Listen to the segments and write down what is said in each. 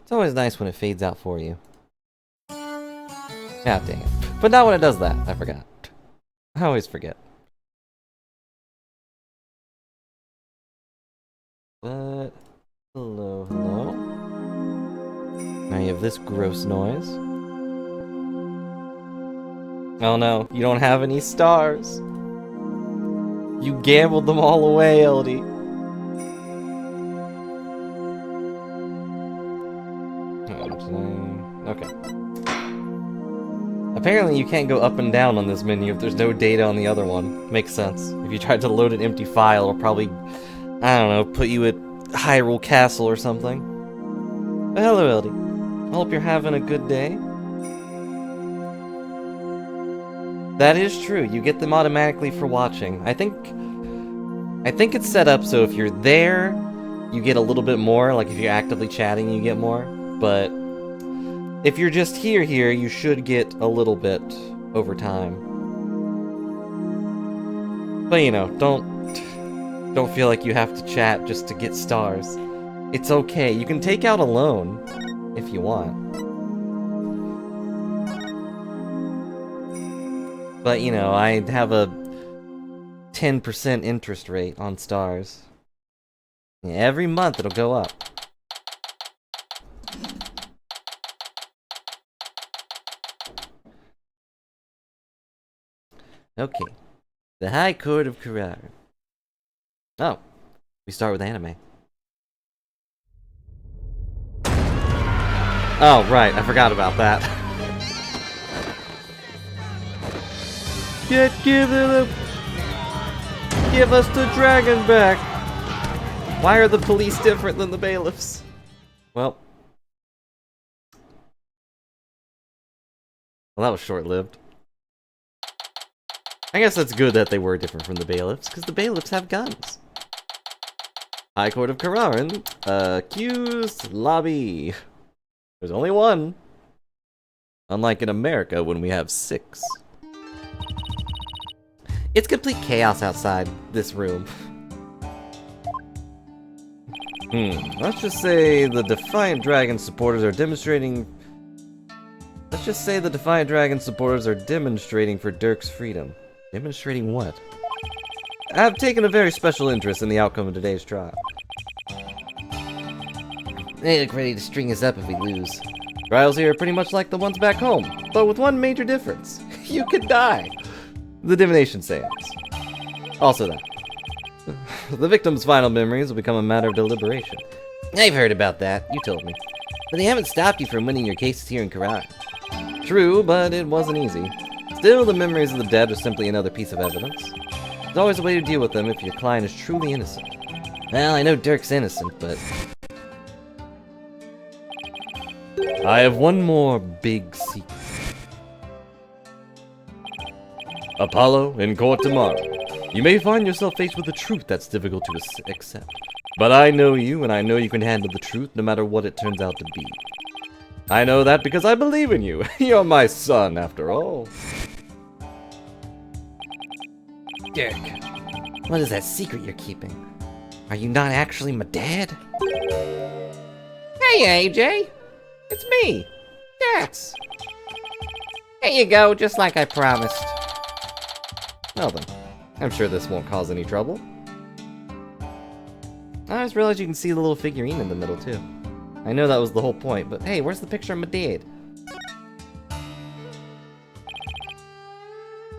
It's always nice when it fades out for you. Yeah, dang it. But not when it does that. I forgot. I always forget. But... hello, hello. Now you have this gross noise. Oh no, you don't have any stars. You gambled them all away, Eldie. Okay. Apparently you can't go up and down on this menu if there's no data on the other one. Makes sense. If you tried to load an empty file, it'll probably, I don't know, put you at Hyrule Castle or something. But hello, Eldie. I hope you're having a good day. That is true. You get them automatically for watching. I think it's set up so if you're there, you get a little bit more. Like if you're actively chatting, you get more. But if you're just here, you should get a little bit over time. But you know, don't feel like you have to chat just to get stars. It's okay. You can take out a loan if you want. But you know, I have a 10% interest rate on stars. Every month it'll go up. Okay. The High Court of Carrara. Oh. We start with anime. Oh, right. I forgot about that. Give us the dragon back! Why are the police different than the bailiffs? Well, that was short-lived. I guess that's good that they were different from the bailiffs, because the bailiffs have guns. High Court of Kararan. Accused lobby. There's only one. Unlike in America when we have 6. It's complete chaos outside this room. Let's just say the Defiant Dragon supporters are demonstrating... Let's just say the Defiant Dragon supporters are demonstrating for Dirk's freedom. Demonstrating what? I've taken a very special interest in the outcome of today's trial. They look ready to string us up if we lose. Trials here are pretty much like the ones back home, but with one major difference. You could die. The divination seance. Also that. The victim's final memories will become a matter of deliberation. I've heard about that, you told me. But they haven't stopped you from winning your cases here in Karai. True, but it wasn't easy. Still, the memories of the dead are simply another piece of evidence. There's always a way to deal with them if your client is truly innocent. Well, I know Dirk's innocent, but... I have one more big secret. Apollo, in court tomorrow. You may find yourself faced with a truth that's difficult to accept. But I know you, and I know you can handle the truth no matter what it turns out to be. I know that because I believe in you. You're my son, after all. Dirk, what is that secret you're keeping? Are you not actually my dad? Hey, AJ. It's me, Dax. Here you go, just like I promised. Well then, I'm sure this won't cause any trouble. I just realized you can see the little figurine in the middle, too. I know that was the whole point, but hey, where's the picture of my dad?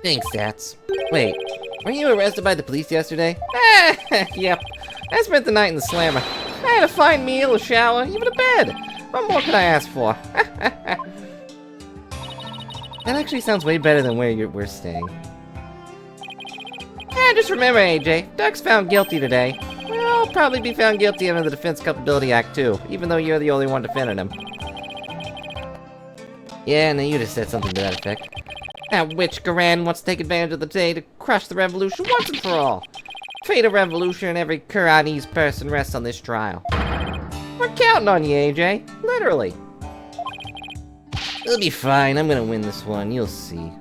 Thanks, Stats. Wait, weren't you arrested by the police yesterday? Yep. I spent the night in the slammer. I had a fine meal, a shower, even a bed. What more could I ask for? That actually sounds way better than where we're staying. Just remember, AJ, Dirk's found guilty today. Well, I'll probably be found guilty under the Defense Culpability Act, too, even though you're the only one defending him. Yeah, and then you just said something to that effect. That witch Garan wants to take advantage of the day to crush the revolution once and for all. Fate of revolution and every Kuranese person rests on this trial. We're counting on you, AJ. Literally. It'll be fine. I'm gonna win this one. You'll see.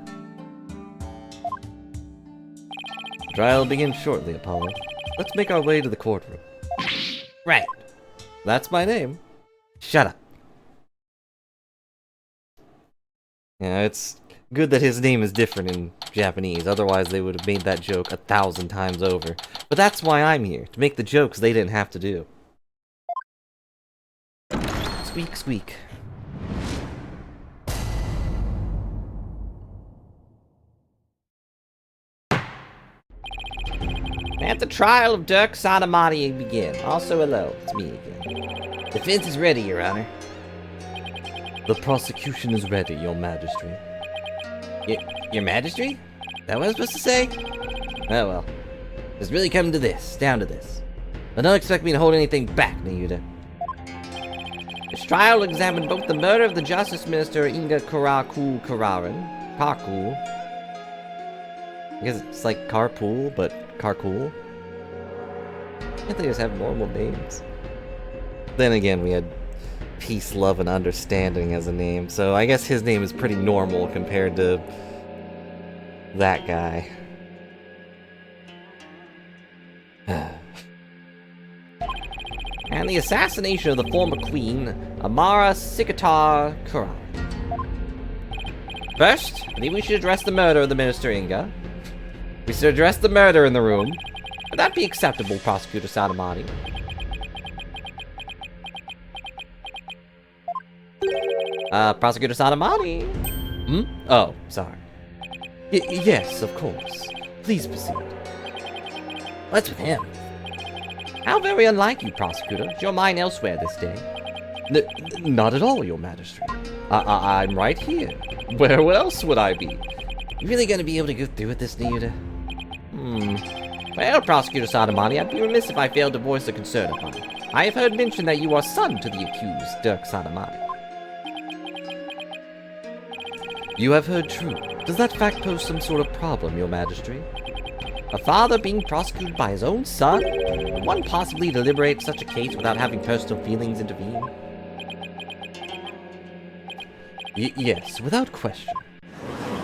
Trial will begin shortly, Apollo. Let's make our way to the courtroom. Right. That's my name. Shut up. Yeah, it's good that his name is different in Japanese. Otherwise, they would have made that joke 1,000 times over. But that's why I'm here, to make the jokes they didn't have to do. Squeak, squeak. Let the trial of Dirk Sodomati begin. Also, hello, it's me again. Defense is ready, Your Honor. The prosecution is ready, Your Majesty. Your Majesty? Is that what I was supposed to say? Oh well. It's really come to this, down to this. But don't expect me to hold anything back, Nayuda. This trial will examine both the murder of the Justice Minister Inga Karakul Kararan, Parkool. I guess it's like carpool, but carcool. Can't they just have normal names? Then again, we had Peace, Love, and Understanding as a name, so I guess his name is pretty normal compared to that guy. And the assassination of the former queen, Amara Sikatar Kuran. First, I think we should address the murder of the Minister Inga. We should address the murder in the room. Would that be acceptable, Prosecutor Sodomati? Prosecutor Sodomati? Oh, sorry. Yes, of course. Please proceed. What's with him? How very unlike you, Prosecutor. Is your mind elsewhere this day? Not at all, Your Majesty. I'm right here. Where else would I be? You really gonna be able to go through with this, Nayuda? Well, Prosecutor Sodomati, I'd be remiss if I failed to voice a concern of mine. I have heard mention that you are son to the accused, Dirk Sodomati. You have heard true. Does that fact pose some sort of problem, Your Majesty? A father being prosecuted by his own son? Would one possibly deliberate such a case without having personal feelings intervene? Yes, without question.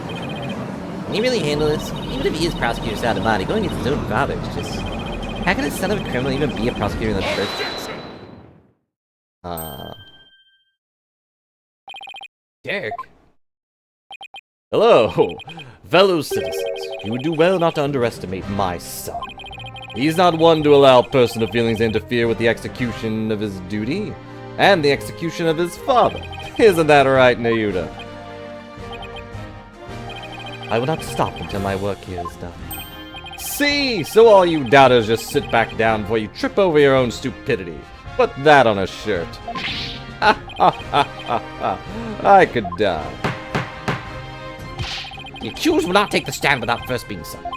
Can he really handle this? Even if he is prosecutor Sadamati, going against his own father is just... How can a son of a criminal even be a prosecutor in the first place? Derek? Hello, fellow citizens. You would do well not to underestimate my son. He's not one to allow personal feelings to interfere with the execution of his duty, and the execution of his father. Isn't that right, Nayuta? I will not stop until my work here is done. See? So all you doubters just sit back down before you trip over your own stupidity. Put that on a shirt. Ha ha ha ha ha. I could die. The accused will not take the stand without first being summoned.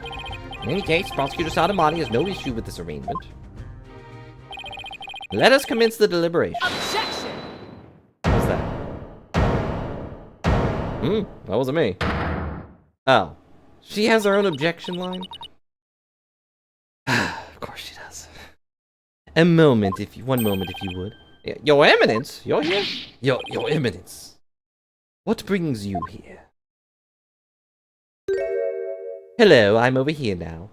In any case, Prosecutor Sadamati has no issue with this arrangement. Let us commence the deliberation. Objection! What's that? That wasn't me. Oh. She has her own objection line? Of course she does. One moment if you would. Your Eminence? You're here? Your Eminence. What brings you here? Hello, I'm over here now.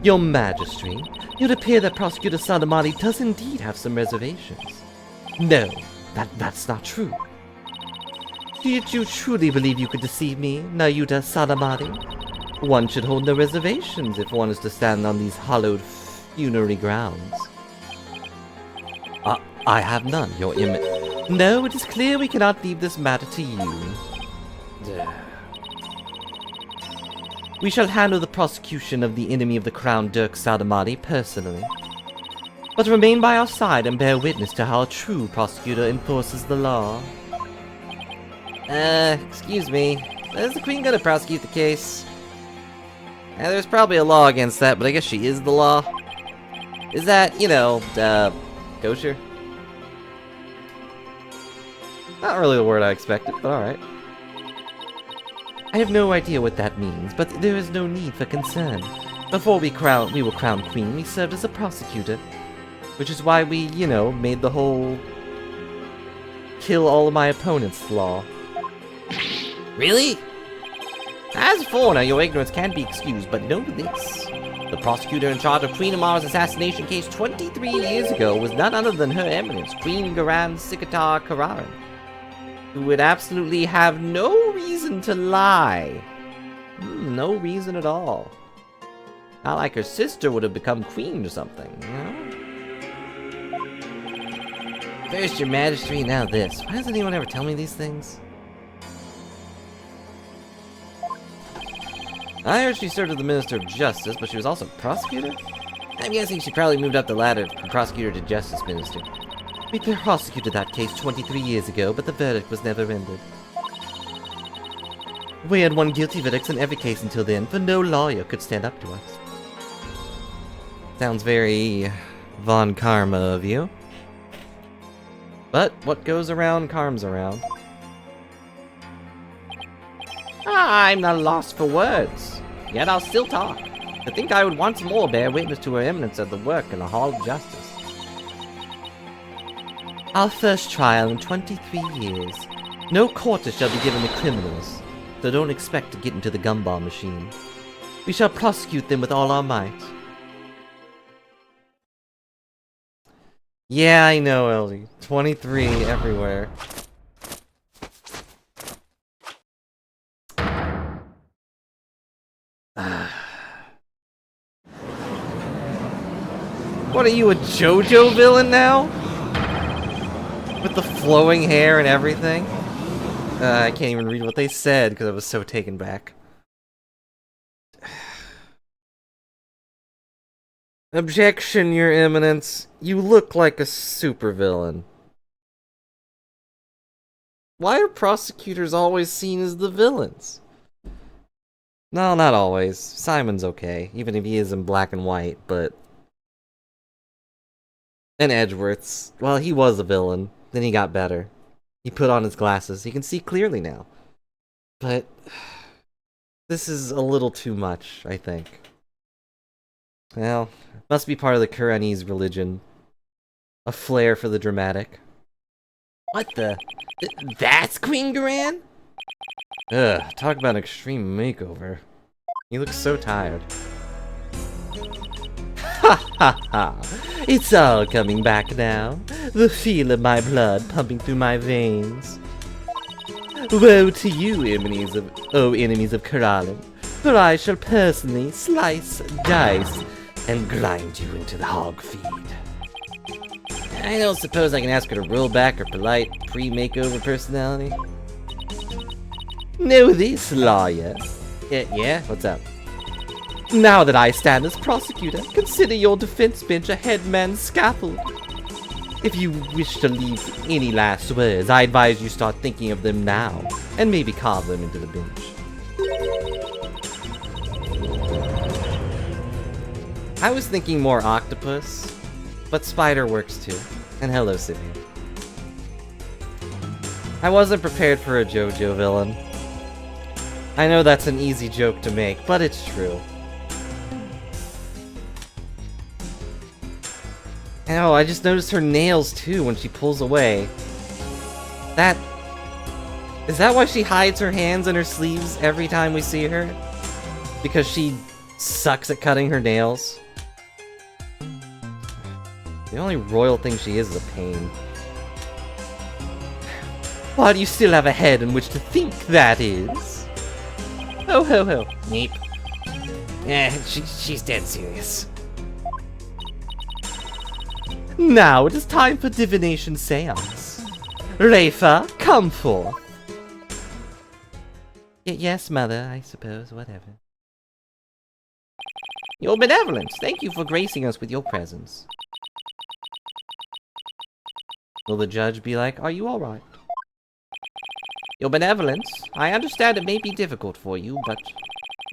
Your Majesty, it would appear that Prosecutor Sadamati does indeed have some reservations. No, that's not true. Did you truly believe you could deceive me, Nayuta Sadamati? One should hold no reservations if one is to stand on these hallowed funerary grounds. I have none, Your Eminence. No, it is clear we cannot leave this matter to you. We shall handle the prosecution of the enemy of the crown, Dirk Sadamati, personally. But remain by our side and bear witness to how a true prosecutor enforces the law. Excuse me. Is the Queen gonna prosecute the case? There's probably a law against that, but I guess she is the law. Is that, you know, kosher? Not really the word I expected, but alright. I have no idea what that means, but there is no need for concern. Before we were crowned queen, we served as a prosecutor. Which is why we, you know, made the whole... kill all of my opponents law. Really? As a foreigner, your ignorance can be excused, but know this. The prosecutor in charge of Queen Amara's assassination case 23 years ago was none other than Her Eminence, Queen Garan Sikatar Kararan, who would absolutely have no reason to lie. No reason at all. Not like her sister would have become queen or something, you know? First your majesty, now this. Why doesn't anyone ever tell me these things? I heard she served as the Minister of Justice, but she was also prosecutor? I'm guessing she probably moved up the ladder from prosecutor to Justice Minister. We prosecuted that case 23 years ago, but the verdict was never rendered. We had won guilty verdicts in every case until then, for no lawyer could stand up to us. Sounds very Von Karma of you. But what goes around, comes around. I'm not lost for words, yet I'll still talk. I think I would once more bear witness to Her Eminence of the work in the Hall of Justice. Our first trial in 23 years. No quarter shall be given to criminals, so don't expect to get into the gumball machine. We shall prosecute them with all our might. Yeah, I know, Ellie. 23 everywhere. What are you, a JoJo villain now? With the flowing hair and everything? I can't even read what they said because I was so taken back. Objection, Your Eminence. You look like a supervillain. Why are prosecutors always seen as the villains? No, not always. Simon's okay, even if he is in black and white, but... And Edgeworth's, well, he was a villain. Then he got better. He put on his glasses. He can see clearly now. But... this is a little too much, I think. Well, must be part of the Kuranese religion. A flair for the dramatic. What the? That's Queen Garan? Ugh, talk about an extreme makeover. He looks so tired. Ha ha ha! It's all coming back now. The feel of my blood pumping through my veins. Woe to you, enemies of Karalim, for I shall personally slice, dice, and grind you into the hog feed. I don't suppose I can ask her to roll back her polite pre-makeover personality. Know this, lawyer? Yeah? What's up? Now that I stand as prosecutor, consider your defense bench a headman's scaffold. If you wish to leave any last words, I advise you start thinking of them now, and maybe carve them into the bench. I was thinking more octopus, but spider works too. And hello, Sydney. I wasn't prepared for a JoJo villain. I know that's an easy joke to make, but it's true. Oh, I just noticed her nails too when she pulls away. Is that why she hides her hands in her sleeves every time we see her? Because she sucks at cutting her nails? The only royal thing she is a pain. Why do you still have a head in which to think, that is? Ho ho ho. Neep. Yeah, she's dead serious. Now it is time for divination seance. Rafa, come forth. Yes, mother, I suppose, whatever. Your benevolence, thank you for gracing us with your presence. Will the judge be like, are you alright? Your benevolence, I understand it may be difficult for you, but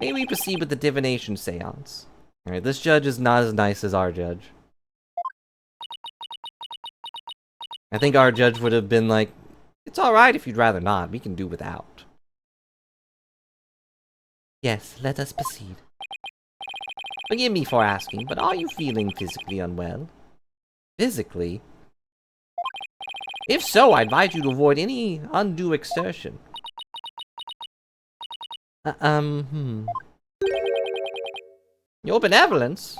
may we proceed with the divination seance? Alright, this judge is not as nice as our judge. I think our judge would have been like, it's alright if you'd rather not, we can do without. Yes, let us proceed. Forgive me for asking, but are you feeling physically unwell? Physically? If so, I advise you to avoid any undue exertion. Your benevolence?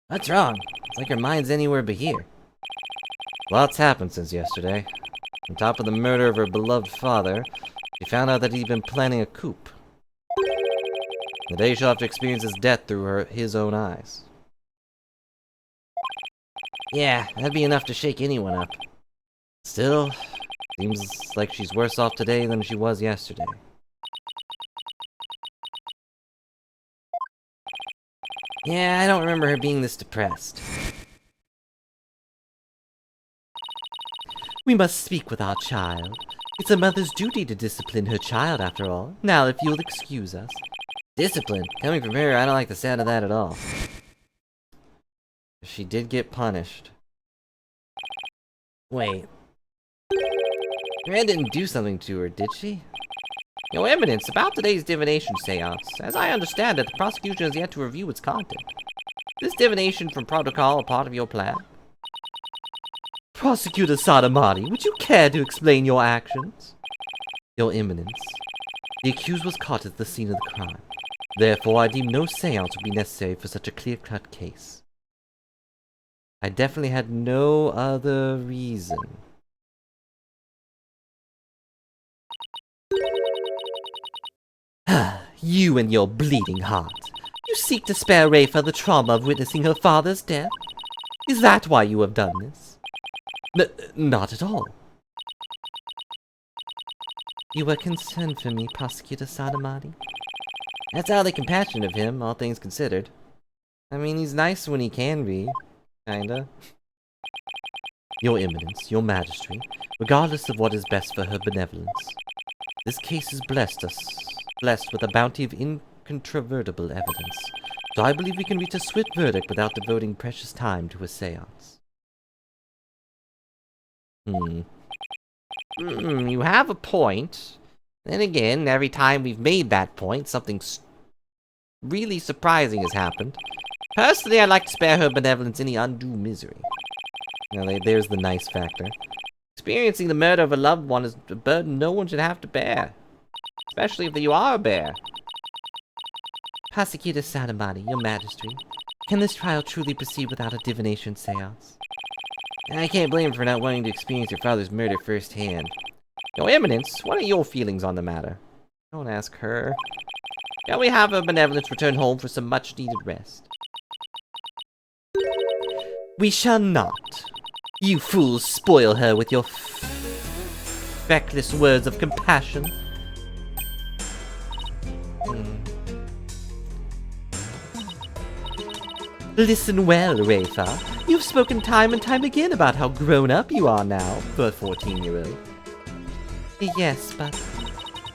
What's wrong? It's like her mind's anywhere but here. Lots happened since yesterday. On top of the murder of her beloved father, she found out that he'd been planning a coup. Today she'll have to experience his death through his own eyes. Yeah, that'd be enough to shake anyone up. Still, seems like she's worse off today than she was yesterday. Yeah, I don't remember her being this depressed. We must speak with our child. It's a mother's duty to discipline her child, after all. Now, if you'll excuse us. Discipline? Coming from her, I don't like the sound of that at all. She did get punished. Wait. Red didn't do something to her, did she? Your Eminence, about today's divination seance. As I understand it, the prosecution has yet to review its content. Is this divination from protocol a part of your plan? Prosecutor Sadamati, would you care to explain your actions? Your Eminence, the accused was caught at the scene of the crime. Therefore, I deem no seance would be necessary for such a clear-cut case. I definitely had no other reason. You and your bleeding heart. You seek to spare Rafa the trauma of witnessing her father's death? Is that why you have done this? Not at all. You were concerned for me, Prosecutor Sadamati? That's oddly compassionate of him, all things considered. I mean, he's nice when he can be. Kinda. Your Eminence, your Majesty, regardless of what is best for her benevolence, this case is blessed with a bounty of incontrovertible evidence, so I believe we can reach a swift verdict without devoting precious time to a seance. You have a point. Then again, every time we've made that point, something really surprising has happened. Personally, I'd like to spare her benevolence any undue misery. Now, there's the nice factor. Experiencing the murder of a loved one is a burden no one should have to bear. Especially if you are a bear. Prosecutor Sadamati, your majesty, can this trial truly proceed without a divination seance? I can't blame him for not wanting to experience your father's murder firsthand. Your Eminence, what are your feelings on the matter? Don't ask her. Shall we have her benevolence return home for some much-needed rest? We shall not. You fools spoil her with your feckless words of compassion. Listen well, Rafa. You've spoken time and time again about how grown up you are now for a 14-year-old. Yes, but...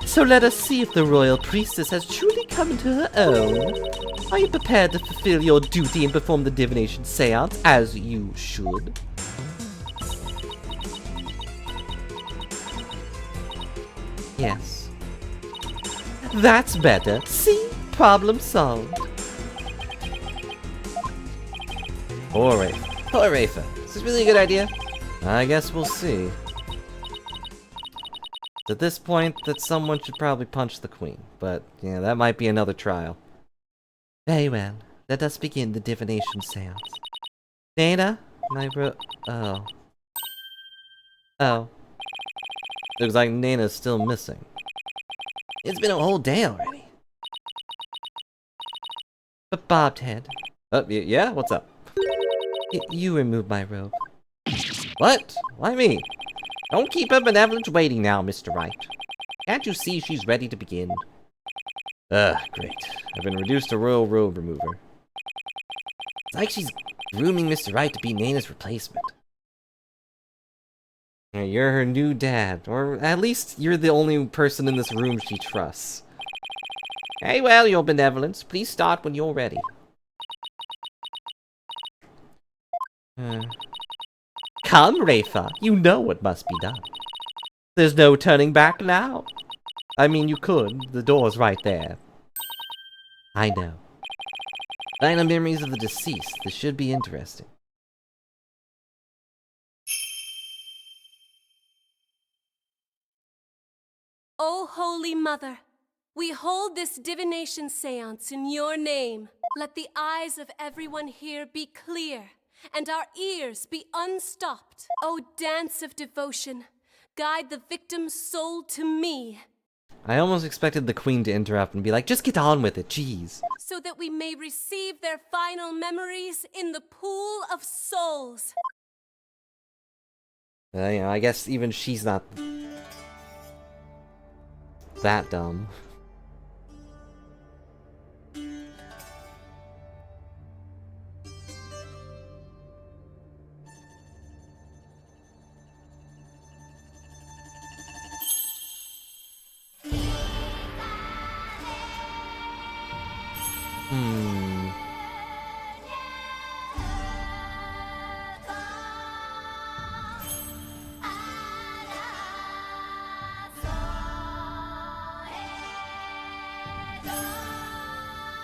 So let us see if the royal priestess has truly come into her own. Are you prepared to fulfill your duty and perform the divination seance as you should? Yes. That's better. See? Problem solved. Poor Rafa. Is this really a good idea? I guess we'll see. It's at this point that someone should probably punch the queen, but yeah, that might be another trial. Very well. Let us begin the divination seance. Dana, oh. Looks like Nana's still missing. It's been a whole day already. But bobbed head. Yeah? What's up? You remove my robe. What? Why me? Don't keep her benevolence waiting now, Mr. Wright. Can't you see she's ready to begin? Great. I've been reduced to royal robe remover. It's like she's grooming Mr. Wright to be Nana's replacement. You're her new dad, or at least you're the only person in this room she trusts. Very well, your benevolence. Please start when you're ready. Come, Rafa. You know what must be done. There's no turning back now. I mean, you could. The door's right there. I know. Final memories of the deceased. This should be interesting. O Holy Mother, we hold this divination seance in your name. Let the eyes of everyone here be clear, and our ears be unstopped. O dance of devotion, guide the victim's soul to me. I almost expected the queen to interrupt and be like, just get on with it, jeez. So that we may receive their final memories in the pool of souls. I guess even she's not that dumb.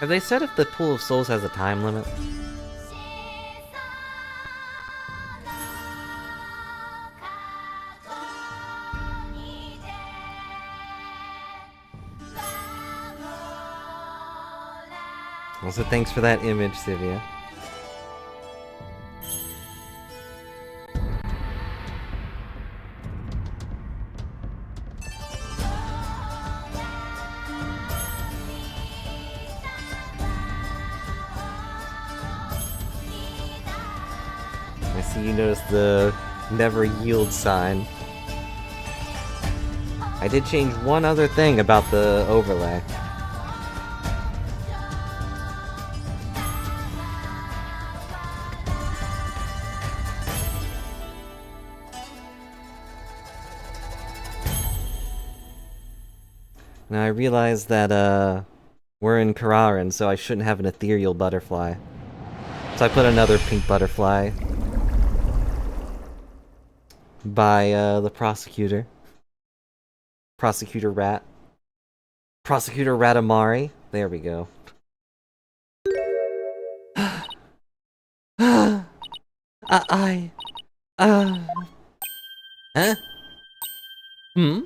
Have they said if the Pool of Souls has a time limit? Also, thanks for that image, Sivia. I see you noticed the never yield sign. I did change one other thing about the overlay. Now I realize that, we're in Kararan, so I shouldn't have an ethereal butterfly. So I put another pink butterfly by, the prosecutor. Prosecutor Rat. Prosecutor Ratamari. There we go. Huh? Hmm?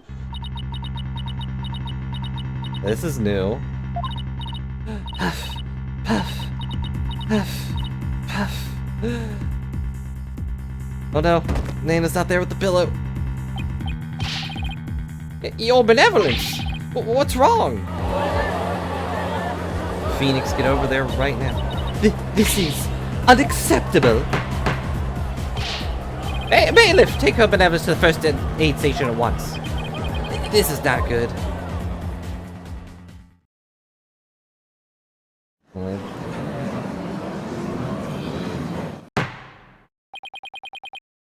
This is new. Puff, puff, puff, puff. Oh no, Nana's not there with the pillow. Your benevolence! What's wrong? Phoenix, get over there right now. This is unacceptable. Hey, bailiff, take her benevolence to the first aid station at once. This is not good.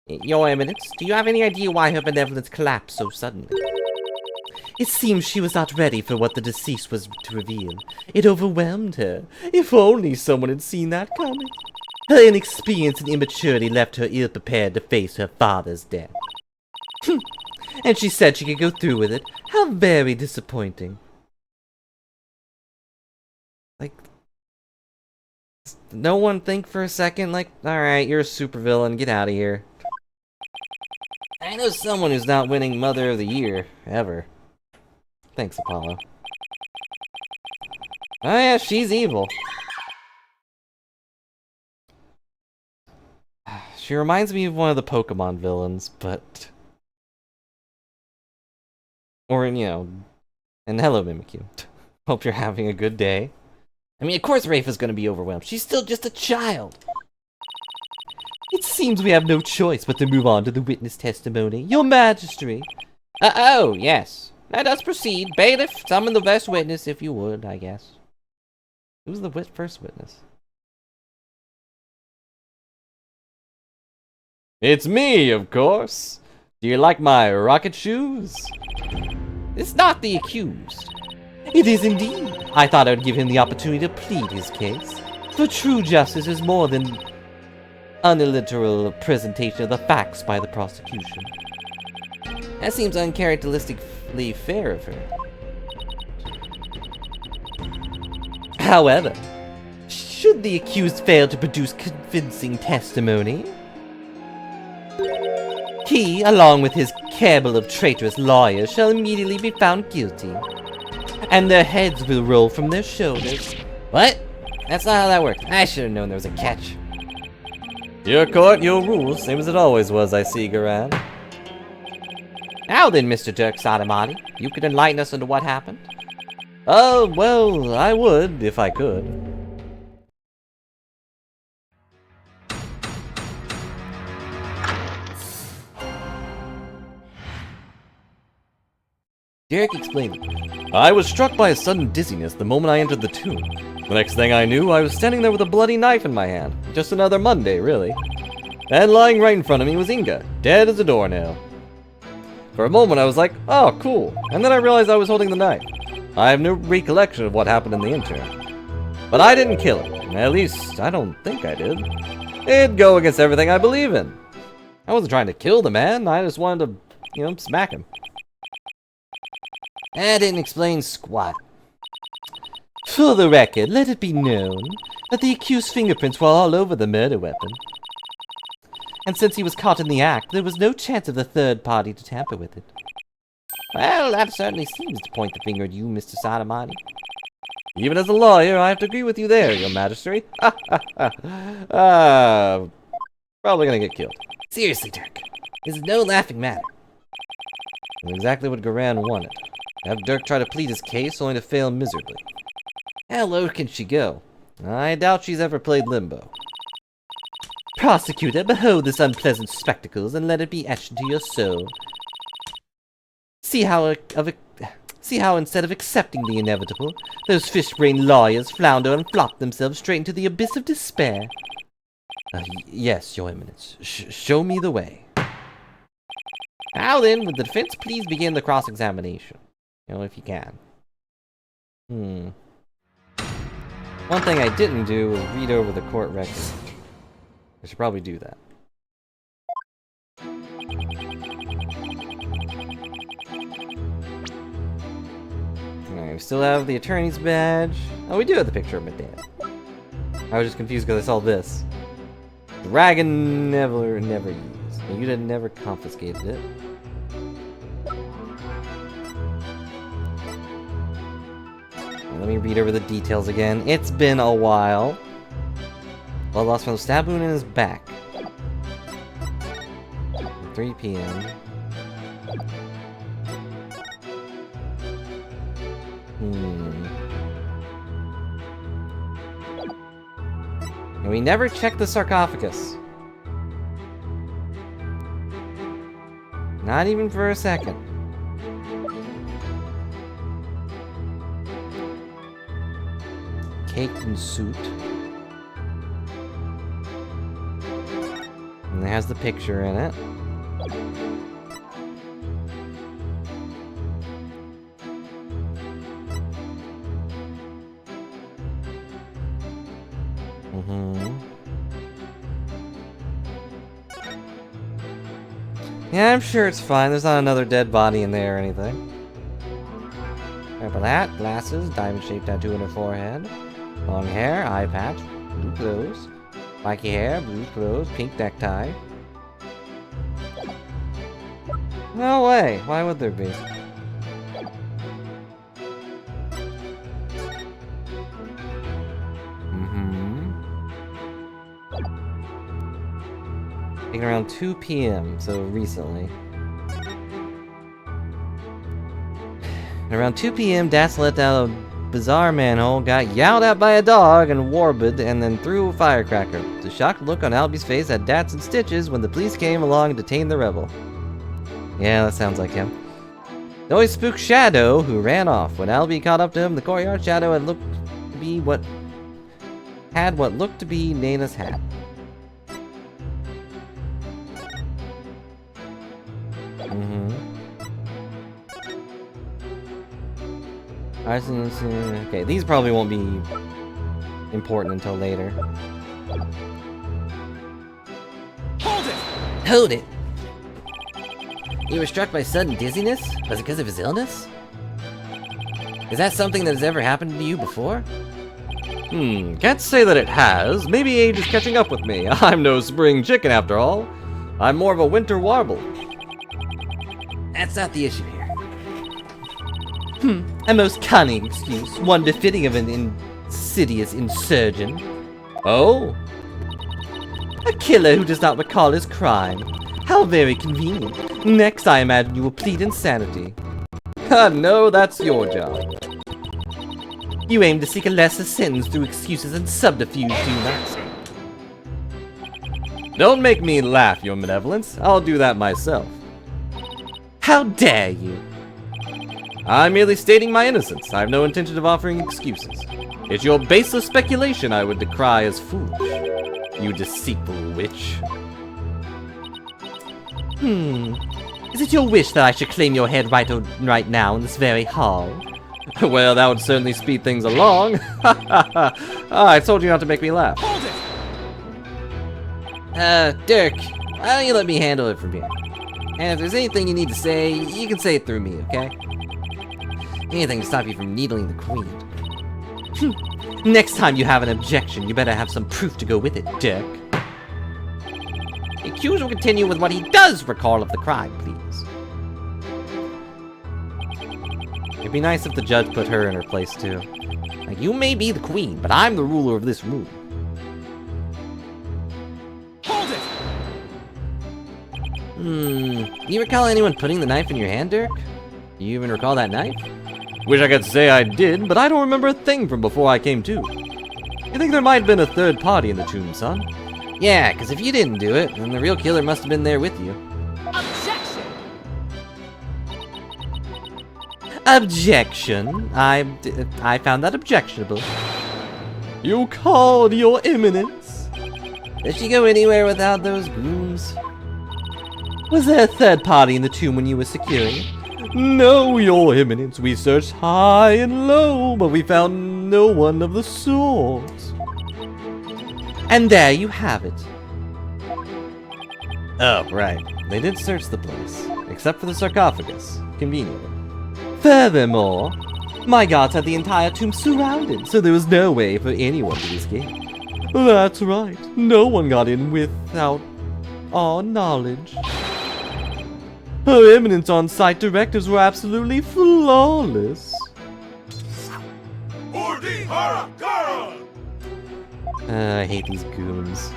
Your Eminence, do you have any idea why her benevolence collapsed so suddenly? It seems she was not ready for what the deceased was to reveal. It overwhelmed her. If only someone had seen that coming. Her inexperience and immaturity left her ill-prepared to face her father's death. And she said she could go through with it. How very disappointing. Like, no one think for a second, like, alright, you're a supervillain, get out of here. I know someone who's not winning Mother of the Year, ever. Thanks, Apollo. Oh yeah, she's evil. She reminds me of one of the Pokemon villains, but... Or, you know... And hello, Mimikyu. Hope you're having a good day. I mean, of course Rafe is gonna be overwhelmed. She's still just a child. It seems we have no choice but to move on to the witness testimony. Your Majesty. Oh, yes. Let us proceed. Bailiff, summon the first witness if you would, I guess. Who's the first witness? It's me, of course. Do you like my rocket shoes? It's not the accused. It is indeed. I thought I would give him the opportunity to plead his case. For true justice is more than unliteral presentation of the facts by the prosecution. That seems uncharacteristically fair of her. However, should the accused fail to produce convincing testimony, he, along with his cabal of traitorous lawyers, shall immediately be found guilty, and their heads will roll from their shoulders. What? That's not how that works. I should have known there was a catch. Your court, your rules, same as it always was, I see, Garan. Now then, Mr. Dirk Sadamati, you could enlighten us into what happened? Oh, well, I would, if I could. Derek explained. I was struck by a sudden dizziness the moment I entered the tomb. The next thing I knew, I was standing there with a bloody knife in my hand. Just another Monday, really. And lying right in front of me was Inga, dead as a doornail. For a moment I was like, oh, cool. And then I realized I was holding the knife. I have no recollection of what happened in the interim. But I didn't kill him. At least, I don't think I did. It'd go against everything I believe in. I wasn't trying to kill the man, I just wanted to, smack him. That didn't explain squat. For the record, let it be known that the accused's fingerprints were all over the murder weapon. And since he was caught in the act, there was no chance of the third party to tamper with it. Well, that certainly seems to point the finger at you, Mr. Sadamati. Even as a lawyer, I have to agree with you there, Your Majesty. Probably gonna get killed. Seriously, Dirk. This is no laughing matter. That's exactly what Garan wanted. Have Dirk try to plead his case, only to fail miserably. How low can she go? I doubt she's ever played Limbo. Prosecutor, behold this unpleasant spectacles, and let it be etched into your soul. See how instead of accepting the inevitable, those fish-brained lawyers flounder and flop themselves straight into the abyss of despair. Yes, Your Eminence. Show me the way. Now then, would the defense please begin the cross-examination? If you can. One thing I didn't do was read over the court record. I should probably do that. Alright, we still have the attorney's badge. Oh, we do have the picture of my dad. I was just confused because I saw this. Dragon never used. You'd have never confiscated it. Let me read over the details again. It's been a while. Blood loss from the stab wound in his back. 3 p.m. And we never checked the sarcophagus. Not even for a second. Caked in suit. And it has the picture in it. Yeah, I'm sure it's fine. There's not another dead body in there or anything. Remember that? Glasses, diamond-shaped tattoo on her forehead. Long hair, eye patch, blue clothes. Spiky hair, blue clothes, pink necktie. No way! Why would there be? Taken around 2 p.m., so recently. Around 2 p.m., Das let out a bizarre manhole, got yowled at by a dog and warbed, and then threw a firecracker. The shocked look on Albie's face had dats and stitches when the police came along and detained the rebel. Yeah, that sounds like him. The always spooked Shadow, who ran off. When Albie caught up to him, the courtyard Shadow had looked to be what looked to be Nana's hat. Okay, these probably won't be important until later. Hold it! Hold it! You were struck by sudden dizziness? Was it because of his illness? Is that something that has ever happened to you before? Can't say that it has. Maybe age is catching up with me. I'm no spring chicken after all. I'm more of a winter warble. That's not the issue here. A most cunning excuse, one befitting of an insidious insurgent. Oh? A killer who does not recall his crime. How very convenient. Next, I imagine you will plead insanity. No, that's your job. You aim to seek a lesser sentence through excuses and subterfuge, do you not? Don't make me laugh, Your Benevolence. I'll do that myself. How dare you? I'm merely stating my innocence. I have no intention of offering excuses. It's your baseless speculation I would decry as foolish. You deceitful witch. Is it your wish that I should claim your head right now in this very hall? Well, that would certainly speed things along. I told you not to make me laugh. Hold it! Dirk, why don't you let me handle it from here? And if there's anything you need to say, you can say it through me, okay? Anything to stop you from needling the queen. Next time you have an objection, you better have some proof to go with it, Dirk. The accused will continue with what he does recall of the crime, please. It'd be nice if the judge put her in her place, too. Like, you may be the queen, but I'm the ruler of this room. Hold it! You recall anyone putting the knife in your hand, Dirk? You even recall that knife? Wish I could say I did, but I don't remember a thing from before I came to. You think there might have been a third party in the tomb, son? Yeah, because if you didn't do it, then the real killer must have been there with you. Objection! Objection? I found that objectionable. You called, Your Eminence. Did she go anywhere without those grooms? Was there a third party in the tomb when you were securing it? No, Your Eminence. We searched high and low, but we found no one of the sort. And there you have it. Oh, right. They did search the place, except for the sarcophagus, conveniently. Furthermore, my guards had the entire tomb surrounded, so there was no way for anyone to escape. That's right. No one got in without our knowledge. Her Eminence on-site directives were absolutely flawless. I hate these goons.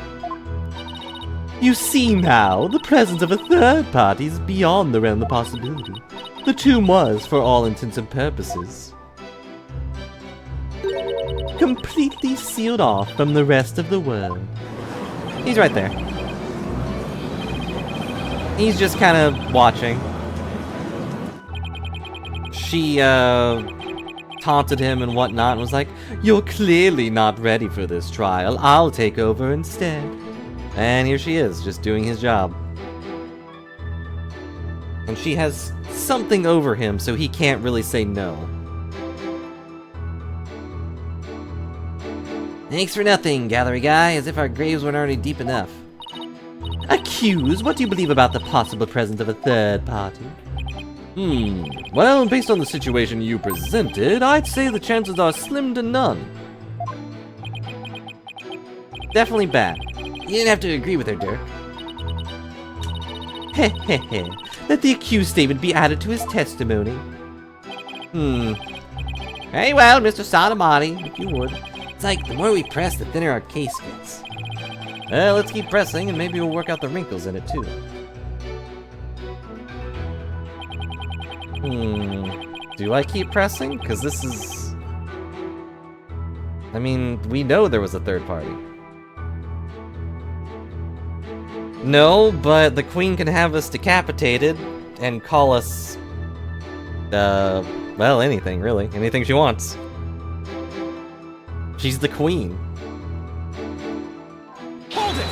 You see now, the presence of a third party is beyond the realm of possibility. The tomb was, for all intents and purposes, completely sealed off from the rest of the world. He's right there. He's just kind of watching. She, taunted him and whatnot and was like, "You're clearly not ready for this trial. I'll take over instead." And here she is, just doing his job. And she has something over him, so he can't really say no. Thanks for nothing, gallery guy, as if our graves weren't already deep enough. Accused? What do you believe about the possible presence of a third party? Well, based on the situation you presented, I'd say the chances are slim to none. Definitely bad. You didn't have to agree with her, Dirk. Heh heh heh. Let the accused statement be added to his testimony. Very well, Mr. Sodomati, if you would. It's like, the more we press, the thinner our case gets. Well, let's keep pressing, and maybe we'll work out the wrinkles in it, too. Do I keep pressing? Because this is... I mean, we know there was a third party. No, but the queen can have us decapitated and call us... well, anything, really. Anything she wants. She's the queen. Hold it!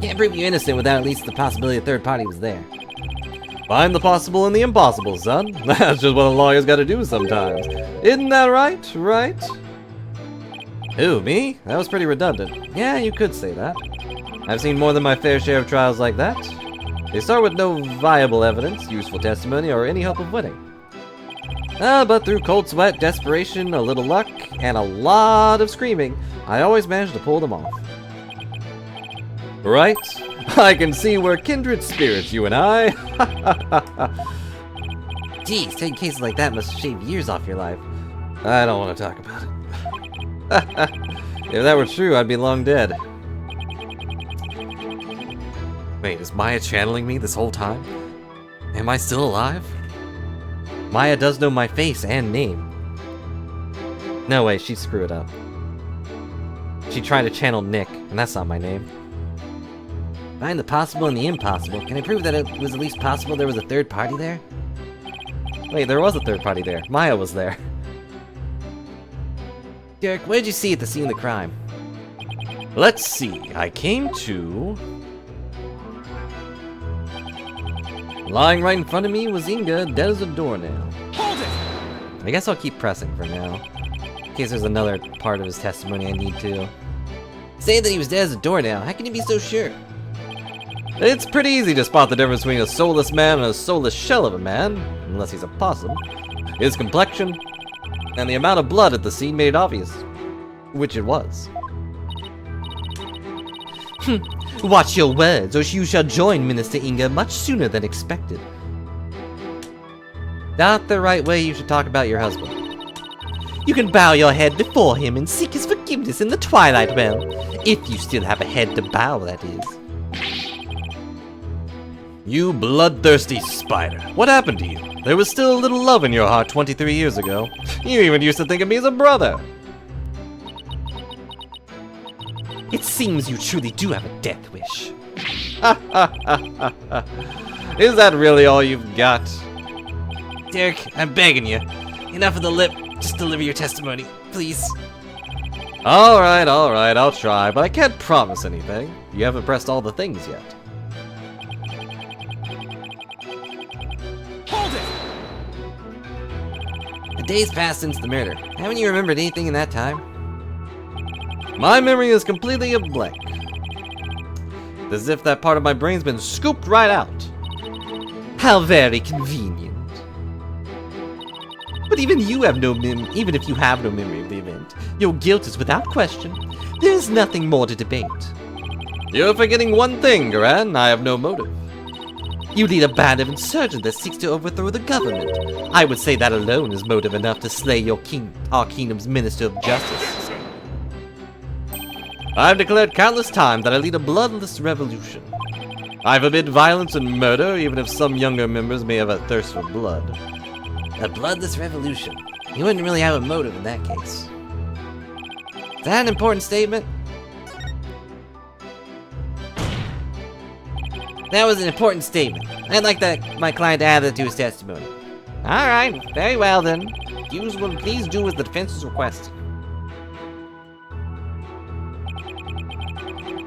Can't prove you innocent without at least the possibility a third party was there. Find the possible in the impossible, son. That's just what a lawyer's gotta do sometimes. Isn't that right? Right? Who, me? That was pretty redundant. Yeah, you could say that. I've seen more than my fair share of trials like that. They start with no viable evidence, useful testimony, or any hope of winning. But through cold sweat, desperation, a little luck, and a lot of screaming, I always manage to pull them off. Right? I can see we're kindred spirits, you and I. Geez, taking cases like that must shave years off your life. I don't want to talk about it. If that were true, I'd be long dead. Wait, is Maya channeling me this whole time? Am I still alive? Maya does know my face and name. No way, she'd screw it up. She tried to channel Nick, and that's not my name. Find the possible and the impossible. Can I prove that it was at least possible there was a third party there? Wait, there was a third party there. Maya was there. Derek, what did you see at the scene of the crime? Let's see, I came to... Lying right in front of me was Inga, dead as a doornail. Hold it! I guess I'll keep pressing for now. In case there's another part of his testimony I need to. Saying that he was dead as a doornail, how can you be so sure? It's pretty easy to spot the difference between a soulless man and a soulless shell of a man, unless he's a possum. His complexion, and the amount of blood at the scene made it obvious. Which it was. Watch your words, or you shall join Minister Inga much sooner than expected. Not the right way you should talk about your husband. You can bow your head before him and seek his forgiveness in the Twilight Realm. If you still have a head to bow, that is. You bloodthirsty spider. What happened to you? There was still a little love in your heart 23 years ago. You even used to think of me as a brother. It seems you truly do have a death wish. Is that really all you've got? Derek, I'm begging you. Enough of the lip. Just deliver your testimony, please. Alright, I'll try, but I can't promise anything. You haven't pressed all the things yet. Hold it! The days passed since the murder. Haven't you remembered anything in that time? My memory is completely a blank. As if that part of my brain's been scooped right out. How very convenient. But even if you have no memory of the event, your guilt is without question. There is nothing more to debate. You're forgetting one thing, Garan. I have no motive. You lead a band of insurgents that seeks to overthrow the government. I would say that alone is motive enough to slay our kingdom's Minister of Justice. I've declared countless times that I lead a bloodless revolution. I forbid violence and murder, even if some younger members may have a thirst for blood. A bloodless revolution? You wouldn't really have a motive in that case. Is that an important statement? That was an important statement. I'd like my client to add that to his testimony. Alright, very well then. Accused will please do as the defense is requested.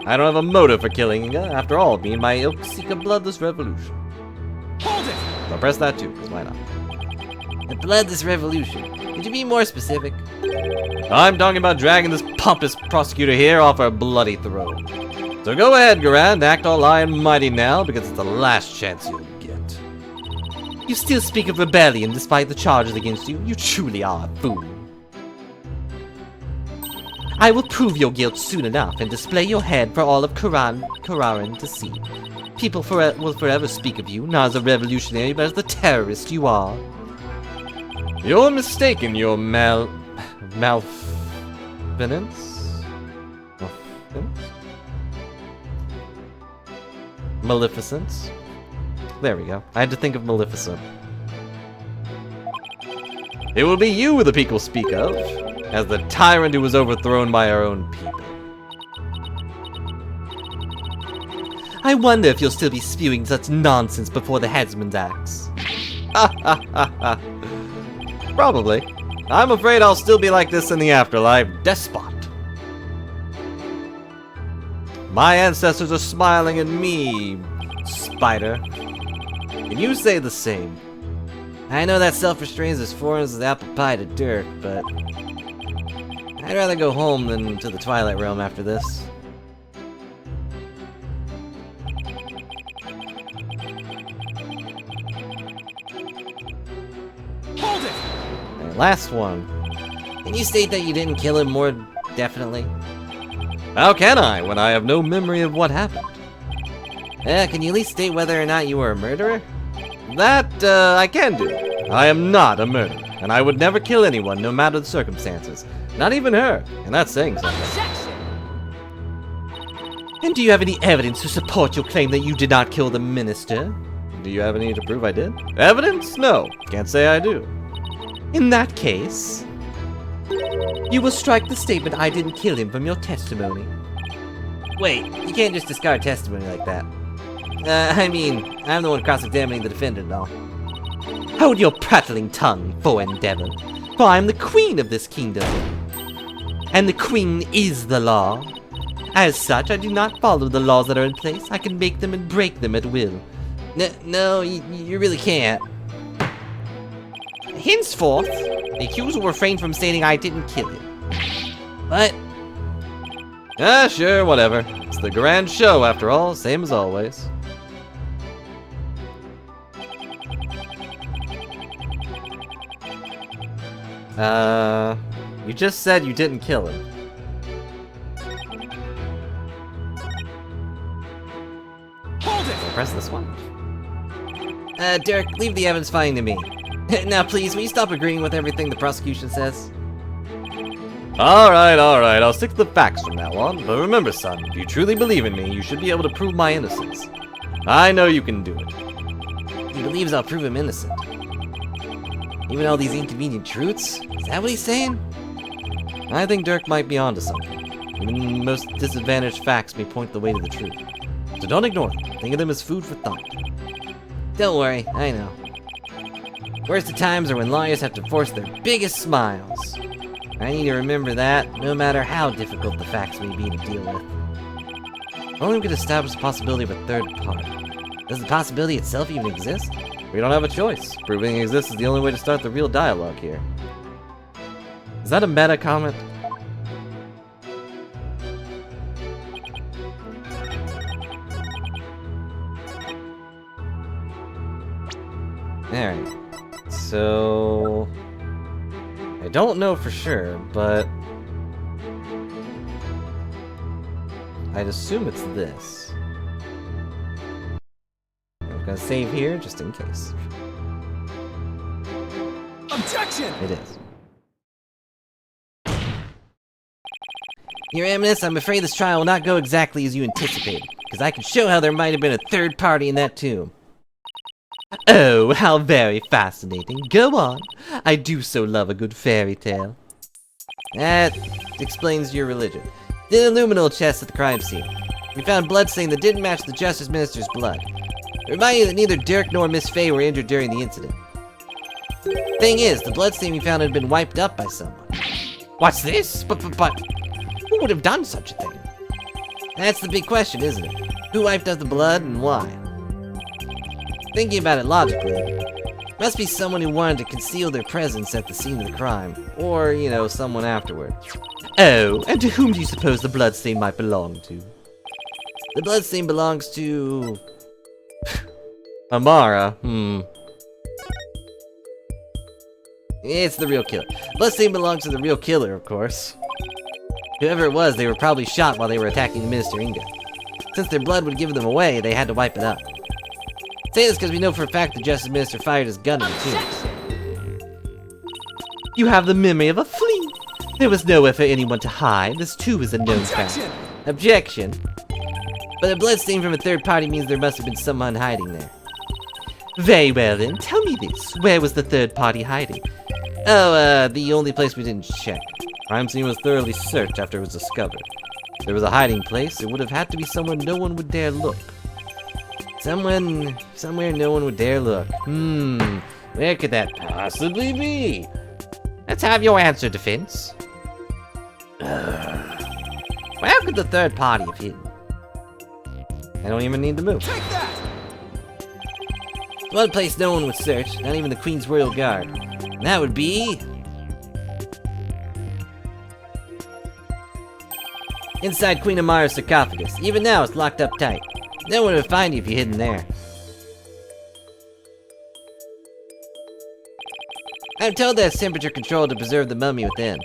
I don't have a motive for killing Inga. After all, me and my ilk seek a bloodless revolution. Hold it! I'll press that too, because why not? A bloodless revolution. Could you be more specific? I'm talking about dragging this pompous prosecutor here off our bloody throne. So go ahead, Garand, act all high and mighty now, because it's the last chance you'll get. You still speak of rebellion despite the charges against you? You truly are a fool. I will prove your guilt soon enough and display your head for all of Kararan to see. People will forever speak of you, not as a revolutionary, but as the terrorist you are. You're mistaken, your malfeasance? Maleficence? There we go. I had to think of Maleficent. It will be you the people speak of, as the tyrant who was overthrown by our own people. I wonder if you'll still be spewing such nonsense before the headsman's axe. Probably. I'm afraid I'll still be like this in the afterlife. Despot. My ancestors are smiling at me, spider. Can you say the same? I know that self-restraint is as foreign as the apple pie to Dirk, but I'd rather go home than to the Twilight Realm after this. Hold it! And last one. Can you state that you didn't kill him more definitely? How can I, when I have no memory of what happened? Can you at least state whether or not you were a murderer? That, I can do. I am not a murderer, and I would never kill anyone, no matter the circumstances. Not even her, and that's saying something. Objection! And do you have any evidence to support your claim that you did not kill the minister? Do you have any to prove I did? Evidence? No. Can't say I do. In that case, you will strike the statement I didn't kill him from your testimony. Wait, you can't just discard testimony like that. I mean, I'm the one cross-examining the defendant and all. Hold your prattling tongue, foreign devil, for I am the queen of this kingdom. And the queen is the law. As such, I do not follow the laws that are in place. I can make them and break them at will. No, you really can't. Henceforth, the accused will refrain from stating I didn't kill him. But... sure, whatever. It's the grand show, after all, same as always. You just said you didn't kill him. Hold it! So press this one. Derek, leave the evidence finding to me. Now please, will you stop agreeing with everything the prosecution says? Alright, I'll stick to the facts from now on. But remember, son, if you truly believe in me, you should be able to prove my innocence. I know you can do it. He believes I'll prove him innocent. Even all these inconvenient truths? Is that what he's saying? I think Dirk might be onto something. Even most disadvantaged facts may point the way to the truth. So don't ignore them. Think of them as food for thought. Don't worry, I know. Worst of times are when lawyers have to force their biggest smiles. I need to remember that, no matter how difficult the facts may be to deal with. Only we could establish the possibility of a third party. Does the possibility itself even exist? We don't have a choice. Proving it exists is the only way to start the real dialogue here. Is that a meta comment? Alright. So... I don't know for sure, but I'd assume it's this. I'm gonna save here just in case. Objection! It is. Your Eminence, I'm afraid this trial will not go exactly as you anticipated, because I can show how there might have been a third party in that tomb. Oh, how very fascinating. Go on. I do so love a good fairy tale. That explains your religion. The illuminal chest at the crime scene. We found bloodstain that didn't match the Justice Minister's blood. It reminded you that neither Dirk nor Miss Fey were injured during the incident. Thing is, the bloodstain we found had been wiped up by someone. What's this? But who would have done such a thing? That's the big question, isn't it? Who wiped up the blood and why? Thinking about it logically, must be someone who wanted to conceal their presence at the scene of the crime. Or, you know, someone afterward. Oh, and to whom do you suppose the bloodstain might belong to? The bloodstain belongs to... Amara, It's the real killer. Bloodstain belongs to the real killer, of course. Whoever it was, they were probably shot while they were attacking Minister Inga. Since their blood would give them away, they had to wipe it up. Say this because we know for a fact the Justice Minister fired his gun in the tomb. You have the memory of a flea. There was nowhere for anyone to hide. This too is a known fact. Objection. But a bloodstain from a third party means there must have been someone hiding there. Very well then, tell me this. Where was the third party hiding? Oh, the only place we didn't check. Crime scene was thoroughly searched after it was discovered. If there was a hiding place, it would have had to be somewhere no one would dare look. Somewhere no one would dare look. Where could that possibly be? Let's have your answer, defense. Where could the third party have hidden? I don't even need to move. Take that! One place no one would search, not even the Queen's Royal Guard. And that would be... inside Queen Amara's sarcophagus. Even now, it's locked up tight. No one would find you if you hid in there. I'm told that it's temperature controlled to preserve the mummy within.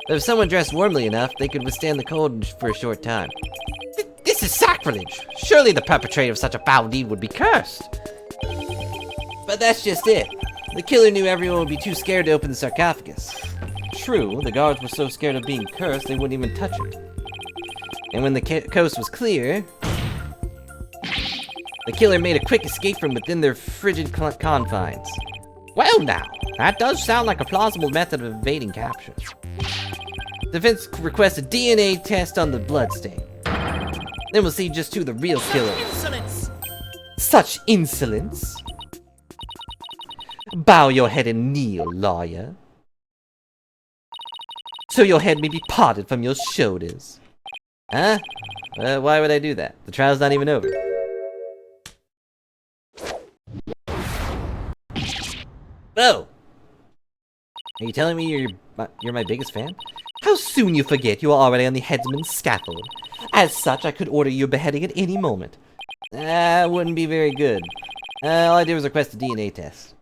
But if someone dressed warmly enough, they could withstand the cold for a short time. This is sacrilege! Surely the perpetrator of such a foul deed would be cursed! But that's just it. The killer knew everyone would be too scared to open the sarcophagus. True, the guards were so scared of being cursed they wouldn't even touch it. And when the coast was clear, the killer made a quick escape from within their frigid confines. Well now, that does sound like a plausible method of evading capture. Defense requests a DNA test on the bloodstain. Then we'll see just who the real killer is. Insolence! Such insolence! Bow your head and kneel, lawyer. So your head may be parted from your shoulders. Huh? Why would I do that? The trial's not even over. Oh! Are you telling me you're my biggest fan? How soon you forget you are already on the headsman's scaffold. As such, I could order your beheading at any moment. Wouldn't be very good. All I did was request a DNA test.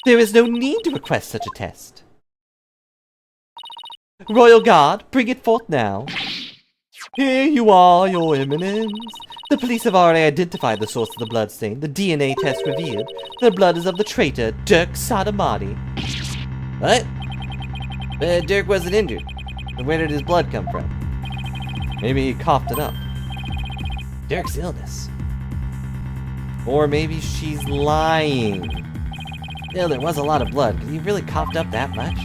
There is no need to request such a test. Royal Guard, bring it forth now. Here you are, your eminence. The police have already identified the source of the bloodstain. The DNA test revealed the blood is of the traitor, Dirk Sadamati. What? Dirk wasn't injured. Then where did his blood come from? Maybe he coughed it up. Dirk's illness. Or maybe she's lying. Still, there was a lot of blood. Could he really coughed up that much?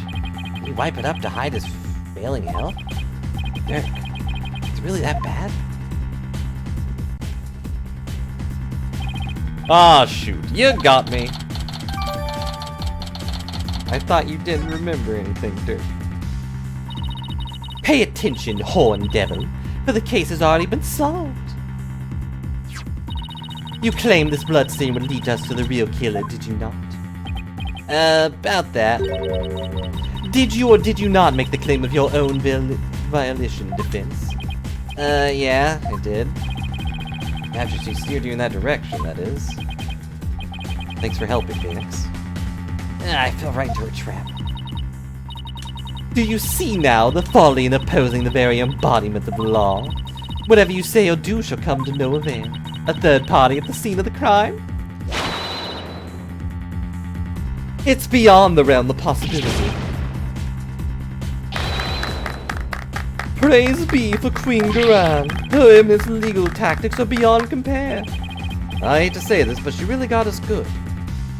Did he wipe it up to hide his failing health? Dirk, it's really that bad? Ah, shoot. You got me. I thought you didn't remember anything, Dirk. Pay attention, horn devil, for the case has already been solved. You claimed this bloodstain would lead us to the real killer, did you not? About that. Did you or did you not make the claim of your own violation defense? Yeah, I did. After she steered you in that direction, that is. Thanks for helping, Phoenix. I fell right into her trap. Do you see now the folly in opposing the very embodiment of the law? Whatever you say or do shall come to no avail. A third party at the scene of the crime? It's beyond the realm of possibility. Praise be for Queen Garan. Her eminent's legal tactics are beyond compare. I hate to say this, but she really got us good.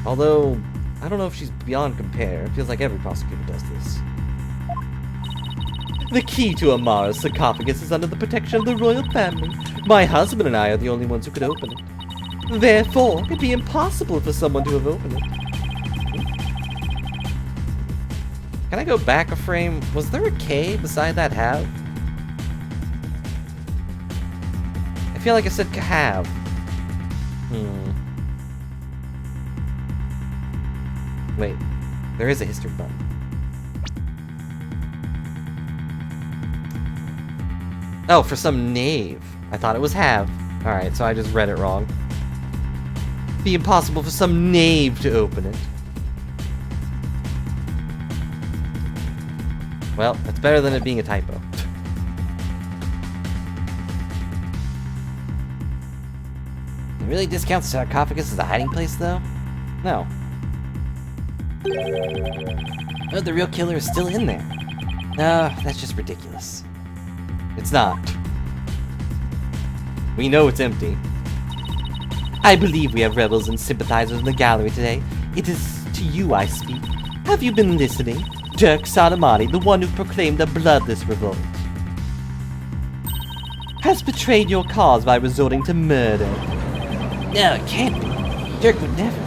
Although, I don't know if she's beyond compare. It feels like every prosecutor does this. The key to Amara's sarcophagus is under the protection of the royal family. My husband and I are the only ones who could open it. Therefore, it'd be impossible for someone to have opened it. Can I go back a frame? Was there a K beside that have? I feel like I said have. Wait, there is a history button. Oh, for some knave. I thought it was have. Alright, so I just read it wrong. Be impossible for some knave to open it. Well, that's better than it being a typo. It really discounts sarcophagus as a hiding place, though? No. Oh, the real killer is still in there. No, that's just ridiculous. It's not. We know it's empty. I believe we have rebels and sympathizers in the gallery today. It is to you I speak. Have you been listening? Dirk Sadamati, the one who proclaimed a bloodless revolt, has betrayed your cause by resorting to murder. No, it can't be. Dirk would never.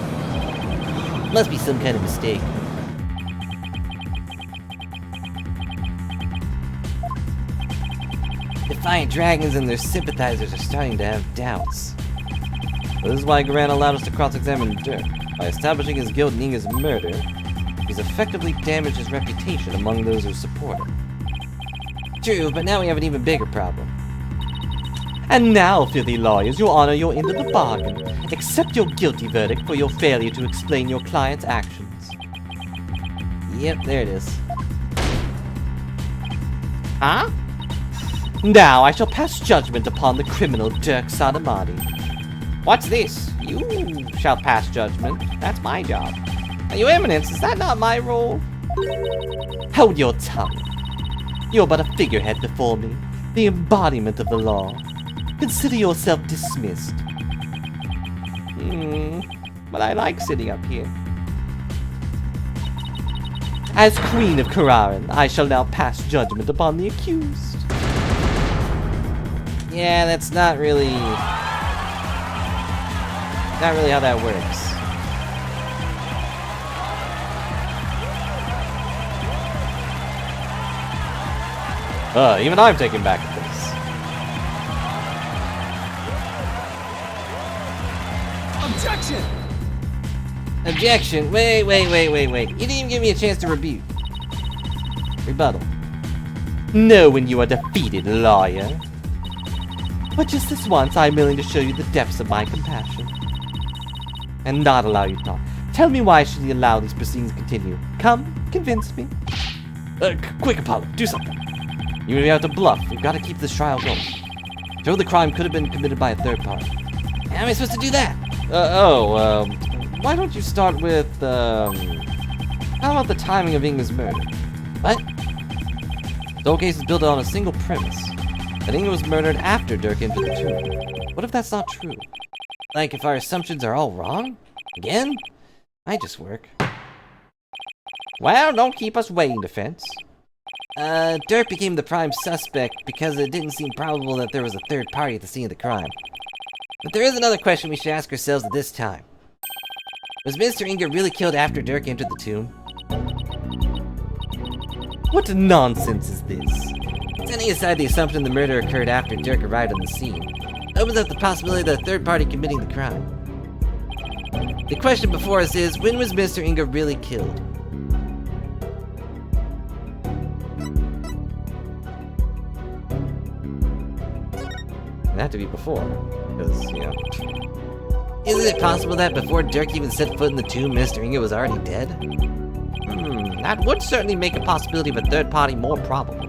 Must be some kind of mistake. Defiant Dragons and their sympathizers are starting to have doubts. This is why Garan allowed us to cross-examine Dirk. By establishing his guilt in Inga's murder, he's effectively damaged his reputation among those who support him. True, but now we have an even bigger problem. And now, filthy lawyers, you honor your end of the bargain. Accept your guilty verdict for your failure to explain your client's actions. Yep, there it is. Huh? Now I shall pass judgment upon the criminal Dirk Sadamati. What's this? You shall pass judgment. That's my job. Your Eminence, is that not my role? Hold your tongue. You're but a figurehead before me, the embodiment of the law. Consider yourself dismissed. But I like sitting up here. As Queen of Kararan, I shall now pass judgment upon the accused. Yeah, that's not really how that works. Even I'm taken back at this. Objection! Objection! Wait. You didn't even give me a chance to rebut. Rebuttal. Know when you are defeated, lawyer. But just this once, I'm willing to show you the depths of my compassion. And not allow you to talk. Tell me why should you allow these proceedings to continue? Come, convince me. Quick, Apollo, do something. You may have to bluff. We've got to keep this trial going. Show the crime could have been committed by a third party. How am I supposed to do that? Why don't you start with, how about the timing of Inga's murder? What? The whole case is built on a single premise. That Inga was murdered after Dirk entered the tomb. What if that's not true? Like, if our assumptions are all wrong? Again? Might just work. Well, don't keep us waiting, defense. Dirk became the prime suspect because it didn't seem probable that there was a third party at the scene of the crime. But there is another question we should ask ourselves at this time. Was Mr. Inga really killed after Dirk entered the tomb? What nonsense is this? Setting aside the assumption the murder occurred after Dirk arrived on the scene, opens up the possibility that a third party committing the crime. The question before us is, when was Mr. Inga really killed? It'd have to be before, because, you know. Isn't it possible that before Dirk even set foot in the tomb, Mr. Inga was already dead? That would certainly make a possibility of a third party more probable.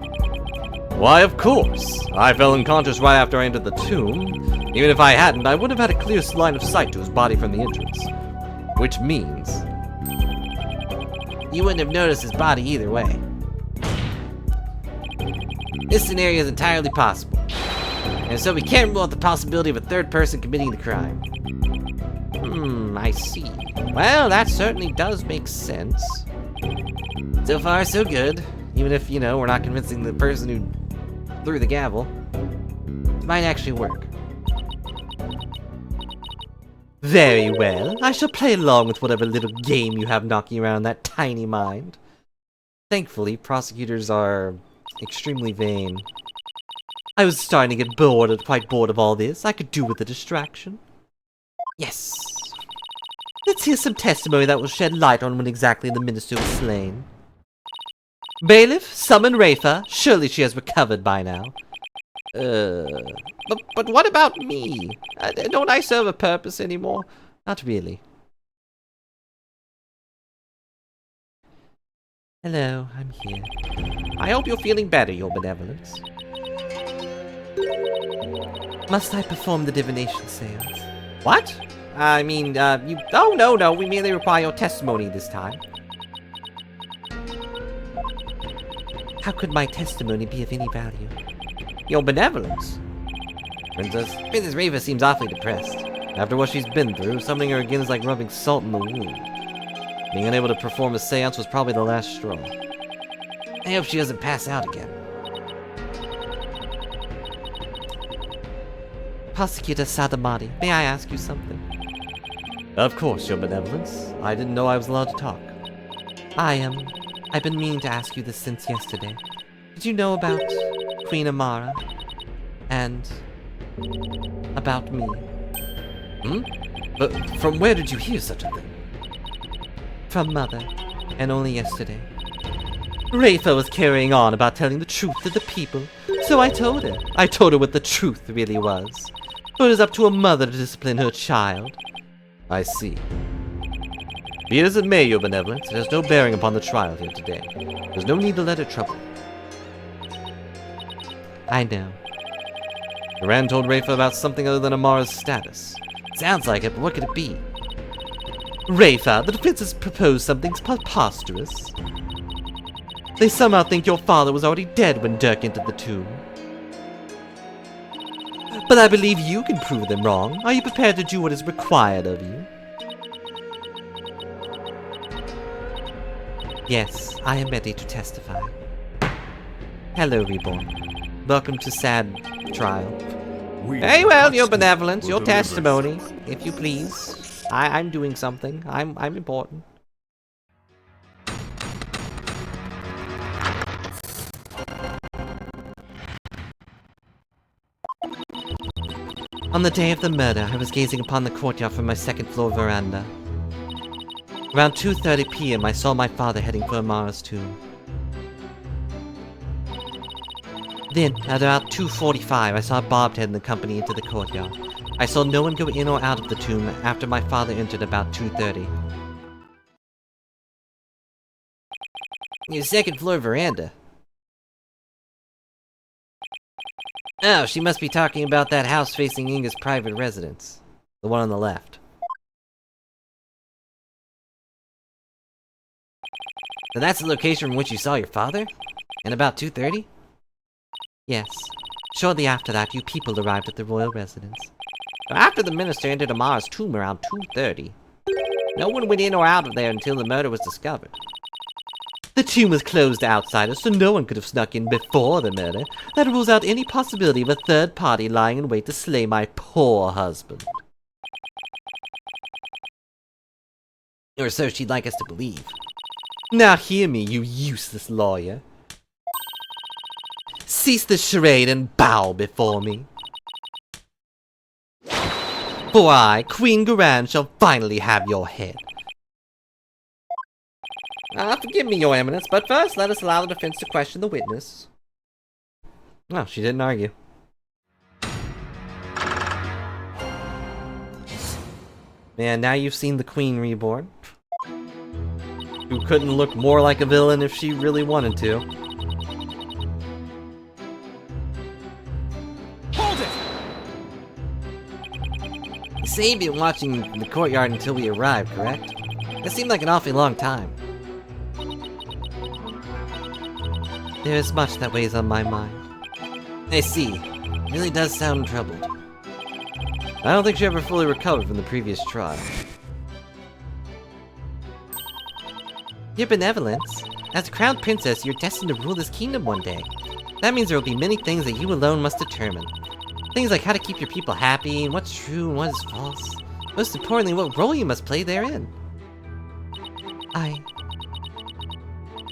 Why, of course. I fell unconscious right after I entered the tomb. Even if I hadn't, I would have had a clear line of sight to his body from the entrance. Which means... you wouldn't have noticed his body either way. This scenario is entirely possible. And so we can't rule out the possibility of a third person committing the crime. I see. Well, that certainly does make sense. So far, so good. Even if, we're not convincing the person who threw the gavel. It might actually work. Very well. I shall play along with whatever little game you have knocking around that tiny mind. Thankfully, prosecutors are extremely vain. I was starting to get quite bored of all this. I could do with a distraction. Yes. Let's hear some testimony that will shed light on when exactly the minister was slain. Bailiff, summon Rafa. Surely she has recovered by now. But what about me? Don't I serve a purpose anymore? Not really. Hello, I'm here. I hope you're feeling better, Your Benevolence. Must I perform the divination seance? What? I mean, you... Oh, no, we merely require your testimony this time. How could my testimony be of any value? Your Benevolence? Princess Rava seems awfully depressed. After what she's been through, summoning her again is like rubbing salt in the wound. Being unable to perform a seance was probably the last straw. I hope she doesn't pass out again. Prosecutor Sadamati, may I ask you something? Of course, Your Benevolence. I didn't know I was allowed to talk. I've been meaning to ask you this since yesterday. Did you know about Queen Amara? And... about me? But from where did you hear such a thing? From Mother, and only yesterday. Rafa was carrying on about telling the truth to the people, so I told her. I told her what the truth really was. But it is up to a mother to discipline her child. I see. Be it as it may, Your Benevolence, it has no bearing upon the trial here today. There's no need to let it trouble. I know. Duran told Rafa about something other than Amara's status. Sounds like it, but what could it be? Rafa, the defense has proposed something preposterous. They somehow think your father was already dead when Dirk entered the tomb. But I believe you can prove them wrong. Are you prepared to do what is required of you? Yes, I am ready to testify. Hello, Reborn. Welcome to sad trial. Very well, Your Benevolence, your testimony, if you please. I'm doing something. I'm important. On the day of the murder, I was gazing upon the courtyard from my second-floor veranda. Around 2:30 p.m., I saw my father heading for Amara's tomb. Then, at about 2:45, I saw Bob head and the company into the courtyard. I saw no one go in or out of the tomb after my father entered about 2:30. Your second-floor veranda. Oh, she must be talking about that house facing Inga's private residence. The one on the left. So that's the location from which you saw your father? And about 2:30? Yes. Shortly after that, you people arrived at the royal residence. So after the minister entered Amara's tomb around 2:30, no one went in or out of there until the murder was discovered. The tomb was closed to outsiders, so no one could have snuck in before the murder. That rules out any possibility of a third party lying in wait to slay my poor husband. Or so she'd like us to believe. Now hear me, you useless lawyer. Cease this charade and bow before me. For I, Queen Garan, shall finally have your head. Forgive me, Your Eminence, but first let us allow the defense to question the witness. Oh, she didn't argue. Man, now you've seen the Queen reborn. who couldn't look more like a villain if she really wanted to. Hold it! You say you've been watching the courtyard until we arrived, correct? That seemed like an awfully long time. There is much that weighs on my mind. I see. It really does sound troubled. I don't think she ever fully recovered from the previous trial. Your benevolence. As a crowned princess, you're destined to rule this kingdom one day. That means there will be many things that you alone must determine. Things like how to keep your people happy, and what's true and what is false. Most importantly, what role you must play therein. I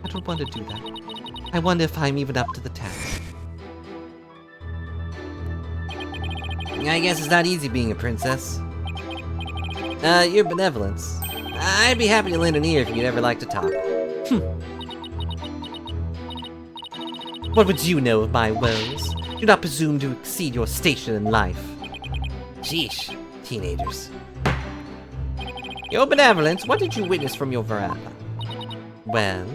don't want to do that. I wonder if I'm even up to the task. I guess it's not easy being a princess. Your benevolence. I'd be happy to lend an ear if you'd ever like to talk. What would you know of my woes? Do not presume to exceed your station in life. Sheesh, teenagers. Your benevolence, what did you witness from your veranda? Well...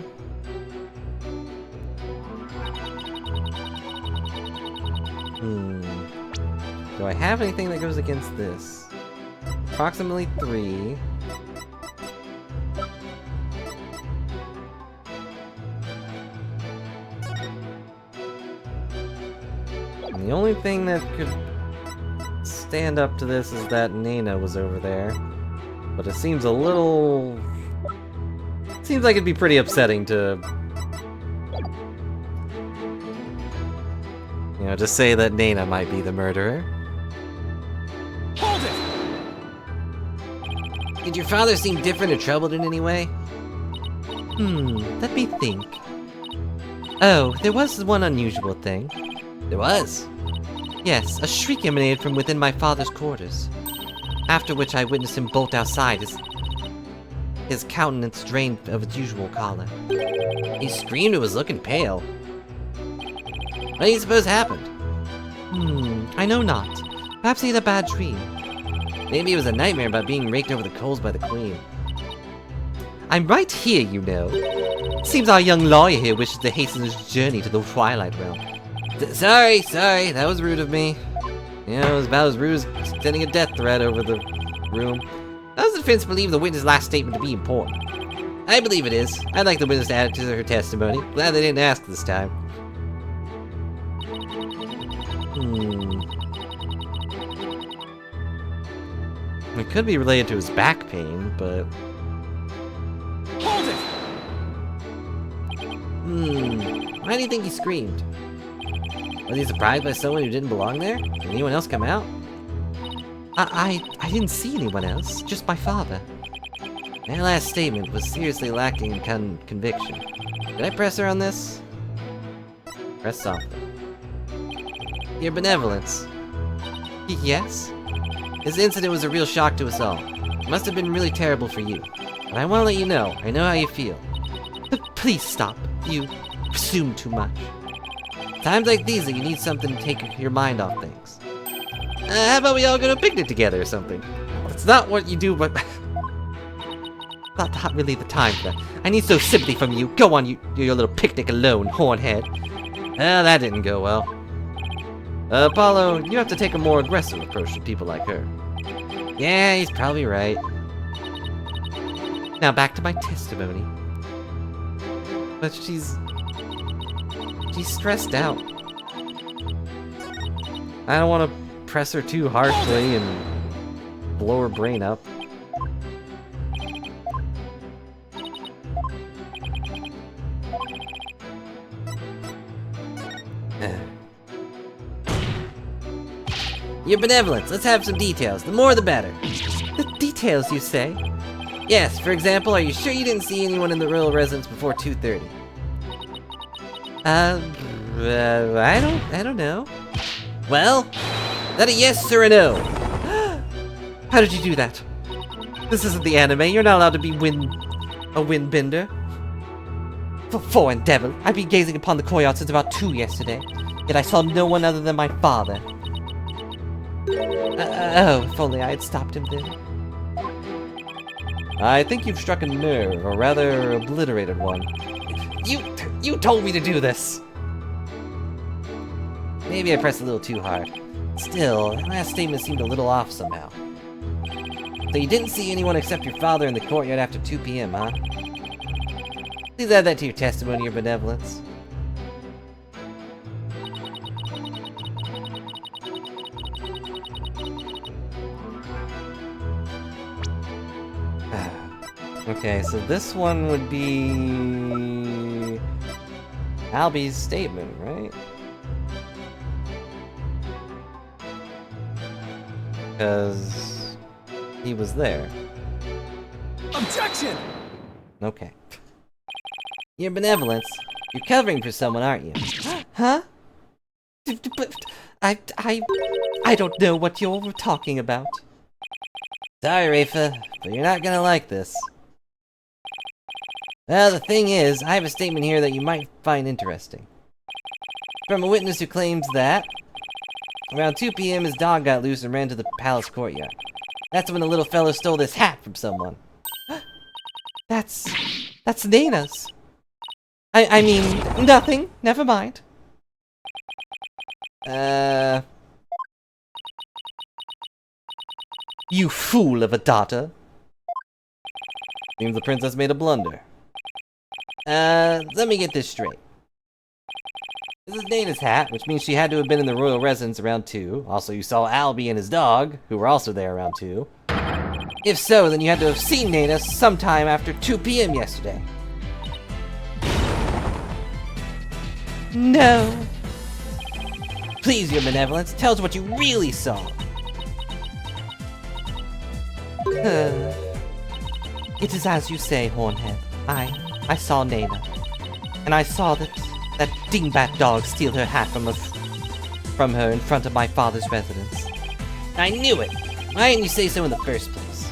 Do I have anything that goes against this? Approximately 3. And the only thing that could stand up to this is that Nana was over there. But it seems a little... Seems like it'd be pretty upsetting to... You know, just say that Nana might be the murderer. Hold it! Did your father seem different or troubled in any way? Let me think. Oh, there was one unusual thing. There was? Yes, a shriek emanated from within my father's quarters. After which I witnessed him bolt outside, his countenance drained of its usual color. He screamed and was looking pale. What do you suppose happened? I know not. Perhaps he had a bad dream. Maybe it was a nightmare about being raked over the coals by the queen. I'm right here, you know. Seems our young lawyer here wishes to hasten his journey to the Twilight Realm. Sorry, that was rude of me. You know, it was about as rude as sending a death threat over the room. Does the defense believe the witness' last statement to be important? I believe it is. I'd like the witness to add it to her testimony. Glad they didn't ask this time. It could be related to his back pain, but... Hold it! Why do you think he screamed? Was he surprised by someone who didn't belong there? Did anyone else come out? I didn't see anyone else, just my father. That last statement was seriously lacking in conviction. Did I press her on this? Press softly. Your benevolence. Yes? This incident was a real shock to us all. It must have been really terrible for you. But I want to let you know, I know how you feel. But please stop. You presume too much. Times like these that you need something to take your mind off things. How about we all go to a picnic together or something? That's not what you do, but... not really the time for that. I need some sympathy from you. Go on, you do your little picnic alone, hornhead. That didn't go well. Apollo, you have to take a more aggressive approach to people like her. Yeah, he's probably right. Now back to my testimony. But she's stressed out. I don't want to press her too harshly and blow her brain up. Your benevolence, let's have some details. The more the better. The details, you say? Yes, for example, are you sure you didn't see anyone in the royal residence before 2:30? I don't know. Well, is that a yes or a no? How did you do that? This isn't the anime, you're not allowed to be a windbender. For foreign devil, I've been gazing upon the courtyard since about 2 yesterday, yet I saw no one other than my father. Oh, if only I had stopped him then. I think you've struck a nerve, or rather obliterated one. You told me to do this! Maybe I pressed a little too hard. Still, that last statement seemed a little off somehow. So you didn't see anyone except your father in the courtyard after 2 p.m., huh? Please add that to your testimony, your benevolence. Okay, so this one would be Albie's statement, right? Because he was there. Objection! Okay. Your benevolence. You're covering for someone, aren't you? Huh? But I don't know what you're talking about. Sorry, Rafa, but you're not gonna like this. Well, the thing is, I have a statement here that you might find interesting. From a witness who claims that around 2 p.m. his dog got loose and ran to the palace courtyard. That's when the little fellow stole this hat from someone. That's Nana's. I mean, nothing. Never mind. You fool of a daughter. Seems the princess made a blunder. Let me get this straight. This is Nana's hat, which means she had to have been in the royal residence around 2. Also, you saw Albie and his dog, who were also there around 2. If so, then you had to have seen Nana sometime after 2 p.m. yesterday. No. Please, your benevolence, tell us what you really saw. It is as you say, Hornhead. I saw Nana. And I saw that dingbat dog steal her hat from her in front of my father's residence. I knew it! Why didn't you say so in the first place?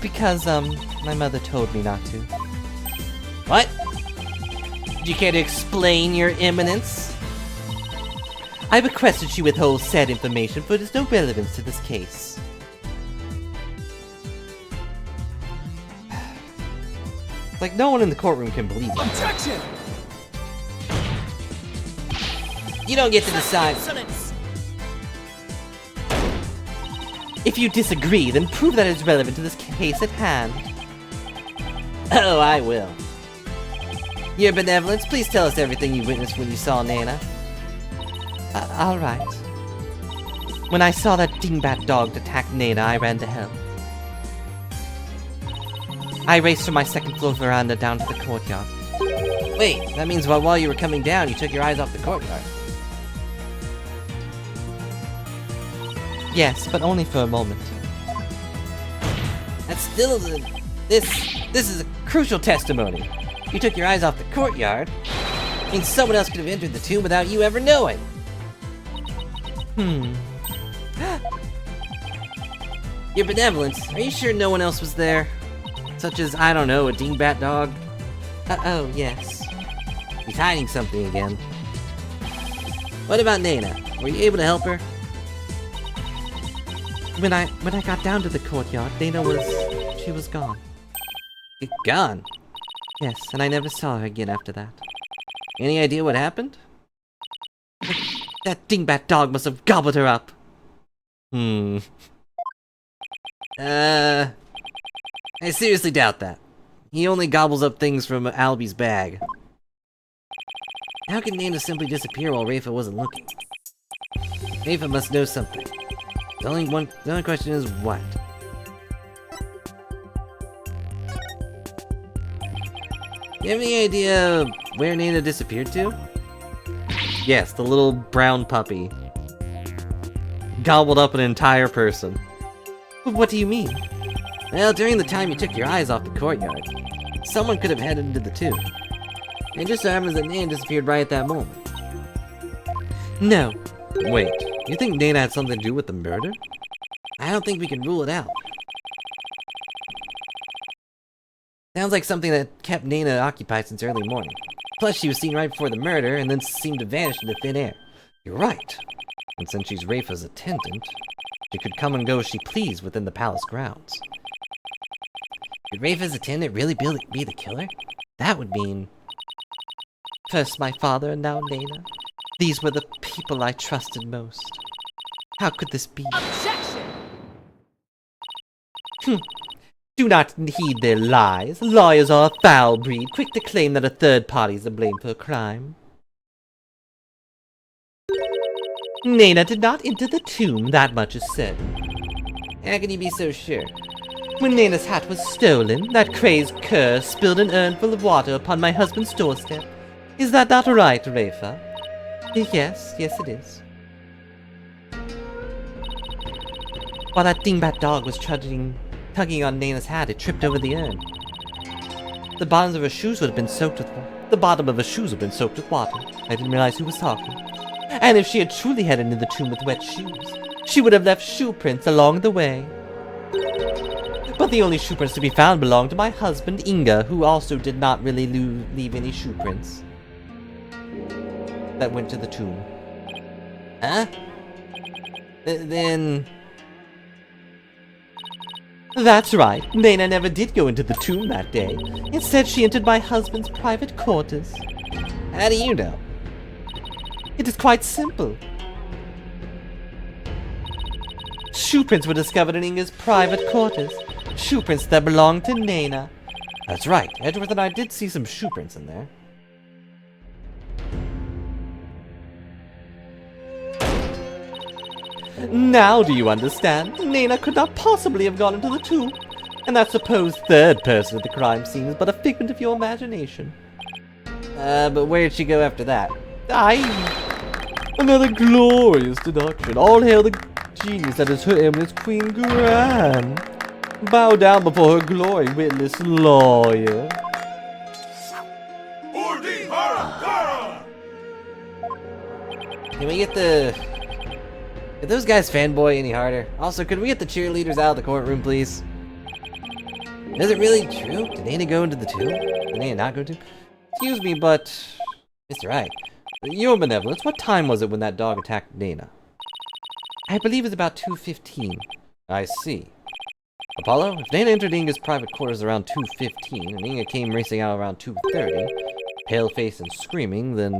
Because, my mother told me not to. What? Did you care to explain, your eminence? I requested she withhold said information, for it is no relevance to this case. Like, no one in the courtroom can believe it. Objection! You don't get to decide. If you disagree, then prove that it's relevant to this case at hand. Oh, I will. Your benevolence, please tell us everything you witnessed when you saw Nana. Alright. When I saw that dingbat dog attack Nana, I ran to help. I raced from my second floor veranda down to the courtyard. Wait, that means while you were coming down, you took your eyes off the courtyard. Yes, but only for a moment. That's still this is a crucial testimony. You took your eyes off the courtyard. Means someone else could have entered the tomb without you ever knowing. Your benevolence, are you sure no one else was there? Such as, I don't know, a dingbat dog? Oh, yes. He's hiding something again. What about Nana? Were you able to help her? When I got down to the courtyard, Nana was gone. Gone? Yes, and I never saw her again after that. Any idea what happened? That dingbat dog must have gobbled her up. I seriously doubt that. He only gobbles up things from Albie's bag. How can Nana simply disappear while Rafa wasn't looking? Rafa must know something. The only question is what? You have any idea where Nana disappeared to? Yes, the little brown puppy. Gobbled up an entire person. What do you mean? Well, during the time you took your eyes off the courtyard, someone could have headed into the tomb. It just so happens that Nana disappeared right at that moment. No. Wait, you think Nana had something to do with the murder? I don't think we can rule it out. Sounds like something that kept Nana occupied since early morning. Plus, she was seen right before the murder and then seemed to vanish into thin air. You're right. And since she's Rafa's attendant, she could come and go as she pleased within the palace grounds. Could Rafa's attendant really be the killer? That would mean... First my father and now Nena. These were the people I trusted most. How could this be? Objection! Do not heed their lies. Lawyers are a foul breed, quick to claim that a third party is to blame for a crime. Nena did not enter the tomb, that much is certain. How can you be so sure? When Nena's hat was stolen, that crazed cur spilled an urn full of water upon my husband's doorstep. Is that not right, Rafa? Yes, it is. While that dingbat dog was tugging on Nena's hat, it tripped over the urn. The bottoms of her shoes would have been soaked with water. I didn't realize who was talking. And if she had truly headed into the tomb with wet shoes, she would have left shoe prints along the way. But the only shoe prints to be found belonged to my husband, Inga, who also did not really leave any shoe prints that went to the tomb. Huh? Then... That's right, Nena never did go into the tomb that day. Instead, she entered my husband's private quarters. How do you know? It is quite simple. Shoe prints were discovered in Inga's private quarters. Shoe prints that belonged to Nena. That's right, Edgeworth and I did see some shoe prints in there. Now do you understand? Nena could not possibly have gone into the tomb. And that supposed third person at the crime scene is but a figment of your imagination. But where did she go after that? Another glorious deduction. All hail the genius that is Her Eminence Queen Gran. Bow down before her glory, witless lawyer. Can we get the... Did those guys fanboy any harder? Also, could we get the cheerleaders out of the courtroom, please? Is it really true? Did Nena go into the tomb? Did Nena not go to? Excuse me, but... Mr. Wright, your benevolence, what time was it when that dog attacked Nena? I believe it was about 2:15. I see. Apollo, if Nena entered Inga's private quarters around 2:15, and Inga came racing out around 2:30, pale-faced and screaming, then...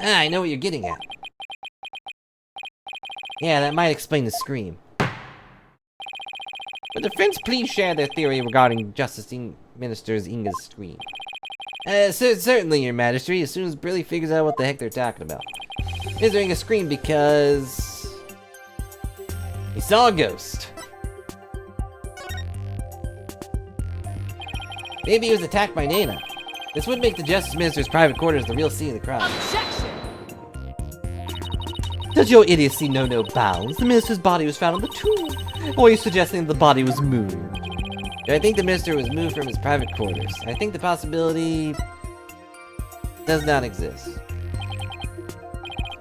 I know what you're getting at. Yeah, that might explain the scream. Would the defense please share their theory regarding Justice Minister Inga's scream? Certainly, Your Majesty, as soon as Brilly figures out what the heck they're talking about. Mr. Inga screamed because... he saw a ghost. Maybe he was attacked by Nena. This would make the Justice Minister's private quarters the real scene of the crime. Objection! Does your idiocy know no bounds? The minister's body was found on the tomb. Or are you suggesting that the body was moved? I think the minister was moved from his private quarters. I think the possibility does not exist.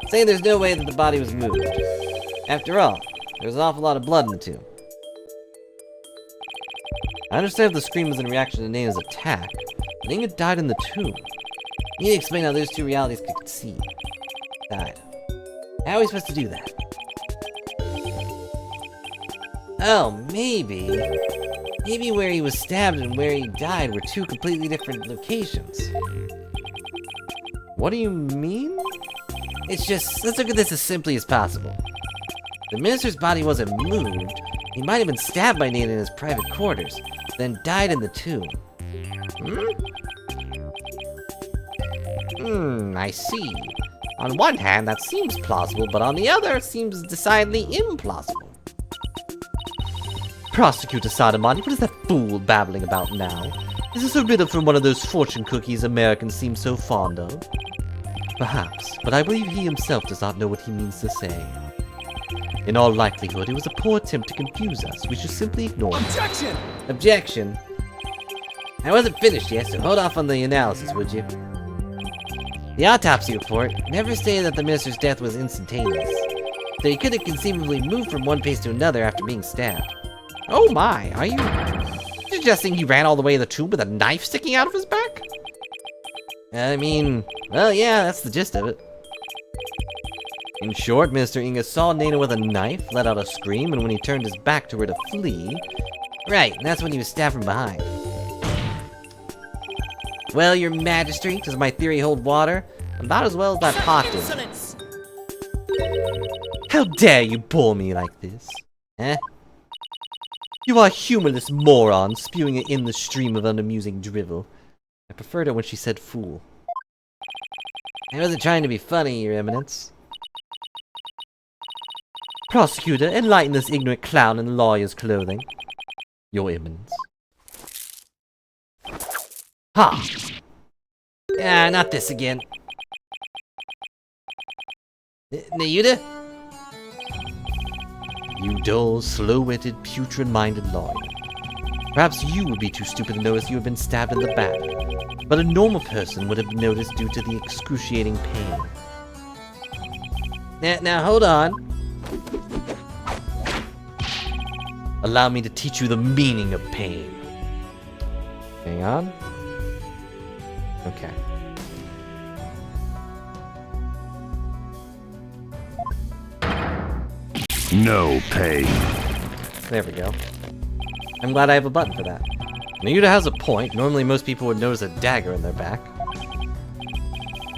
Saying there's no way that the body was moved. After all, there's an awful lot of blood in the tomb. I understand if the scream was in reaction to Nena's attack, but Inga died in the tomb. You need to explain how those two realities could concede. Died. How are we supposed to do that? Oh, maybe... maybe where he was stabbed and where he died were two completely different locations. What do you mean? It's just, let's look at this as simply as possible. The minister's body wasn't moved. He might have been stabbed by Nena in his private quarters, then died in the tomb. I see. On one hand, that seems plausible, but on the other, it seems decidedly implausible. Prosecutor Sodomani, what is that fool babbling about now? Is this a riddle from one of those fortune cookies Americans seem so fond of? Perhaps, but I believe he himself does not know what he means to say. In all likelihood, it was a poor attempt to confuse us. We should simply ignore it. Objection! Objection? I wasn't finished yet, so hold off on the analysis, would you? The autopsy report never stated that the minister's death was instantaneous, so he could have conceivably moved from one place to another after being stabbed. Oh my, are you suggesting he ran all the way to the tomb with a knife sticking out of his back? I mean, well yeah, that's the gist of it. In short, Minister Inga saw Nena with a knife, let out a scream, and when he turned his back to her to flee, Right, and that's when he was stabbed from behind. Well, your majesty, does my theory hold water? About as well as that pot did. Insolence! How dare you bore me like this? Eh? You are a humorless moron, spewing an endless stream of unamusing drivel. I preferred it when she said fool. I wasn't trying to be funny, your eminence. Prosecutor, enlighten this ignorant clown in lawyer's clothing. Your eminence. Ha! Ah, not this again. Nayuda? You dull, slow-witted, putrid-minded lawyer. Perhaps you would be too stupid to notice you had been stabbed in the back, but a normal person would have noticed due to the excruciating pain. Now hold on. Allow me to teach you the meaning of pain. Hang on. Okay. No pain. There we go. I'm glad I have a button for that. Nayuda has a point. Normally most people would notice a dagger in their back.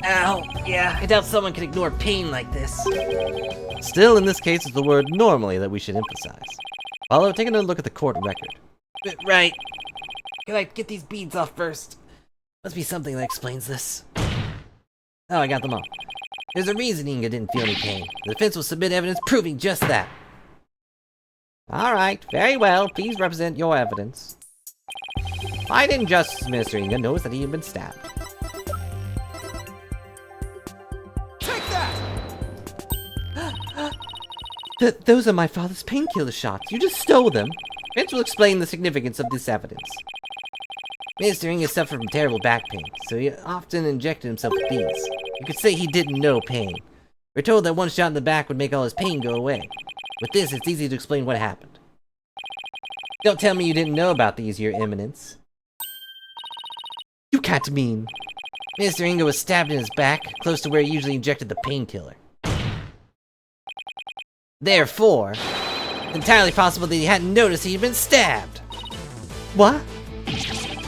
Ow! Yeah, I doubt someone can ignore pain like this. Still, in this case, it's the word normally that we should emphasize. Follow, take another look at the court record. Right. Can I get these beads off first? Must be something that explains this. Oh, I got them off. There's a reason Inga didn't feel any pain. The defense will submit evidence proving just that. Alright, very well. Please represent your evidence. Why didn't Justice Minister Inga notice that he had been stabbed? Take that! Those are my father's painkiller shots. You just stole them. Vince will explain the significance of this evidence. Mr. Inga suffered from terrible back pain, so he often injected himself with these. You could say he didn't know pain. We're told that one shot in the back would make all his pain go away. With this, it's easy to explain what happened. Don't tell me you didn't know about these, your eminence. You can't mean... Mr. Inga was stabbed in his back, close to where he usually injected the painkiller. Therefore, it's entirely possible that he hadn't noticed he had been stabbed. What?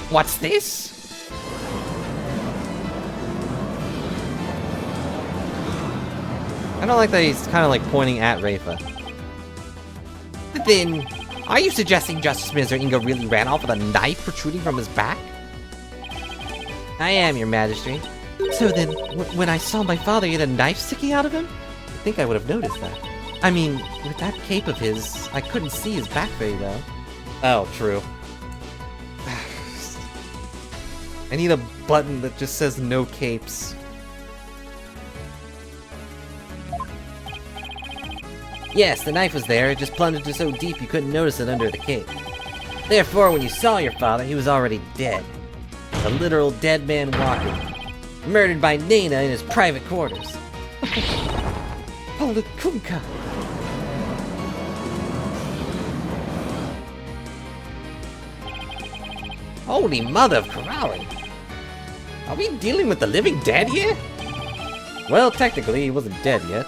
What's this? I don't like that he's kind of like pointing at Rafa. Then, are you suggesting Justice Minister Inga really ran off with a knife protruding from his back? I am, your majesty. So then, when I saw my father, he had a knife sticking out of him? I think I would have noticed that. I mean, with that cape of his, I couldn't see his back very well. Oh, true. I need a button that just says no capes. Yes, the knife was there, it just plunged so deep you couldn't notice it under the cape. Therefore, when you saw your father, he was already dead. A literal dead man walking. Murdered by Nena in his private quarters. Polukunka! Holy mother of Kararin! Are we dealing with the living dead here? Well, technically, he wasn't dead yet.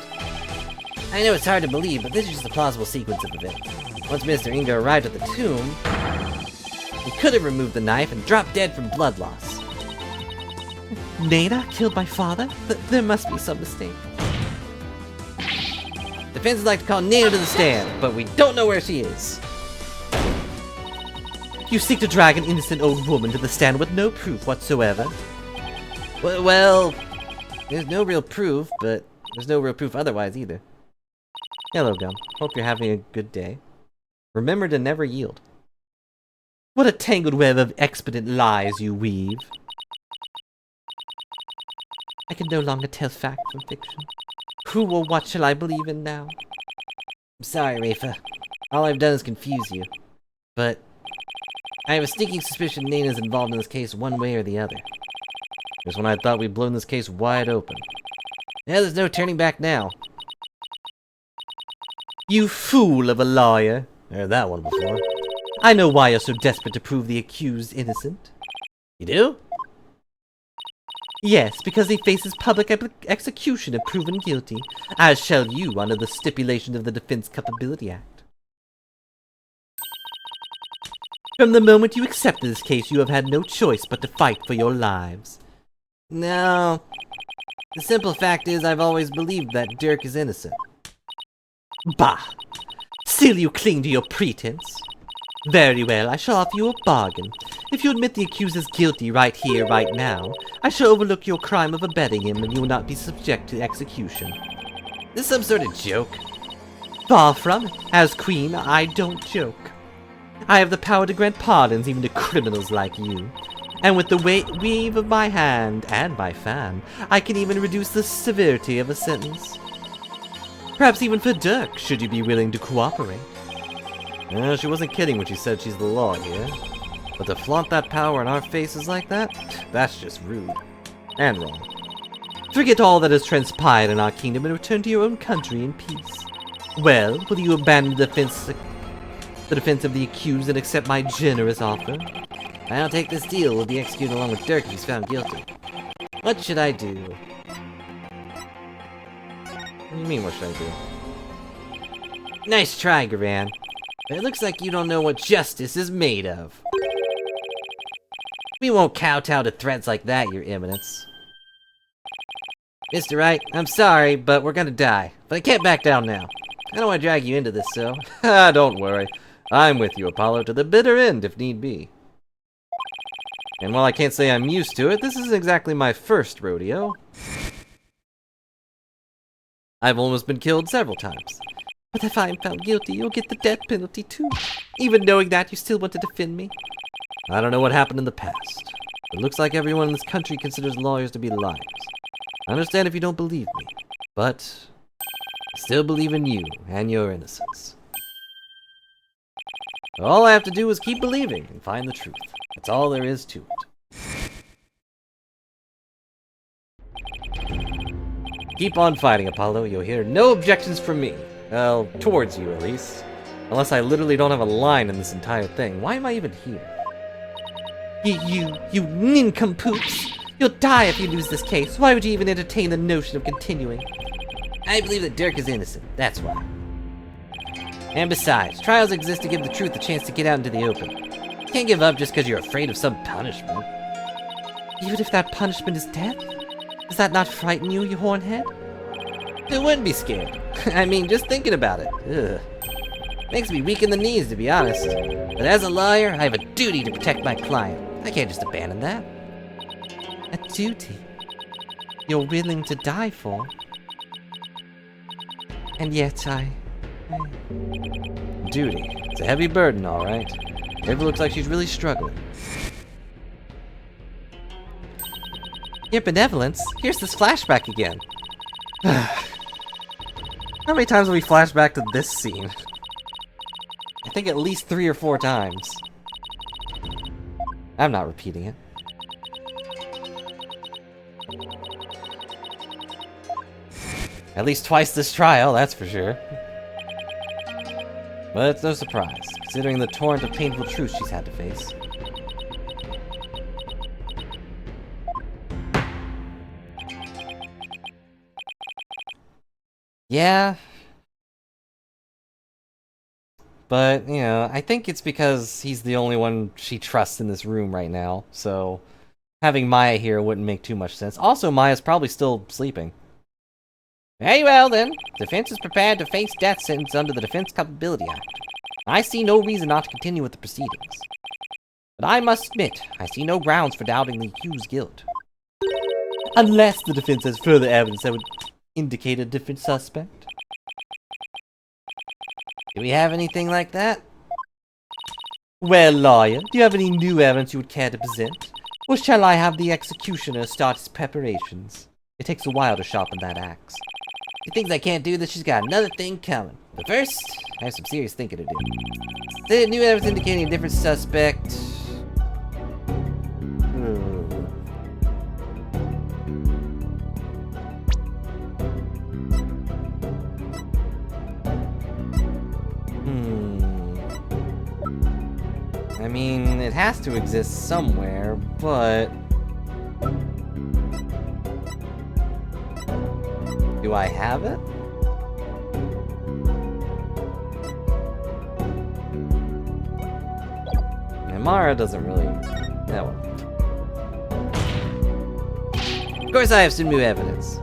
I know it's hard to believe, but this is just a plausible sequence of events. Once Mr. Inga arrived at the tomb, he could have removed the knife and dropped dead from blood loss. Nena killed my father? There must be some mistake. Defense would like to call Nena to the stand, but we don't know where she is. You seek to drag an innocent old woman to the stand with no proof whatsoever. Well, there's no real proof, but there's no real proof otherwise either. Hello, Gum. Hope you're having a good day. Remember to never yield. What a tangled web of expedient lies you weave. I can no longer tell fact from fiction. Who or what shall I believe in now? I'm sorry, Rafa. All I've done is confuse you. But I have a sneaking suspicion Nena's involved in this case one way or the other. Just when I thought we'd blown this case wide open. Yeah, there's no turning back now. You fool of a lawyer. I heard that one before. I know why you're so desperate to prove the accused innocent. You do? Yes, because he faces public execution if proven guilty, as shall you under the stipulation of the Defense Culpability Act. From the moment you accepted this case, you have had no choice but to fight for your lives. No. The simple fact is I've always believed that Dirk is innocent. Bah! Still you cling to your pretense? Very well, I shall offer you a bargain. If you admit the accuser's guilty right here, right now, I shall overlook your crime of abetting him and you will not be subject to execution. This some sort of joke? Far from it. As queen, I don't joke. I have the power to grant pardons even to criminals like you. And with the wave of my hand and my fan, I can even reduce the severity of a sentence. Perhaps even for Dirk, should you be willing to cooperate. She wasn't kidding when she said she's the law here. But to flaunt that power in our faces like that, that's just rude. And wrong. Forget all that has transpired in our kingdom and return to your own country in peace. Well, will you abandon the defense of the accused and accept my generous offer? I don't take this deal. We'll be executed along with Dirk if he's found guilty. What should I do? What do you mean, what should I do? Nice try, Garan. But it looks like you don't know what justice is made of. We won't kowtow to threats like that, Your Eminence. Mr. Wright, I'm sorry, but we're gonna die. But I can't back down now. I don't want to drag you into this, so... Don't worry. I'm with you, Apollo, to the bitter end, if need be. And while I can't say I'm used to it, this isn't exactly my first rodeo. I've almost been killed several times. But if I'm found guilty, you'll get the death penalty too. Even knowing that, you still want to defend me? I don't know what happened in the past. It looks like everyone in this country considers lawyers to be liars. I understand if you don't believe me, but I still believe in you and your innocence. All I have to do is keep believing and find the truth. That's all there is to it. Keep on fighting, Apollo. You'll hear no objections from me. Well, towards you, at least. Unless I literally don't have a line in this entire thing. Why am I even here? You nincompoops! You'll die if you lose this case. Why would you even entertain the notion of continuing? I believe that Dirk is innocent. That's why. And besides, trials exist to give the truth a chance to get out into the open. You can't give up just because you're afraid of some punishment. Even if that punishment is death? Does that not frighten you, you hornhead? Who wouldn't be scared? I mean, just thinking about it. Ugh. Makes me weak in the knees, to be honest. But as a lawyer, I have a duty to protect my client. I can't just abandon that. A duty you're willing to die for? And yet Duty. It's a heavy burden, alright. Ava looks like she's really struggling. Your benevolence? Here's this flashback again. How many times have we flashed back to this scene? I think at least 3 or 4 times. I'm not repeating it. At least twice this trial, that's for sure. But it's no surprise, considering the torrent of painful truths she's had to face. Yeah. But, you know, I think it's because he's the only one she trusts in this room right now, so having Maya here wouldn't make too much sense. Also, Maya's probably still sleeping. Very well, then. Defense is prepared to face death sentence under the Defense Culpability Act. I see no reason not to continue with the proceedings. But I must admit, I see no grounds for doubting the accused's guilt. Unless the defense has further evidence that would indicate a different suspect. Do we have anything like that? Well, lawyer, do you have any new evidence you would care to present? Or shall I have the executioner start his preparations? It takes a while to sharpen that axe. She thinks I can't do this, she's got another thing coming. But first, I have some serious thinking to do. Say new evidence indicating a different suspect. I mean, it has to exist somewhere, but... do I have it? And Mara doesn't really... Yeah, well. Of course I have some new evidence.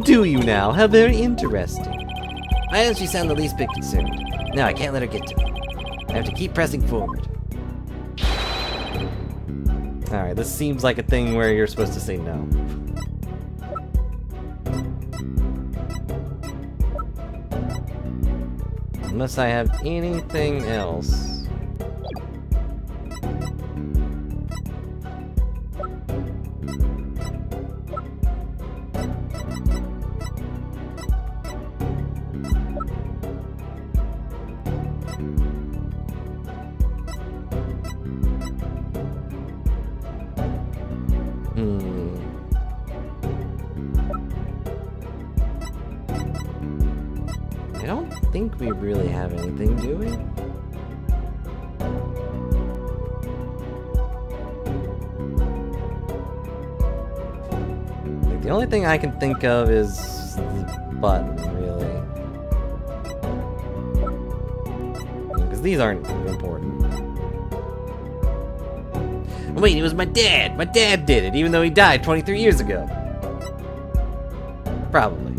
Do you now? How very interesting. Why doesn't she sound the least bit concerned? No, I can't let her get to me. I have to keep pressing forward. Alright, this seems like a thing where you're supposed to say no. Unless I have anything else. I don't think we really have anything, do we? Like, the only thing I can think of is the button, really. Because these aren't important. Wait, it was my dad! My dad did it, even though he died 23 years ago. Probably.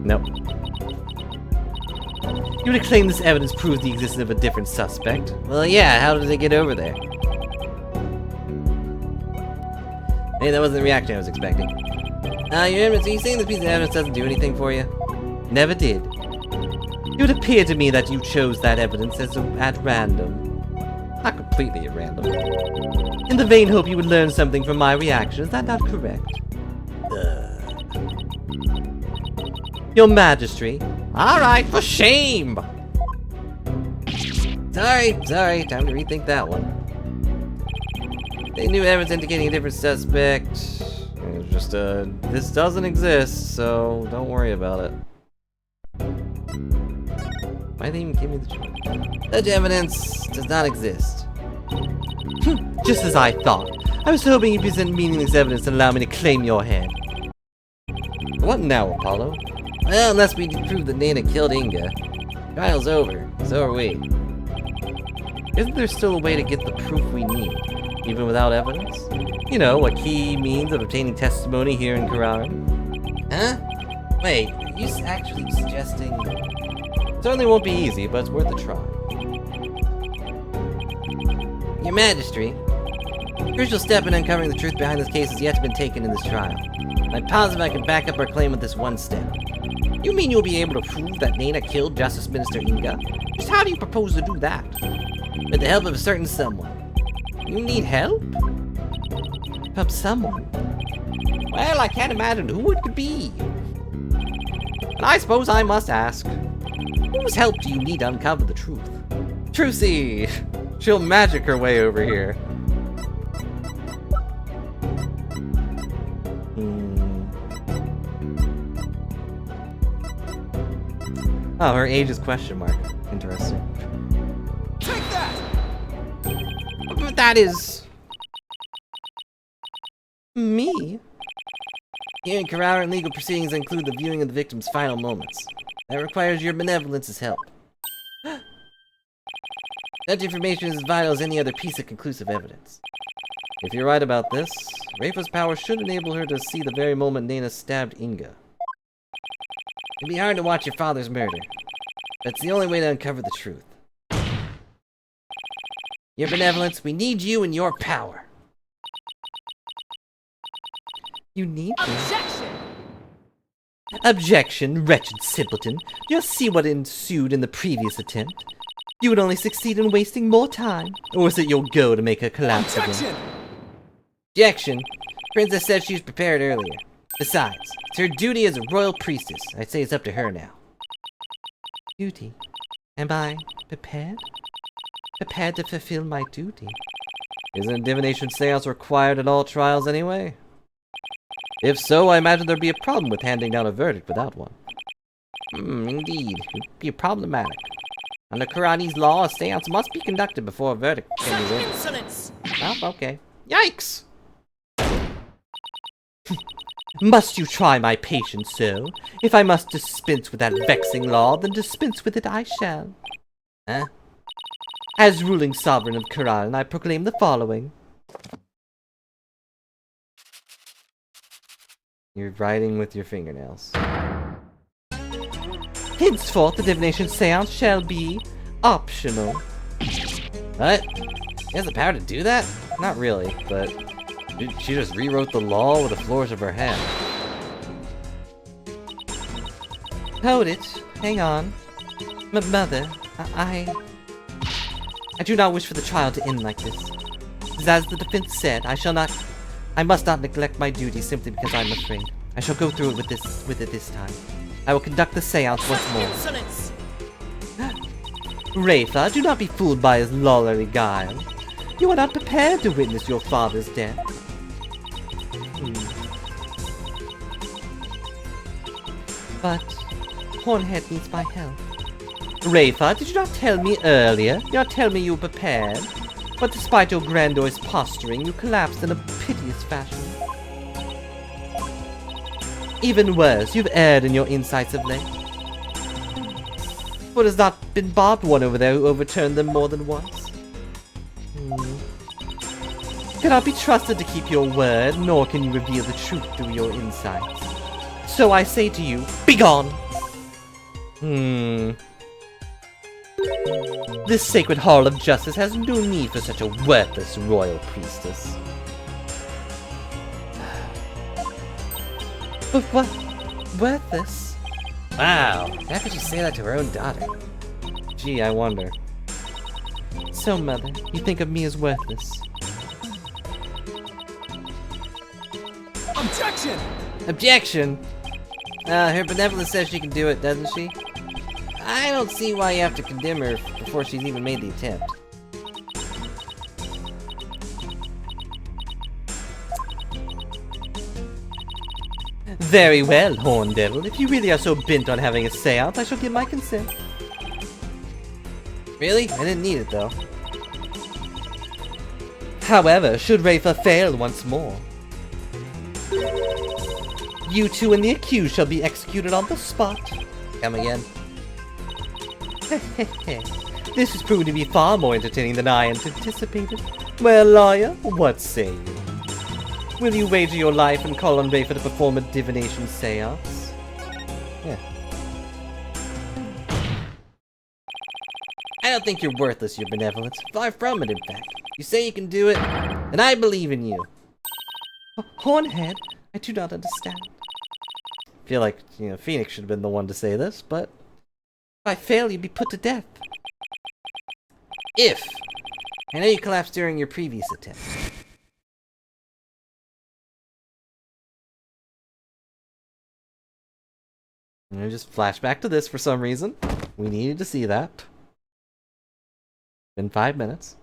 Nope. You would claim this evidence proves the existence of a different suspect. Well, yeah, how did they get over there? Hey, that wasn't the reaction I was expecting. Your evidence, are you saying this piece of evidence doesn't do anything for you? Never did. It would appear to me that you chose that evidence at random. Not completely at random. In the vain hope you would learn something from my reaction, is that not correct? Your Majesty. Alright, for shame! Sorry, time to rethink that one. They knew evidence indicating a different suspect. It was just, this doesn't exist, so don't worry about it. Why they even give me the choice? Such evidence does not exist. Just as I thought. I was hoping you'd present meaningless evidence and allow me to claim your head. What now, Apollo? Well, unless we prove that Nana killed Inga. Trial's over. So are we. Isn't there still a way to get the proof we need, even without evidence? You know, a key means of obtaining testimony here in Kararan. Huh? Wait, are you actually suggesting... Certainly won't be easy, but it's worth a try. Your Majesty, a crucial step in uncovering the truth behind this case has yet to been taken in this trial. I'm positive I can back up our claim with this one step. You mean you'll be able to prove that Nana killed Justice Minister Inga? Just how do you propose to do that? With the help of a certain someone. You need help? From someone? Well, I can't imagine who it could be. And I suppose I must ask, whose help do you need to uncover the truth? Trucy! She'll magic her way over here. Oh, her age is question mark. Interesting. Take that! But that is... me? Here in Kararan, legal proceedings include the viewing of the victim's final moments. That requires your benevolence's help. Such information is as vital as any other piece of conclusive evidence. If you're right about this, Rafa's power should enable her to see the very moment Nana stabbed Inga. It'd be hard to watch your father's murder, but it's the only way to uncover the truth. Your benevolence, we need you and your power. You need me? Objection! Objection, wretched simpleton. You'll see what ensued in the previous attempt. You would only succeed in wasting more time. Or is it your go to make her collapse Objection! again? Objection! Princess said she was prepared earlier. Besides, it's her duty as a royal priestess. I'd say it's up to her now. Duty? Am I prepared? Prepared to fulfill my duty. Isn't a divination seance required at all trials anyway? If so, I imagine there'd be a problem with handing down a verdict without one. Indeed. It'd be problematic. Under Karani's law, a seance must be conducted before a verdict can be rendered. Insolence! Oh, okay. Yikes! Must you try my patience so? If I must dispense with that vexing law, then dispense with it I shall. Huh? As ruling sovereign of Karan, I proclaim the following. You're writing with your fingernails. Henceforth, the divination seance shall be optional. What? He has the power to do that? Not really, but she just rewrote the law with a flourish of her hand. Hold it. Hang on. Mother, I do not wish for the trial to end like this. As the defense said, I must not neglect my duty simply because I'm afraid. I shall go through it with it this time. I will conduct the seance once more. Insolence! Rafa, do not be fooled by his lollery guile. You are not prepared to witness your father's death. But Hornhead needs my help. Rafa, did you not tell me earlier? You not tell me you were prepared? But despite your grandiose posturing, you collapsed in a piteous fashion. Even worse, you've erred in your insights of late. But has not been Bob one over there who overturned them more than once? Cannot be trusted to keep your word, nor can you reveal the truth through your insights. So I say to you, begone! This sacred hall of justice has no need for such a worthless royal priestess. But what? Worthless? Wow, how could she say that to her own daughter? Gee, I wonder. So, Mother, you think of me as worthless? Objection! Objection! Her benevolence says she can do it, doesn't she? I don't see why you have to condemn her before she's even made the attempt. Very well, Horn Devil. If you really are so bent on having a seance, I shall give my consent. Really? I didn't need it, though. However, should Rafa fail once more, you two and the accused shall be executed on the spot. Come again? This has proven to be far more entertaining than I anticipated. Well, lawyer, what say you? Will you wager your life and call on Rafa to perform a divination seance? Yeah. I don't think you're worthless, your benevolence. Far from it, in fact. You say you can do it, and I believe in you. Hornhead, I do not understand. I feel like, Phoenix should have been the one to say this, but... If I fail, you'd be put to death. If! I know you collapsed during your previous attempt. And I just flash back to this for some reason. We needed to see that. Been 5 minutes.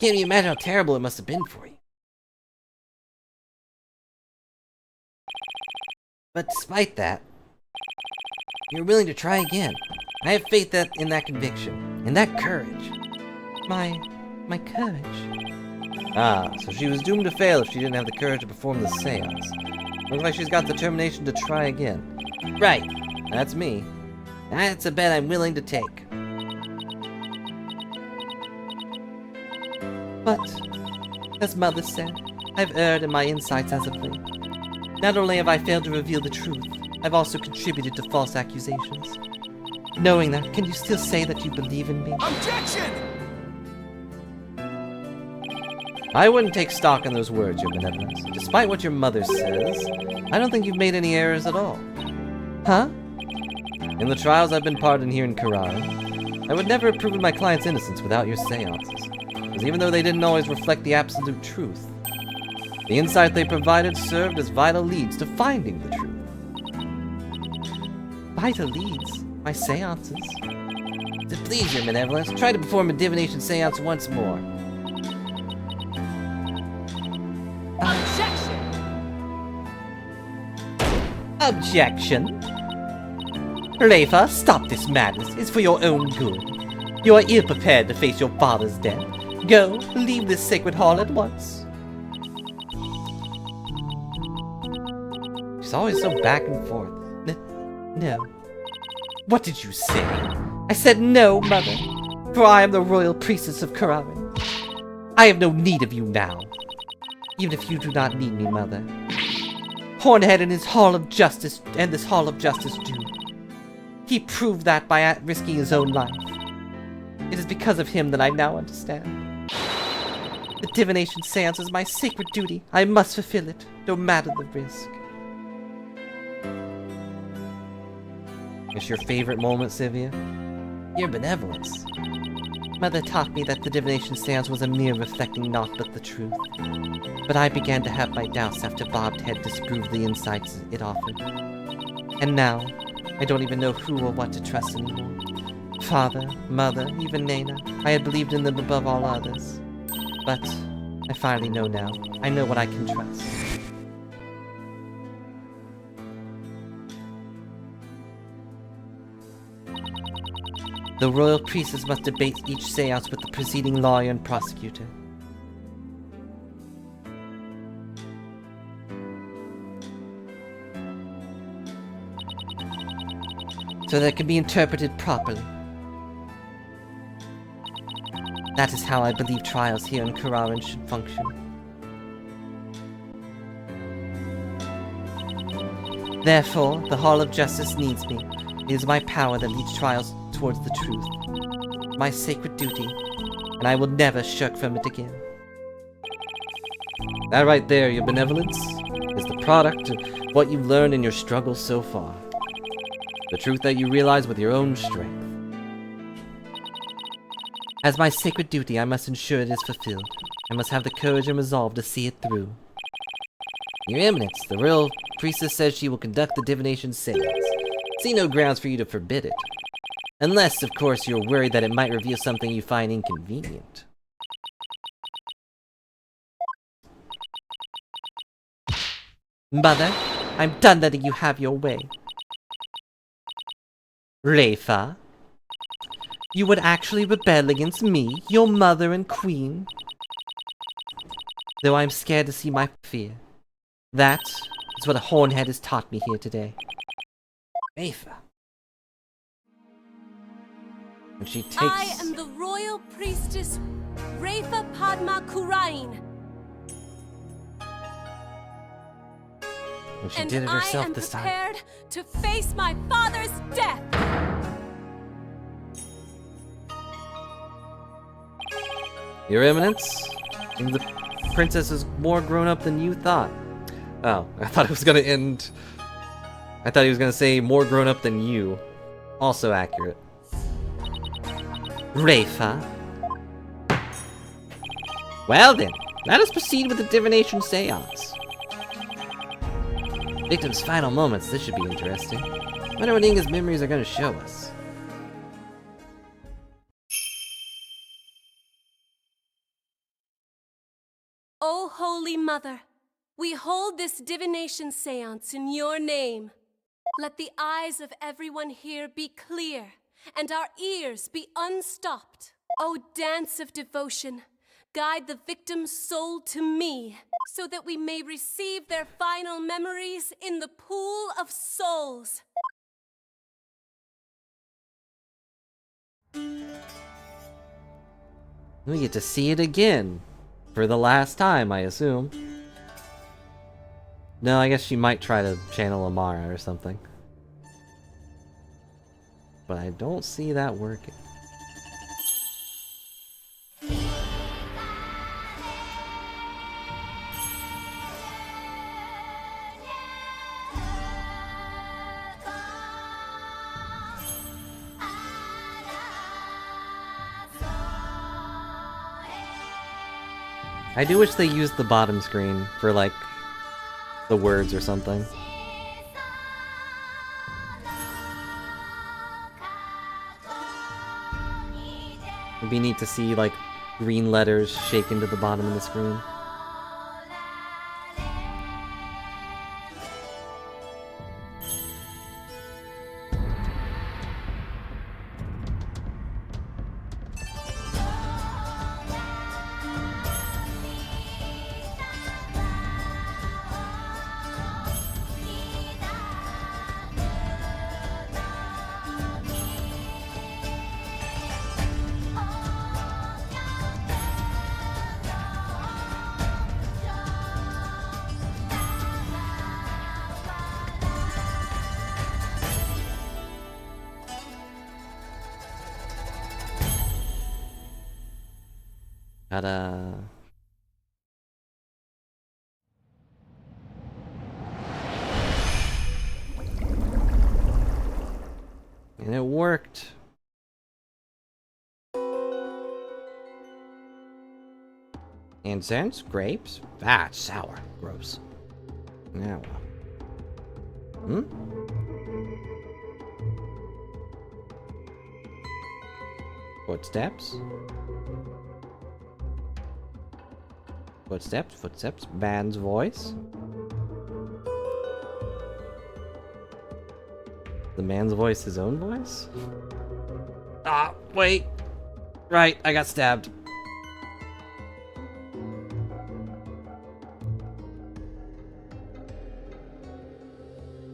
Can't you imagine how terrible it must have been for you? But despite that, you're willing to try again. I have faith in that conviction, in that courage. My courage? Ah, so she was doomed to fail if she didn't have the courage to perform the seance. Looks like she's got determination to try again. Right, that's me. That's a bet I'm willing to take. But, as Mother said, I've erred in my insights as of late. Not only have I failed to reveal the truth, I've also contributed to false accusations. Knowing that, can you still say that you believe in me? Objection! I wouldn't take stock in those words, your benevolence. Despite what your mother says, I don't think you've made any errors at all. Huh? In the trials I've been part in here in Karan, I would never have proven my client's innocence without your seances. because even though they didn't always reflect the absolute truth, the insight they provided served as vital leads to finding the truth. Vital leads? My seances? To please your benevolence, try to perform a divination seance once more. Objection! Objection? Rafa, stop this madness. It's for your own good. You are ill-prepared to face your father's death. Go, leave this sacred hall at once. She's always so back and forth. No. What did you say? I said no, mother. For I am the royal priestess of Karamin. I have no need of you now. Even if you do not need me, mother. Hornhead and his Hall of Justice and this Hall of Justice do. He proved that by risking his own life. It is because of him that I now understand. The divination seance is my sacred duty. I must fulfill it, no matter the risk. It's your favorite moment, Sivia? Your benevolence. Mother taught me that the divination seance was a mere reflecting naught but the truth. But I began to have my doubts after Bobbed Head disproved the insights it offered. And now, I don't even know who or what to trust anymore. Father, mother, even Nana. I had believed in them above all others. But I finally know now. I know what I can trust. The royal priestess must debate each seance with the preceding lawyer and prosecutor. So that it can be interpreted properly. That is how I believe trials here in Kararan should function. Therefore, the Hall of Justice needs me. It is my power that leads trials towards the truth. My sacred duty, and I will never shirk from it again. That right there, your benevolence, is the product of what you've learned in your struggles so far. The truth that you realize with your own strength. As my sacred duty, I must ensure it is fulfilled. I must have the courage and resolve to see it through. Your Eminence, the royal priestess says she will conduct the divination seance. See no grounds for you to forbid it. Unless, of course, you're worried that it might reveal something you find inconvenient. Mother, I'm done letting you have your way. Rafa, you would actually rebel against me, your mother and queen? Though I'm scared to see my fear. That is what a hornhead has taught me here today. Rafa. And she takes... I am the royal priestess Rafa Padma Kurain. And she And did it herself I am this time. prepared to face my father's death. Your Eminence, the princess is more grown up than you thought. Oh, I thought it was gonna end... I thought he was gonna say more grown up than you. Also accurate. Rafa. Well then, let us proceed with the divination seance. Victim's final moments, this should be interesting. Wonder what Inga's memories are gonna show us. O Holy Mother, we hold this divination seance in your name. Let the eyes of everyone here be clear, and our ears be unstopped. O dance of devotion, guide the victim's soul to me, so that we may receive their final memories in the pool of souls. We get to see it again. For the last time, I assume. No, I guess she might try to channel Amara or something. But I don't see that working. I do wish they used the bottom screen for, like, the words or something. It'd be neat to see, like, green letters shaken to the bottom of the screen. Ta-da. And it worked. Incense? Grapes? Ah, it's sour. Gross. Yeah, well. Footsteps? Footsteps, footsteps, man's voice. The man's voice, his own voice? Ah, wait. Right, I got stabbed.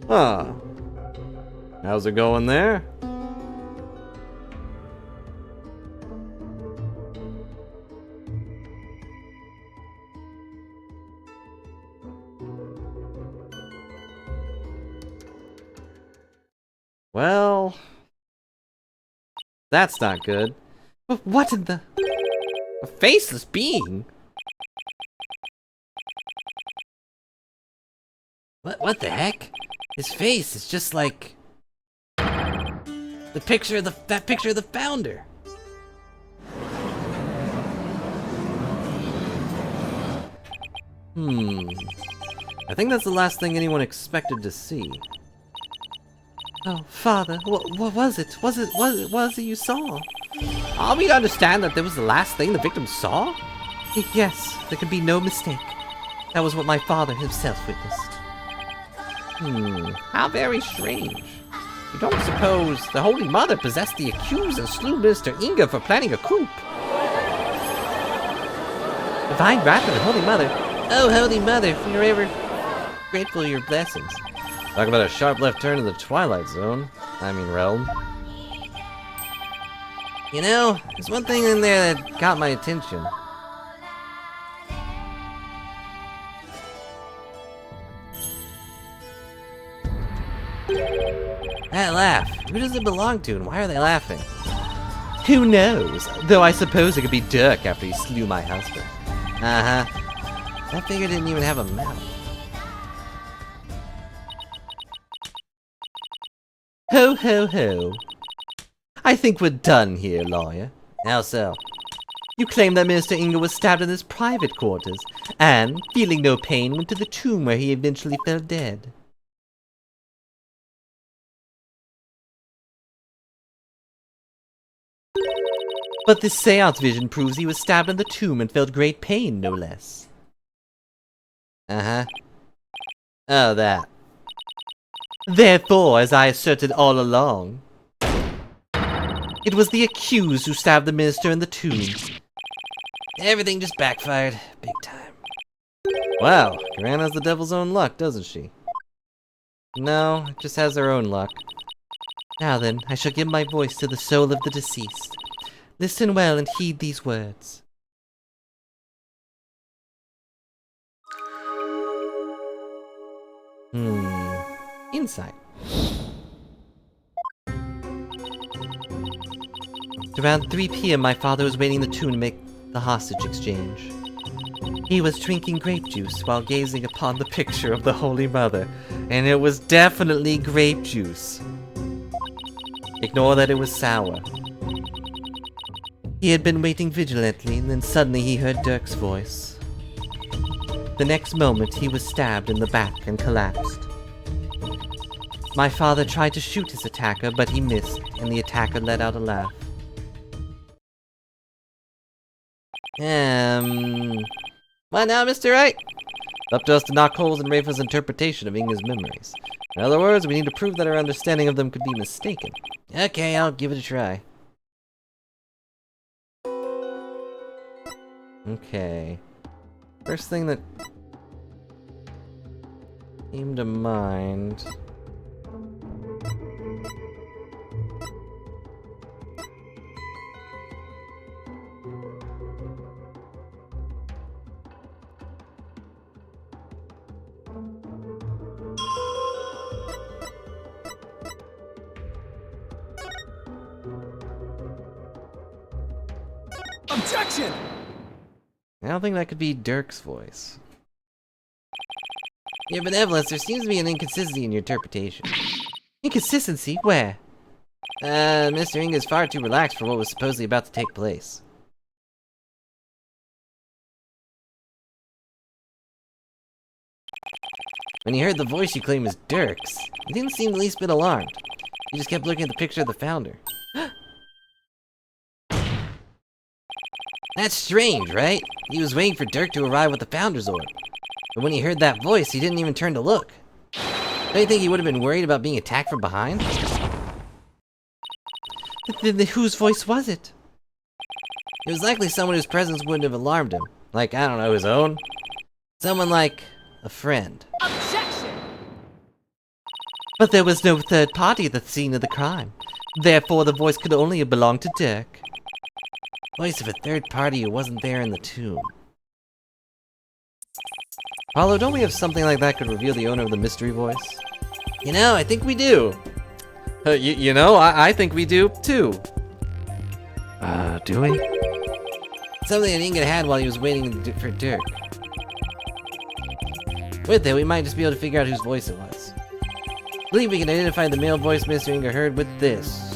Huh. How's it going there? Well, that's not good. What in the... A faceless being? What the heck? His face is just like... that picture of the founder. I think that's the last thing anyone expected to see. Oh, Father, what was it? Was it you saw? Are we to understand that that was the last thing the victim saw? Yes, there can be no mistake. That was what my father himself witnessed. How very strange. You don't suppose the Holy Mother possessed the accused and slew Mr. Inga for planning a coup? Divine wrath of the Holy Mother. Oh, Holy Mother, we are ever grateful for your blessings. Talk about a sharp left turn in the Twilight Zone. I mean, realm. You know, there's one thing in there that caught my attention. That laugh. Who does it belong to and why are they laughing? Who knows? Though I suppose it could be Dirk after he slew my husband. Uh-huh. That figure didn't even have a mouth. Ho ho ho. I think we're done here, lawyer. How so? You claim that Minister Inga was stabbed in his private quarters, and, feeling no pain, went to the tomb where he eventually fell dead. But this seance vision proves he was stabbed in the tomb and felt great pain, no less. Uh-huh. Oh, that. Therefore, as I asserted all along, it was the accused who stabbed the minister in the tomb. Everything just backfired, big time. Wow, Gran has the devil's own luck, doesn't she? No, just has her own luck. Now then, I shall give my voice to the soul of the deceased. Listen well and heed these words. Insight. Around 3 p.m. my father was waiting in the tomb to make the hostage exchange. He was drinking grape juice while gazing upon the picture of the Holy Mother, and it was definitely grape juice. Ignore that it was sour. He had been waiting vigilantly, and then suddenly he heard Dirk's voice. The next moment, he was stabbed in the back and collapsed. My father tried to shoot his attacker, but he missed, and the attacker let out a laugh. What now, Mr. Wright? Up to us to knock holes in Rafa's interpretation of Inga's memories. In other words, we need to prove that our understanding of them could be mistaken. Okay, I'll give it a try. Okay. First thing that came to mind... Objection! I don't think that could be Dirk's voice. Your benevolence, there seems to be an inconsistency in your interpretation. Inconsistency? Where? Mr. Inga is far too relaxed for what was supposedly about to take place. When he heard the voice you claim is Dirk's, he didn't seem the least bit alarmed. He just kept looking at the picture of the founder. That's strange, right? He was waiting for Dirk to arrive with the Founder's Orb. But when he heard that voice, he didn't even turn to look. Don't you think he would have been worried about being attacked from behind? Then whose voice was it? It was likely someone whose presence wouldn't have alarmed him. Like, I don't know, his own? Someone like a friend. Objection! But there was no third party at the scene of the crime. Therefore, the voice could only have belonged to Dirk. Voice of a third party who wasn't there in the tomb. Paulo, don't we have something like that could reveal the owner of the mystery voice? You know, I think we do. You know, I think we do, too. Do we? Something that Inga had while he was waiting for Dirk. With it, we might just be able to figure out whose voice it was. I believe we can identify the male voice Mr. Inga heard with this.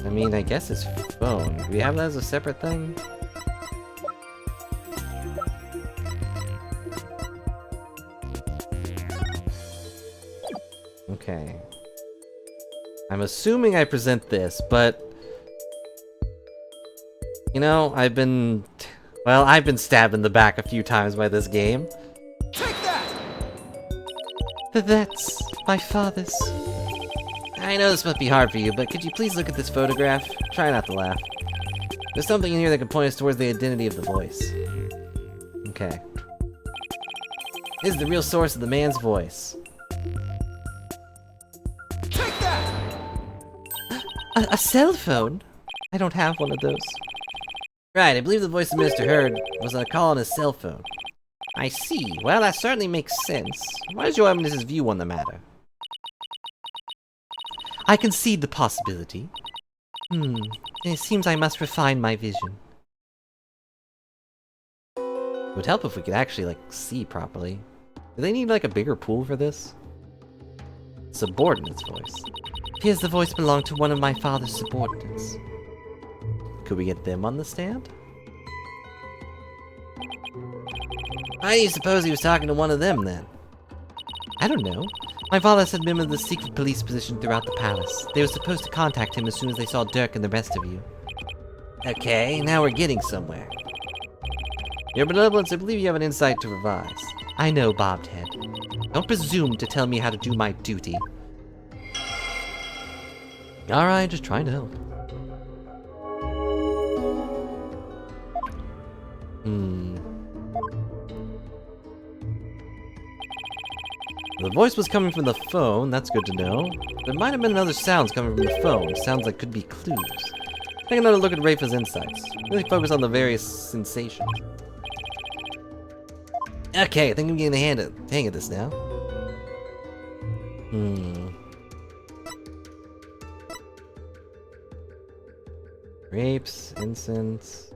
I mean, I guess it's phone. Do we have that as a separate thing? Okay. I'm assuming I present this, but... You know, I've been stabbed in the back a few times by this game. Take that! That's my father's. I know this must be hard for you, but could you please look at this photograph? Try not to laugh. There's something in here that could point us towards the identity of the voice. Okay. This is the real source of the man's voice. Take that! A cell phone? I don't have one of those. Right, I believe the voice the minister heard was a call on his cell phone. I see. Well, that certainly makes sense. What is your eminence's view on the matter? I concede the possibility. It seems I must refine my vision. It would help if we could actually, like, see properly. Do they need, like, a bigger pool for this? Subordinate's voice. Appears the voice belonged to one of my father's subordinates. Could we get them on the stand? Why do you suppose he was talking to one of them, then? I don't know. My father sent members of the secret police position throughout the palace. They were supposed to contact him as soon as they saw Dirk and the rest of you. Okay, now we're getting somewhere. Your benevolence, I believe you have an insight to revise. I know, bobbed head. Don't presume to tell me how to do my duty. Alright, just trying to help. The voice was coming from the phone, that's good to know. There might have been other sounds coming from the phone, sounds that could be clues. Take another look at Rafa's insights. Really focus on the various sensations. Okay, I think I'm getting the hang of this now. Grapes, incense...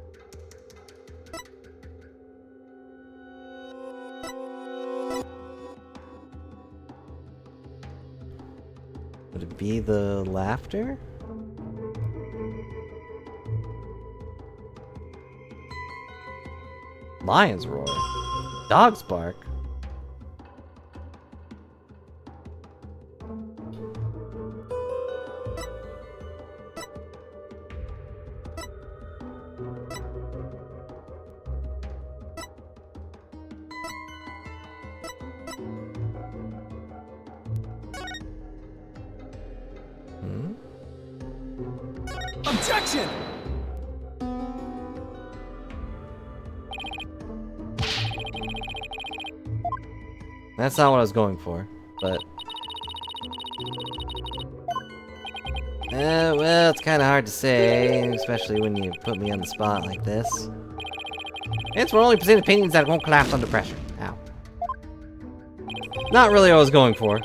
Would it be the laughter? Lion's roar. Dogs bark? Hmm? Objection! That's not what I was going for, but... well, it's kind of hard to say, especially when you put me on the spot like this. It's we're only presenting opinions that won't collapse under pressure. Ow. Not really what I was going for.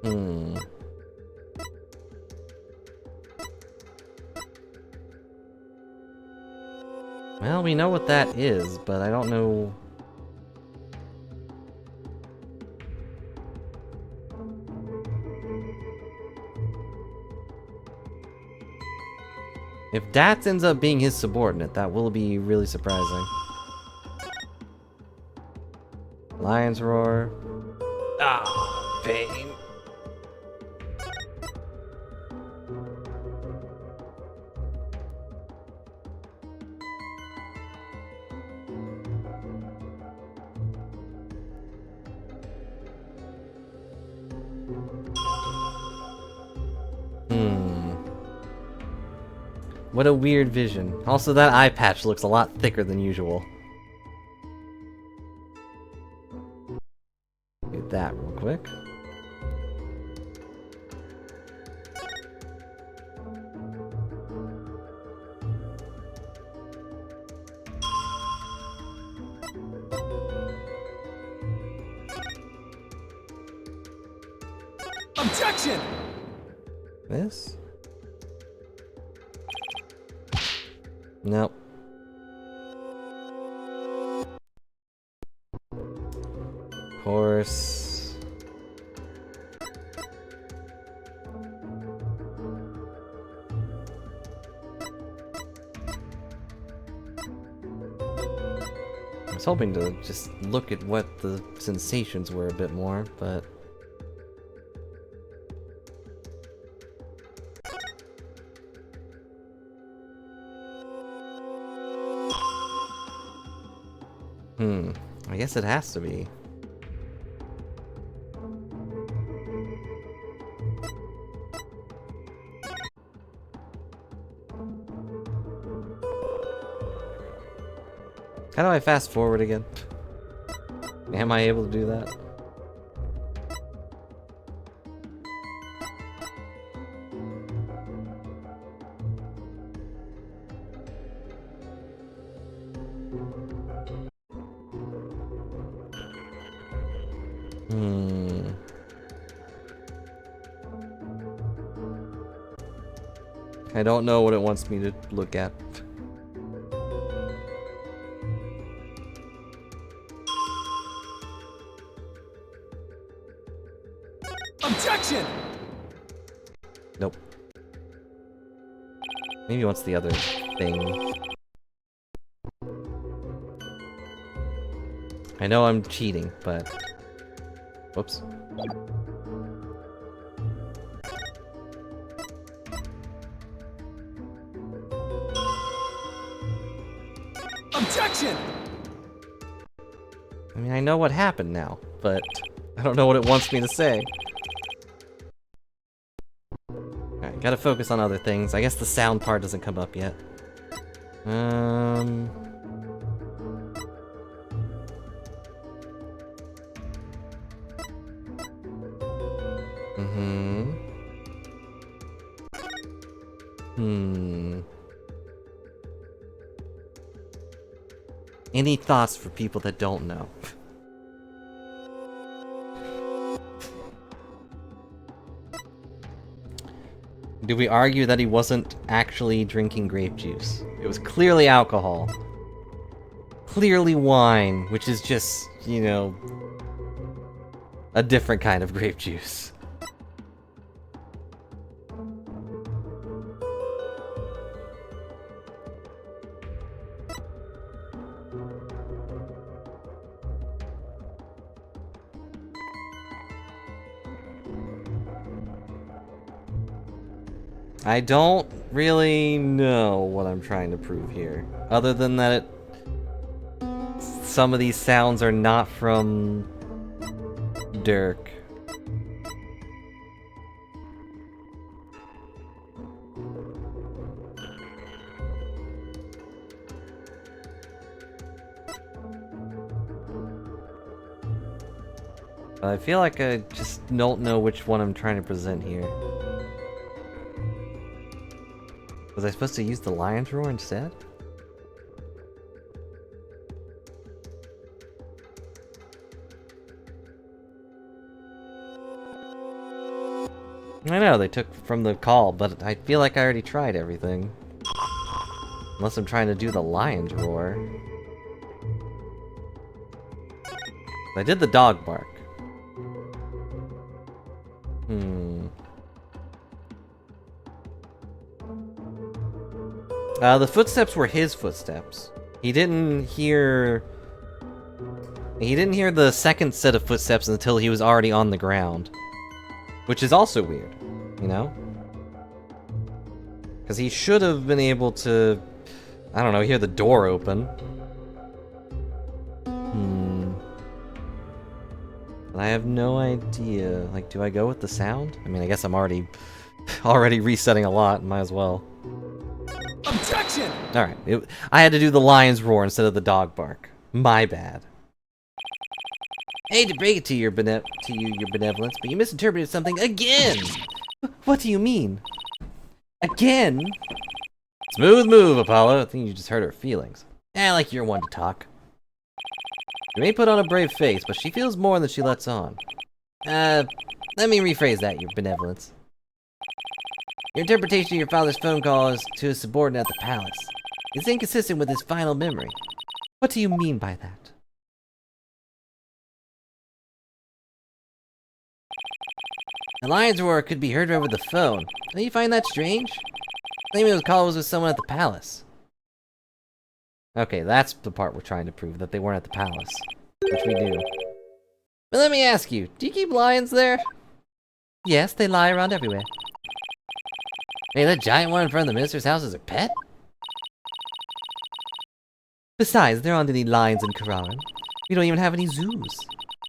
Hmm. Well, we know what that is, but I don't know... If Dats ends up being his subordinate, that will be really surprising. Lion's Roar. Ah, pain. What a weird vision. Also, that eye patch looks a lot thicker than usual. Do that real quick. Objection! This? Nope. Of course. I was hoping to just look at what the sensations were a bit more, but... I guess it has to be. How do I fast forward again? Am I able to do that? I don't know what it wants me to look at. Objection! Nope. Maybe it wants the other thing. I know I'm cheating, but... Whoops. Objection! I mean, I know what happened now, but I don't know what it wants me to say. Alright, gotta focus on other things. I guess the sound part doesn't come up yet. Any thoughts for people that don't know? Do we argue that he wasn't actually drinking grape juice? It was clearly alcohol. Clearly wine, which is just, you know, a different kind of grape juice. I don't really know what I'm trying to prove here. Other than that some of these sounds are not from Dirk. I feel like I just don't know which one I'm trying to present here. Was I supposed to use the lion's roar instead? I know, they took from the call, but I feel like I already tried everything. Unless I'm trying to do the lion's roar. I did the dog bark. The footsteps were his footsteps. He didn't hear the second set of footsteps until he was already on the ground. Which is also weird, you know? Because he should have been able to, I don't know, hear the door open. But I have no idea. Like, do I go with the sound? I mean, I guess I'm already resetting a lot. Might as well. Objection! Alright, I had to do the lion's roar instead of the dog bark. My bad. I hate to break it to your benevolence, but you misinterpreted something again! What do you mean? Again? Smooth move, Apollo. I think you just hurt her feelings. Like you're one to talk. You may put on a brave face, but she feels more than she lets on. Let me rephrase that, your benevolence. Your interpretation of your father's phone call is to his subordinate at the palace. It's inconsistent with his final memory. What do you mean by that? The lion's roar could be heard over the phone. Don't you find that strange? Claiming his call was with someone at the palace. Okay, that's the part we're trying to prove, that they weren't at the palace. Which we do. But let me ask you, do you keep lions there? Yes, they lie around everywhere. Hey, that giant one in front of the minister's house is a pet? Besides, there aren't any lions in Kararan. We don't even have any zoos.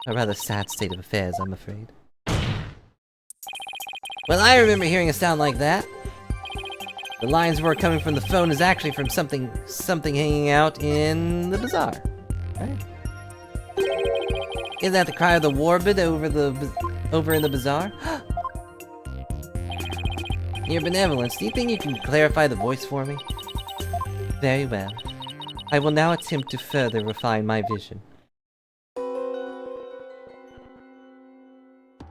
A rather sad state of affairs, I'm afraid. Well, I remember hearing a sound like that. The lion's roar coming from the phone is actually from something hanging out in the bazaar. Right? Is that the cry of the warbird over in the bazaar? Your benevolence, do you think you can clarify the voice for me? Very well. I will now attempt to further refine my vision.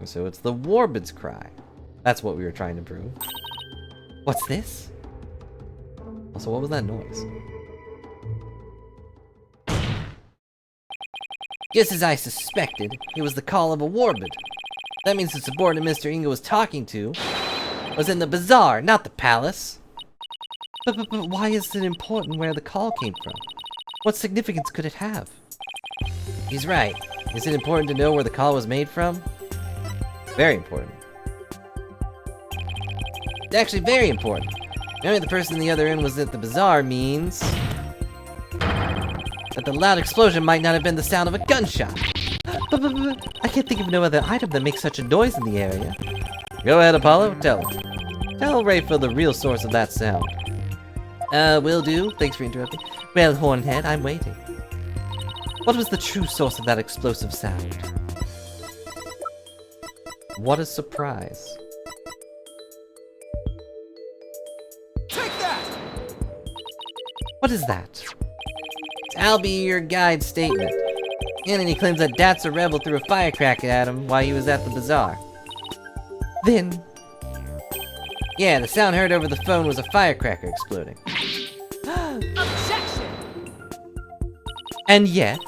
So it's the warbird's cry. That's what we were trying to prove. What's this? Also, what was that noise? Just as I suspected, it was the call of a warbird. That means the subordinate Mr. Inga was talking to was in the bazaar, not the palace. But why is it important where the call came from? What significance could it have? He's right. Is it important to know where the call was made from? Very important. It's actually very important. Knowing the person in the other end was at the bazaar means that the loud explosion might not have been the sound of a gunshot. But I can't think of no other item that makes such a noise in the area. Go ahead, Apollo. Tell him. Tell Rafa the real source of that sound. Will do. Thanks for interrupting. Well, Hornhead, I'm waiting. What was the true source of that explosive sound? What a surprise. Take that! What is that? I'll be your guide statement. And he claims that Dat's a rebel threw a firecracker at him while he was at the bazaar. Then... Yeah, the sound heard over the phone was a firecracker exploding. Objection! And yet,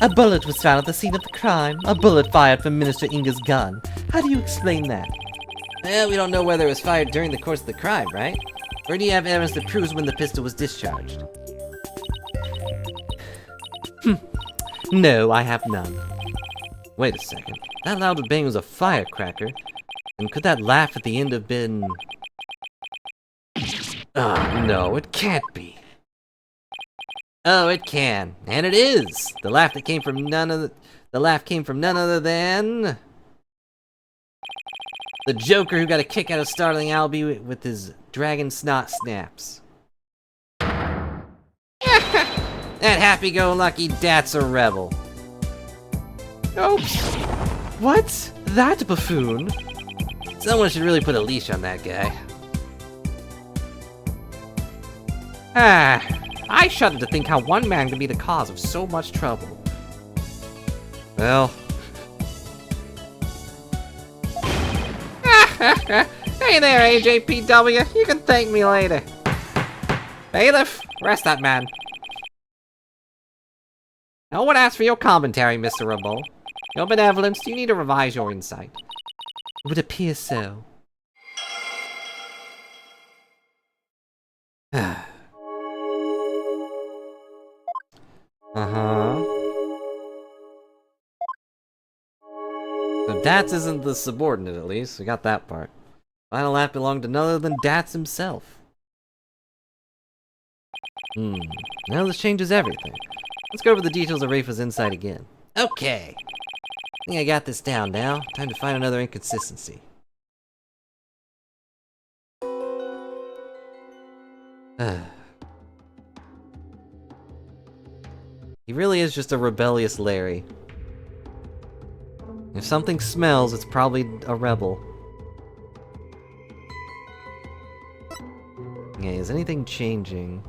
a bullet was found at the scene of the crime. A bullet fired from Minister Inga's gun. How do you explain that? Well, we don't know whether it was fired during the course of the crime, right? Or do you have evidence that proves when the pistol was discharged? No, I have none. Wait a second. That loud bang was a firecracker. And could that laugh at the end have been... Oh, no, it can't be. Oh, it can. And it is! The laugh came from none other than the Joker who got a kick out of startling Albie with his dragon snot snaps. That happy-go-lucky dat's a rebel. Oops. What? That buffoon? Someone should really put a leash on that guy. I shudder to think how one man can be the cause of so much trouble. Well... Hey there, AJPW. You can thank me later. Bailiff, arrest that man. No one asked for your commentary, Mr. Rambo. Your benevolence, you need to revise your insight. It would appear so. Uh-huh. So Dats isn't the subordinate, at least. We got that part. Final lap belonged to none other than Dats himself. Now this changes everything. Let's go over the details of Rafa's insight again. Okay. I think I got this down now. Time to find another inconsistency. He really is just a rebellious Larry. If something smells, it's probably a rebel. Okay, is anything changing?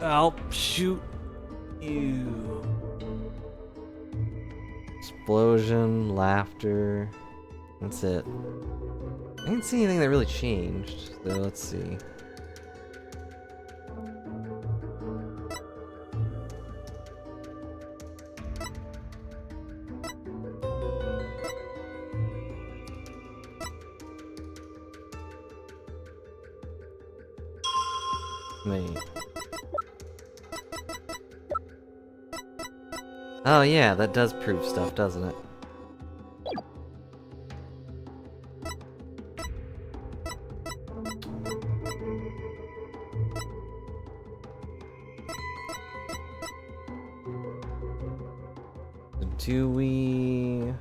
I'll shoot you. Explosion, laughter. That's it. I didn't see anything that really changed, so let's see. Wait. Oh yeah, that does prove stuff, doesn't it? Do we...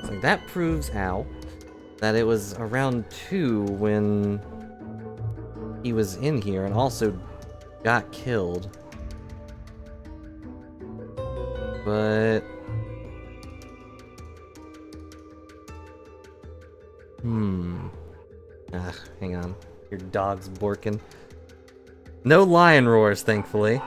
So that proves out that it was around 2 when he was in here and also got killed. But... hang on. Your dog's borking. No lion roars, thankfully.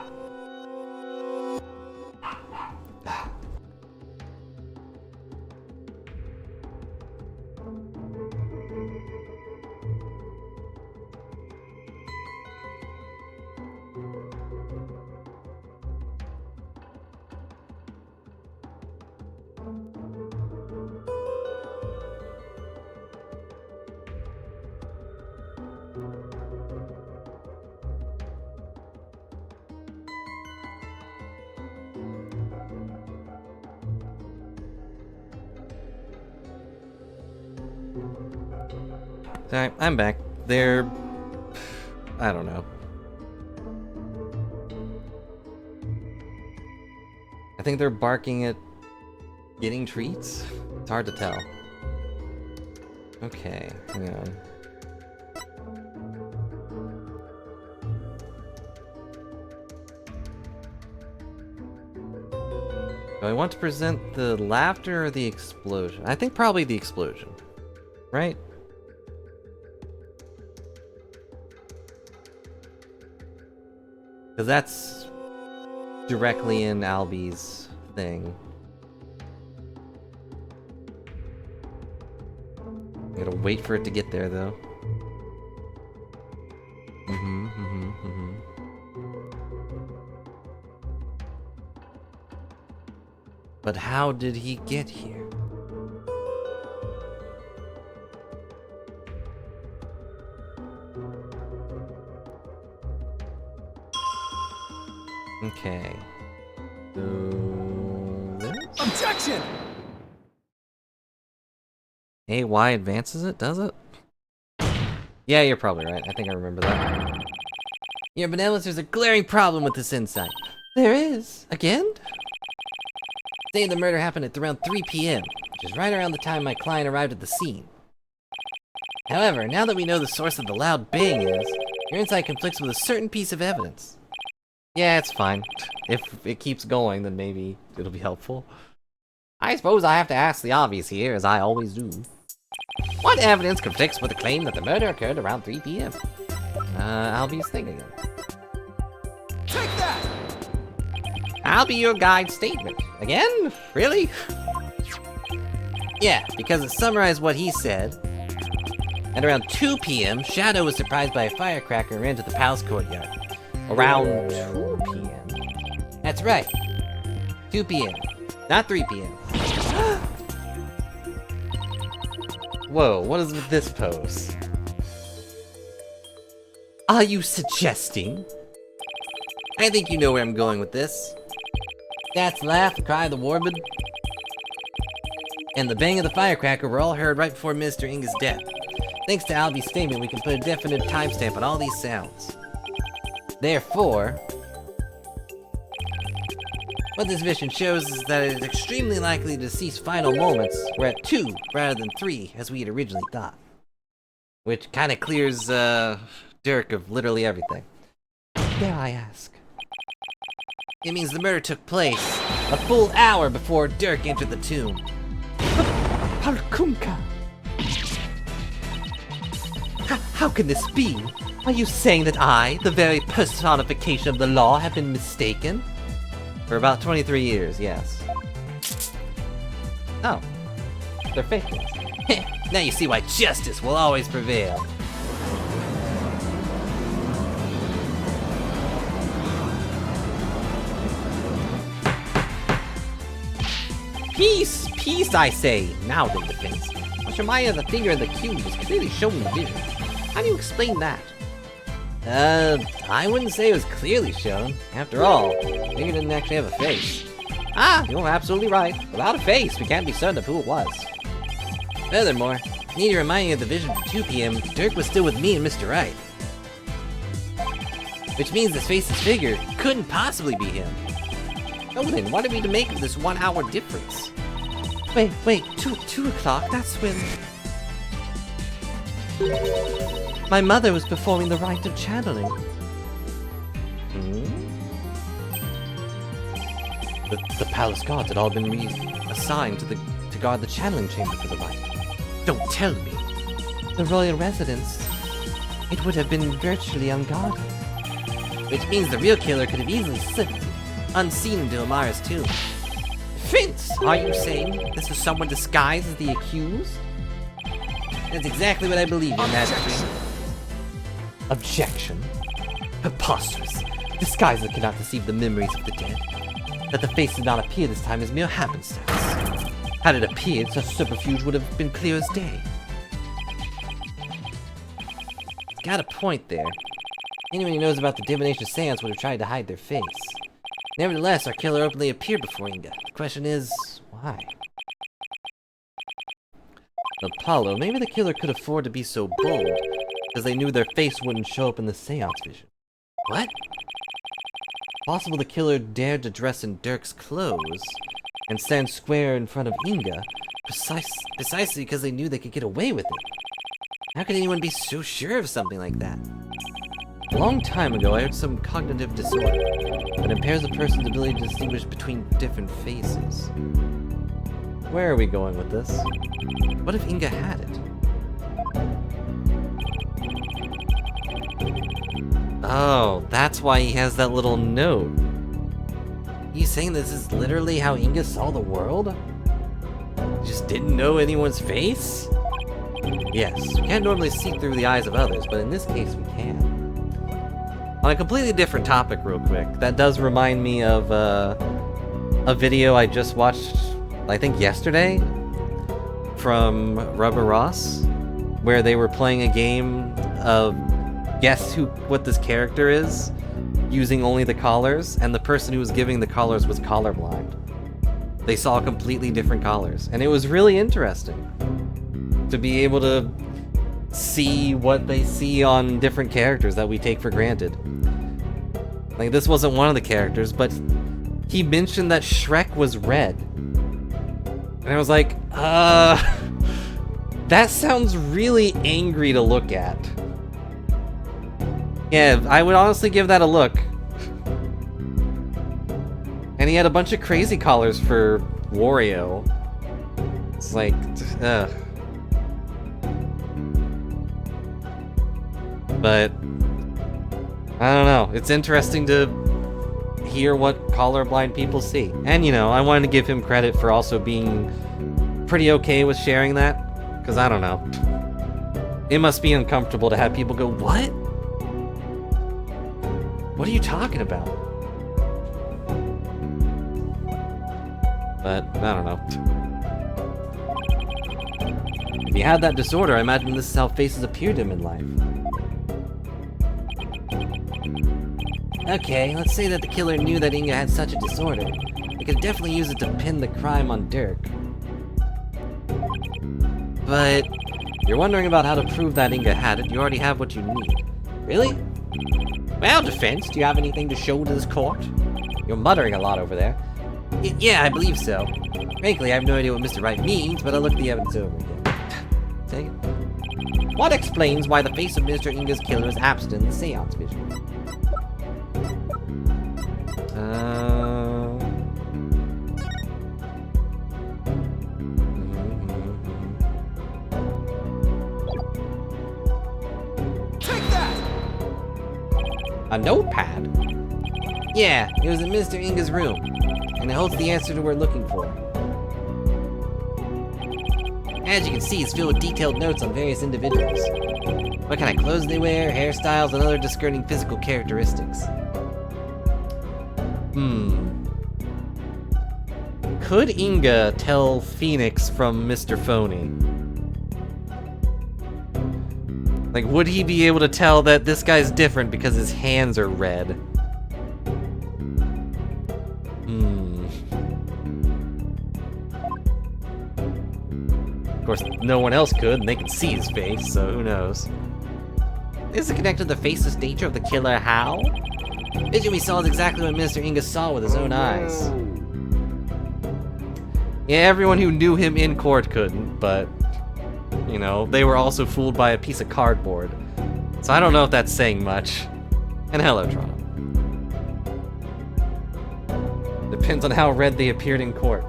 Alright, I'm back. They're... I don't know. I think they're barking at getting treats? It's hard to tell. Okay, hang on. Do I want to present the laughter or the explosion? I think probably the explosion. Right? Because that's directly in Albie's thing. I gotta wait for it to get there, though. But how did he get here? Okay. So this? Objection! AY advances it, does it? Yeah, you're probably right. I think I remember that. Your benevolence, there's a glaring problem with this insight. There is? Again? Say the murder happened at around 3 p.m., which is right around the time my client arrived at the scene. However, now that we know the source of the loud bang is, your insight conflicts with a certain piece of evidence. Yeah, it's fine. If it keeps going, then maybe it'll be helpful. I suppose I have to ask the obvious here, as I always do. What evidence conflicts with the claim that the murder occurred around 3 p.m.? Albie's thing again. Take that! I'll be your guide statement. Again? Really? Yeah, because it summarized what he said. At around 2 p.m., Shadow was surprised by a firecracker and ran to the palace courtyard. Around 2 p.m.? That's right. 2 p.m. Not 3 p.m. Whoa, what is with this pose? Are you suggesting? I think you know where I'm going with this. That's laugh, the cry of the warbird, and the bang of the firecracker were all heard right before Mr. Inga's death. Thanks to Albie's statement, we can put a definite timestamp on all these sounds. Therefore, what this vision shows is that it is extremely likely the deceased's final moments were at 2 rather than 3, as we had originally thought. Which kinda clears, Dirk of literally everything. Dare I ask? It means the murder took place a full hour before Dirk entered the tomb. Parkunka! How can this be? Are you saying that I, the very personification of the law, have been mistaken? For about 23 years, yes. Oh. They're fake ones. Now you see why justice will always prevail. Peace! Peace, I say! Now then, defense. Shemaya, the finger in the cube, is clearly showing the vision. How do you explain that? I wouldn't say it was clearly shown. After all, finger didn't actually have a face. Ah, you're absolutely right. Without a face, we can't be certain of who it was. Furthermore, I need to remind you of the vision from 2 p.m. Dirk was still with me and Mr. Wright. Which means this faceless figure couldn't possibly be him. Oh then, what are we to make of this 1 hour difference? Wait, 2 o'clock, that's when... My mother was performing the rite of channeling. The palace guards had all been reassigned to guard the channeling chamber for the rite. Don't tell me. The royal residence. It would have been virtually unguarded. Which means the real killer could have easily slipped unseen into Amara's tomb. Vince, are you saying this was someone disguised as the accused? That's exactly what I believe, Your Majesty. Objection? Preposterous. Disguises cannot deceive the memories of the dead. That the face did not appear this time is mere happenstance. Had it appeared, such subterfuge would have been clear as day. Got a point there. Anyone who knows about the divination seance would have tried to hide their face. Nevertheless, our killer openly appeared before Inga. The question is, why? Apollo, maybe the killer could afford to be so bold, because they knew their face wouldn't show up in the seance vision. What? Possible the killer dared to dress in Dirk's clothes and stand square in front of Inga, precisely because they knew they could get away with it. How could anyone be so sure of something like that? A long time ago, I had some cognitive disorder. that impairs a person's ability to distinguish between different faces. Where are we going with this? What if Inga had it? Oh, that's why he has that little note. You saying this is literally how Inga saw the world? He just didn't know anyone's face? Yes, we can't normally see through the eyes of others, but in this case we can. On a completely different topic real quick, that does remind me of a video I just watched, I think yesterday, from Rubber Ross, where they were playing a game of guess what this character is, using only the collars, and the person who was giving the collars was colorblind. They saw completely different collars, and it was really interesting to be able to see what they see on different characters that we take for granted. Like, this wasn't one of the characters, but he mentioned that Shrek was red. And I was like, that sounds really angry to look at. Yeah, I would honestly give that a look. And he had a bunch of crazy collars for Wario. It's like, ugh. But I don't know. It's interesting to hear what colorblind people see. And, you know, I wanted to give him credit for also being pretty okay with sharing that. Because I don't know. It must be uncomfortable to have people go, what? What are you talking about? But, I don't know. If he had that disorder, I imagine this is how faces appear to him in life. Okay, let's say that the killer knew that Inga had such a disorder. They could definitely use it to pin the crime on Dirk. But you're wondering about how to prove that Inga had it. You already have what you need. Really? Well, defense, do you have anything to show to this court? You're muttering a lot over there. Yeah, I believe so. Frankly, I have no idea what Mr. Wright means, but I'll look the evidence over again. Take it. What explains why the face of Mr. Inga's killer is absent in the seance vision? Take that! A notepad? Yeah, it was in Mr. Inga's room, and it holds the answer to what we're looking for. As you can see, it's filled with detailed notes on various individuals. What kind of clothes they wear, hairstyles, and other discerning physical characteristics. Could Inga tell Phoenix from Mr. Phony? Like, would he be able to tell that this guy's different because his hands are red? Of course, no one else could, and they can see his face, so who knows. Is it connected to the faceless nature of the killer How? Vision we saw is exactly what Mr. Inga saw with his own eyes. Yeah, everyone who knew him in court couldn't, but, you know, they were also fooled by a piece of cardboard. So I don't know if that's saying much. And hello, Toronto. Depends on how red they appeared in court.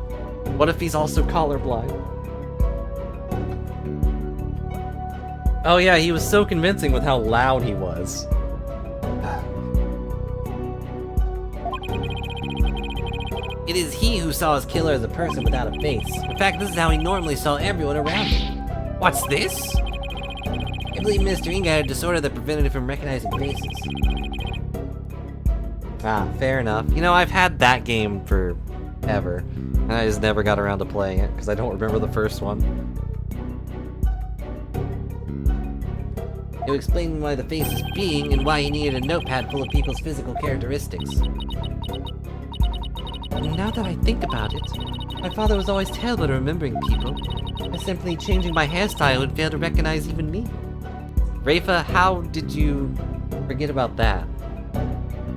What if he's also colorblind? Oh yeah, he was so convincing with how loud he was. It is he who saw his killer as a person without a face. In fact, this is how he normally saw everyone around him. What's this? I believe Mr. Inga had a disorder that prevented him from recognizing faces. Ah, fair enough. You know, I've had that game forever, and I just never got around to playing it, because I don't remember the first one. It would explain why the face is being, and why he needed a notepad full of people's physical characteristics. Now that I think about it, my father was always terrible at remembering people. By simply changing my hairstyle would fail to recognize even me. Rafa, how did you forget about that?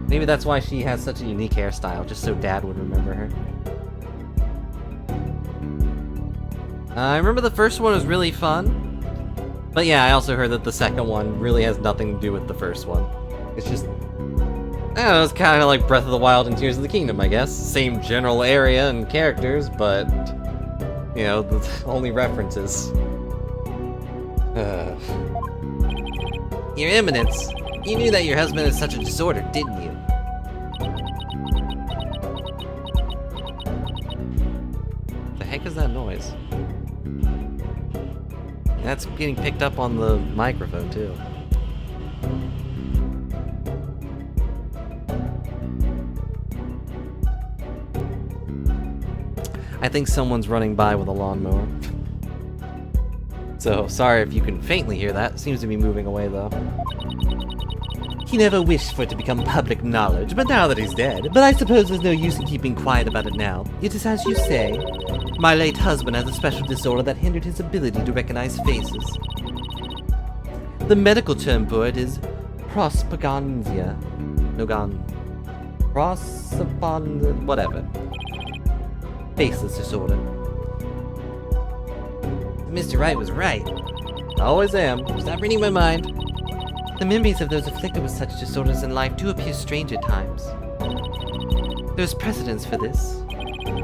Maybe that's why she has such a unique hairstyle, just so Dad would remember her. I remember the first one was really fun. But yeah, I also heard that the second one really has nothing to do with the first one. It's just I don't know, it's kind of like Breath of the Wild and Tears of the Kingdom, I guess. Same general area and characters, but, you know, the only references. Your Eminence, you knew that your husband had such a disorder, didn't you? The heck is that noise? That's getting picked up on the microphone, too. I think someone's running by with a lawnmower. So, sorry if you can faintly hear that. It seems to be moving away, though. He never wished for it to become public knowledge, but now that he's dead. But I suppose there's no use in keeping quiet about it now. It is as you say. My late husband has a special disorder that hindered his ability to recognize faces. The medical term for it is prosopagnosia. Whatever. Faceless disorder. Mr. Wright was right. I always am. Stop reading my mind. The memories of those afflicted with such disorders in life do appear strange at times. There's precedence for this.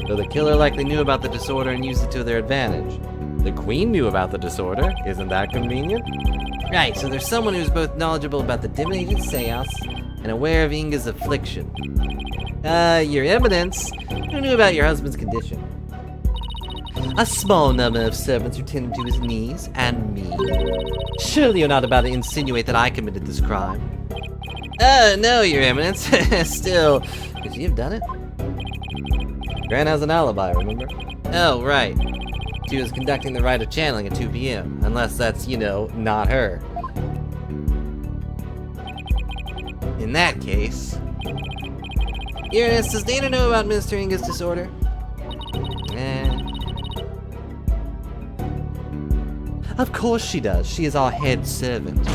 Though the killer likely knew about the disorder and used it to their advantage. The Queen knew about the disorder. Isn't that convenient? Right, so there's someone who's both knowledgeable about the divination seance and aware of Inga's affliction. Your Eminence, who knew about your husband's condition? A small number of servants who tended to his needs, and me. Surely you're not about to insinuate that I committed this crime. No, Your Eminence. Still, could you have done it? Gran has an alibi, remember? Oh, right. She was conducting the rite of channeling at 2 p.m. Unless that's, you know, not her. In that case... Your Eminence, does Dana know about Minister Inga's disorder? Of course she does. She is our head servant.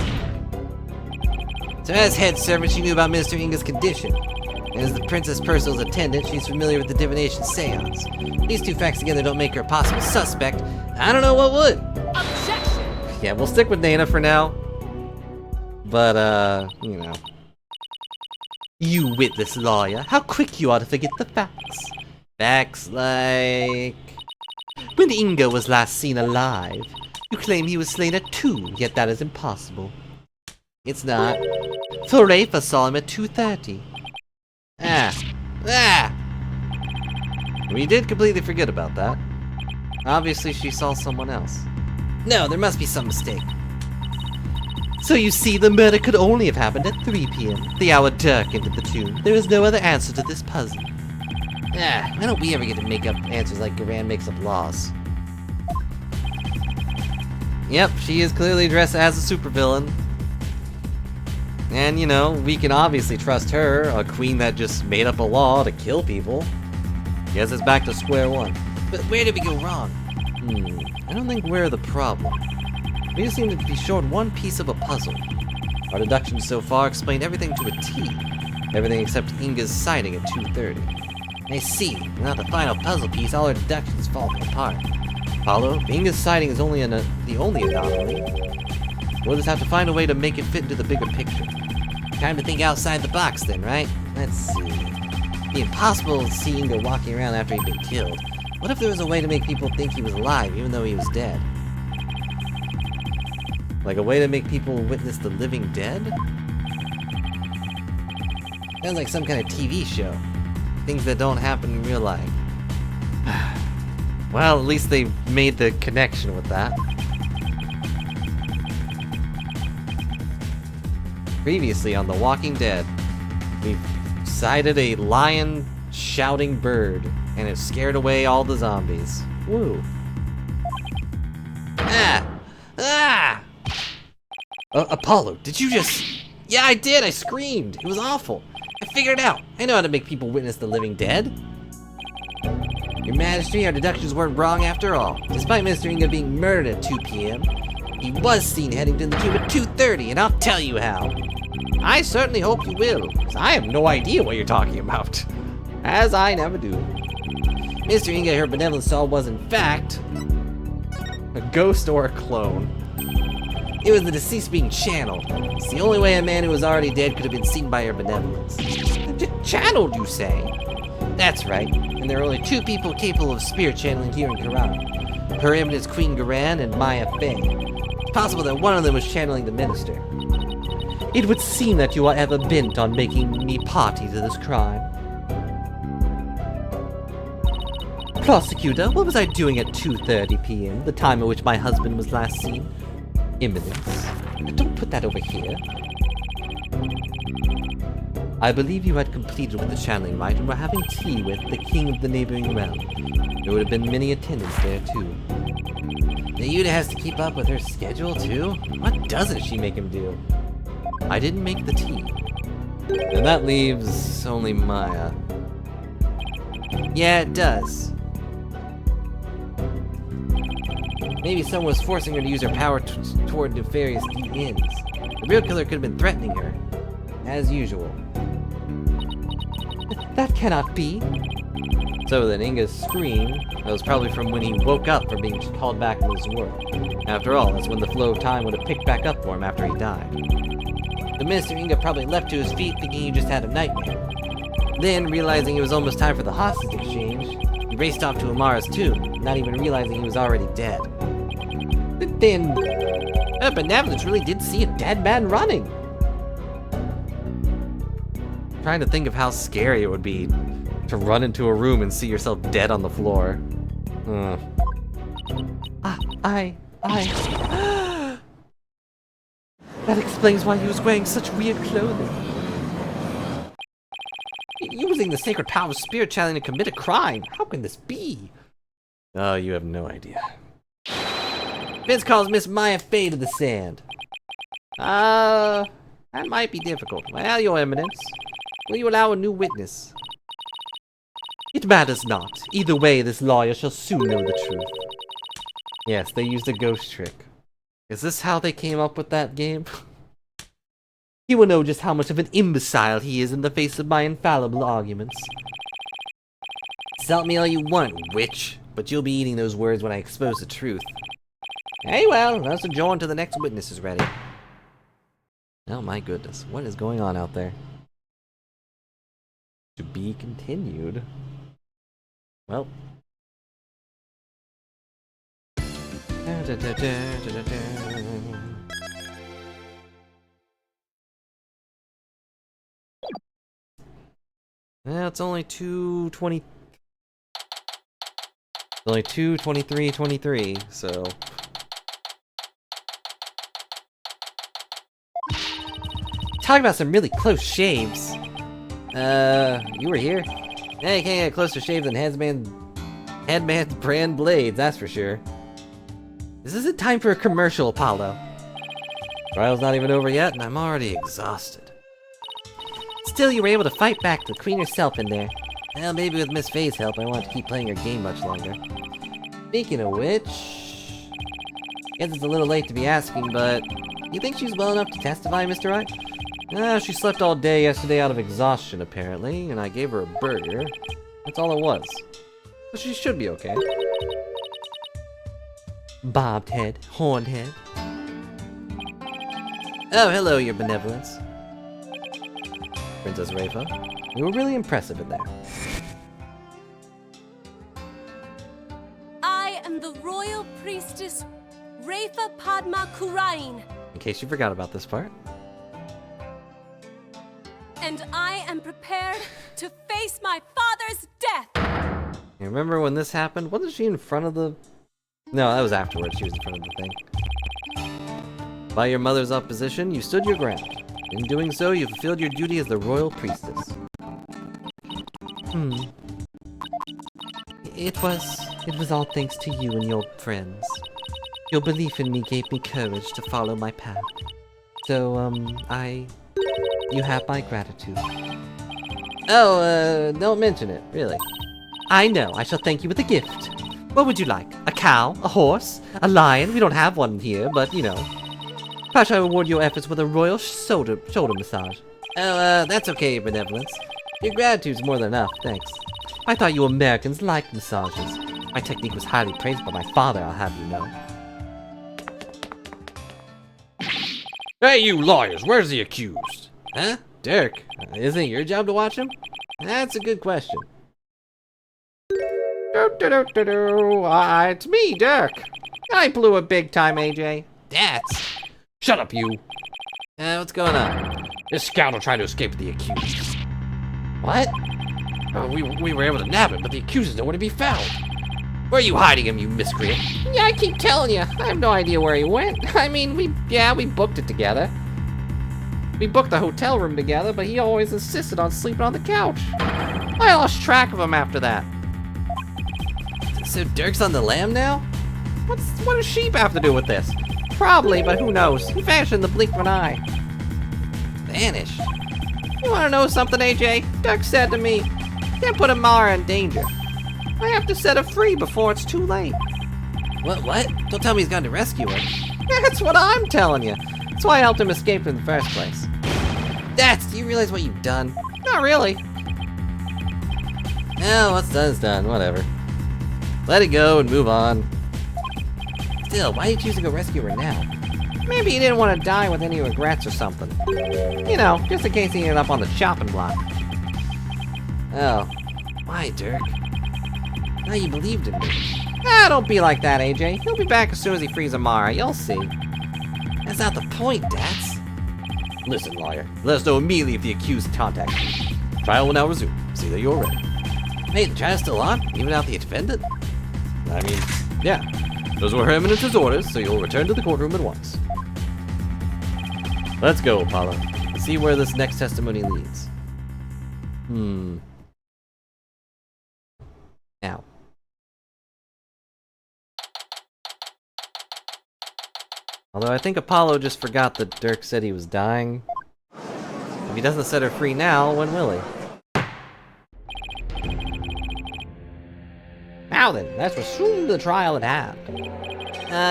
So as head servant, she knew about Minister Inga's condition. And as the Princess Percival's attendant, she's familiar with the divination seance. These two facts together don't make her a possible suspect. I don't know what would. Objection! Yeah, we'll stick with Dana for now. But, you know. You witless lawyer, how quick you are to forget the facts. Facts like... When Inga was last seen alive, you claim he was slain at 2, yet that is impossible. It's not. For Rafa saw him at 2:30. We did completely forget about that. Obviously she saw someone else. No, there must be some mistake. So you see, the murder could only have happened at 3 p.m. The hour Dirk entered the tomb. There is no other answer to this puzzle. Why don't we ever get to make up answers like Garan makes up laws? Yep, she is clearly dressed as a supervillain. And, you know, we can obviously trust her, a queen that just made up a law to kill people. Guess it's back to square one. But where did we go wrong? I don't think we're the problem. We just seem to be short one piece of a puzzle. Our deductions so far explain everything to a T. Everything except Inga's sighting at 2:30. I see. Without the final puzzle piece, all our deductions fall apart. Apollo, Inga's sighting is the only anomaly. We'll just have to find a way to make it fit into the bigger picture. Time to think outside the box then, right? Let's see. It'd be impossible to see Inga walking around after he'd been killed. What if there was a way to make people think he was alive even though he was dead? Like a way to make people witness the living dead? Sounds like some kind of TV show. Things that don't happen in real life. Well, at least they made the connection with that. Previously on The Walking Dead, we've sighted a lion shouting bird, and it scared away all the zombies. Woo. Apollo, did you just... Yeah, I did, I screamed. It was awful. I figured it out. I know how to make people witness the living dead. Your Majesty, our deductions weren't wrong after all. Despite Mr. Inga being murdered at 2 p.m., he was seen heading to the tomb at 2:30, and I'll tell you how. I certainly hope you will, because I have no idea what you're talking about. As I never do. Mr. Inga, her benevolent soul was in fact a ghost or a clone. It was the deceased being channeled. It's the only way a man who was already dead could have been seen by her benevolence. Channeled, you say? That's right, and there are only two people capable of spirit channeling here in Quran. Her Eminence Queen Garan and Maya Fey. It's possible that one of them was channeling the minister. It would seem that you are ever bent on making me party to this crime. Prosecutor, what was I doing at 2:30 p.m., the time at which my husband was last seen? Eminence. Don't put that over here. I believe you had completed with the channeling rite and were having tea with the king of the neighboring realm. There would have been many attendants there, too. The Yuta has to keep up with her schedule, too? What doesn't she make him do? I didn't make the tea. And that leaves only Maya. Yeah, it does. Maybe someone was forcing her to use her power toward nefarious ends. The real killer could have been threatening her. As usual. That cannot be. So then Inga's scream, that was probably from when he woke up from being called back into this world. After all, that's when the flow of time would have picked back up for him after he died. The Minister Inga probably leapt to his feet thinking he just had a nightmare. Then, realizing it was almost time for the hostage exchange, he raced off to Amara's tomb, not even realizing he was already dead. But then, Benevolence really did see a dead man running. Trying to think of how scary it would be to run into a room and see yourself dead on the floor. That explains why he was wearing such weird clothing. Using the sacred power of spirit channeling to commit a crime. How can this be? Oh, you have no idea. Vince calls Miss Maya Fey to the sand. That might be difficult. Well, Your Eminence, will you allow a new witness? It matters not. Either way, this lawyer shall soon know the truth. Yes, they used a ghost trick. Is this how they came up with that game? He will know just how much of an imbecile he is in the face of my infallible arguments. Insult me all you want, witch, but you'll be eating those words when I expose the truth. Hey, well, let's adjourn till the next witness is ready. Oh my goodness, what is going on out there? To be continued. Well. Yeah, it's only 2:20. It's only 2:23:23, so. Talking about some really close shaves. You were here? Yeah, you can't get a closer shave than Headman's brand blades, that's for sure. This isn't time for a commercial, Apollo. Trial's not even over yet, and I'm already exhausted. Still, you were able to fight back the Queen herself in there. Well, maybe with Miss Faye's help, I want to keep playing her game much longer. Speaking of which... guess it's a little late to be asking, but... you think she's well enough to testify, Mr. Wright? She slept all day yesterday out of exhaustion, apparently, and I gave her a burger. That's all it was. But she should be okay. Bobbed head, horned head. Oh, hello, Your Benevolence. Princess Rafa. You were really impressive in there. I am the royal priestess Rafa Padma Kurain. In case you forgot about this part. And I am prepared to face my father's death! You remember when this happened? Wasn't she in front of the... no, that was afterwards. She was in front of the thing. By your mother's opposition, you stood your ground. In doing so, you fulfilled your duty as the royal priestess. It was all thanks to you and your friends. Your belief in me gave me courage to follow my path. So, you have my gratitude. Oh, don't mention it, really. I know, I shall thank you with a gift. What would you like? A cow? A horse? A lion? We don't have one here, but, you know. Perhaps I reward your efforts with a royal shoulder massage. Oh, that's okay, Your Benevolence. Your gratitude's more than enough, thanks. I thought you Americans liked massages. My technique was highly praised by my father, I'll have you know. Hey, you lawyers, where's the accused? Huh? Dirk, isn't it your job to watch him? That's a good question. It's me, Dirk. I blew it big time, AJ. That's... Shut up, you. what's going on? This scoundrel tried to escape the accused. What? We were able to nab him, but the accused is nowhere to be found. Where are you hiding him, you miscreant? Yeah, I keep telling you. I have no idea where he went. I mean, we booked it together. We booked the hotel room together, but he always insisted on sleeping on the couch. I lost track of him after that. So Dirk's on the lam now? What does sheep have to do with this? Probably, but who knows? He vanished in the blink of an eye. Vanished? You wanna know something, AJ? Dirk said to me, can't put Amara in danger. I have to set her free before it's too late. What? Don't tell me he's gone to rescue her. That's what I'm telling you. That's why I helped him escape in the first place. Do you realize what you've done? Not really. Oh, what's done is done, whatever. Let it go and move on. Still, why did you choose to go rescue her now? Maybe he didn't want to die with any regrets or something. You know, just in case he ended up on the chopping block. Oh. Why, Dirk? Now you believed in me. Don't be like that, AJ. He'll be back as soon as he frees Amara. You'll see. That's not the point, Dats. Listen, lawyer. Let us know immediately if the accused contacts you. Trial will now resume. See that you're ready. Hey, the trial's still on? Even without the defendant? I mean, yeah. Those were Her Eminence's orders, so you'll return to the courtroom at once. Let's go, Apollo. Let's see where this next testimony leads. Now. Although I think Apollo just forgot that Dirk said he was dying. If he doesn't set her free now, when will he? Now then, let's resume the trial at hand.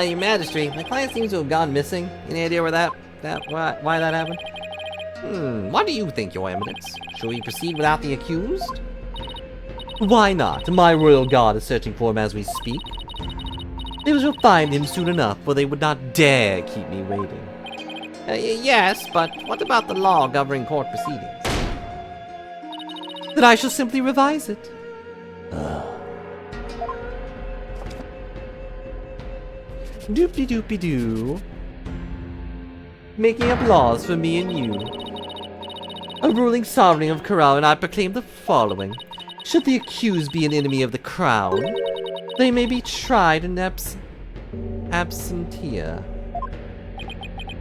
Your Majesty, my client seems to have gone missing. Any idea where why that happened? What do you think, Your Eminence? Shall we proceed without the accused? Why not? My royal guard is searching for him as we speak. They shall find him soon enough, for they would not dare keep me waiting. Yes, but what about the law governing court proceedings? Then I shall simply revise it. Doopy-doopy-doo. Making up laws for me and you. A ruling sovereign of Corral, and I proclaim the following. Should the accused be an enemy of the crown, they may be tried in absentia.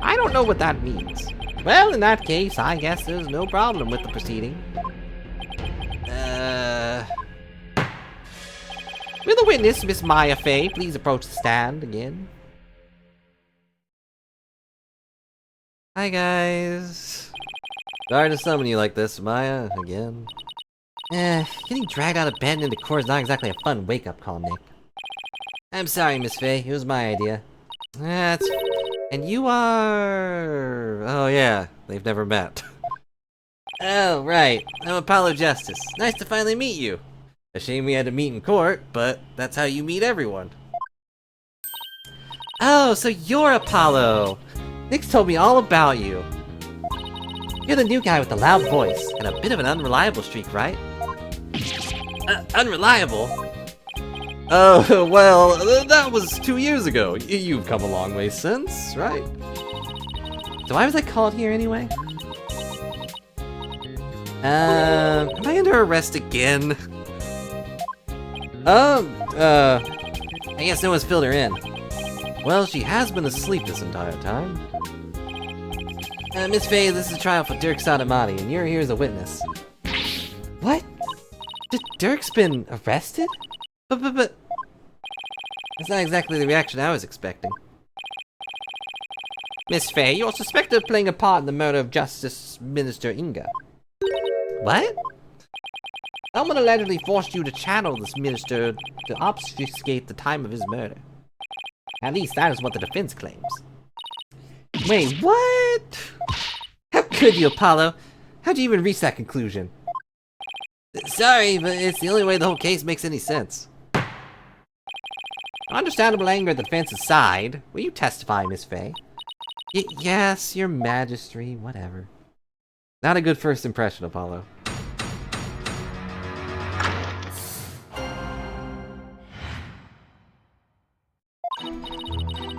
I don't know what that means. Well, in that case, I guess there's no problem with the proceeding. Will the witness, Miss Maya Fey, please approach the stand again? Hi, guys. Sorry to summon you like this, Maya, again. Getting dragged out of bed and into court is not exactly a fun wake-up call, Nick. I'm sorry, Miss Fey. It was my idea. And you are... Oh, yeah. They've never met. Oh, right. I'm Apollo Justice. Nice to finally meet you. A shame we had to meet in court, but that's how you meet everyone. Oh, so you're Apollo. Nick's told me all about you. You're the new guy with the loud voice and a bit of an unreliable streak, right? Unreliable? Oh, well, that was 2 years ago. You've come a long way since, right? So why was I called here anyway? Am I under arrest again? I guess no one's filled her in. Well, she has been asleep this entire time. Miss Fey, this is a trial for Dirk Sodomati, and you're here as a witness. What? Dirk's been arrested? But... That's not exactly the reaction I was expecting. Miss Fey, you're suspected of playing a part in the murder of Justice Minister Inga. What? Someone allegedly forced you to channel this minister to obfuscate the time of his murder. At least that is what the defense claims. Wait, what? How could you, Apollo? How'd you even reach that conclusion? Sorry, but it's the only way the whole case makes any sense. Understandable anger at the defense's side. Will you testify, Miss Fey? Yes, your majesty, whatever. Not a good first impression, Apollo.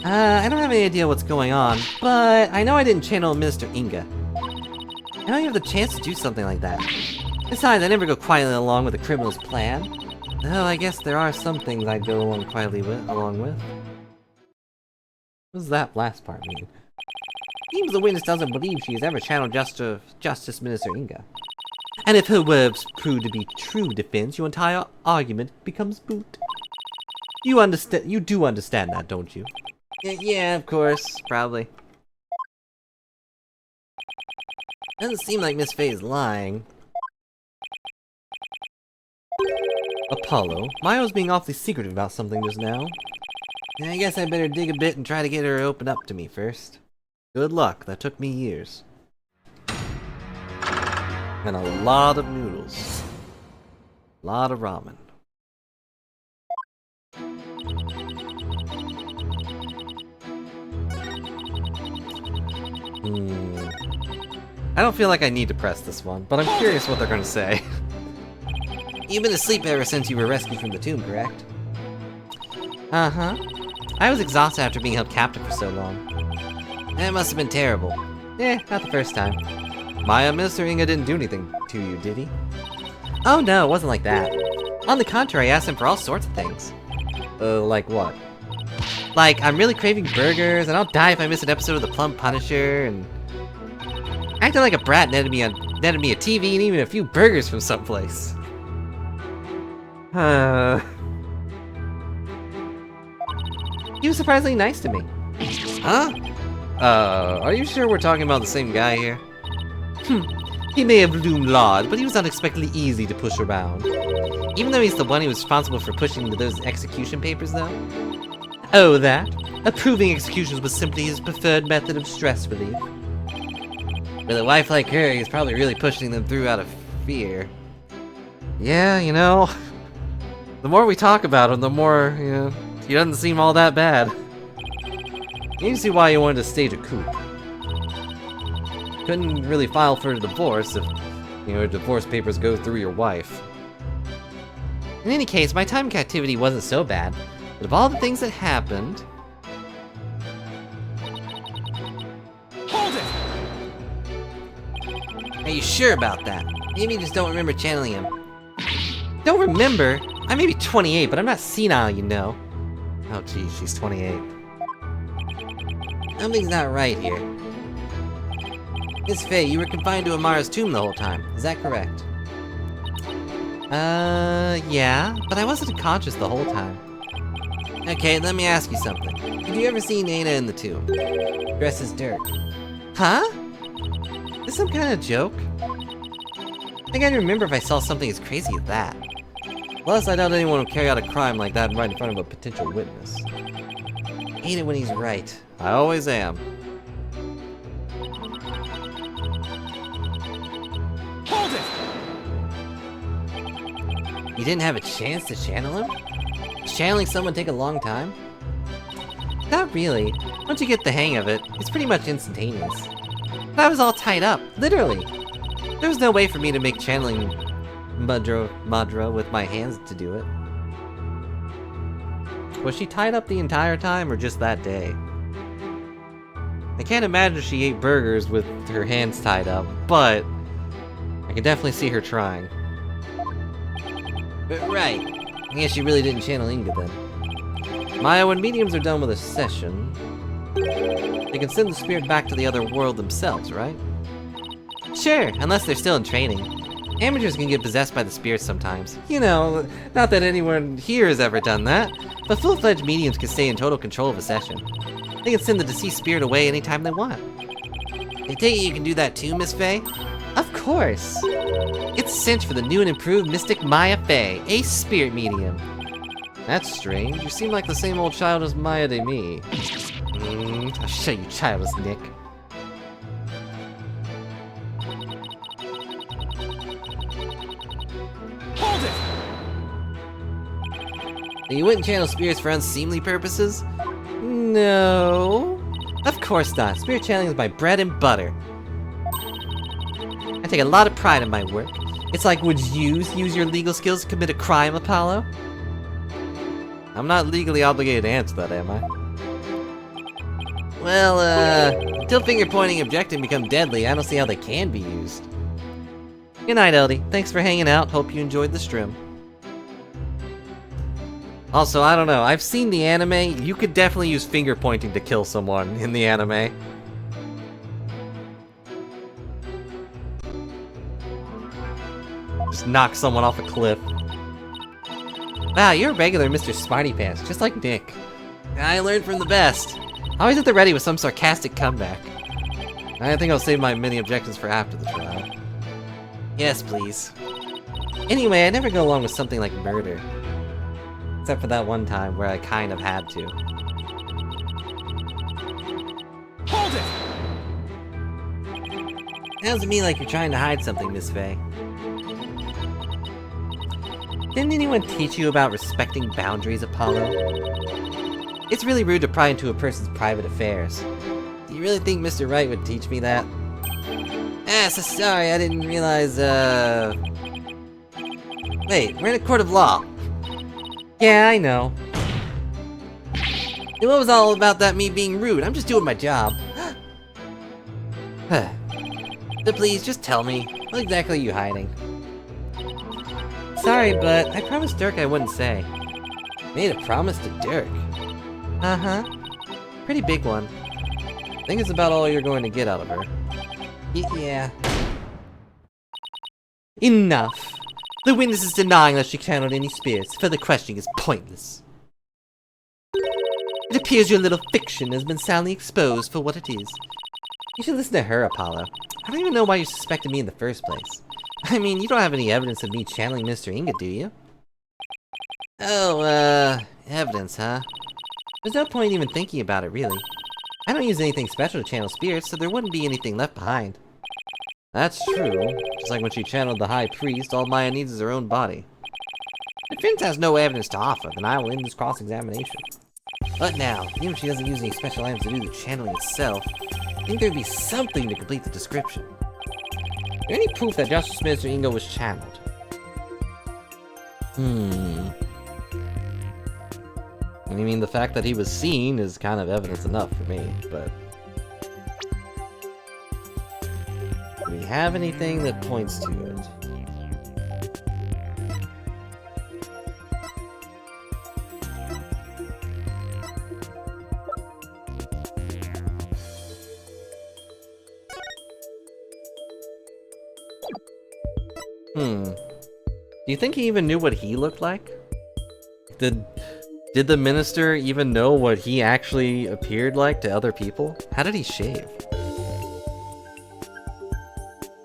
I don't have any idea what's going on, but I know I didn't channel Minister Inga. I don't have the chance to do something like that. Besides, I never go quietly along with a criminal's plan. Though I guess there are some things I'd go along quietly along with. What does that last part mean? Seems the witness doesn't believe she has ever channeled Justice Minister Inga. And if her words prove to be true defense, your entire argument becomes moot. You do understand that, don't you? Yeah, of course, probably. Doesn't seem like Miss Faye is lying. Apollo, Maya's being awfully secretive about something just now. I guess I better dig a bit and try to get her to open up to me first. Good luck, that took me years. And a lot of noodles. A lot of ramen. I don't feel like I need to press this one, but I'm curious what they're gonna say. You've been asleep ever since you were rescued from the tomb, correct? Uh-huh. I was exhausted after being held captive for so long. That must have been terrible. Not the first time. Maya, Mr. Inga didn't do anything to you, did he? Oh no, it wasn't like that. On the contrary, I asked him for all sorts of things. Like what? Like, I'm really craving burgers, and I'll die if I miss an episode of The Plum Punisher, and... acting like a brat netted me a TV and even a few burgers from someplace. He was surprisingly nice to me. Huh? Are you sure we're talking about the same guy here? He may have loomed large, but he was unexpectedly easy to push around. Even though he's the one who was responsible for pushing those execution papers, though? Oh, that? Approving executions was simply his preferred method of stress relief. With a wife like her, he's probably really pushing them through out of fear. Yeah, you know, the more we talk about him, the more, you know, he doesn't seem all that bad. You can see why you wanted to stage a coup. Couldn't really file for a divorce if, you know, divorce papers go through your wife. In any case, my time in captivity wasn't so bad, but of all the things that happened... Hold it! Are you sure about that? Maybe you just don't remember channeling him. Don't remember? I may be 28, but I'm not senile, you know. Oh geez, she's 28. Something's not right here. Miss Faye, you were confined to Amara's tomb the whole time, is that correct? Yeah, but I wasn't conscious the whole time. Okay, let me ask you something. Did you ever see Nana in the tomb? Dressed as Dirk. Huh? Is this some kind of joke? I think I'd remember if I saw something as crazy as that. Plus, I doubt anyone would carry out a crime like that right in front of a potential witness. Hate it when he's right. I always am. Hold it! You didn't have a chance to channel him? Does channeling someone take a long time? Not really. Once you get the hang of it, it's pretty much instantaneous. But I was all tied up, literally. There was no way for me to make channeling Madra with my hands to do it. Was she tied up the entire time or just that day? I can't imagine she ate burgers with her hands tied up, but I can definitely see her trying. But right, I guess she really didn't channel Inga then. Maya, when mediums are done with a session, they can send the spirit back to the other world themselves, right? Sure, unless they're still in training. Amateurs can get possessed by the spirits sometimes. You know, not that anyone here has ever done that, but full-fledged mediums can stay in total control of a session. They can send the deceased spirit away anytime they want. I take it you can do that too, Miss Faye? Of course! It's a cinch for the new and improved Mystic Maya Faye, a spirit medium. That's strange. You seem like the same old child as Maya to me. I'll show you childless Nick. Hold it! You wouldn't channel spirits for unseemly purposes? No. Of course not. Spirit channeling is my bread and butter. I take a lot of pride in my work. It's like, would you use your legal skills to commit a crime, Apollo? I'm not legally obligated to answer that, am I? Well, until finger-pointing and objecting become deadly, I don't see how they can be used. Good night, Elodie. Thanks for hanging out. Hope you enjoyed the stream. Also, I don't know. I've seen the anime. You could definitely use finger pointing to kill someone in the anime. Just knock someone off a cliff. Wow, you're a regular Mr. Smarty Pants, just like Nick. I learned from the best. Always at the ready with some sarcastic comeback. I think I'll save my mini objections for after the trial. Yes, please. Anyway, I never go along with something like murder. Except for that one time where I kind of had to. Hold it! Sounds to me like you're trying to hide something, Miss Faye. Didn't anyone teach you about respecting boundaries, Apollo? It's really rude to pry into a person's private affairs. Do you really think Mr. Wright would teach me that? Ah, so sorry, I didn't realize, Wait, we're in a court of law. Yeah, I know. And what was all about that me being rude? I'm just doing my job. So please, just tell me, what exactly are you hiding? Sorry, but I promised Dirk I wouldn't say. Made a promise to Dirk? Uh-huh. Pretty big one. I think it's about all you're going to get out of her. Yeah. Enough! The witness is denying that she channeled any spirits. Further questioning is pointless. It appears your little fiction has been soundly exposed for what it is. You should listen to her, Apollo. I don't even know why you suspected me in the first place. I mean, you don't have any evidence of me channeling Mr. Inga, do you? Oh, evidence, huh? There's no point in even thinking about it, really. I don't use anything special to channel spirits, so there wouldn't be anything left behind. That's true. Just like when she channeled the High Priest, all Maya needs is her own body. If Vince has no evidence to offer, then I will end this cross-examination. But now, even if she doesn't use any special items to do the channeling itself, I think there'd be something to complete the description. Is there any proof that Justice Minister Ingo was channeled? I mean, the fact that he was seen is kind of evidence enough for me, but... Do we have anything that points to it? Do you think he even knew what he looked like? Did the minister even know what he actually appeared like to other people? How did he shave?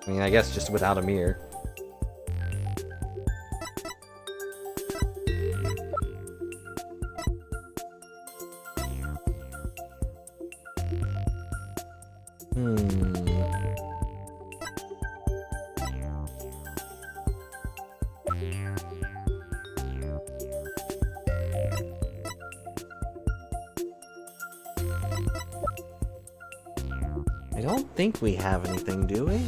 I mean, I guess just without a mirror. I don't think we have anything, do we?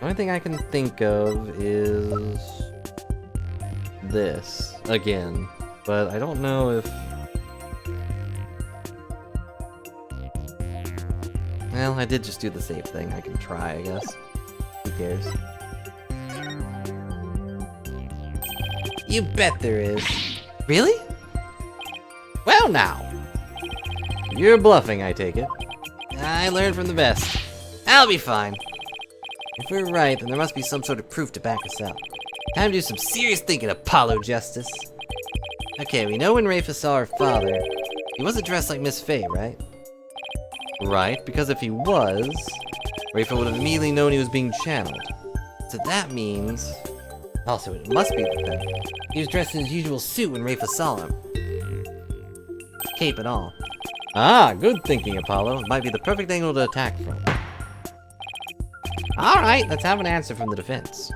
The only thing I can think of is this again, but I don't know if... Well, I did just do the same thing. I can try, I guess. Who cares? You bet there is. Really? Well now. You're bluffing, I take it. I learned from the best. I'll be fine. If we're right, then there must be some sort of proof to back us up. Time to do some serious thinking, Apollo Justice. Okay, we know when Rafa saw her father, he wasn't dressed like Miss Faye, right? Right, because if he was, Rafa would have immediately known he was being channeled. So that means... Also, it must be the thing. He was dressed in his usual suit when Rafa saw him. Cape and all. Ah, good thinking, Apollo. It might be the perfect angle to attack from. Alright, let's have an answer from the defense.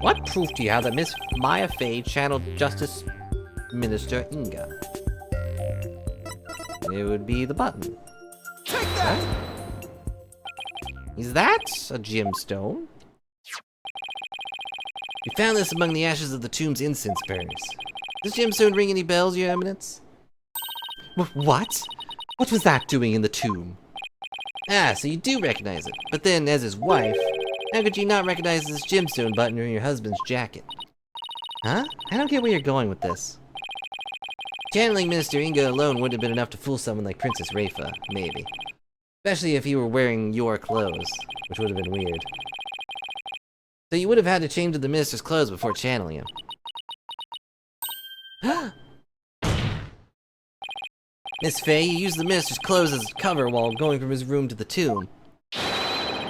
What proof do you have that Miss Maya Faye channeled Justice Minister Inga? it would be the button. Take that! Is that a gemstone? We found this among the ashes of the tomb's incense burners. Does gemstone ring any bells, Your Eminence? What? What was that doing in the tomb? Ah, so you do recognize it. But then, as his wife, how could you not recognize this gemstone button in your husband's jacket? Huh? I don't get where you're going with this. Channeling Minister Inga alone wouldn't have been enough to fool someone like Princess Rafa, maybe. Especially if he were wearing your clothes, which would have been weird. So you would have had to change to the minister's clothes before channeling him. Miss Faye, you used the minister's clothes as cover while going from his room to the tomb,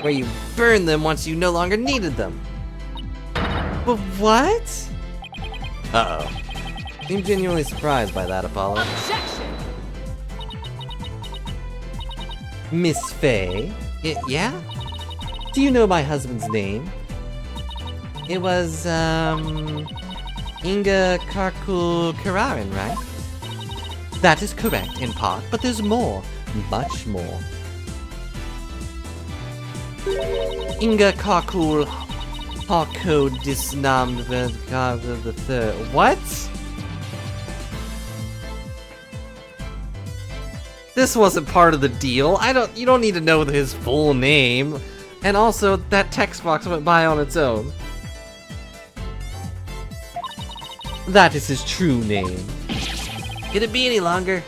where you burned them once you no longer needed them. But what? Uh-oh. Seem genuinely surprised by that, Apollo. Objection! Miss Faye? Yeah? Do you know my husband's name? It was, Inga Karkul Kararin, right? That is correct, in part, but there's more. Much more. Inga Karkul Harko Disnam the Third. What? This wasn't part of the deal. You don't need to know his full name. And also, that text box went by on its own. That is his true name. Could it be any longer?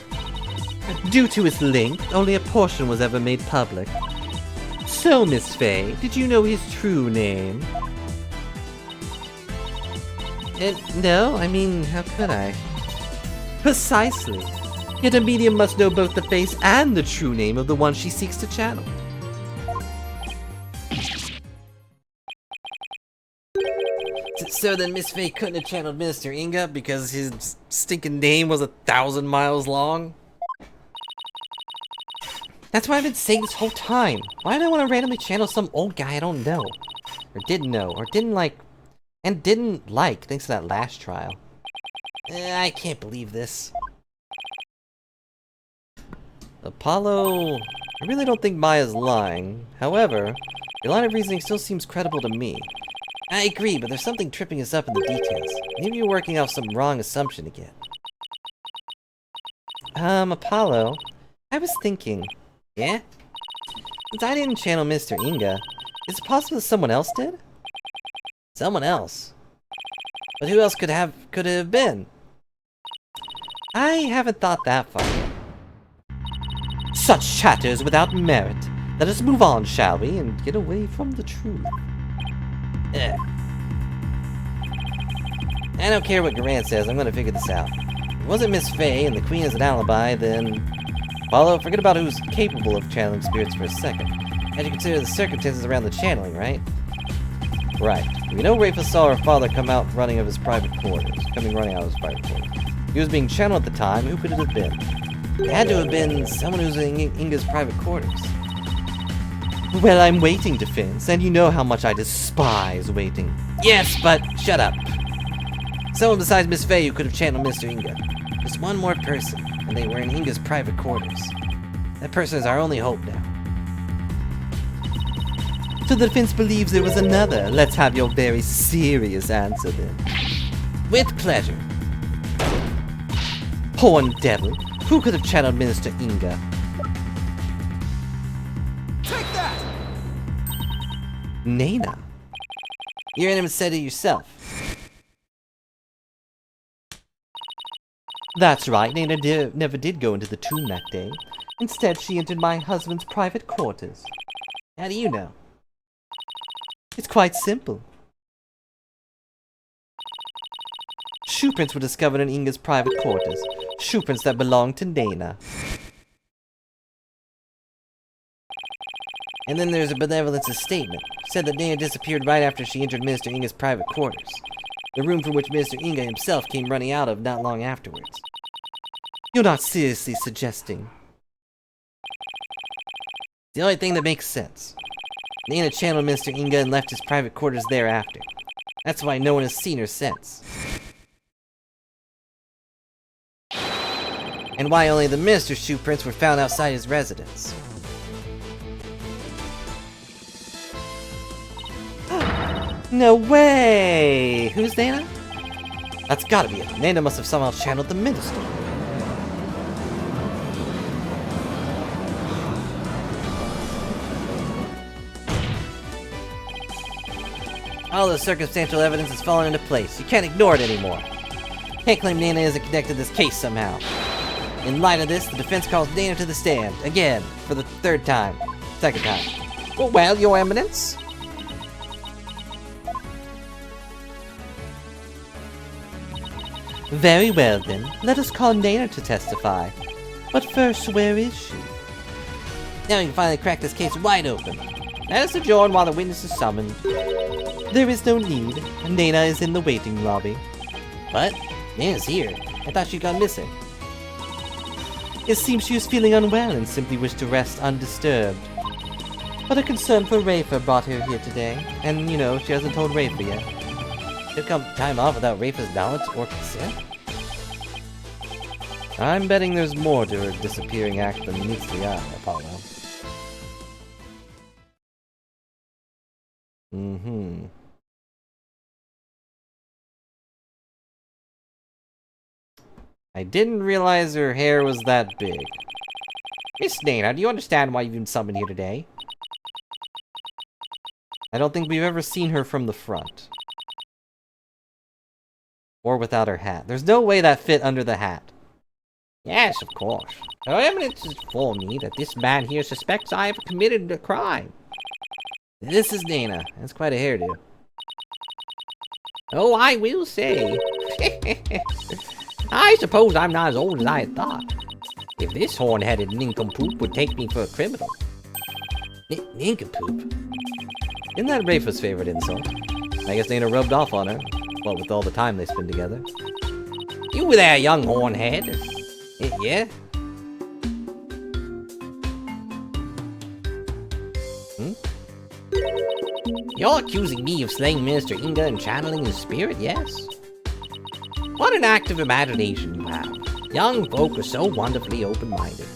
Due to its length, only a portion was ever made public. So, Miss Faye, did you know his true name? No, I mean, how could I? Precisely. Yet a medium must know both the face and the true name of the one she seeks to channel. So then Miss Faye couldn't have channeled Minister Inga because his stinking name was 1,000 miles long? That's what I've been saying this whole time. Why do I want to randomly channel some old guy I don't know? Or didn't know, or didn't like, thanks to that last trial. I can't believe this. Apollo, I really don't think Maya's lying. However, your line of reasoning still seems credible to me. I agree, but there's something tripping us up in the details. Maybe you're working off some wrong assumption again. Apollo, I was thinking. Yeah? Since I didn't channel Mr. Inga, is it possible that someone else did? Someone else? But who else could have been? I haven't thought that far yet. Such chatter is without merit. Let us move on, shall we, and get away from the truth. I don't care what Garant says, I'm gonna figure this out. If it wasn't Miss Faye and the Queen has an alibi, then... Apollo, forget about who's capable of channeling spirits for a second. Had to consider the circumstances around the channeling, right? Right. We know Rafa saw her father come out running out of his private quarters. He was being channeled at the time. Who could it have been? It had to have been someone who was in Inga's private quarters. Well, I'm waiting, Defense, and you know how much I despise waiting. Yes, but shut up. Someone besides Miss Faye who could have channeled Mr. Inga. Just one more person, and they were in Inga's private quarters. That person is our only hope now. So the defense believes there was another. Let's have your very serious answer then. With pleasure. Horn devil, who could have channeled Minister Inga? Take that! Nana. Your enemy said it yourself. That's right, Nana never did go into the tomb that day. Instead, she entered my husband's private quarters. How do you know? It's quite simple. Shoe prints were discovered in Inga's private quarters. Shoe prints that belonged to Nana. And then there's a benevolence's statement. Said that Nana disappeared right after she entered Minister Inga's private quarters. The room from which Minister Inga himself came running out of not long afterwards. You're not seriously suggesting. The only thing that makes sense. Nana channeled Minister Inga and left his private quarters thereafter. That's why no one has seen her since. And why only the minister's shoe prints were found outside his residence. No way! Who's Dana? That's gotta be it. Nana must have somehow channeled the minister. All the circumstantial evidence has fallen into place. You can't ignore it anymore. Can't claim Nana isn't connected to this case somehow. In light of this, the defense calls Dana to the stand. Again. For the third time. Second time. Well, Your Eminence. Very well, then. Let us call Dana to testify. But first, where is she? Now we can finally crack this case wide open. Let us adjourn while the witness is summoned. There is no need. Dana is in the waiting lobby. What? Nana's here. I thought she got missing. It seems she was feeling unwell and simply wished to rest undisturbed. But a concern for Rafa brought her here today. And, you know, she hasn't told Rafa yet. She'll come time off without Rafa's knowledge or consent? I'm betting there's more to her disappearing act than meets the eye, Apollo. I didn't realize her hair was that big. Miss Dana, do you understand why you've been summoned here today? I don't think we've ever seen her from the front. Or without her hat. There's no way that fit under the hat. Yes, of course. Her eminence has informed me that this man here suspects I have committed a crime. This is Dana. That's quite a hairdo. Oh, I will say. I suppose I'm not as old as I had thought. If this horn-headed nincompoop would take me for a criminal. Nincompoop? Isn't that Rafa's favorite insult? I guess Dana rubbed off on her. What with all the time they spend together. You there, young hornhead? Yeah? You're accusing me of slaying Minister Inga and channeling his spirit, yes? What an active imagination you have. Young folk are so wonderfully open-minded.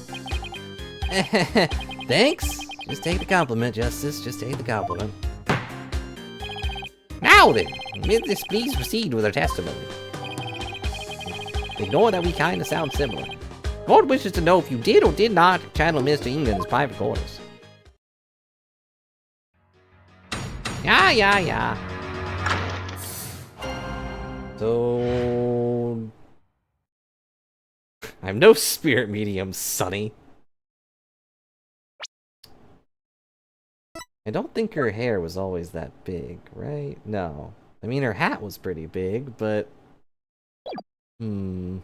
Thanks. Just take the compliment, Justice. Just take the compliment. Now then, Miss, please proceed with her testimony. Ignore that we kinda sound similar. Court wishes to know if you did or did not channel Mr. Inga in his private quarters. Yeah. So... I'm no spirit medium, Sonny. I don't think her hair was always that big, right? No. I mean, her hat was pretty big, but... I'm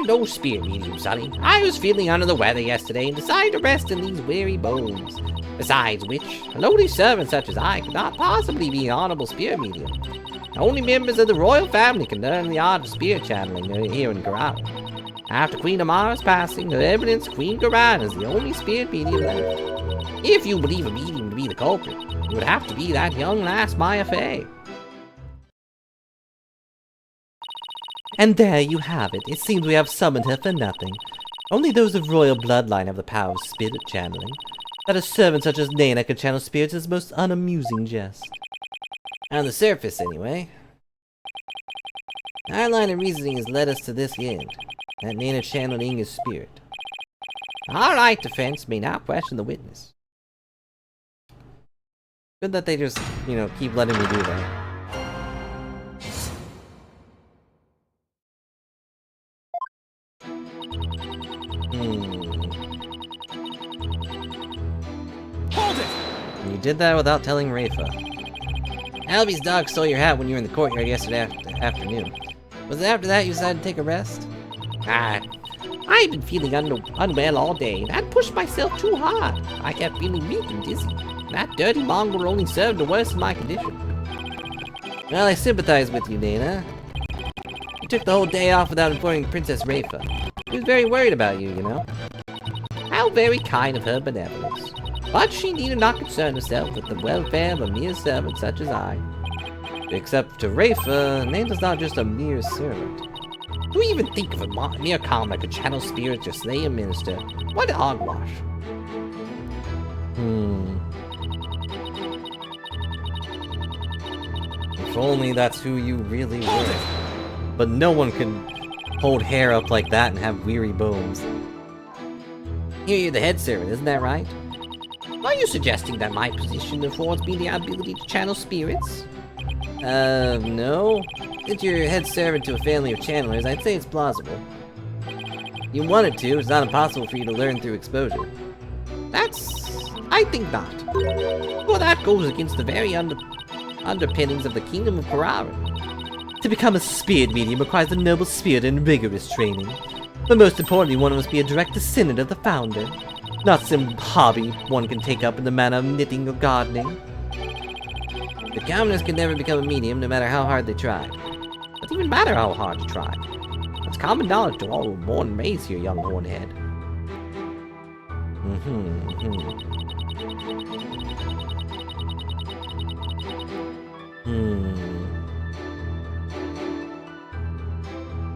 no spirit medium, Sonny. I was feeling under the weather yesterday and decided to rest in these weary bones. Besides which, a lowly servant such as I could not possibly be an honorable spirit medium. Only members of the royal family can learn the art of spirit channeling here in Garana. After Queen Amara's passing, her evidence Queen Garana is the only spirit medium left. If you believe a medium to be the culprit, it would have to be that young lass Maya Fey. And there you have it. It seems we have summoned her for nothing. Only those of royal bloodline have the power of spirit channeling. That a servant such as Nana could channel spirits is most unamusing jest. On the surface, anyway. Our line of reasoning has led us to this end. That Nana channeled Inga's spirit. Our right defense may now question the witness. Good that they just, you know, keep letting me do that. Hold it! You did that without telling Rafa. Albie's dog stole your hat when you were in the courtyard yesterday afternoon. Was it after that you decided to take a rest? I've been feeling unwell all day, and I'd pushed myself too hard. I kept feeling weak and dizzy. That dirty mongrel only served to worsen my condition. Well, I sympathize with you, Dana. You took the whole day off without informing Princess Rafa. She was very worried about you, you know. How very kind of her benevolence. But she needed not concern herself with the welfare of a mere servant such as I. Except to Rafa, Nana's not just a mere servant. Who even think of a mere comet could channel spirits or slay a minister? What hogwash. If only that's who you really were. But no one can hold hair up like that and have weary bones. Here you're the head servant, isn't that right? Are you suggesting that my position affords me the ability to channel spirits? No. Since you're head servant to a family of channelers, I'd say it's plausible. You wanted to, it's not impossible for you to learn through exposure. I think not. Well, that goes against the very underpinnings of the Kingdom of Kararan. To become a spirit medium requires a noble spirit and rigorous training. But most importantly, one must be a direct descendant of the founder. Not some hobby one can take up in the manner of knitting or gardening. The commoners can never become a medium, no matter how hard they try. It doesn't even matter how hard you try. It's common knowledge to all who are born and raised here, young hornhead.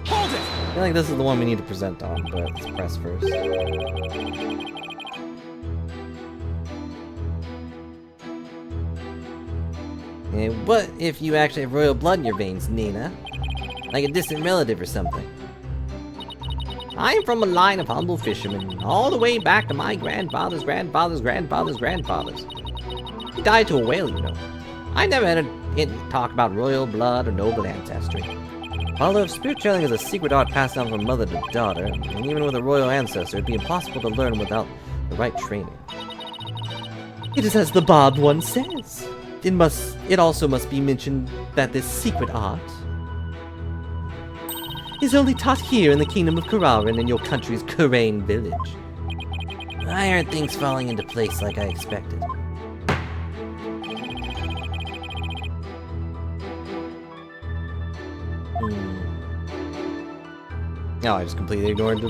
Hold it! I feel like this is the one we need to present on, but let's press first. What if you actually have royal blood in your veins, Nina? Like a distant relative or something? I'm from a line of humble fishermen, all the way back to my grandfather's grandfather's grandfather's grandfathers. He died to a whale, you know. I never had any talk about royal blood or noble ancestry. Although if spirit channeling is a secret art passed down from mother to daughter, and even with a royal ancestor, it'd be impossible to learn without the right training. It is as the Bob once says. It also must be mentioned that this secret art is only taught here in the Kingdom of Kararan in your country's Karain village. Why aren't things falling into place like I expected? Oh, I just completely ignored to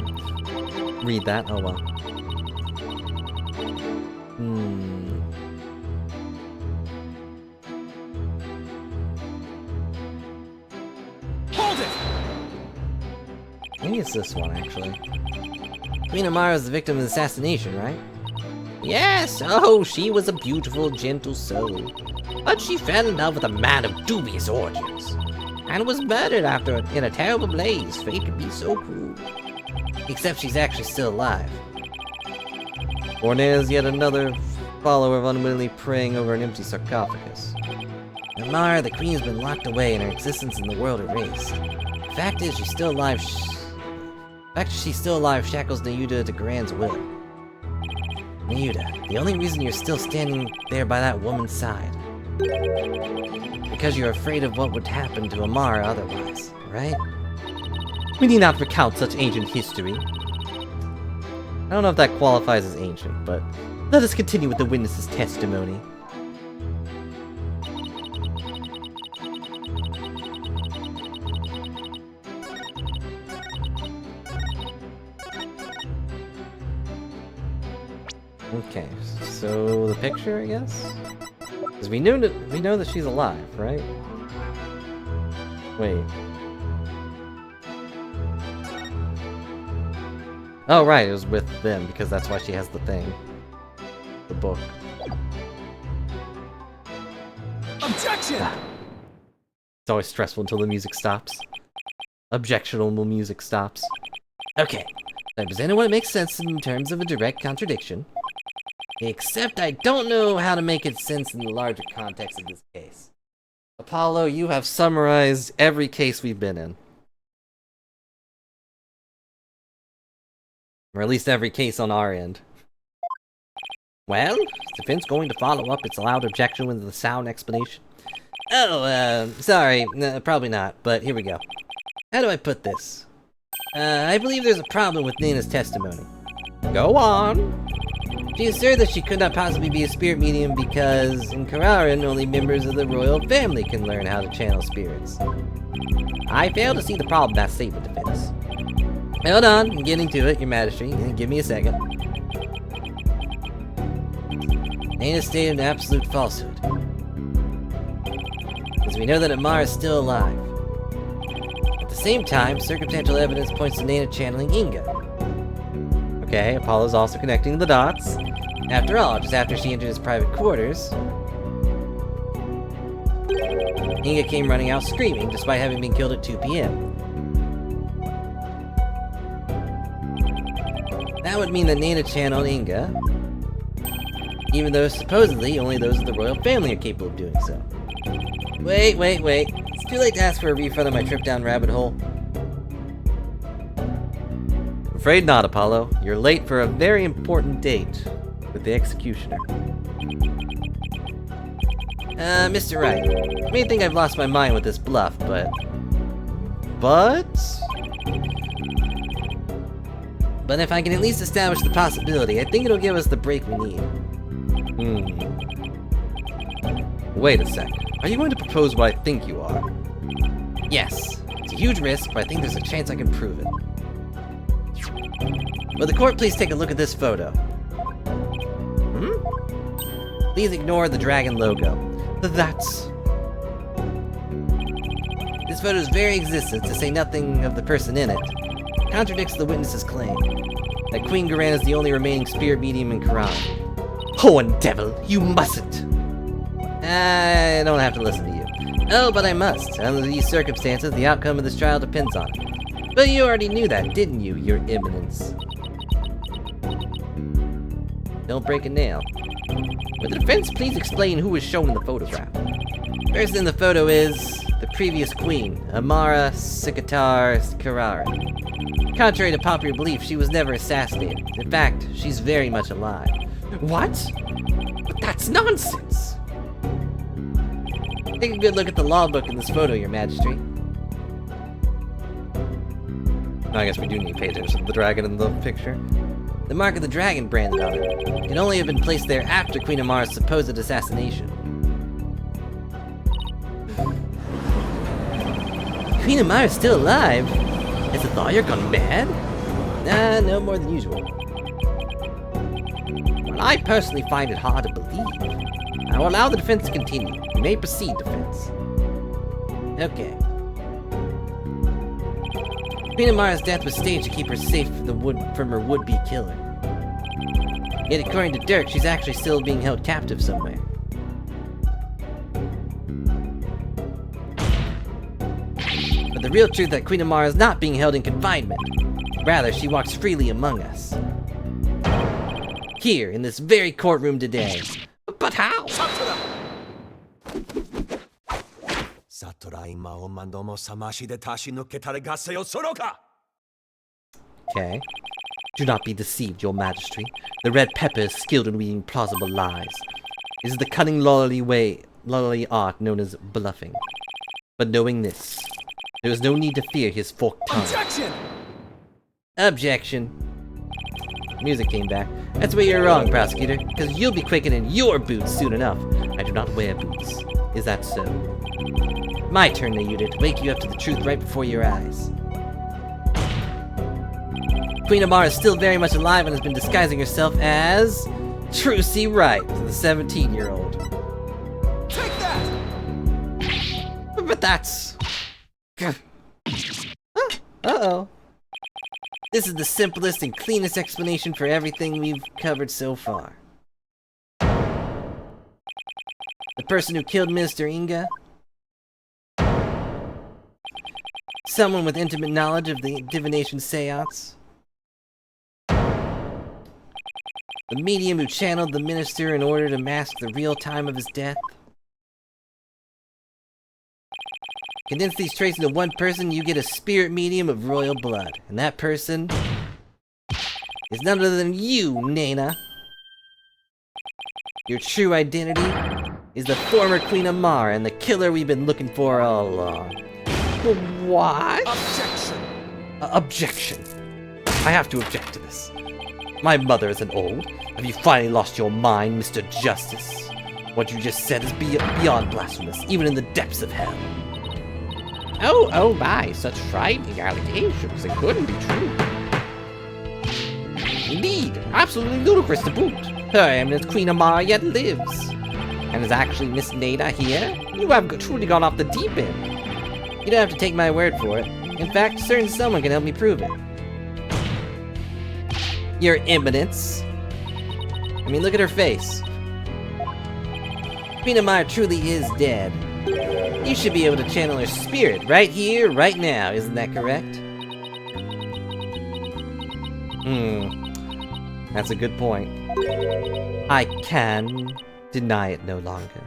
read that. Oh well. Hold it! Maybe it's this one, actually. Queen Amara was the victim of assassination, right? Yes, oh, she was a beautiful, gentle soul. But she fell in love with a man of dubious origins, and was murdered in a terrible blaze. Fate could be so cruel. Except she's actually still alive. Ornea is yet another follower of unwittingly praying over an empty sarcophagus. Amara, the queen, has been locked away and her existence in the world erased. The fact is, she's still alive. Shackles Nayuda to Garan's will. Nayuda, the only reason you're still standing there by that woman's side, because you're afraid of what would happen to Amara otherwise, right? We need not recount such ancient history. I don't know if that qualifies as ancient, but let us continue with the witness's testimony. Okay, so the picture, I guess? Because we know that she's alive, right? Wait. Oh, right, it was with them, because that's why she has the thing. The book. Objection! It's always stressful until the music stops. Objectionable music stops. Okay, I present what makes sense in terms of a direct contradiction. Except I don't know how to make it sense in the larger context of this case. Apollo, you have summarized every case we've been in. Or at least every case on our end. Well, is the defense going to follow up its loud objection with a sound explanation? Oh, sorry, no, probably not, but here we go. How do I put this? I believe there's a problem with Nina's testimony. Go on! She asserted that she could not possibly be a spirit medium because in Kararan, only members of the royal family can learn how to channel spirits. I fail to see the problem with that statement, defense. Hold on, I'm getting to it, your majesty. Give me a second. Nina stated an absolute falsehood. Because we know that Amara is still alive. the same time, circumstantial evidence points to Nana channeling Inga. Okay, Apollo's also connecting the dots. After all, just after she entered his private quarters, Inga came running out screaming, despite having been killed at 2 p.m. That would mean that Nana channeled Inga, even though supposedly only those of the royal family are capable of doing so. Wait. It's too late to ask for a refund on my trip down rabbit hole. Afraid not, Apollo. You're late for a very important date with the executioner. Mr. Wright, you may think I've lost my mind with this bluff, but if I can at least establish the possibility, I think it'll give us the break we need. Wait a sec. Are you going to propose what I think you are? Yes, it's a huge risk, but I think there's a chance I can prove it. Will the court please take a look at this photo? Please ignore the dragon logo. That's... This photo's very existence, to say nothing of the person in it, contradicts the witness's claim that Queen Garan is the only remaining spirit medium in Quran. Horn devil, you mustn't! I don't have to listen to you. Oh, but I must. Under these circumstances, the outcome of this trial depends on it. But you already knew that, didn't you, Your Eminence? Don't break a nail. Would the defense please explain who was shown in the photograph? First in the photo is the previous queen, Amara Sikatar Karara. Contrary to popular belief, she was never assassinated. In fact, she's very much alive. What? But that's nonsense! Take a good look at the logbook in this photo, Your Majesty. I guess we do need to pay attention to the dragon in the picture. The mark of the dragon branded on it can only have been placed there after Queen Amara's supposed assassination. Queen Amara's still alive? Has the lawyer gone mad? Nah, no more than usual. Well, I personally find it hard to believe. I will allow the defense to continue. You may proceed, defense. Okay. Queen Amara's death was staged to keep her safe from her would-be killer. Yet according to Dirk, she's actually still being held captive somewhere. But the real truth is that Queen Amara is not being held in confinement. Rather, she walks freely among us. Here, in this very courtroom today. But how? Okay. Do not be deceived, Your Majesty. The Red Pepper is skilled in weaving plausible lies. It is the cunning lolly art known as bluffing. But knowing this, there is no need to fear his forked tongue. Objection! Objection. Music came back. That's where you're wrong, prosecutor, because you'll be quickening your boots soon enough. I do not wear boots. Is that so? My turn, Nayuda, to wake you up to the truth right before your eyes. Queen Amara is still very much alive and has been disguising herself as Trucy Wright, the 17-year-old. Take that! But that's... Uh-oh. This is the simplest and cleanest explanation for everything we've covered so far. The person who killed Minister Inga? Someone with intimate knowledge of the divination seance? The medium who channeled the minister in order to mask the real time of his death? Condense these traits into one person, you get a spirit medium of royal blood. And that person is none other than you, Nana. Your true identity is the former Queen Amara and the killer we've been looking for all along. What? Objection! Objection. I have to object to this. My mother isn't old. Have you finally lost your mind, Mr. Justice? What you just said is beyond blasphemous, even in the depths of hell. Oh my, such frightening allegations. They couldn't be true. Indeed, absolutely ludicrous to boot. Her Eminence Queen Amara yet lives. And is actually Miss Nada here? You have truly gone off the deep end. You don't have to take my word for it. In fact, certain someone can help me prove it. Your Eminence. I mean, look at her face. Queen Amara truly is dead. You should be able to channel her spirit right here, right now, isn't that correct? That's a good point. I can deny it no longer.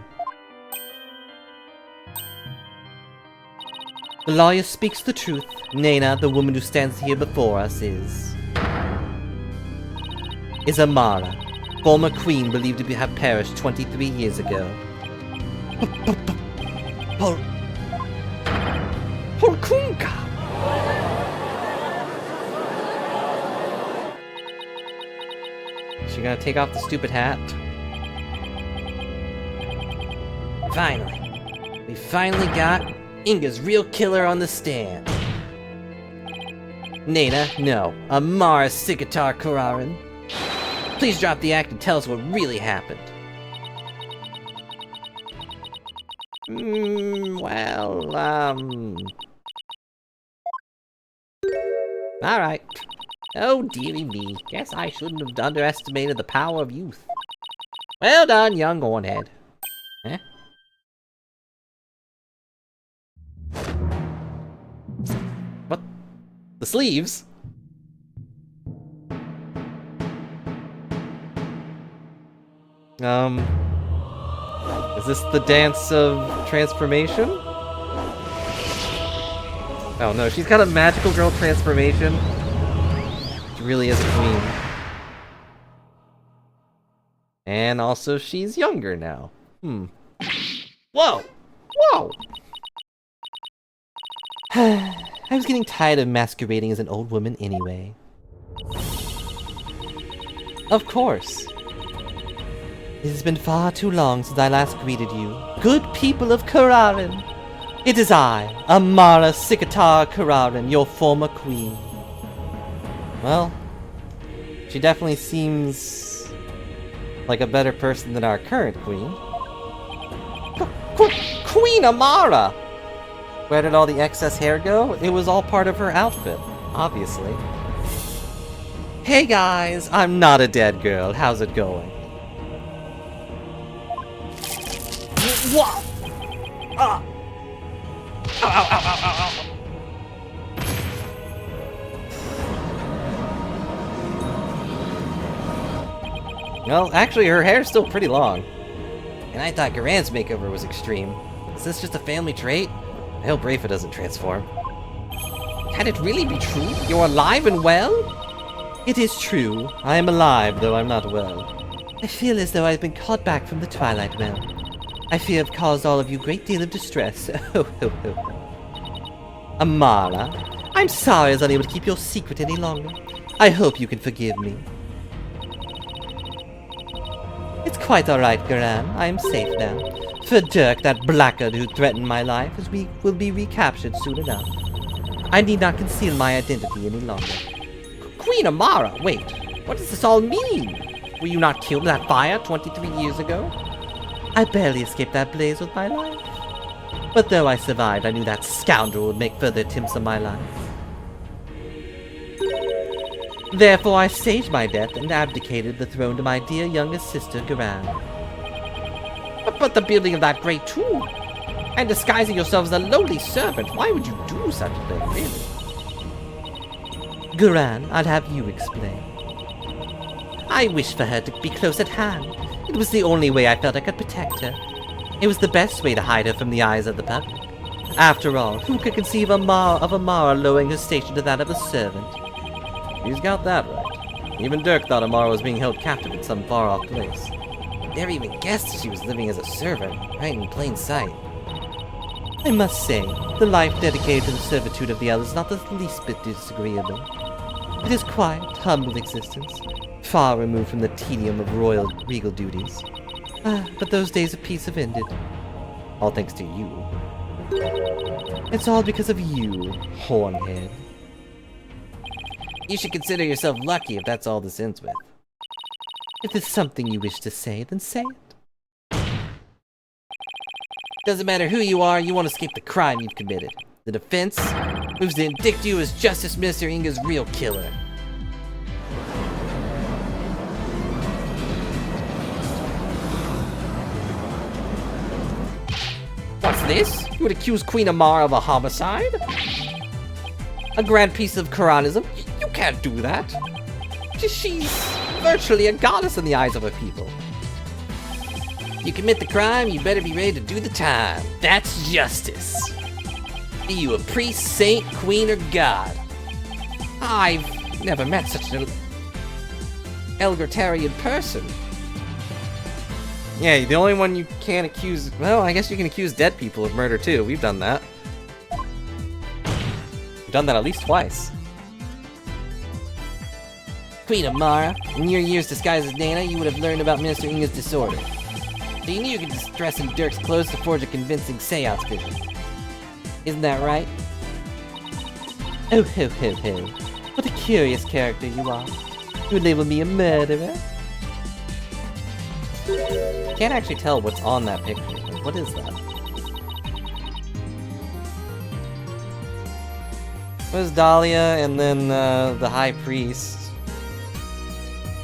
The lawyer speaks the truth. Nena, the woman who stands here before us, is Amara, former queen believed to have perished 23 years ago. Porkunka! She gonna take off the stupid hat? Finally. We finally got Inga's real killer on the stand. Nena, no. Amara Sigatar Kararan. Please drop the act and tell us what really happened. Alright. Oh, dearie me. Guess I shouldn't have underestimated the power of youth. Well done, young hornhead. Eh? What? The sleeves? Is this the dance of transformation? Oh no, she's got a magical girl transformation. She really is a queen. And also, she's younger now. Whoa! Whoa! I was getting tired of masquerading as an old woman anyway. Of course. It has been far too long since I last greeted you, good people of Kararan. It is I, Amara Sigatar Kararan, your former queen. Well, she definitely seems like a better person than our current queen. Queen Amara! Where did all the excess hair go? It was all part of her outfit, obviously. Hey guys, I'm not a dead girl. How's it going? Whoa! Ah! Ow, ow, ow, ow, ow, ow. Well, actually, her hair's still pretty long. And I thought Garan's makeover was extreme. Is this just a family trait? I hope Rafa doesn't transform. Can it really be true? You're alive and well? It is true. I am alive, though I'm not well. I feel as though I've been caught back from the Twilight Realm. I fear I've caused all of you a great deal of distress. Amara, I'm sorry I was unable to keep your secret any longer. I hope you can forgive me. It's quite alright, Garan. I am safe now. For Dirk, that blackguard who threatened my life, will be recaptured soon enough. I need not conceal my identity any longer. Queen Amara, wait. What does this all mean? Were you not killed in that fire 23 years ago? I barely escaped that blaze with my life. But though I survived, I knew that scoundrel would make further attempts on my life. Therefore, I staged my death and abdicated the throne to my dear youngest sister, Garan. But the building of that great tomb, and disguising yourself as a lowly servant, why would you do such a thing, really? Garan, I'll have you explain. I wished for her to be close at hand. It was the only way I felt I could protect her. It was the best way to hide her from the eyes of the public. After all, who could conceive of Amara lowering her station to that of a servant? He's got that right. Even Dirk thought Amara was being held captive in some far-off place. Never even guessed she was living as a servant, right in plain sight. I must say, the life dedicated to the servitude of the others is not the least bit disagreeable. It is quiet, humble existence, far removed from the tedium of royal regal duties. But those days of peace have ended. All thanks to you. It's all because of you, Hornhead. You should consider yourself lucky if that's all this ends with. If there's something you wish to say, then say it. Doesn't matter who you are, you won't escape the crime you've committed. The defense moves to indict you as Justice Minister Inga's real killer. What's this? You would accuse Queen Amara of a homicide? A grand piece of Quranism? You can't do that. She's virtually a goddess in the eyes of her people. You commit the crime, you better be ready to do the time. That's justice. Be you a priest, saint, queen, or god? I've never met such an egalitarian person. Yeah, the only one you can't accuse... Well, I guess you can accuse dead people of murder, too. We've done that. We've done that at least twice. Queen Amara, in your years disguised as Nana, you would have learned about Minister Inga's disorder. So you knew you could just dress in Dirk's clothes to forge a convincing seance vision. Isn't that right? Oh ho ho ho. What a curious character you are. You would label me a murderer? Can't actually tell what's on that picture. Like, what is that? It was Dahlia and then the High Priest.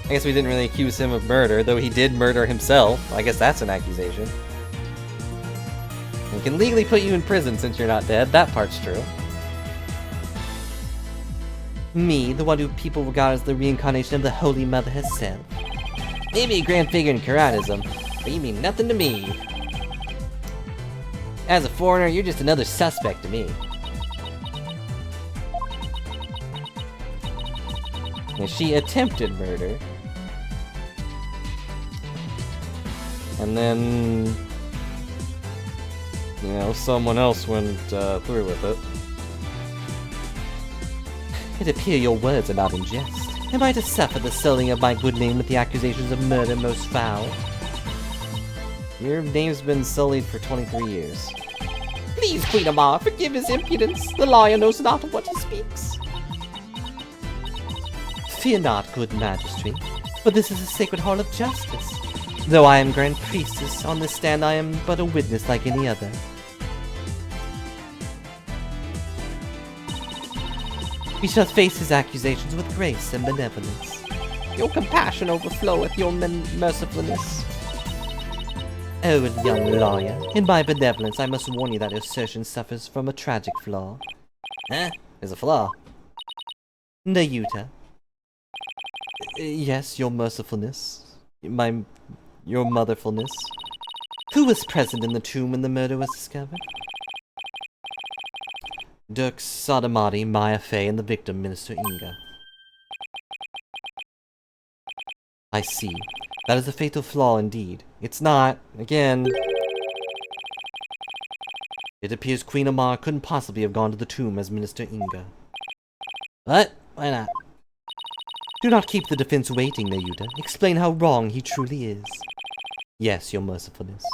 I guess we didn't really accuse him of murder, though he did murder himself. I guess that's an accusation. We can legally put you in prison since you're not dead. That part's true. Me, the one who people regard as the reincarnation of the Holy Mother herself. Maybe a grand figure in Quranism, but you mean nothing to me. As a foreigner, you're just another suspect to me. And she attempted murder. And then, you know, someone else went through with it. It appears your words are not in jest. Am I to suffer the sullying of my good name with the accusations of murder most foul? Your name's been sullied for 23 years. Please, Queen Amar, forgive his impudence. The liar knows not of what he speaks. Fear not, good majesty, for this is a sacred hall of justice. Though I am Grand Priestess, on this stand I am but a witness like any other. We shall face his accusations with grace and benevolence. Your compassion overfloweth your mercifulness. Oh, young lawyer, in my benevolence I must warn you that your assertion suffers from a tragic flaw. Huh? There's a flaw. Nayuta. Yes, your mercifulness. Your motherfulness. Who was present in the tomb when the murder was discovered? Dirk Sodomati, Maya Fey, and the victim, Minister Inga. I see. That is a fatal flaw indeed. It's not, again... It appears Queen Amar couldn't possibly have gone to the tomb as Minister Inga. What? Why not? Do not keep the defense waiting, Nayuta. Explain how wrong he truly is. Yes, your mercifulness.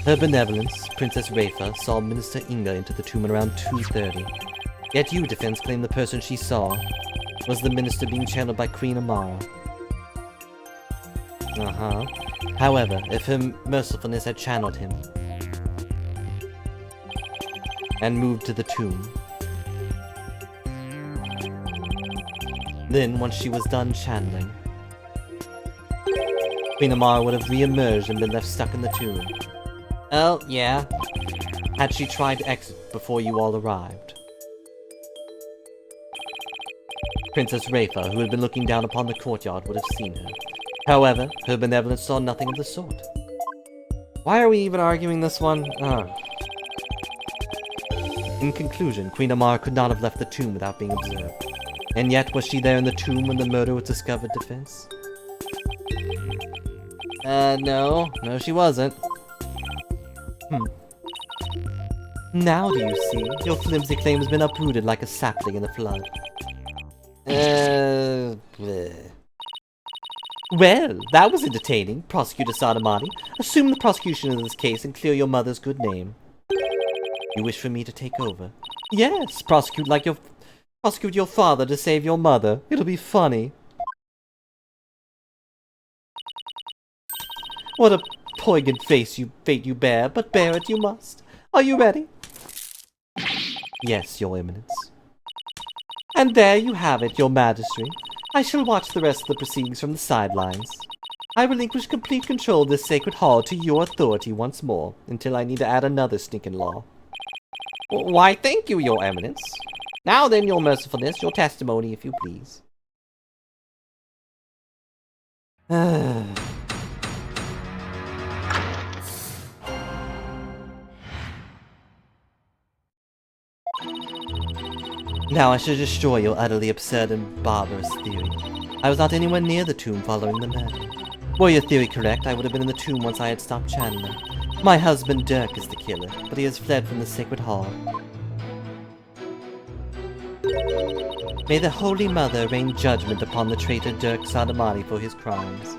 Her benevolence, Princess Rafa, saw Minister Inga into the tomb at around 2:30. Yet you, defense, claim the person she saw was the minister being channeled by Queen Amara. Uh-huh. However, if her mercifulness had channeled him and moved to the tomb, then, once she was done channeling, Queen Amara would have re-emerged and been left stuck in the tomb. Oh, yeah. Had she tried to exit before you all arrived. Princess Rafa, who had been looking down upon the courtyard, would have seen her. However, her benevolence saw nothing of the sort. Why are we even arguing this one? In conclusion, Queen Amara could not have left the tomb without being observed. And yet, was she there in the tomb when the murder was discovered, defense? No. No, she wasn't. Now do you see? Your flimsy claim has been uprooted like a sapling in the flood. Bleh. Well, that was entertaining, Prosecutor Sodomati. Assume the prosecution of this case and clear your mother's good name. You wish for me to take over? Yes, prosecute your father to save your mother. It'll be funny. What a poignant fate you bear, but bear it you must. Are you ready? Yes, Your Eminence. And there you have it, Your Majesty. I shall watch the rest of the proceedings from the sidelines. I relinquish complete control of this sacred hall to your authority once more, until I need to add another stinking law. Why, thank you, Your Eminence. Now then, Your Mercifulness, your testimony, if you please. Now I shall destroy your utterly absurd and barbarous theory. I was not anywhere near the tomb following the murder. Were your theory correct, I would have been in the tomb once I had stopped Chandler. My husband Dirk is the killer, but he has fled from the sacred hall. May the Holy Mother rain judgment upon the traitor Dirk Sadamati for his crimes.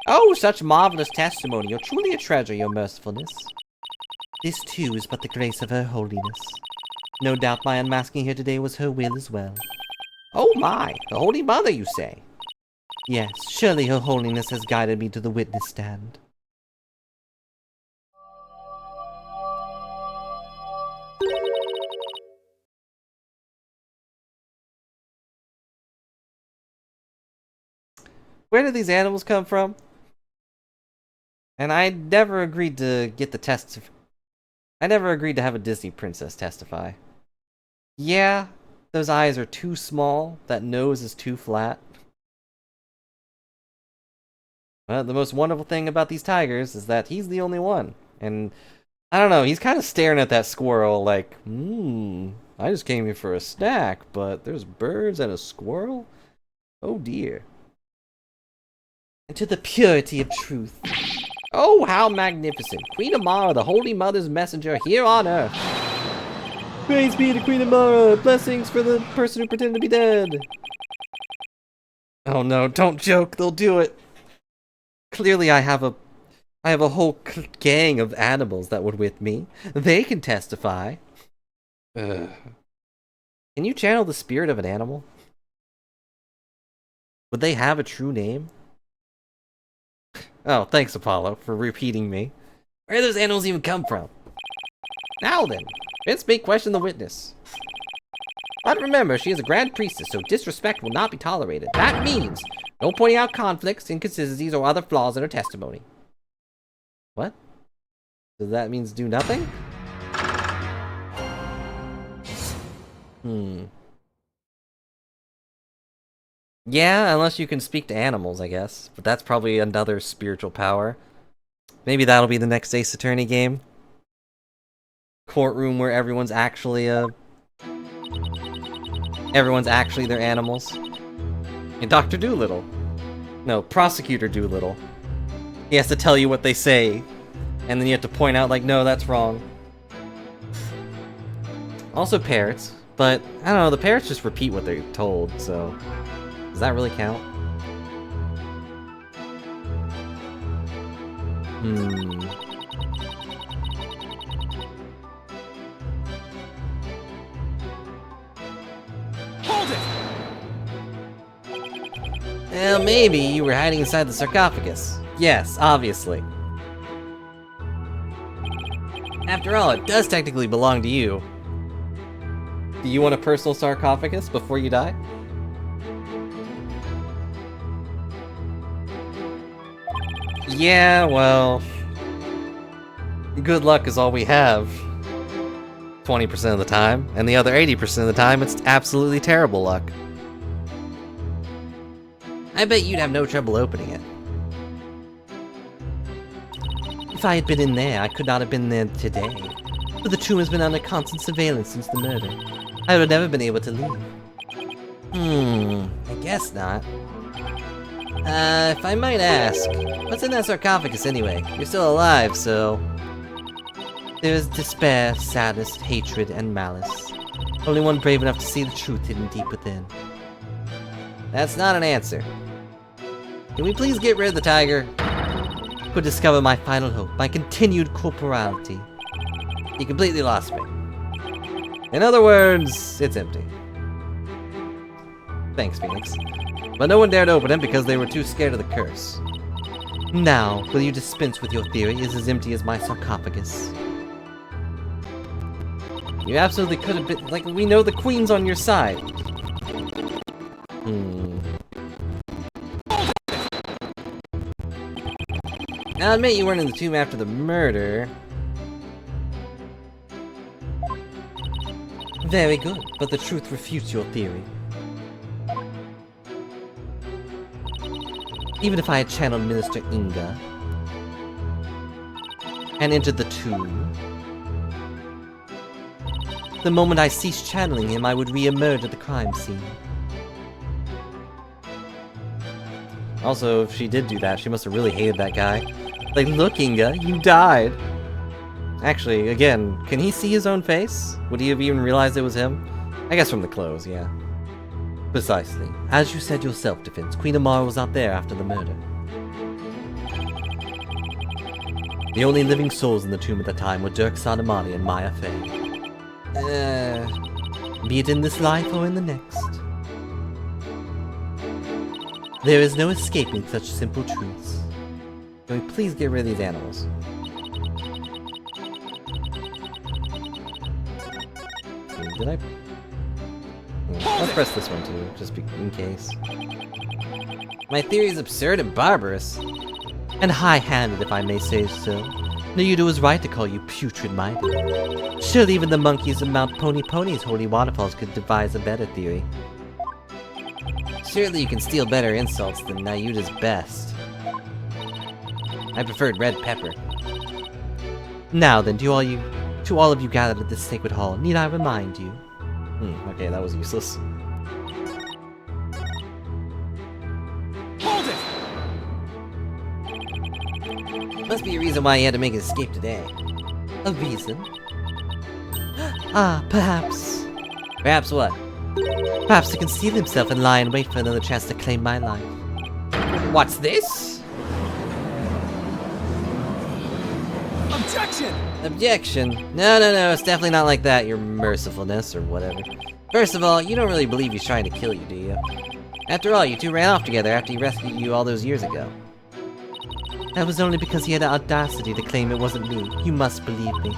Oh, such marvelous testimony. You're truly a treasure, Your Mercifulness. This, too, is but the grace of Her Holiness. No doubt my unmasking here today was her will as well. Oh my! The Holy Mother, you say? Yes, surely Her Holiness has guided me to the witness stand. Where did these animals come from? And I never agreed to get the test. I never agreed to have a Disney princess testify. Yeah, those eyes are too small. That nose is too flat. Well, the most wonderful thing about these tigers is that he's the only one. And I don't know, he's kind of staring at that squirrel like, I just came here for a snack, but there's birds and a squirrel? Oh dear. And to the purity of truth. Oh, how magnificent! Queen Amara, the Holy Mother's messenger here on Earth. Praise be to Queen Amara! Blessings for the person who pretended to be dead! Oh no, don't joke, they'll do it! Clearly I have a whole gang of animals that would with me. They can testify. Ugh. Can you channel the spirit of an animal? Would they have a true name? Oh, thanks, Apollo, for repeating me. Where do those animals even come from? Now then, Vince may question the witness. But remember, she is a Grand Priestess, so disrespect will not be tolerated. That means no pointing out conflicts, inconsistencies, or other flaws in her testimony. What? So that means do nothing? Yeah, unless you can speak to animals, I guess. But that's probably another spiritual power. Maybe that'll be the next Ace Attorney game. Courtroom where everyone's actually their animals. And Dr. Doolittle. No, Prosecutor Doolittle. He has to tell you what they say. And then you have to point out, like, no, that's wrong. Also parrots. But, I don't know, the parrots just repeat what they're told, so... Does that really count? Hold it! Well, maybe you were hiding inside the sarcophagus. Yes, obviously. After all, it does technically belong to you. Do you want a personal sarcophagus before you die? Yeah, well... Good luck is all we have. 20% of the time, and the other 80% of the time, it's absolutely terrible luck. I bet you'd have no trouble opening it. If I had been in there, I could not have been there today. But the tomb has been under constant surveillance since the murder. I would have never been able to leave. I guess not. If I might ask, what's in that sarcophagus anyway? You're still alive, so... There's despair, sadness, hatred, and malice. Only one brave enough to see the truth hidden deep within. That's not an answer. Can we please get rid of the tiger? Could discover my final hope, my continued corporality. You completely lost me. In other words, it's empty. Thanks, Phoenix. But no one dared open it because they were too scared of the curse. Now, will you dispense with your theory? It's as empty as my sarcophagus. You absolutely could have been. Like, we know the queen's on your side. Now, I admit you weren't in the tomb after the murder. Very good, but the truth refutes your theory. Even if I had channeled Minister Inga and entered the tomb, the moment I ceased channeling him, I would re-emerge at the crime scene. Also, if she did do that, she must have really hated that guy. Like, look, Inga, you died. Actually, again, can he see his own face? Would he have even realized it was him? I guess from the clothes, yeah. Precisely. As you said yourself, Defense, Queen Amara was not there after the murder. The only living souls in the tomb at the time were Dirk Sanamani and Maya Fey. Be it in this life or in the next. There is no escaping such simple truths. Can we please get rid of these animals? Did I? Let's press this one too, just in case. My theory is absurd and barbarous. And high-handed, if I may say so. Nayuda was right to call you putrid-minded. Surely even the monkeys of Mount Pony's holy waterfalls could devise a better theory. Surely you can steal better insults than Nayuda's best. I preferred red pepper. Now then, to all of you gathered at this sacred hall, need I remind you? Okay, that was useless. Hold it! Must be a reason why he had to make his escape today. A reason? Ah, perhaps. Perhaps what? Perhaps to conceal himself and lie and wait for another chance to claim my life. What's this? Objection! Objection? No, it's definitely not like that, your mercifulness or whatever. First of all, you don't really believe he's trying to kill you, do you? After all, you two ran off together after he rescued you all those years ago. That was only because he had the audacity to claim it wasn't me. You must believe me.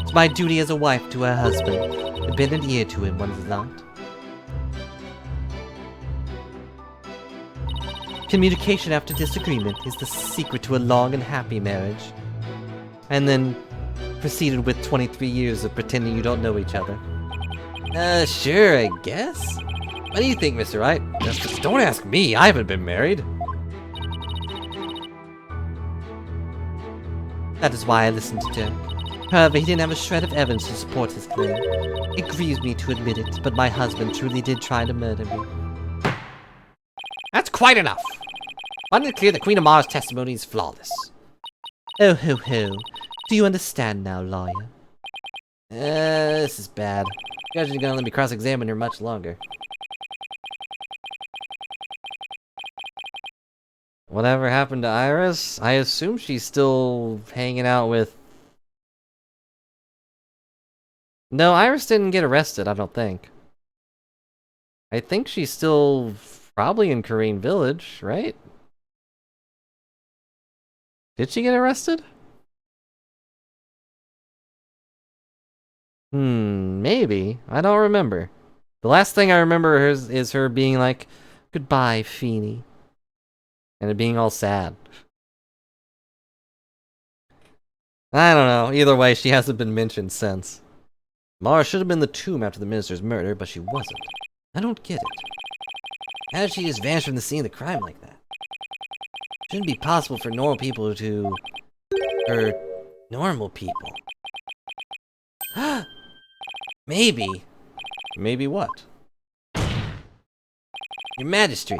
It's my duty as a wife to her husband. To bend an ear to him, one is not. Communication after disagreement is the secret to a long and happy marriage. And then proceeded with 23 years of pretending you don't know each other. Sure, I guess. What do you think, Mr. Wright? Just don't ask me, I haven't been married. That is why I listened to Dirk. However, he didn't have a shred of evidence to support his claim. It grieves me to admit it, but my husband truly did try to murder me. That's quite enough. Wasn't it clear that Queen Amara's testimony is flawless? Oh ho ho. Do you understand now, lawyer? This is bad. Judge isn't gonna let me cross-examine her much longer. Whatever happened to Iris? I assume she's still hanging out with... No, Iris didn't get arrested, I don't think. I think she's still probably in Korean Village, right? Did she get arrested? Maybe. I don't remember. The last thing I remember is her being like, "Goodbye, Feeny." And it being all sad. I don't know. Either way, she hasn't been mentioned since. Mara should have been in the tomb after the minister's murder, but she wasn't. I don't get it. How did she just vanish from the scene of the crime like that? Shouldn't be possible for normal people to... For normal people. Maybe. Maybe what? Your Majesty.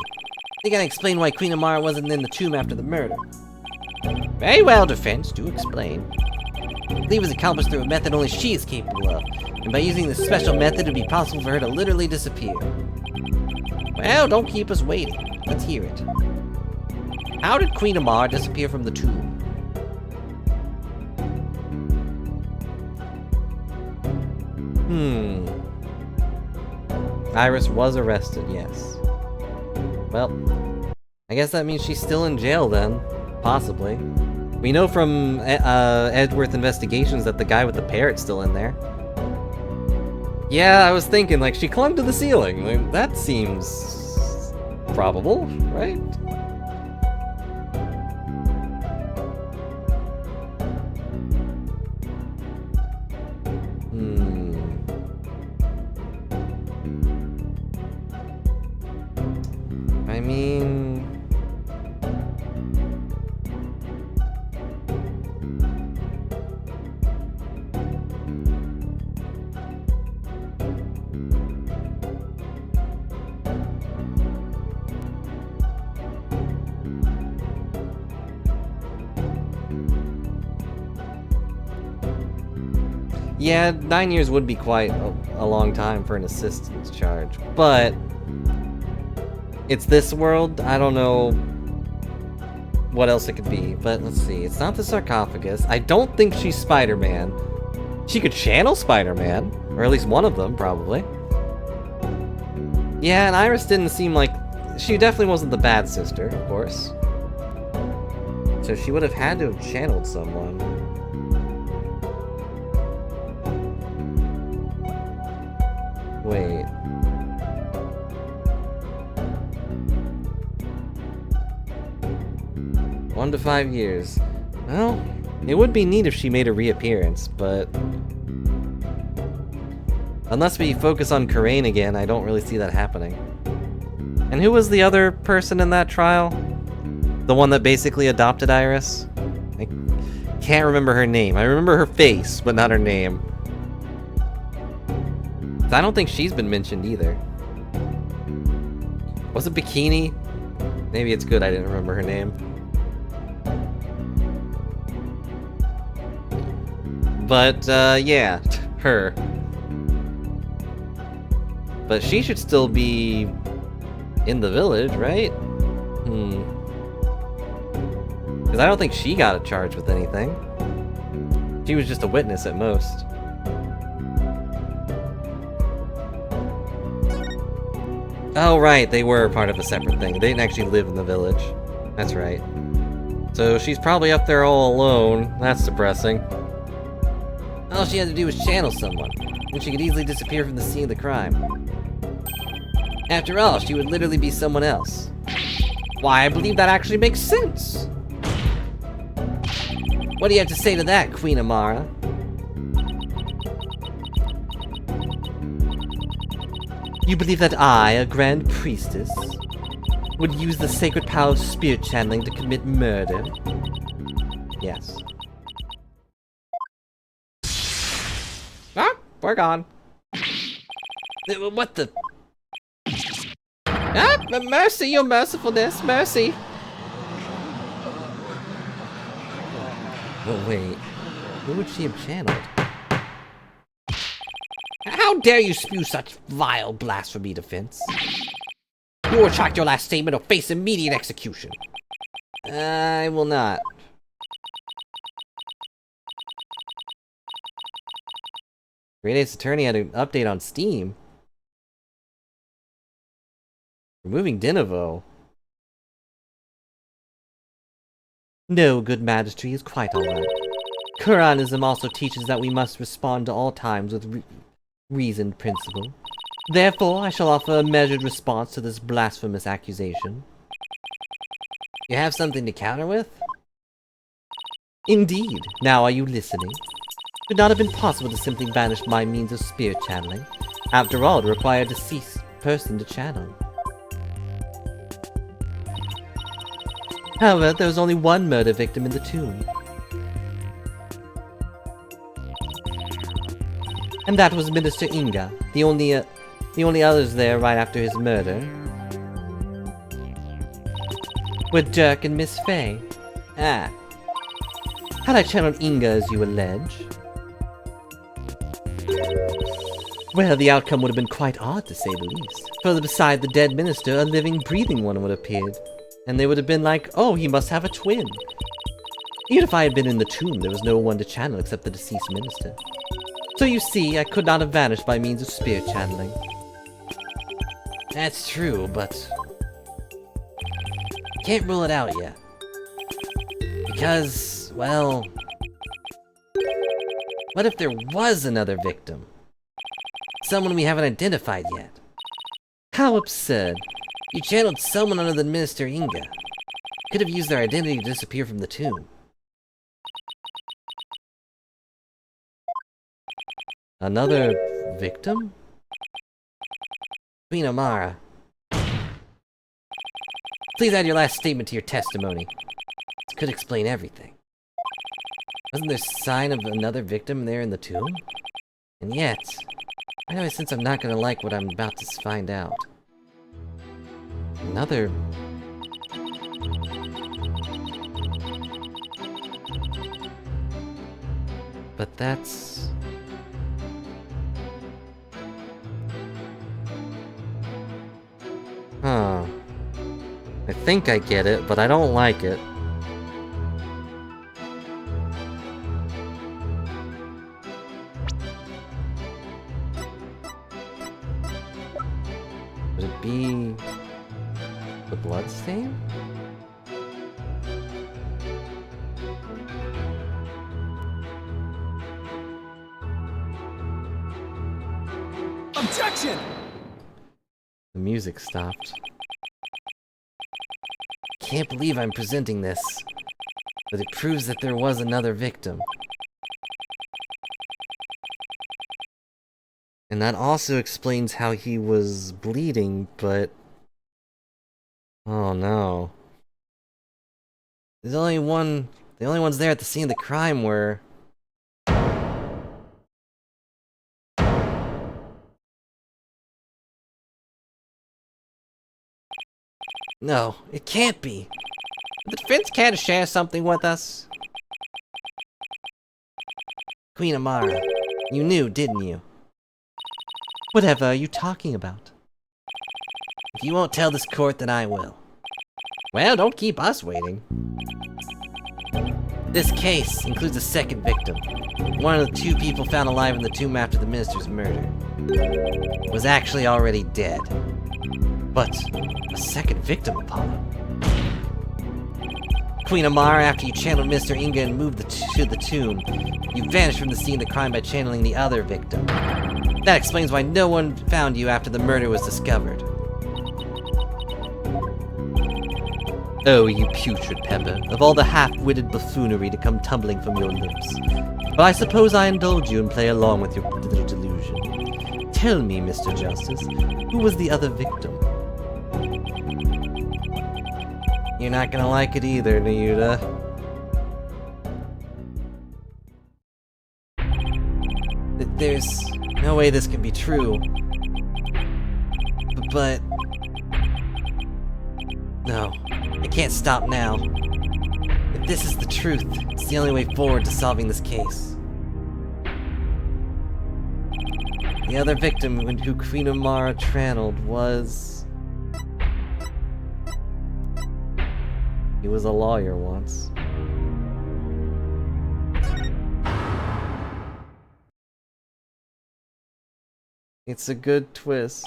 Think I can explain why Queen Amara wasn't in the tomb after the murder. Very well, Defense. Do explain. I believe it was accomplished through a method only she is capable of, and by using this special method it would be possible for her to literally disappear. Well, don't keep us waiting. Let's hear it. How did Queen Amara disappear from the tomb? Iris was arrested, yes. Well, I guess that means she's still in jail then. possibly. We know from Edgeworth Investigations that the guy with the parrot's still in there. Yeah, I was thinking, like, she clung to the ceiling. Like, that seems probable, right? I mean... yeah, 9 years would be quite a long time for an assistance charge, but it's this world. I don't know what else it could be, but let's see. It's not the sarcophagus. I don't think she's Spider-Man. She could channel Spider-Man, or at least one of them, probably. Yeah, and Iris didn't seem like... She definitely wasn't the bad sister, of course. So she would have had to have channeled someone. Wait. One to 5 years. Well, it would be neat if she made a reappearance, but... Unless we focus on Coraine again, I don't really see that happening. And who was the other person in that trial? The one that basically adopted Iris? I can't remember her name. I remember her face, but not her name. I don't think she's been mentioned either. Was it Bikini? Maybe it's good I didn't remember her name. But, yeah, her. But she should still be in the village, right? Because I don't think she got a charge with anything. She was just a witness at most. Oh, right, they were part of a separate thing. They didn't actually live in the village. That's right. So she's probably up there all alone. That's depressing. All she had to do was channel someone, and she could easily disappear from the scene of the crime. After all, she would literally be someone else. Why, I believe that actually makes sense! What do you have to say to that, Queen Amara? You believe that I, a Grand Priestess, would use the sacred power of spirit channeling to commit murder? Yes. Ah, we're gone. What the? Ah, mercy, your mercifulness, mercy. But wait, who would she have channeled? How dare you spew such vile blasphemy, Defense? You will retract your last statement or face immediate execution. I will not. Great Ace Attorney had an update on Steam. Removing Dinovo. No, good Majesty is quite alright. Quranism also teaches that we must respond to all times with reasoned principle. Therefore, I shall offer a measured response to this blasphemous accusation. You have something to counter with? Indeed. Now are you listening? It would not have been possible to simply banish by means of spirit channeling. After all, it required a deceased person to channel. However, there was only one murder victim in the tomb. And that was Minister Inga, the only others there right after his murder were Dirk and Miss Fay. Ah. Had I channeled Inga as you allege, well, the outcome would have been quite odd to say the least. Further beside the dead minister, a living, breathing one would have appeared. And they would have been like, oh, he must have a twin. Even if I had been in the tomb, there was no one to channel except the deceased minister. So you see, I could not have vanished by means of spirit channeling. That's true, but... can't rule it out yet. Because, well... What if there was another victim? Someone we haven't identified yet. How absurd. You channeled someone other than Minister Inga. Could have used their identity to disappear from the tomb. Another victim? Queen Amara. Please add your last statement to your testimony. This could explain everything. Wasn't there sign of another victim there in the tomb? And yet, I know I sense I'm not gonna like what I'm about to find out. Another... But that's... Huh. I think I get it, but I don't like it. Would it be... the bloodstain? Objection! The music stopped. Can't believe I'm presenting this, but it proves that there was another victim. And that also explains how he was bleeding, but... Oh no. The only ones there at the scene of the crime were... No, it can't be. The defense care to share something with us? Queen Amara, you knew, didn't you? Whatever are you talking about? If you won't tell this court, then I will. Well, don't keep us waiting. This case includes a second victim. One of the two people found alive in the tomb after the minister's murder was actually already dead. But a second victim, Apollo. Queen Amara, after you channeled Mr. Inga and moved to the tomb, you vanished from the scene of the crime by channeling the other victim. That explains why no one found you after the murder was discovered. Oh, you putrid Pepper, of all the half-witted buffoonery to come tumbling from your lips. But I suppose I indulge you and play along with your little delusion. Tell me, Mr. Justice, who was the other victim? You're not gonna like it either, Nayuta. There's no way this can be true. But... No, I can't stop now. If this is the truth, it's the only way forward to solving this case. The other victim who Queen Amara channeled was... He was a lawyer once. It's a good twist.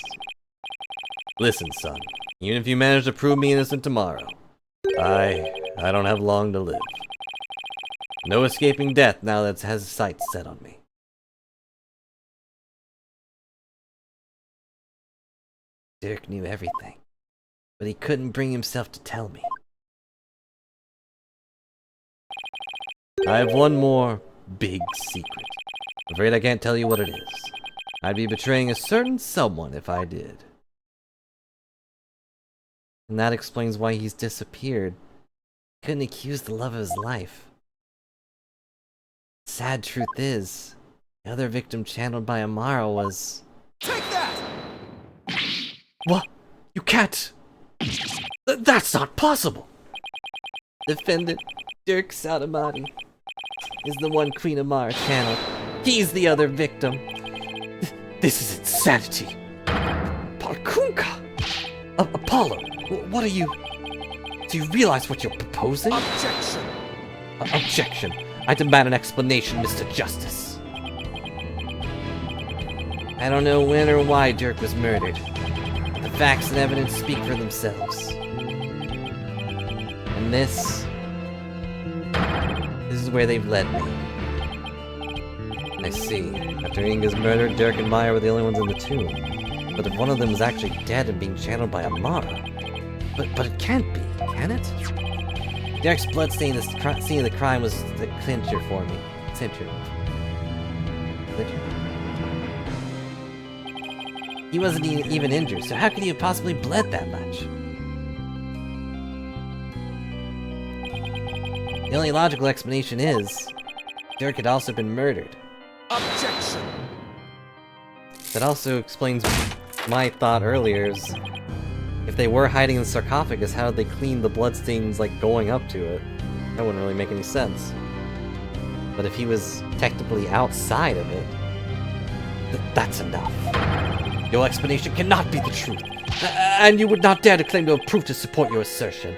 Listen, son. Even if you manage to prove me innocent tomorrow, I don't have long to live. No escaping death now that has sights set on me. Dirk knew everything, but he couldn't bring himself to tell me. I have one more big secret. Afraid I can't tell you what it is. I'd be betraying a certain someone if I did. And that explains why he's disappeared. Couldn't accuse the love of his life. Sad truth is, the other victim channeled by Amara was... Take that! What? You can't! That's not possible! Defendant Dirk Satamati is the one Queen Amara channeled. He's the other victim. This is insanity. Parkunka! Apollo, what are you... Do you realize what you're proposing? Objection! Objection. I demand an explanation, Mr. Justice. I don't know when or why Dirk was murdered. The facts and evidence speak for themselves. And this This is where they've led me. I see. After Inga's murder, Dirk and Maya were the only ones in the tomb. But if one of them was actually dead and being channeled by Amara... But it can't be, can it? Dirk's bloodstain at the scene of the crime was the clincher for me. Clincher? He wasn't even injured, so how could he have possibly bled that much? The only logical explanation is... Dirk had also been murdered. Objection! That also explains my thought earlier is... If they were hiding in the sarcophagus, how did they clean the bloodstains, like, going up to it? That wouldn't really make any sense. But if he was technically outside of it... that's enough. Your explanation cannot be the truth. And you would not dare to claim to have proof to support your assertion.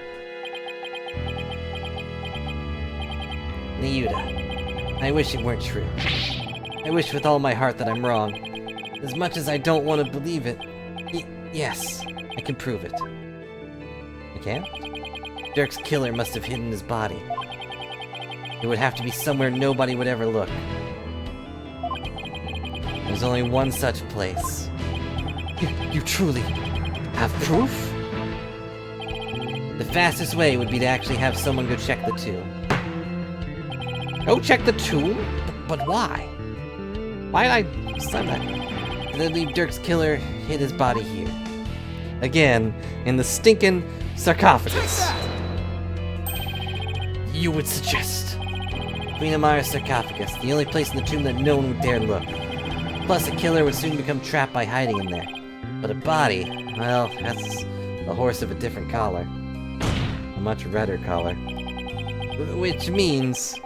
Niuda, I wish it weren't true. I wish with all my heart that I'm wrong. As much as I don't want to believe it, yes, I can prove it. I can't? Dirk's killer must have hidden his body. It would have to be somewhere nobody would ever look. There's only one such place. You truly have proof? The fastest way would be to actually have someone go check the tomb. Go check the tomb? But why? Why did I say that? They believe Dirk's killer hid his body here. Again, in the stinking sarcophagus. You would suggest. Queen Amara's sarcophagus, the only place in the tomb that no one would dare look. Plus, the killer would soon become trapped by hiding in there. But a body, well, that's a horse of a different color. A much redder color. Which means...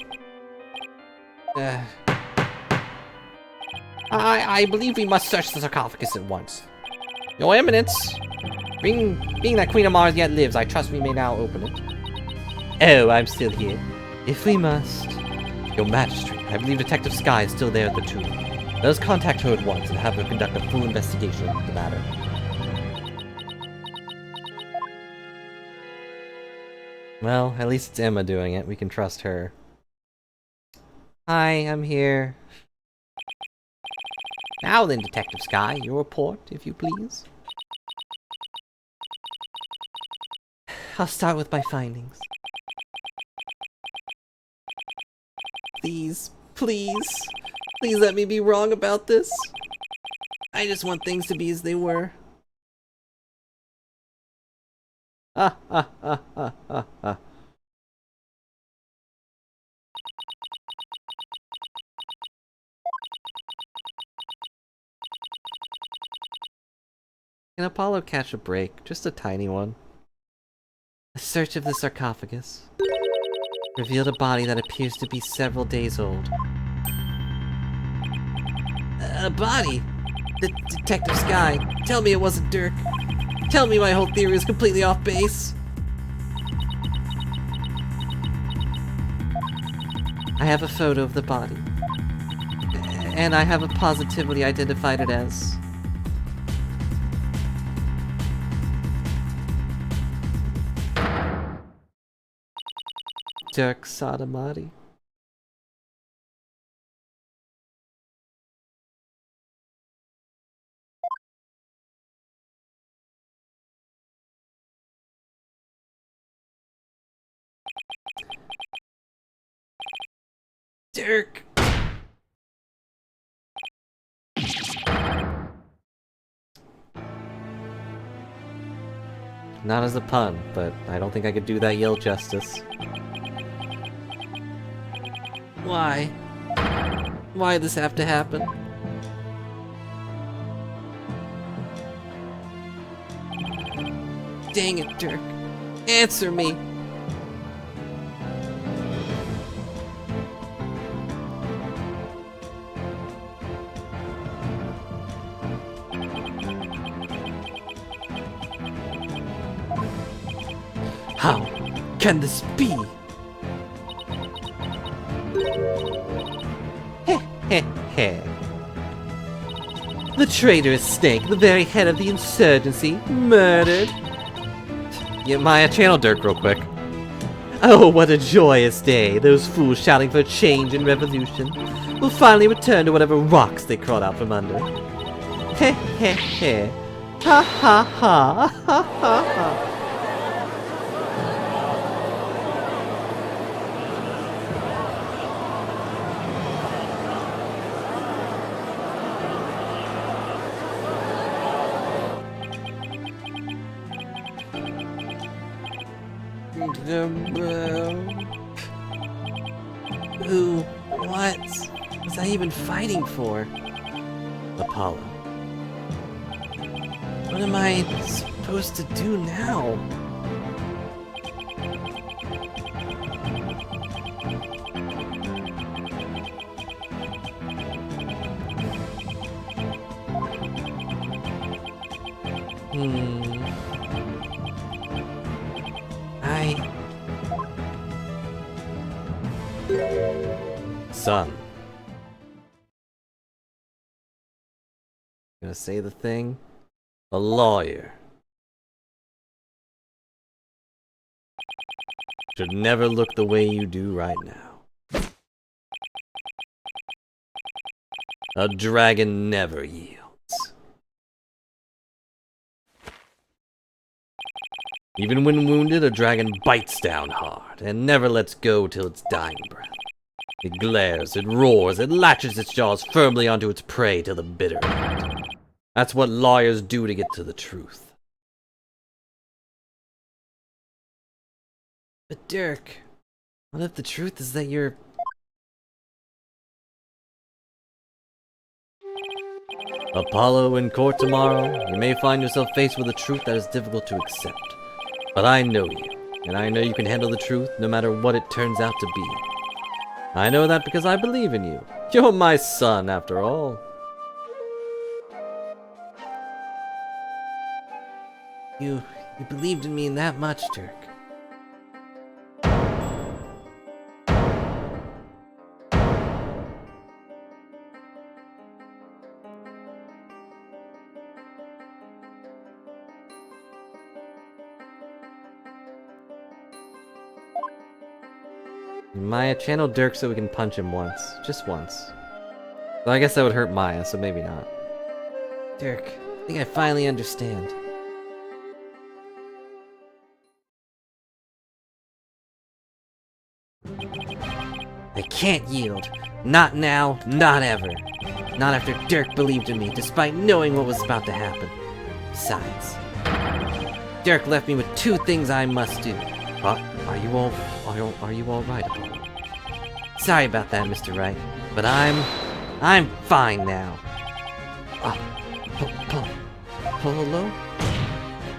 I believe we must search the sarcophagus at once. Your Eminence, being that Queen Amara yet lives, I trust we may now open it. Oh, I'm still here. If we must. Your Majesty, I believe Detective Sky is still there at the tomb. Let us contact her at once and have her conduct a full investigation of the matter. Well, at least it's Emma doing it. We can trust her. Hi, I'm here. Now then, Detective Sky, your report, if you please. I'll start with my findings. Please, please, please let me be wrong about this. I just want things to be as they were. Ah, ah, ah, ah, ah, ah. Can Apollo catch a break? Just a tiny one. A search of the sarcophagus revealed a body that appears to be several days old. A body? Detective Sky, tell me it wasn't Dirk. Tell me my whole theory is completely off base. I have a photo of the body. And I have positively identified it as... Dirk Sodomati. Dirk! Not as a pun, but I don't think I could do that yell justice. Why? Why did this have to happen? Dang it, Dirk. Answer me! How can this be? Heh. The traitorous snake, the very head of the insurgency, murdered. Yeah, Maya, channel Dirk real quick. Oh, what a joyous day. Those fools shouting for change and revolution will finally return to whatever rocks they crawled out from under. Heh heh heh. Ha ha ha. Ha ha ha. Who? What was I even fighting for? Apollo. What am I supposed to do now? Son. Gonna say the thing? A lawyer. Should never look the way you do right now. A dragon never yields. Even when wounded, a dragon bites down hard and never lets go till its dying breath. It glares, it roars, it latches its jaws firmly onto its prey till the bitter end. That's what lawyers do to get to the truth. But Dirk, what if the truth is that you're... Apollo, in court tomorrow, you may find yourself faced with a truth that is difficult to accept. But I know you, and I know you can handle the truth no matter what it turns out to be. I know that because I believe in you. You're my son, after all. You believed in me that much, Dirk. Maya, channel Dirk so we can punch him once. Just once. Well, I guess that would hurt Maya, so maybe not. Dirk, I think I finally understand. I can't yield. Not now, not ever. Not after Dirk believed in me, despite knowing what was about to happen. Besides, Dirk left me with two things I must do. Are you all right, Apollo? Sorry about that, Mr. Wright, but I'm fine now. Polo?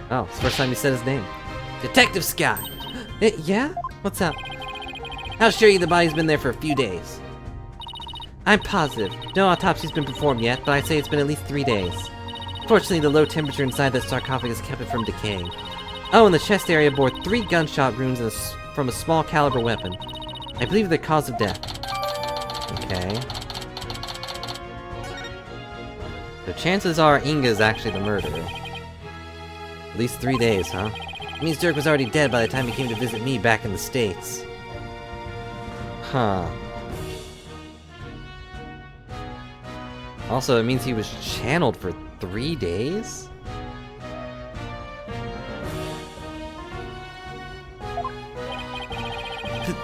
Oh, it's the first time you said his name. Detective Scott! Yeah? What's up? I'll assure you the body's been there for a few days. I'm positive. No autopsy's been performed yet, but I'd say it's been at least 3 days. Fortunately, the low temperature inside the sarcophagus kept it from decaying. Oh, and the chest area bore 3 gunshot wounds from a small caliber weapon. I believe the cause of death. Okay. The chances are Inga's actually the murderer. At least 3 days, huh? It means Dirk was already dead by the time he came to visit me back in the States. Huh. Also, it means he was channeled for 3 days?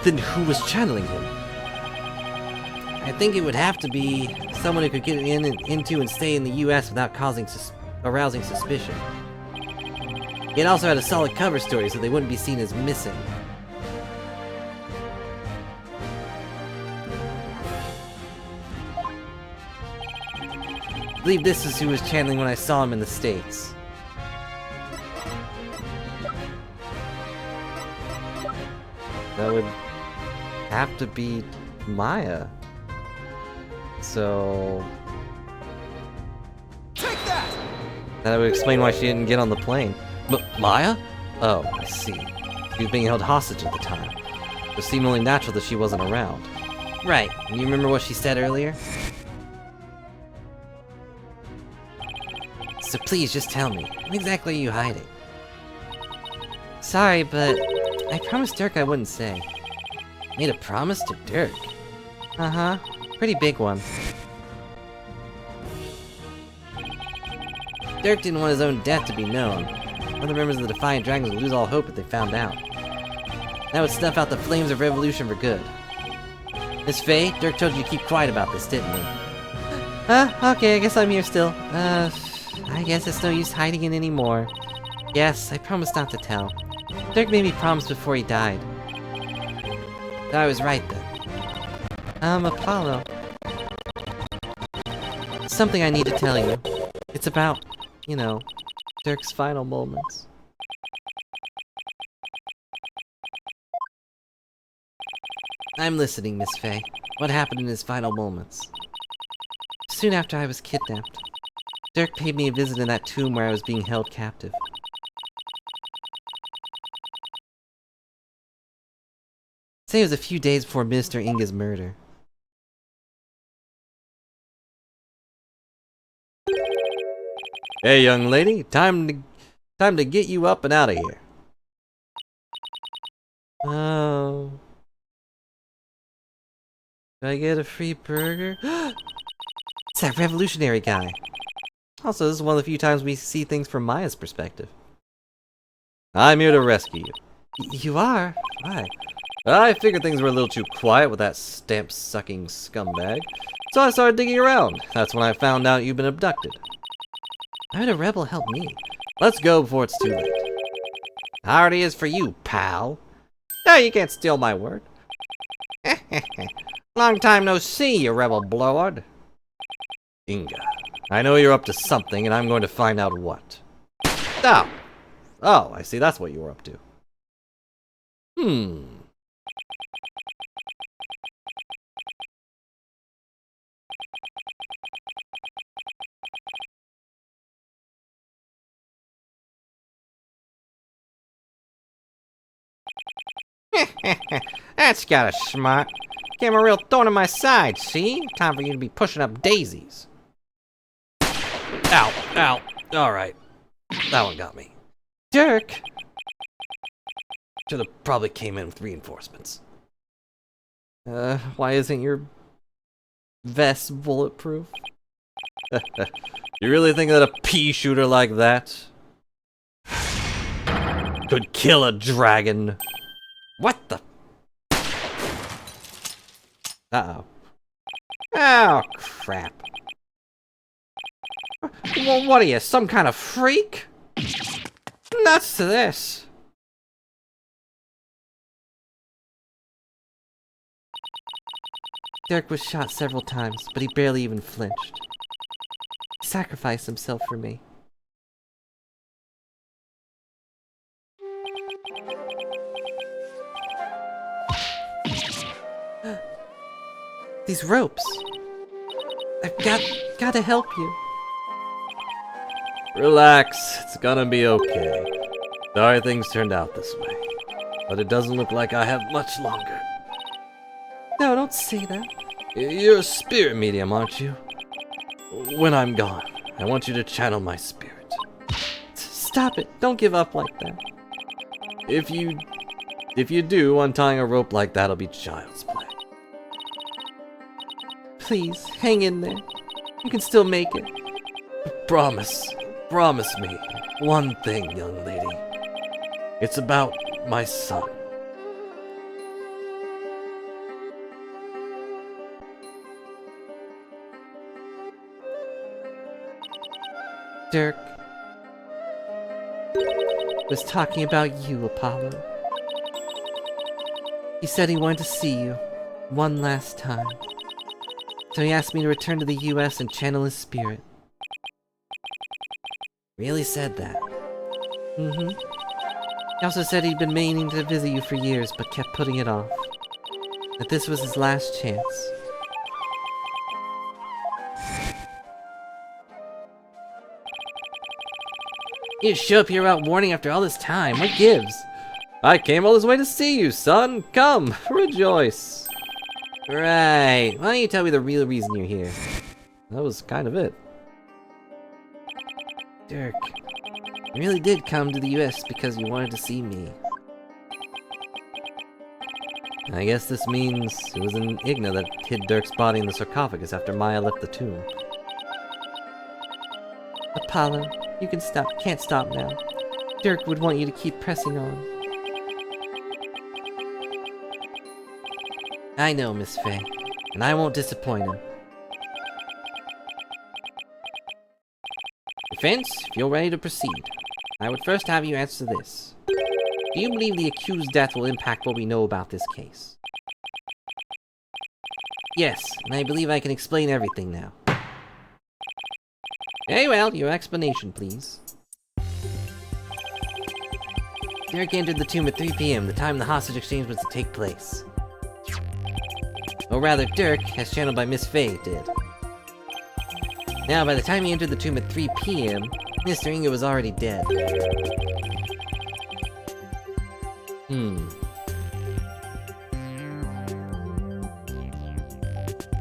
Then who was channeling him? I think it would have to be someone who could get into and stay in the US without arousing suspicion. It also had a solid cover story so they wouldn't be seen as missing. I believe this is who was channeling when I saw him in the States. That would have to be Maya. So... Take that! That would explain why she didn't get on the plane. But Maya? Oh, I see. She was being held hostage at the time. It seemed only natural that she wasn't around. Right, and you remember what she said earlier? So please, just tell me, what exactly are you hiding? Sorry, but I promised Dirk I wouldn't say. Made a promise to Dirk? Uh-huh. Pretty big one. Dirk didn't want his own death to be known. Other members of the Defiant Dragons would lose all hope if they found out. That would snuff out the flames of revolution for good. Miss Faye, Dirk told you to keep quiet about this, didn't he? Okay, I guess I'm here still. I guess it's no use hiding it anymore. Yes, I promised not to tell. Dirk made me promise before he died. Thought I was right then. Apollo. Something I need to tell you. It's about, you know, Dirk's final moments. I'm listening, Miss Faye. What happened in his final moments? Soon after I was kidnapped, Dirk paid me a visit in that tomb where I was being held captive. Say it was a few days before Minister Inga's murder. Hey, young lady, time to get you up and out of here. Oh. Do I get a free burger? It's that revolutionary guy. Also, this is one of the few times we see things from Maya's perspective. I'm here to rescue you. You are? Why? I figured things were a little too quiet with that stamp-sucking scumbag, so I started digging around. That's when I found out you've been abducted. How did a rebel help me? Let's go before it's too late. Hard it is for you, pal. No, you can't steal my word. Long time no see, you rebel blower. Inga, I know you're up to something, and I'm going to find out what. Oh! Oh, I see, that's what you were up to. That's got a smart. Came a real thorn in my side, see? Time for you to be pushing up daisies. Ow, ow. Alright. That one got me. Dirk! Should've probably came in with reinforcements. Why isn't your vest bulletproof? You really think that a pea shooter like that could kill a dragon? What the? Uh-oh. Oh, crap. Well, what are you, some kind of freak? Nuts to this. Dirk was shot several times, but he barely even flinched. He sacrificed himself for me. These ropes. I've got to help you. Relax, it's gonna be okay. Sorry things turned out this way, but it doesn't look like I have much longer. No, don't say that. You're a spirit medium, aren't you? When I'm gone, I want you to channel my spirit. Stop it. Don't give up like that. If you do, untying a rope like that'll be child's play. Please, hang in there. You can still make it. Promise me one thing, young lady. It's about my son. Dirk was talking about you, Apollo. He said he wanted to see you one last time. So he asked me to return to the US and channel his spirit. Really said that? Mm-hmm. He also said he'd been meaning to visit you for years, but kept putting it off. That this was his last chance. You show up here without warning after all this time. What gives? I came all this way to see you, son. Come, rejoice. Right. Why don't you tell me the real reason you're here? That was kind of it. Dirk, you really did come to the US because you wanted to see me. I guess this means it was an Igna that hid Dirk's body in the sarcophagus after Maya left the tomb. Apollo, you can't stop now. Dirk would want you to keep pressing on. I know, Miss Faye, and I won't disappoint him. Defense, if you're ready to proceed, I would first have you answer this. Do you believe the accused's death will impact what we know about this case? Yes, and I believe I can explain everything now. Very well, your explanation, please. Dirk entered the tomb at 3 p.m., the time the hostage exchange was to take place. Or rather, Dirk, as channeled by Miss Faye, did. Now, by the time he entered the tomb at 3 p.m., Mr. Inga was already dead.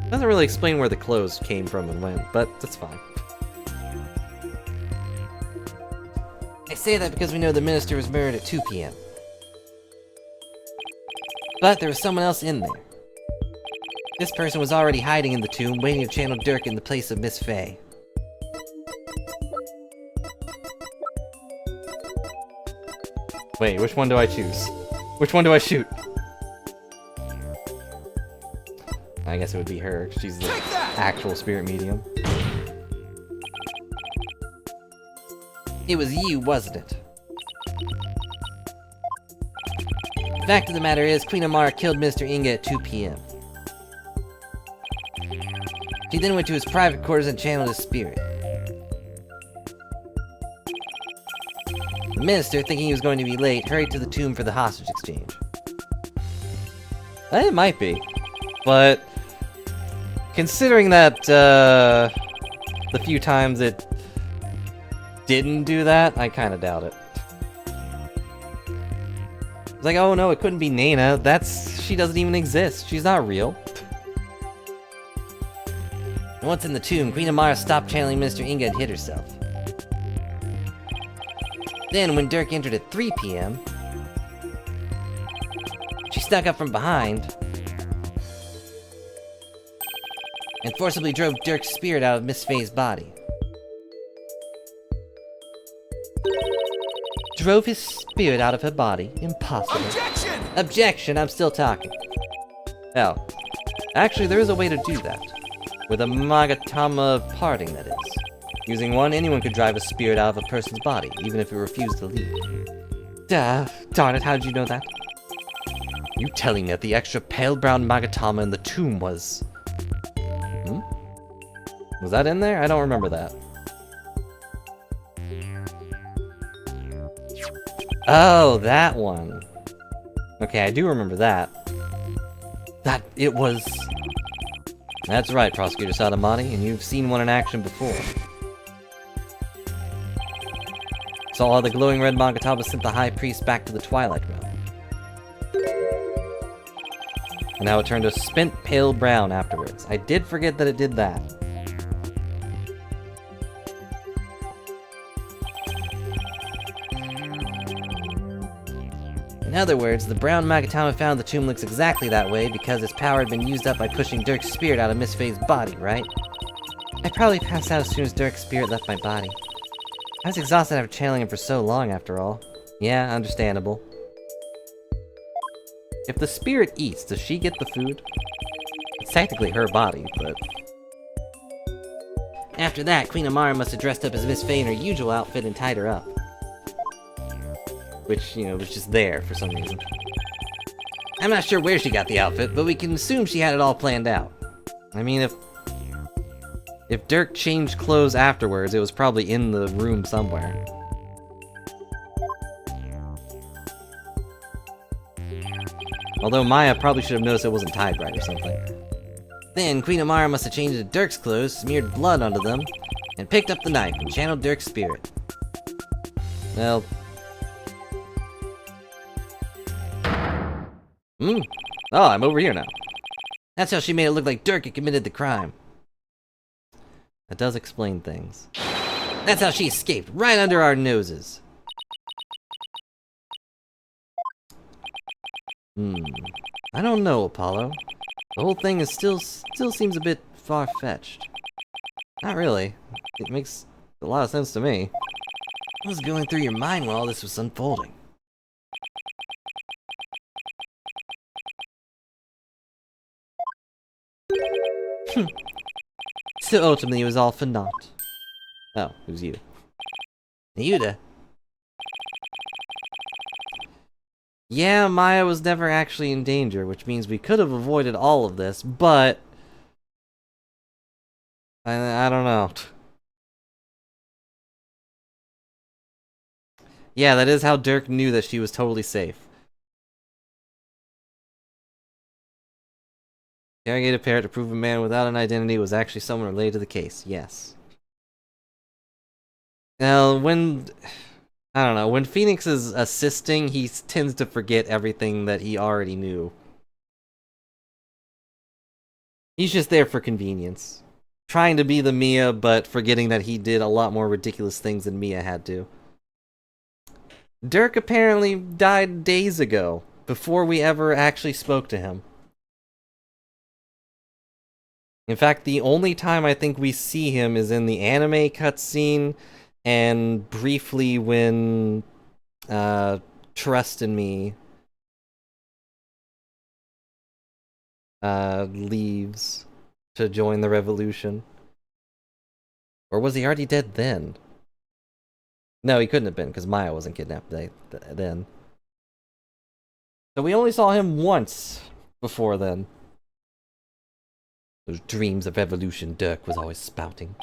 Doesn't really explain where the clothes came from and went, but that's fine. I say that because we know the minister was murdered at 2 p.m. But there was someone else in there. This person was already hiding in the tomb, waiting to channel Dirk in the place of Miss Faye. Wait, which one do I choose? Which one do I shoot? I guess it would be her, 'cause she's the actual spirit medium. It was you, wasn't it? The fact of the matter is, Queen Amara killed Mr. Inga at 2 p.m. She then went to his private quarters and channeled his spirit. The minister, thinking he was going to be late, hurried to the tomb for the hostage exchange. It might be, but considering that the few times it didn't do that, I kind of doubt it. It's like, oh no, it couldn't be Nana. She doesn't even exist. She's not real. And once in the tomb, Queen Amara stopped channeling Mr. Inga and hid herself. Then, when Dirk entered at 3 p.m., she snuck up from behind and forcibly drove Dirk's spirit out of Miss Faye's body. Drove his spirit out of her body? Impossible. Objection! Objection, I'm still talking. Hell, actually, there is a way to do that. With a Magatama parting, that is. Using one, anyone could drive a spirit out of a person's body, even if it refused to leave. Darn it, how did you know that? You telling me that the extra pale brown Magatama in the tomb was... Was that in there? I don't remember that. Oh, that one. Okay, I do remember that. It was... That's right, Prosecutor Sadamati, and you've seen one in action before. Saw how the glowing red Magatama sent the High Priest back to the Twilight Realm. And now it turned a spent pale brown afterwards. I did forget that it did that. In other words, the brown Magatama found the tomb looks exactly that way because its power had been used up by pushing Dirk's spirit out of Miss Faye's body, right? I probably passed out as soon as Dirk's spirit left my body. I was exhausted after channeling him for so long, after all. Yeah, understandable. If the spirit eats, does she get the food? It's technically her body, but... After that, Queen Amara must have dressed up as Miss Faye in her usual outfit and tied her up. Which, you know, was just there for some reason. I'm not sure where she got the outfit, but we can assume she had it all planned out. I mean, if Dirk changed clothes afterwards, it was probably in the room somewhere. Although Maya probably should have noticed it wasn't tied right or something. Then, Queen Amara must have changed into Dirk's clothes, smeared blood onto them, and picked up the knife and channeled Dirk's spirit. Well... Oh, I'm over here now. That's how she made it look like Dirk had committed the crime. That does explain things. That's how she escaped, right under our noses. I don't know, Apollo. The whole thing is still seems a bit far-fetched. Not really. It makes a lot of sense to me. What was going through your mind while all this was unfolding? So ultimately it was all for naught. Oh, it was you. Yuta. Yeah, Maya was never actually in danger, which means we could have avoided all of this, but... I don't know. Yeah, that is how Dirk knew that she was totally safe. Interrogate a parrot to prove a man without an identity was actually someone related to the case. Yes. Now, when... I don't know, when Phoenix is assisting, he tends to forget everything that he already knew. He's just there for convenience. Trying to be the Mia, but forgetting that he did a lot more ridiculous things than Mia had to. Dirk apparently died days ago, before we ever actually spoke to him. In fact, the only time I think we see him is in the anime cutscene, and briefly when Trust in Me leaves to join the revolution. Or was he already dead then? No, he couldn't have been, because Maya wasn't kidnapped then. So we only saw him once before then. Those dreams of revolution Dirk was always spouting.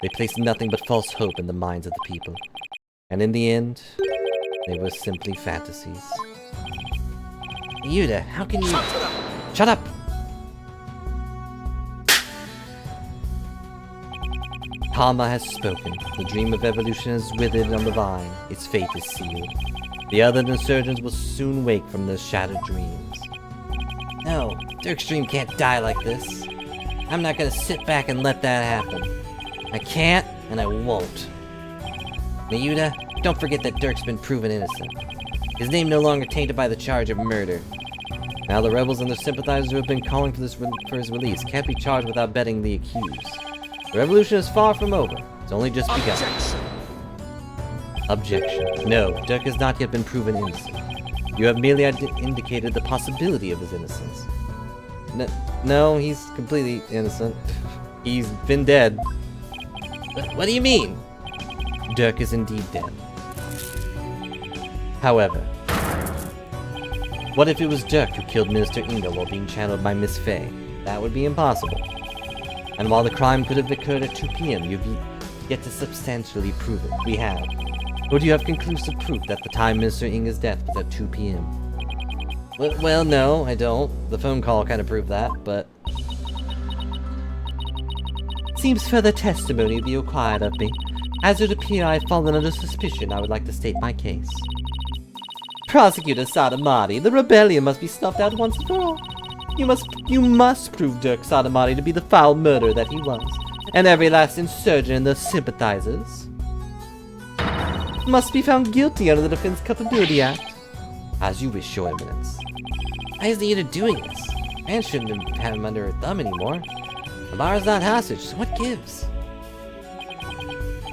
They placed nothing but false hope in the minds of the people. And in the end, they were simply fantasies. Yuta, how can you... Shut up! Karma has spoken. The dream of evolution is withered on the vine. Its fate is sealed. The other insurgents will soon wake from their shattered dreams. No, Dirk's dream can't die like this. I'm not gonna sit back and let that happen. I can't, and I won't. Yuta, don't forget that Dirk's been proven innocent. His name no longer tainted by the charge of murder. Now the rebels and their sympathizers who have been calling for his release can't be charged without betting the accused. The revolution is far from over. It's only just begun. Objection. No, Dirk has not yet been proven innocent. You have merely indicated the possibility of his innocence. No, he's completely innocent. He's been dead. What do you mean? Dirk is indeed dead. However, what if it was Dirk who killed Minister Inga while being channeled by Miss Fey? That would be impossible. And while the crime could have occurred at 2 p.m., you've yet to substantially prove it. We have. Or do you have conclusive proof that the time Minister Inga's death was at 2 p.m.? Well, no, I don't. The phone call kind of proved that, but... Seems further testimony would be required of me. As it would appear I have fallen under suspicion, I would like to state my case. Prosecutor Sadamati, the rebellion must be snuffed out once and for all. You must prove Dirk Sadamati to be the foul murderer that he was, and every last insurgent and their sympathizers must be found guilty under the Defense Culpability Act. As you wish, Your Eminence. Why is the Yuta doing this? Man shouldn't have him under her thumb anymore. Amara's not hostage, so what gives?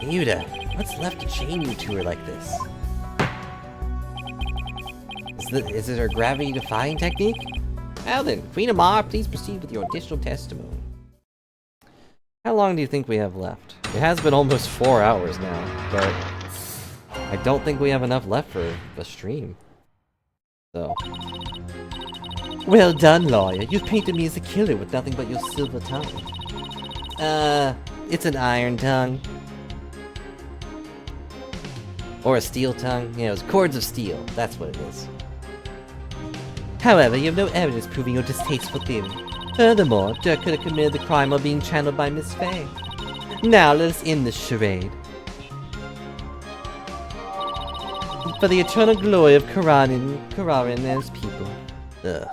Yuta, what's left to chain you to her like this? Is it her gravity-defying technique? Well then, Queen Amara, please proceed with your additional testimony. How long do you think we have left? It has been almost 4 hours now, but I don't think we have enough left for a stream. So... Well done, lawyer. You've painted me as a killer with nothing but your silver tongue. It's an iron tongue. Or a steel tongue. You know, it's cords of steel. That's what it is. However, you have no evidence proving your distasteful theory. Furthermore, Dirk could have committed the crime while being channeled by Miss Fey. Now, let us end this charade. For the eternal glory of Kararin and his people. Ugh.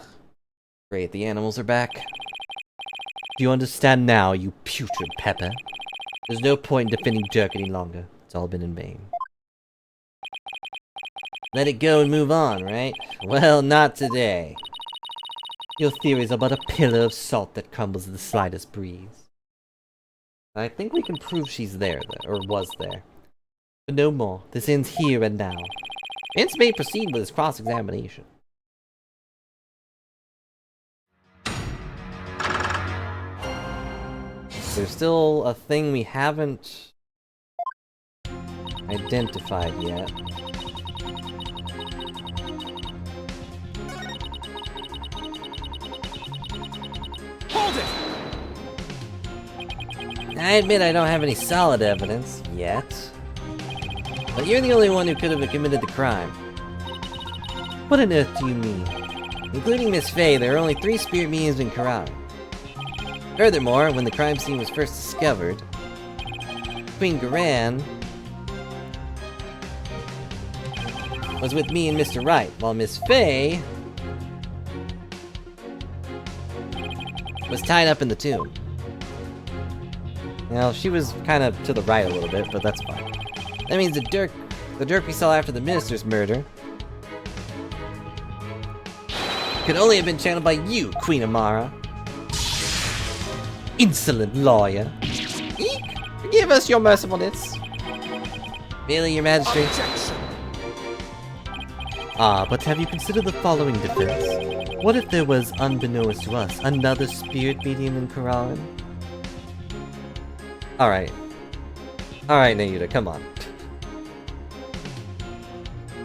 Great, the animals are back. Do you understand now, you putrid pepper? There's no point in defending Dirk any longer. It's all been in vain. Let it go and move on, right? Well, not today. Your theories are but a pillar of salt that crumbles at the slightest breeze. I think we can prove she's there, or was there. But no more. This ends here and now. Vince may proceed with his cross-examination. There's still a thing we haven't identified yet. Hold it! I admit I don't have any solid evidence, yet. But you're the only one who could have committed the crime. What on earth do you mean? Including Miss Faye, there are only 3 spirit mediums in Karan. Furthermore, when the crime scene was first discovered, Queen Garan was with me and Mr. Wright, while Miss Faye was tied up in the tomb. Well, she was kind of to the right a little bit, but that's fine. That means the Dirk we saw after the minister's murder could only have been channeled by you, Queen Amara. Insolent lawyer. Eek! Forgive us your mercifulness. Really, your majesty? Objection! Ah, but have you considered the following defense? What if there was, unbeknownst to us, another spirit medium in Karan? Alright. Alright, Nayuta, come on.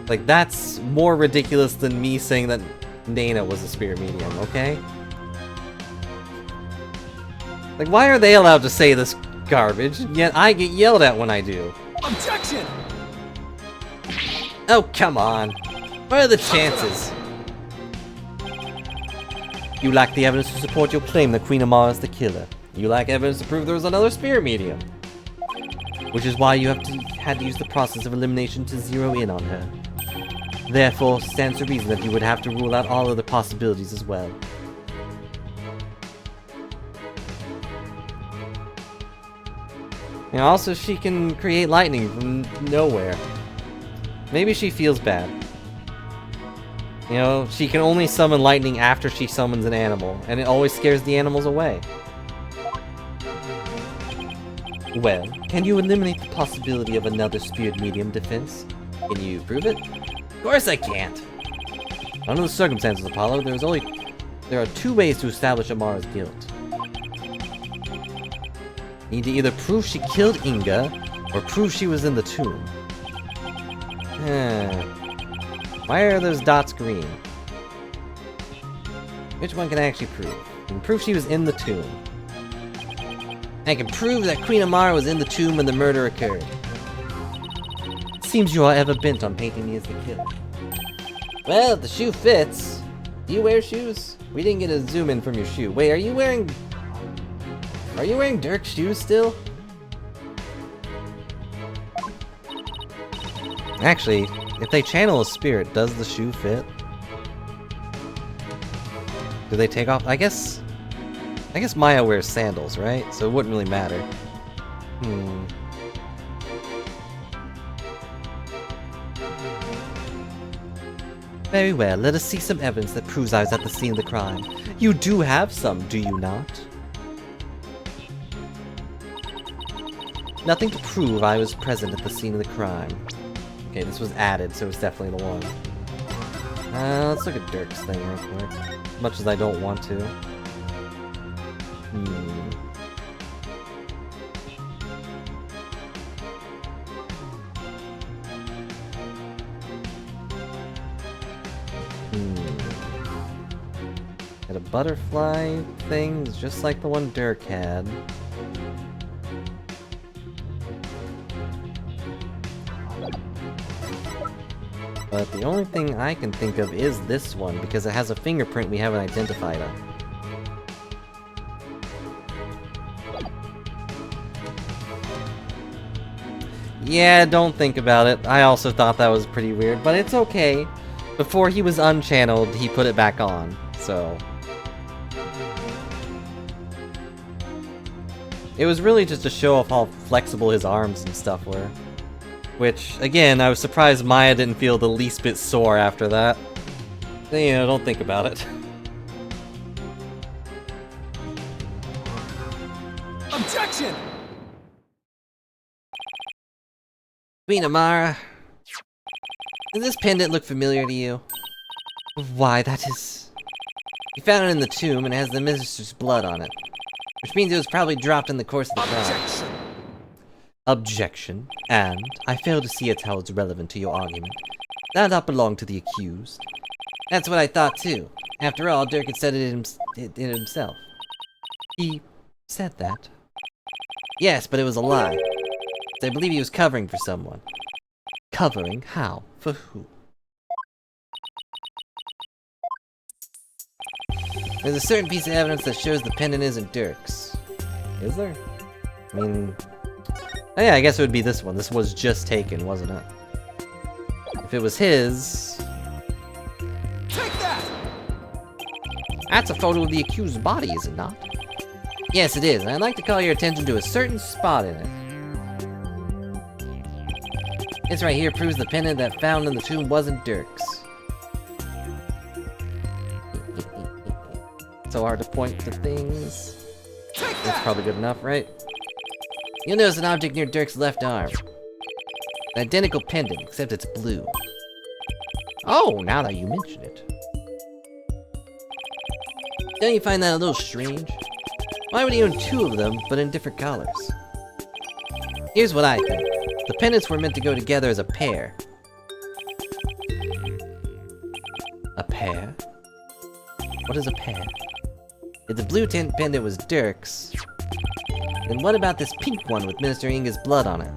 Like, that's more ridiculous than me saying that Nana was a spirit medium, okay? Like, why are they allowed to say this garbage, yet I get yelled at when I do? Objection! Oh, come on. What are the chances? You lack the evidence to support your claim that Queen Amara is the killer. You lack evidence to prove there was another spirit medium. Which is why you had to use the process of elimination to zero in on her. Therefore, stands to reason that you would have to rule out all other possibilities as well. And also, she can create lightning from nowhere. Maybe she feels bad. You know, she can only summon lightning after she summons an animal, and it always scares the animals away. Well, can you eliminate the possibility of another spirit medium defense? Can you prove it? Of course I can't! Under the circumstances, Apollo, there are 2 ways to establish Amara's guilt. You need to either prove she killed Inga, or prove she was in the tomb. Why are those dots green? Which one can I actually prove? I can prove she was in the tomb. I can prove that Queen Amara was in the tomb when the murder occurred. Seems you are ever bent on painting me as the killer. Well, if the shoe fits. Do you wear shoes? We didn't get a zoom in from your shoe. Wait, are you wearing Dirk's shoes still? Actually, if they channel a spirit, does the shoe fit? Do they take off? I guess Maya wears sandals, right? So it wouldn't really matter. Very well, let us see some evidence that proves I was at the scene of the crime. You do have some, do you not? Nothing to prove I was present at the scene of the crime. Okay, this was added, so it's definitely the one. Let's look at Dirk's thing real quick. As much as I don't want to. Had a butterfly thing, just like the one Dirk had. But the only thing I can think of is this one, because it has a fingerprint we haven't identified on. Yeah, don't think about it. I also thought that was pretty weird, but it's okay. Before he was unchanneled, he put it back on, so... It was really just to show off how flexible his arms and stuff were. Which, again, I was surprised Maya didn't feel the least bit sore after that. You know, don't think about it. Objection! Queen Amara, does this pendant look familiar to you? Why, that is... You found it in the tomb and it has the minister's blood on it. Which means it was probably dropped in the course of the crime. Objection! Objection. And I fail to see how it's relevant to your argument. That does not belong to the accused. That's what I thought too. After all, Dirk had said it himself. He said that? Yes, but it was a lie. I believe he was covering for someone. Covering? How? For who? There's a certain piece of evidence that shows the pendant isn't Dirk's. Is there? I mean... Oh yeah, I guess it would be this one. This was just taken, wasn't it? If it was his... Take that! That's a photo of the accused's body, is it not? Yes, it is, and I'd like to call your attention to a certain spot in it. This right here proves the pendant that found in the tomb wasn't Dirk's. So hard to point to things. That's probably good enough, right? You'll notice an object near Dirk's left arm. An identical pendant, except it's blue. Oh, now that you mention it. Don't you find that a little strange? Why would he own two of them, but in different colors? Here's what I think. The pendants were meant to go together as a pair. A pair? What is a pair? If the blue tint pendant was Dirk's, then what about this pink one with Minister Inga's blood on it?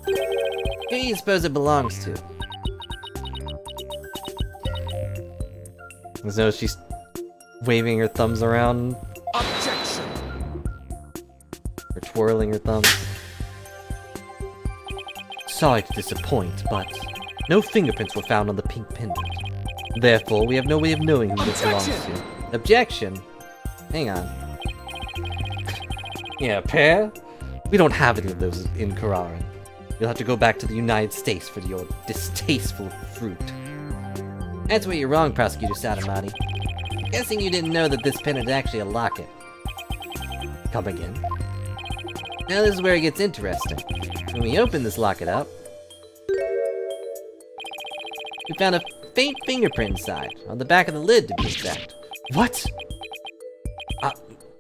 Who do you suppose it belongs to? So she's waving her thumbs around. Objection! Or twirling her thumbs. Sorry to disappoint, but no fingerprints were found on the pink pendant. Therefore, we have no way of knowing who this belongs to. Objection! Hang on. Yeah, pair? We don't have any of those in Kararan. You'll have to go back to the United States for your distasteful fruit. That's where you're wrong, Prosecutor Satamati. Guessing you didn't know that this pendant is actually a locket. Come again. Now this is where it gets interesting. When we open this locket up, we found a faint fingerprint inside, on the back of the lid to be exact. What?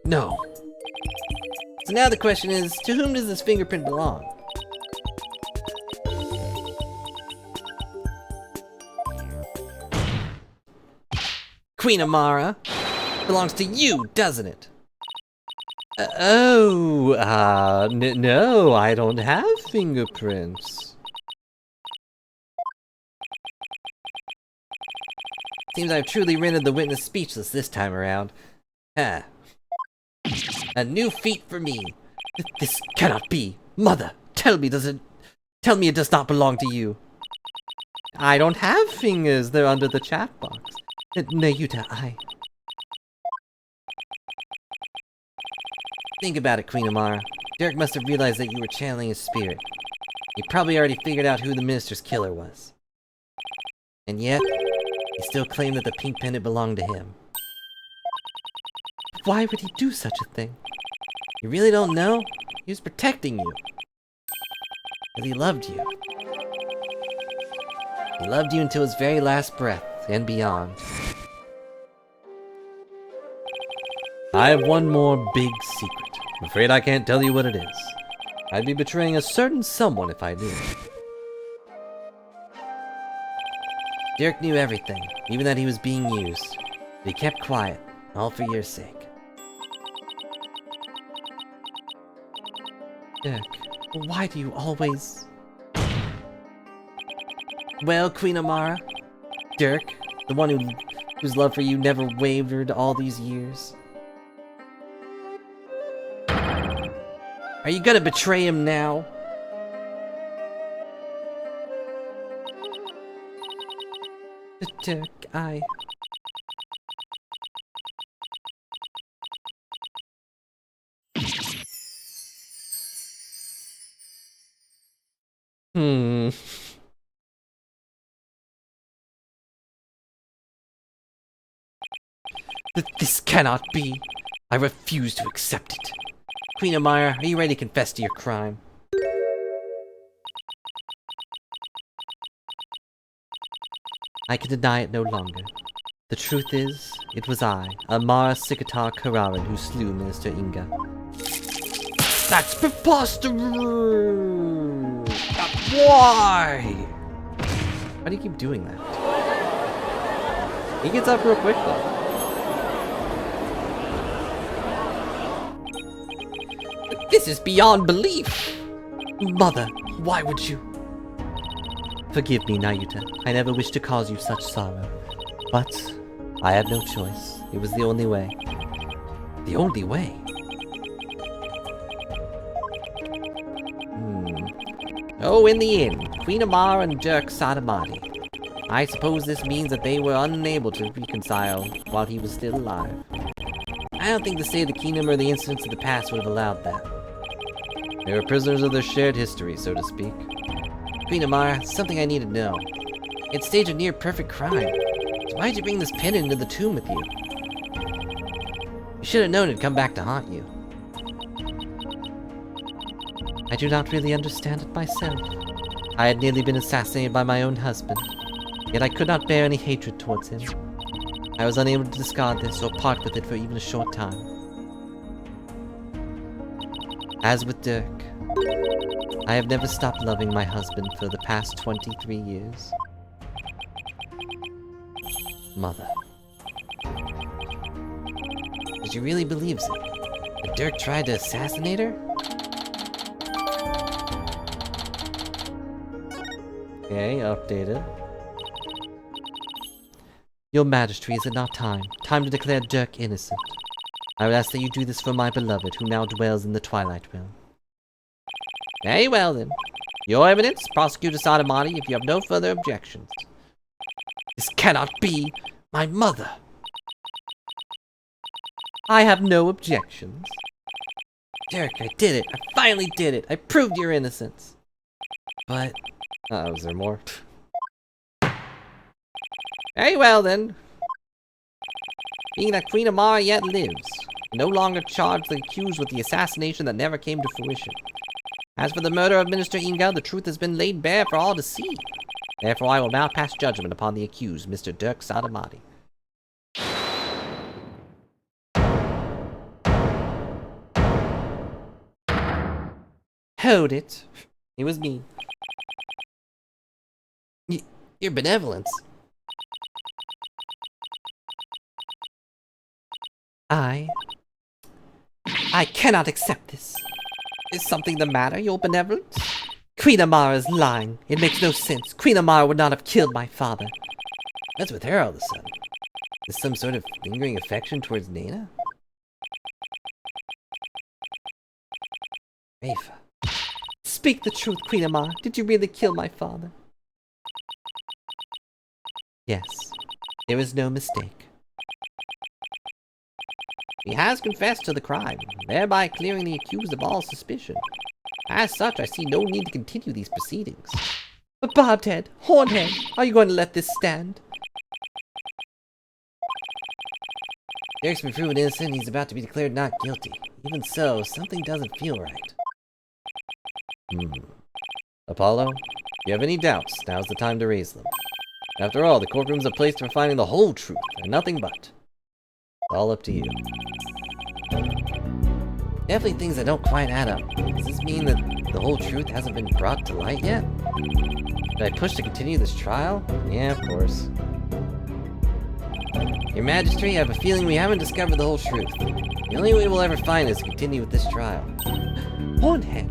No. So now the question is, to whom does this fingerprint belong? Queen Amara! Belongs to you, doesn't it? No, I don't have fingerprints. Seems I've truly rendered the witness speechless this time around. Huh. A new feat for me. This cannot be. Mother, tell me it does not belong to you. I don't have fingers. They're under the chat box. Nayuta, Think about it, Queen Amara. Dirk must have realized that you were channeling his spirit. He probably already figured out who the minister's killer was. And yet, he still claimed that the pink pendant belonged to him. Why would he do such a thing? You really don't know? He was protecting you. Because he loved you. He loved you until his very last breath, and beyond. I have one more big secret. I'm afraid I can't tell you what it is. I'd be betraying a certain someone if I did. Dirk knew everything, even that he was being used. But he kept quiet, all for your sake. Dirk, why do you always... Well, Queen Amara, Dirk, the one whose love for you never wavered all these years. Are you gonna betray him now? Dirk, This cannot be. I refuse to accept it. Queen Amara, are you ready to confess to your crime? I can deny it no longer. The truth is, it was I, Amara Sikatar Kararan, who slew Minister Inga. That's preposterous! Why? Why do you keep doing that? He gets up real quick though. This is beyond belief! Mother, why would you? Forgive me, Nayuta. I never wished to cause you such sorrow. But I had no choice. It was the only way. The only way? Oh, in the end, Queen Amara and Dirk Sadamati. I suppose this means that they were unable to reconcile while he was still alive. I don't think the state of the kingdom or the incidents of the past would have allowed that. They were prisoners of their shared history, so to speak. Queen Amara, something I need to know. It staged a near-perfect crime. So why did you bring this pin into the tomb with you? You should have known it'd come back to haunt you. I do not really understand it myself. I had nearly been assassinated by my own husband, yet I could not bear any hatred towards him. I was unable to discard this or part with it for even a short time. As with Dirk, I have never stopped loving my husband for the past 23 years. Mother. Did you really believe it? That Dirk tried to assassinate her? Okay, updated. Your Majesty, is it not time? Time to declare Dirk innocent. I would ask that you do this for my beloved, who now dwells in the Twilight Realm. Very well, then. Your evidence, Prosecutor Sadamati, if you have no further objections. This cannot be my mother. I have no objections. Dirk, I did it. I finally did it. I proved your innocence. But... was there more? Very well, then. Being that Queen Amara yet lives, no longer charge the accused with the assassination that never came to fruition. As for the murder of Minister Inga, the truth has been laid bare for all to see. Therefore, I will now pass judgment upon the accused, Mr. Dirk Sadamati. Hold it. It was me. Your benevolence. I cannot accept this. Is something the matter, your benevolence? Queen Amara is lying. It makes no sense. Queen Amara would not have killed my father. What's with her all of a sudden? Is some sort of lingering affection towards Nana? Rafa. Speak the truth, Queen Amara. Did you really kill my father? Yes. There is no mistake. He has confessed to the crime, thereby clearing the accused of all suspicion. As such, I see no need to continue these proceedings. But Bobhead, Hornhead, are you going to let this stand? Derek's been proven innocent, he's about to be declared not guilty. Even so, something doesn't feel right. Apollo, if you have any doubts, now's the time to raise them. After all, the courtroom's a place for finding the whole truth, and nothing but. It's all up to you. Definitely things that don't quite add up. Does this mean that the whole truth hasn't been brought to light yet? Did I push to continue this trial? Yeah, of course. Your Majesty, I have a feeling we haven't discovered the whole truth. The only way we'll ever find is to continue with this trial. Hornhead!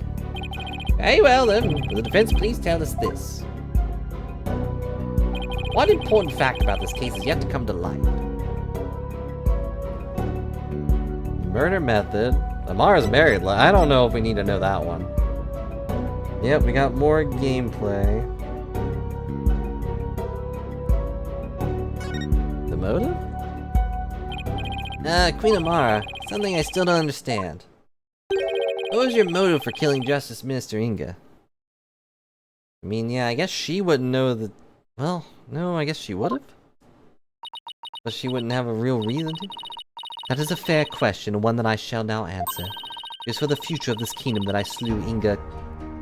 Very well then, will the defense please tell us this? One important fact about this case is yet to come to light. Murder method. Amara's married. I don't know if we need to know that one. Yep, we got more gameplay. The motive? Queen Amara, something I still don't understand. What was your motive for killing Justice Minister Inga? I mean, yeah, I guess she wouldn't know that... Well, no, I guess she would've. But she wouldn't have a real reason to? That is a fair question, and one that I shall now answer. It was for the future of this kingdom that I slew Inga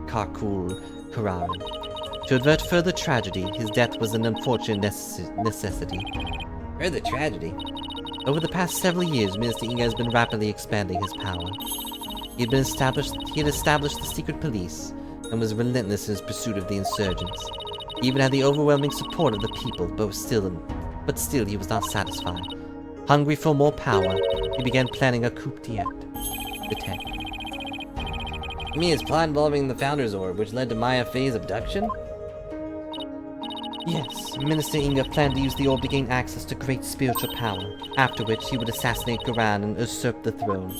Karkul Kararan. To avert further tragedy, his death was an unfortunate necessity. Further tragedy? Over the past several years, Minister Inga has been rapidly expanding his power. He had established the secret police, and was relentless in his pursuit of the insurgents. He even had the overwhelming support of the people, but still he was not satisfied. Hungry for more power, he began planning a coup d'etat. You mean his plot involving the Founder's Orb, which led to Maya Fey's abduction? Yes, Minister Inga planned to use the orb to gain access to great spiritual power, after which he would assassinate Garan and usurp the throne.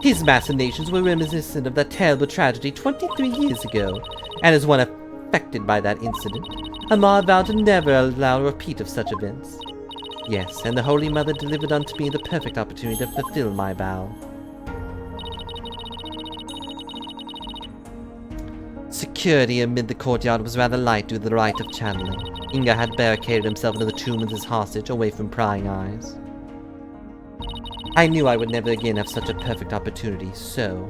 His machinations were reminiscent of that terrible tragedy 23 years ago, and as one affected by that incident, Amar vowed to never allow a repeat of such events. Yes, and the Holy Mother delivered unto me the perfect opportunity to fulfill my vow. Security amid the courtyard was rather light due to the rite of channeling. Inga had barricaded himself into the tomb with his hostage, away from prying eyes. I knew I would never again have such a perfect opportunity, so...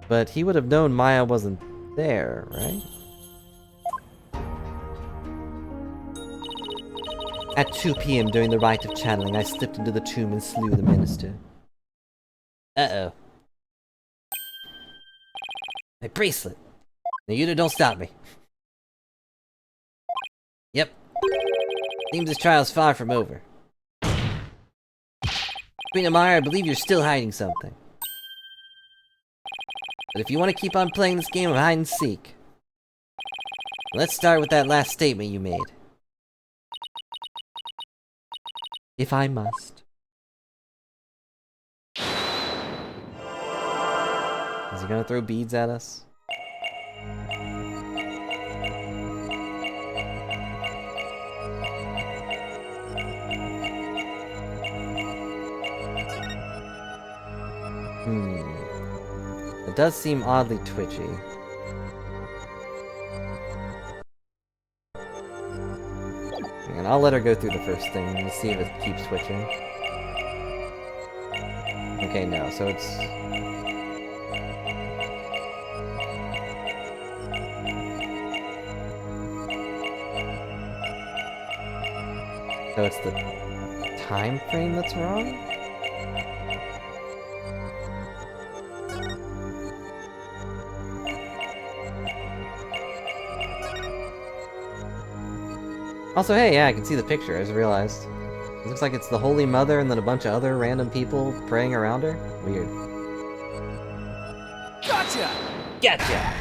But he would have known Maya wasn't there, right? At 2 p.m. during the rite of channeling, I slipped into the tomb and slew the minister. Uh-oh. My bracelet! Now you don't stop me. Yep. Seems this trial's far from over. Queen Amara, I believe you're still hiding something. But if you want to keep on playing this game of hide and seek, let's start with that last statement you made. If I must. Is he gonna throw beads at us? It does seem oddly twitchy. And I'll let her go through the first thing and see if it keeps twitching. Okay, no, so it's... So it's the time frame that's wrong? Also, hey, yeah, I can see the picture, I just realized. It looks like it's the Holy Mother and then a bunch of other random people praying around her. Weird. Gotcha! Gotcha!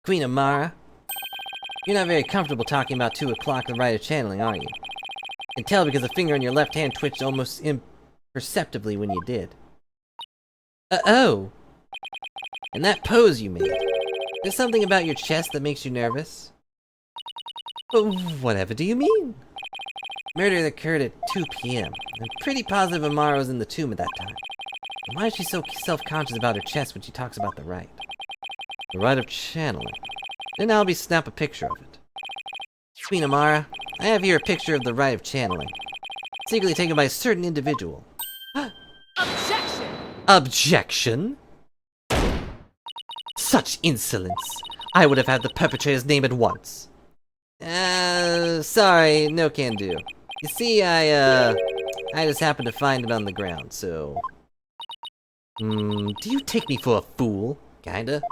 Queen Amara, you're not very comfortable talking about 2 o'clock the rite of channeling, are you? I can tell because the finger on your left hand twitched almost imperceptibly when you did. Oh! And that pose you made. There's something about your chest that makes you nervous? But whatever do you mean? Murder occurred at 2 p.m. I'm pretty positive Amara was in the tomb at that time. And why is she so self-conscious about her chest when she talks about the rite? The rite of channeling. Didn't Albie snap a picture of it? Queen Amara, I have here a picture of the rite of channeling. Secretly taken by a certain individual. Objection! Objection? Such insolence! I would have had the perpetrator's name at once. Sorry, no can do. You see, I just happened to find it on the ground, so... do you take me for a fool? Kinda.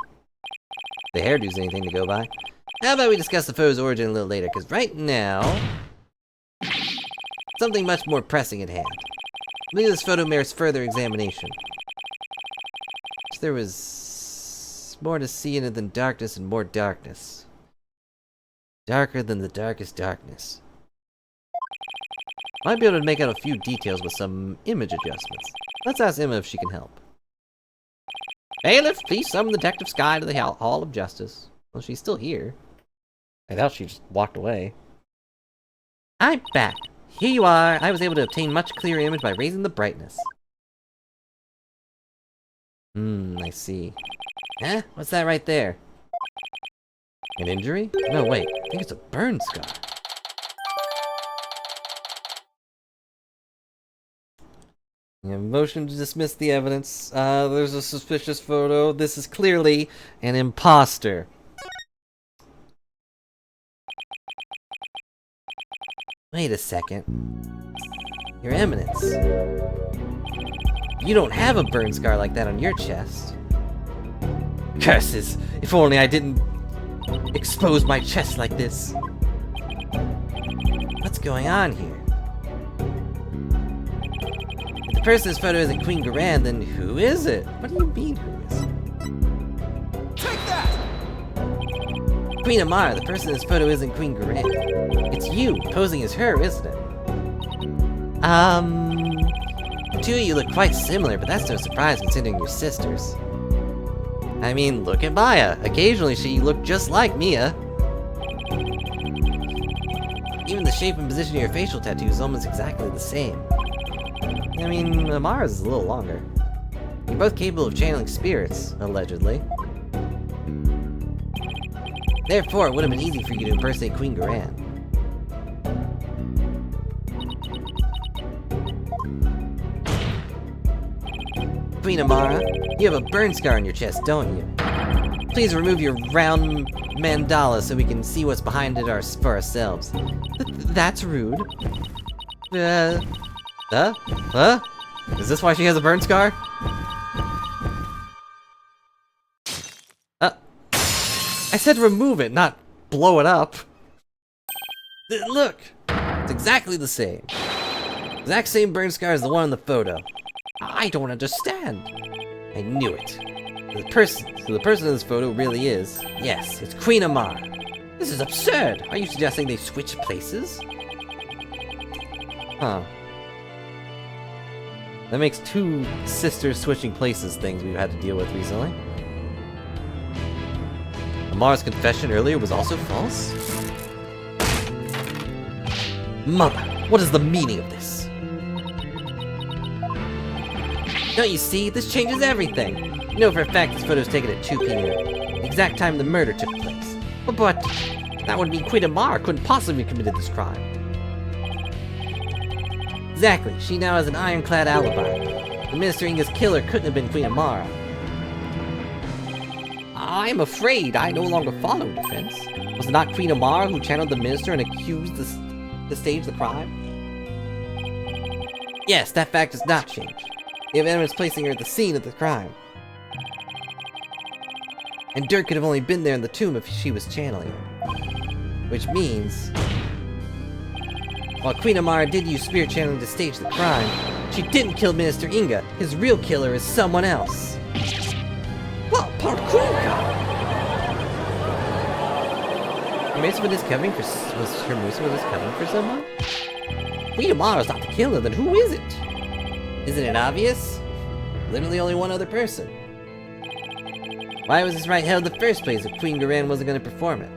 The hairdo's anything to go by. How about we discuss the photo's origin a little later, because right now... something much more pressing at hand. I believe this photo merits further examination. There was more to see in it than darkness and more darkness. Darker than the darkest darkness. Might be able to make out a few details with some image adjustments. Let's ask Emma if she can help. Bailiff, please summon Detective Sky to the Hall of Justice. Well, she's still here. I thought she just walked away. I'm back. Here you are. I was able to obtain much clearer image by raising the brightness. I see. Huh? What's that right there? An injury? No, wait. I think it's a burn scar. You have motion to dismiss the evidence. There's a suspicious photo. This is clearly an imposter. Wait a second. Your Eminence. You don't have a burn scar like that on your chest. Curses! If only I didn't expose my chest like this. What's going on here? If the person's photo isn't Queen Garan, then who is it? What do you mean, who is it? Take that! Queen Amara, the person in this photo isn't Queen Garan. It's you, posing as her, isn't it? The two of you look quite similar, but that's no surprise considering you're sisters. I mean, look at Maya. Occasionally she looked just like Mia. Even the shape and position of your facial tattoo is almost exactly the same. I mean, Amara's is a little longer. You're both capable of channeling spirits, allegedly. Therefore, it would have been easy for you to impersonate Queen Garan. Queen Amara, you have a burn scar on your chest, don't you? Please remove your round mandala so we can see what's behind it for ourselves. That's rude. Huh? Is this why she has a burn scar? I said remove it, not blow it up. Look! It's exactly the same. Exact same burn scar as the one in the photo. I don't understand. I knew it. The person in this photo really is, yes, it's Queen Amara. This is absurd. Are you suggesting they switch places? Huh. That makes two sisters switching places things we've had to deal with recently. Amara's confession earlier was also false? Mother, what is the meaning of this? Don't you see? This changes everything. You know for a fact this photo was taken at 2 p.m. The exact time the murder took place. But that would mean Queen Amara couldn't possibly have committed this crime. Exactly. She now has an ironclad alibi. The Minister Inga's killer couldn't have been Queen Amara. I'm afraid I no longer follow defense. Was it not Queen Amara who channeled the Minister and accused the stage the crime? Yes, that fact does not change. We have evidence placing her at the scene of the crime. And Dirk could have only been there in the tomb if she was channeling him. Which means... while Queen Amara did use spirit channeling to stage the crime, she didn't kill Minister Inga. His real killer is someone else. Well, parkour! Hermusa was covering for someone? Queen Amara's not the killer, then who is it? Isn't it obvious? Literally only one other person. Why was this rite held in the first place if Queen Garan wasn't going to perform it?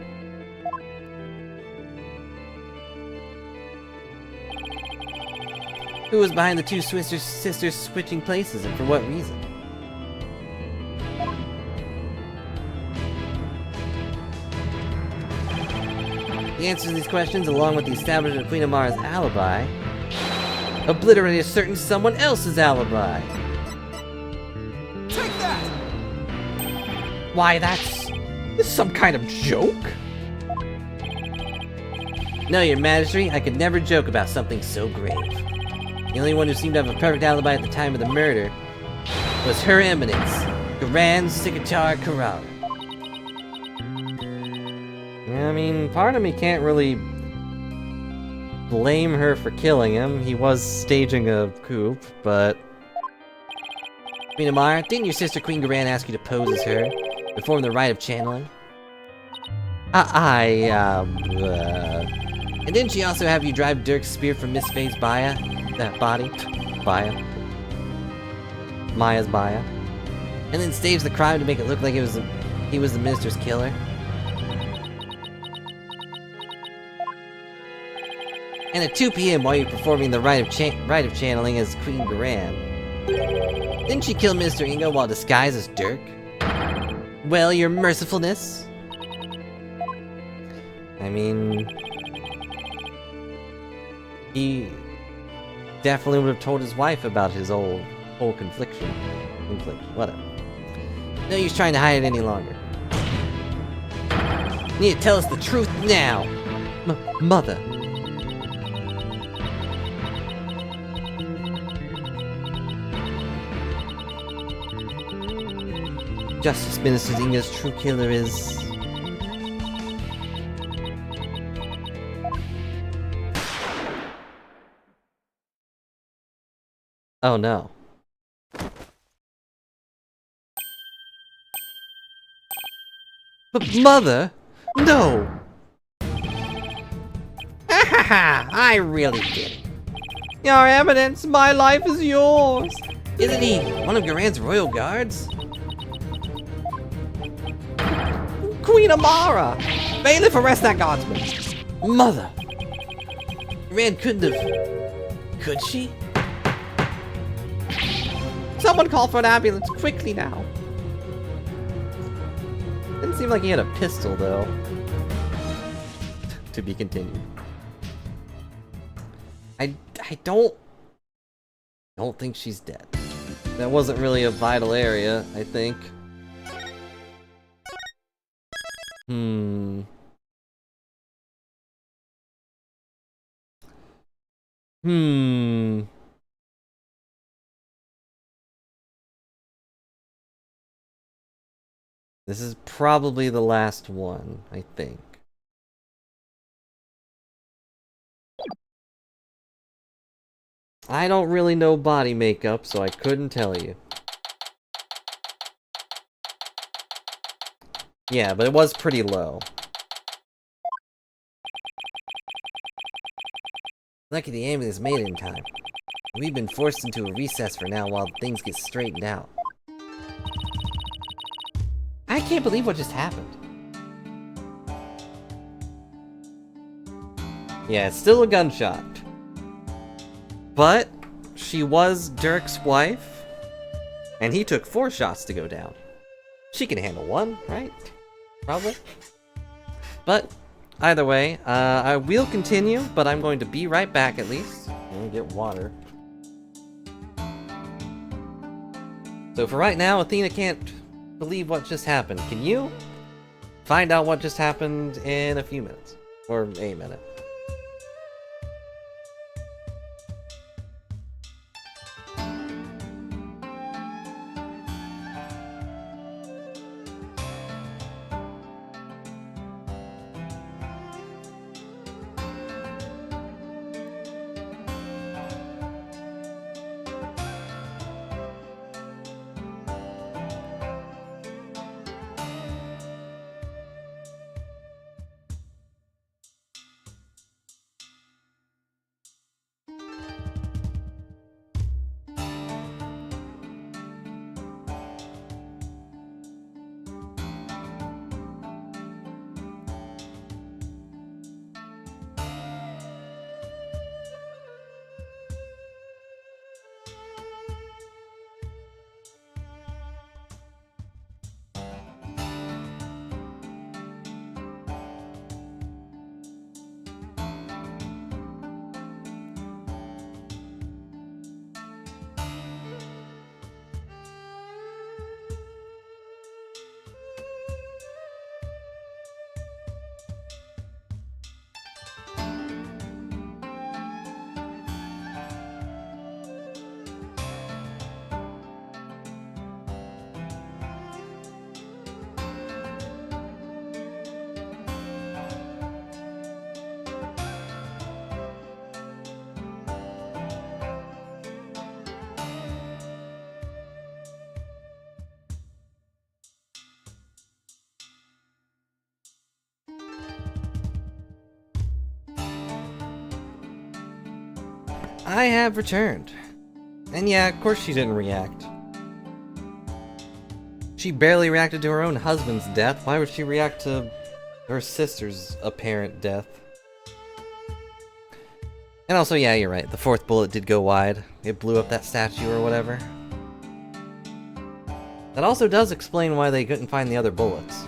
Who was behind the two sisters switching places and for what reason? The answers to these questions, along with the establishment of Queen Amara's alibi, obliterate a certain someone else's alibi. Take that! Why, this is some kind of joke? No, your majesty, I could never joke about something so grave. The only one who seemed to have a perfect alibi at the time of the murder was Her Eminence, Garan Sikatar Karar. I mean, part of me can't really blame her for killing him. He was staging a coup, but... Queen Amara, didn't your sister Queen Garan ask you to pose as her? Perform the rite of channeling? And didn't she also have you drive Dirk's spear from Miss Faye's Baya? That body? Baya. Maya's Baya. And then stage the crime to make it look like he was the minister's killer? And at 2 p.m. while you're performing the rite of channeling as Queen Garan, Didn't she kill Mr. Ingo while disguised as Dirk? Well, your mercifulness. I mean... He... definitely would have told his wife about his whole confliction. Whatever. No use trying to hide it any longer. You need to tell us the truth now! Mother. Justice Minister Inga's true killer is... Oh no. But Mother! No! I really did it. Your Eminence, my life is yours! Isn't he one of Garan's royal guards? Queen Amara! Bailiff, arrest that guardsman! Mother! Garan couldn't have... Could she? Someone call for an ambulance, quickly now! Didn't seem like he had a pistol, though. To be continued. I don't think she's dead. That wasn't really a vital area, I think. This is probably the last one, I think. I don't really know body makeup, so I couldn't tell you. Yeah, but it was pretty low. Lucky the ambulance made it in time. We've been forced into a recess for now while things get straightened out. I can't believe what just happened. Yeah, it's still a gunshot. But she was Dirk's wife, and he took 4 shots to go down. She can handle 1, right? Probably. But either way, I will continue, but I'm going to be right back at least. I'm gonna get water. So for right now, Athena can't believe what just happened. Can you? Find out what just happened in a few minutes. Or a minute. I have returned. And yeah, of course she didn't react. She barely reacted to her own husband's death. Why would she react to her sister's apparent death? And also, yeah, you're right. The fourth bullet did go wide. It blew up that statue or whatever. That also does explain why they couldn't find the other bullets.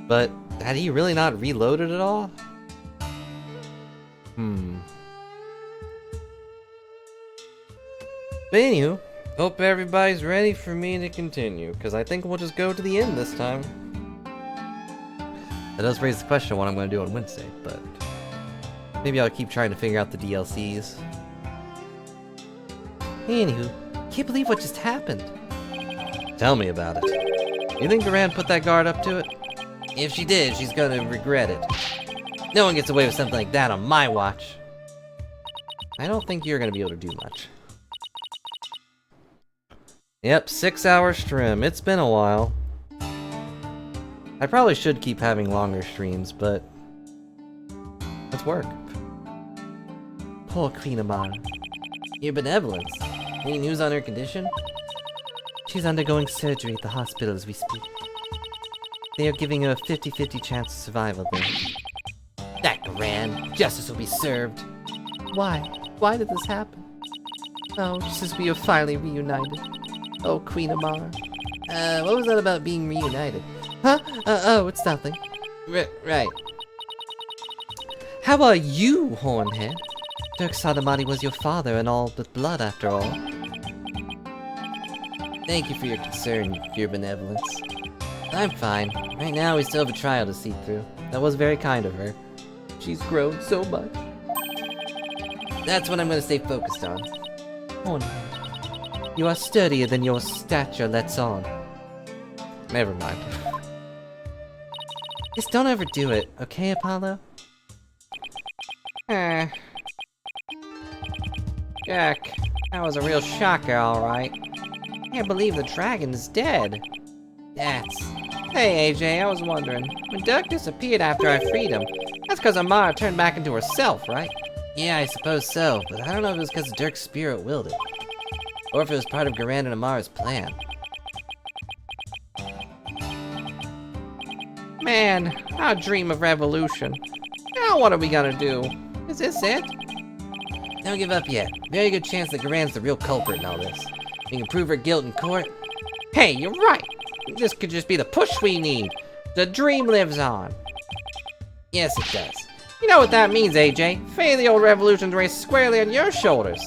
But had he really not reloaded at all? But anywho, hope everybody's ready for me to continue, because I think we'll just go to the end this time. That does raise the question of what I'm going to do on Wednesday, but maybe I'll keep trying to figure out the DLCs. Anywho, can't believe what just happened. Tell me about it. You think Duran put that guard up to it? If she did, she's gonna regret it. No one gets away with something like that on my watch. I don't think you're gonna be able to do much. Yep, 6-hour stream. It's been a while. I probably should keep having longer streams, but let's work. Poor Queen Amara. Your benevolence. Any news on her condition? She's undergoing surgery at the hospital as we speak. They are giving her a 50-50 chance of survival there. That grand. Justice will be served. Why? Why did this happen? Oh, just as we are finally reunited. Oh, Queen Amara. What was that about being reunited? Huh? Oh, it's nothing. Right. How are you, Hornhead? Dirk Sadamati was your father and all but blood, after all. Thank you for your concern, your benevolence. I'm fine. Right now, we still have a trial to see through. That was very kind of her. She's grown so much. That's what I'm going to stay focused on. Hornhead, you are sturdier than your stature lets on. Never mind. Just don't overdo it, okay, Apollo? Jack, that was a real shocker, alright. Can't believe the dragon is dead. Hey AJ, I was wondering. When Dirk disappeared after I freed him, that's because Amara turned back into herself, right? Yeah, I suppose so, but I don't know if it was because Dirk's spirit willed it. Or if it was part of Garand and Amara's plan. Man, our dream of revolution. Now what are we gonna do? Is this it? Don't give up yet. Very good chance that Garand's the real culprit in all this. We can prove her guilt in court. Hey, you're right! This could just be the push we need. The dream lives on. Yes, it does. You know what that means, AJ. Fate of the old revolution's raised squarely on your shoulders.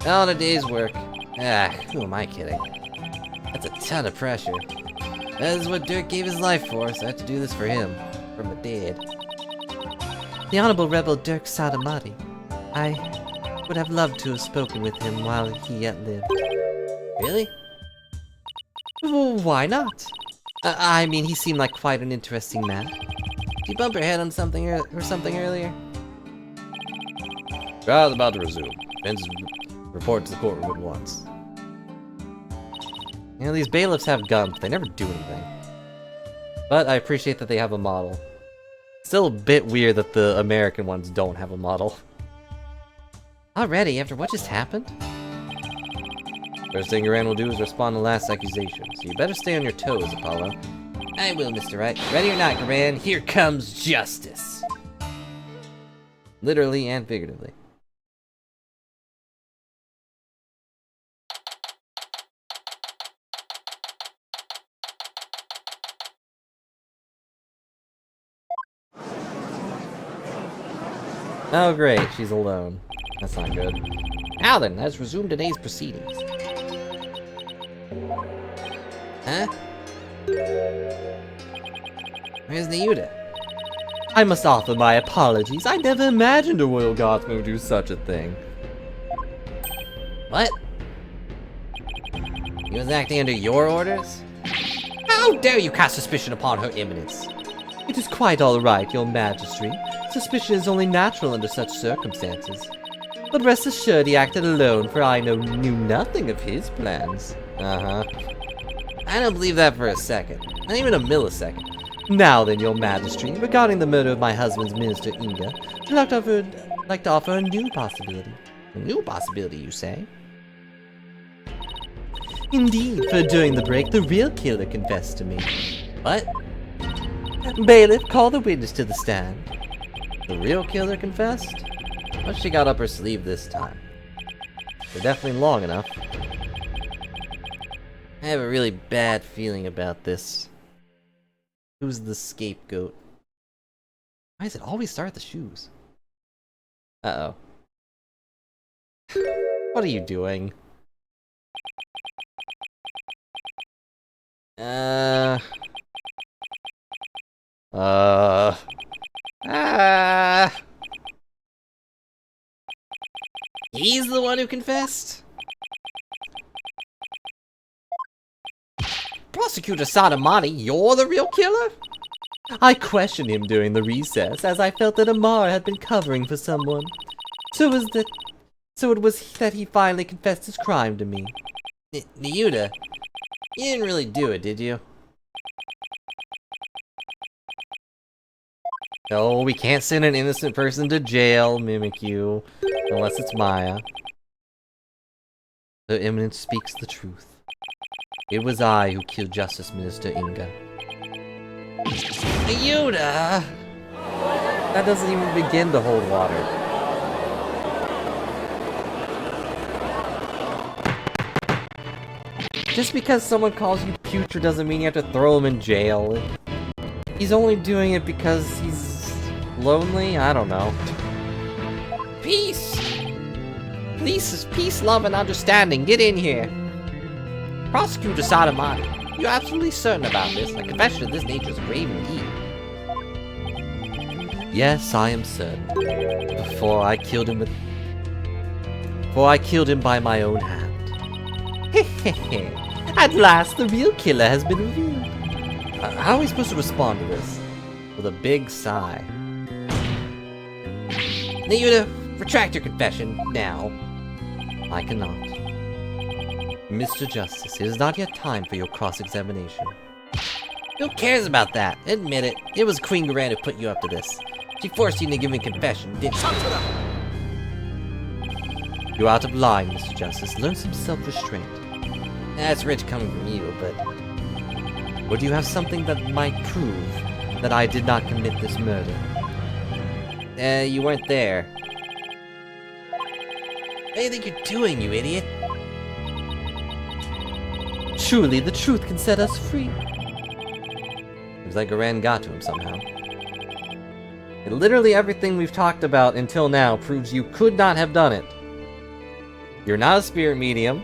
All in a day's work. Who am I kidding? That's a ton of pressure. That is what Dirk gave his life for, so I have to do this for him. From the dead. The Honorable Rebel Dirk Sadamati. I would have loved to have spoken with him while he yet lived. Really? Well, why not? I mean, he seemed like quite an interesting man. Did you bump her head on something or something earlier? Trial's about to resume. Vince report to the courtroom at once. You know, these bailiffs have guns, but they never do anything. But I appreciate that they have a model. Still a bit weird that the American ones don't have a model. Already, after what just happened? First thing Garand will do is respond to the last accusation, so you better stay on your toes, Apollo. I will, Mr. Wright. Ready or not, Garand, here comes justice. Literally and figuratively. Oh great, she's alone. That's not good. Now then, let's resume today's proceedings. Huh? Where's Nayuta? I must offer my apologies. I never imagined a royal guardsman would do such a thing. What? He was acting under your orders? How dare you cast suspicion upon her eminence? It is quite all right, your majesty. Suspicion is only natural under such circumstances. But rest assured he acted alone, for I knew nothing of his plans. Uh-huh. I don't believe that for a second. Not even a millisecond. Now then, your majesty, regarding the murder of my husband's minister, Inga, I'd like to offer a new possibility. A new possibility, you say? Indeed, for during the break, the real killer confessed to me. What? Bailiff, call the witness to the stand. The real killer confessed? What she got up her sleeve this time? They're definitely long enough. I have a really bad feeling about this. Who's the scapegoat? Why does it always start at the shoes? Uh-oh. What are you doing? He's the one who confessed? Prosecutor Sadamani, you're the real killer? I questioned him during the recess, as I felt that Amara had been covering for someone. So it was that he finally confessed his crime to me. Ryuta, you didn't really do it, did you? No, we can't send an innocent person to jail, Mimikyu. Unless it's Maya. The Eminence speaks the truth. It was I who killed Justice Minister Inga. Ryuta! That doesn't even begin to hold water. Just because someone calls you putrid doesn't mean you have to throw him in jail. He's only doing it because he's lonely? I don't know. Peace! Peace, love, and understanding. Get in here. Prosecutor Sadamani, you're absolutely certain about this? A confession of this nature is grave indeed. Yes, I am certain. Before I killed him by my own hand. Hehehe. At last, the real killer has been revealed. How are we supposed to respond to this? With a big sigh. Ryuta, retract your confession, now. I cannot. Mr. Justice, it is not yet time for your cross-examination. Who cares about that? Admit it. It was Queen Garand who put you up to this. She forced you into giving confession, didn't she? You're out of line, Mr. Justice. Learn some self-restraint. That's rich coming from you, but... Or do you have something that might prove that I did not commit this murder? You weren't there. What do you think you're doing, you idiot? Truly, the truth can set us free. Seems like Garand got to him somehow. And literally everything we've talked about until now proves you could not have done it. You're not a spirit medium.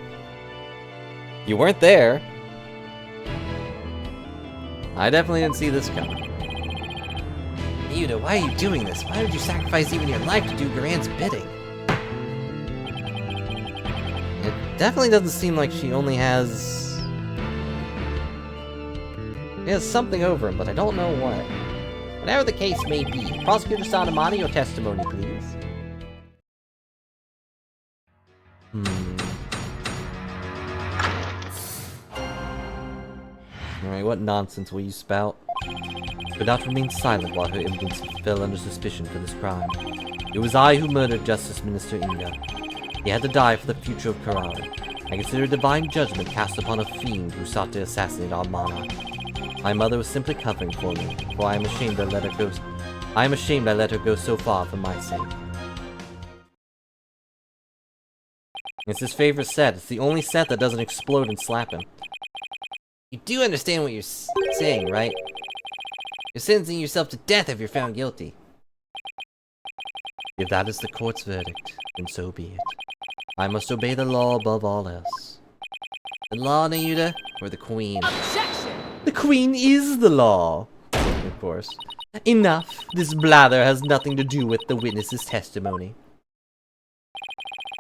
You weren't there. I definitely didn't see this coming. Ryuta, why are you doing this? Why would you sacrifice even your life to do Garand's bidding? It definitely doesn't seem like she only has... She has something over him, but I don't know what. Whatever the case may be, Prosecutor Sadamani, your testimony, please. Alright, what nonsense will you spout? But not remain silent while her evidence fell under suspicion for this crime. It was I who murdered Justice Minister Inga. He had to die for the future of Karari. I consider divine judgment cast upon a fiend who sought to assassinate our monarch. My mother was simply covering for me, for I am ashamed I let her go. I am ashamed I let her go so far for my sake. It's his favorite set. It's the only set that doesn't explode and slap him. You do understand what you're saying, right? You're sentencing yourself to death if you're found guilty. If that is the court's verdict, then so be it. I must obey the law above all else. The law, Ryuta, or the queen? Objection! The queen is the law! Of course. Enough! This blather has nothing to do with the witness's testimony.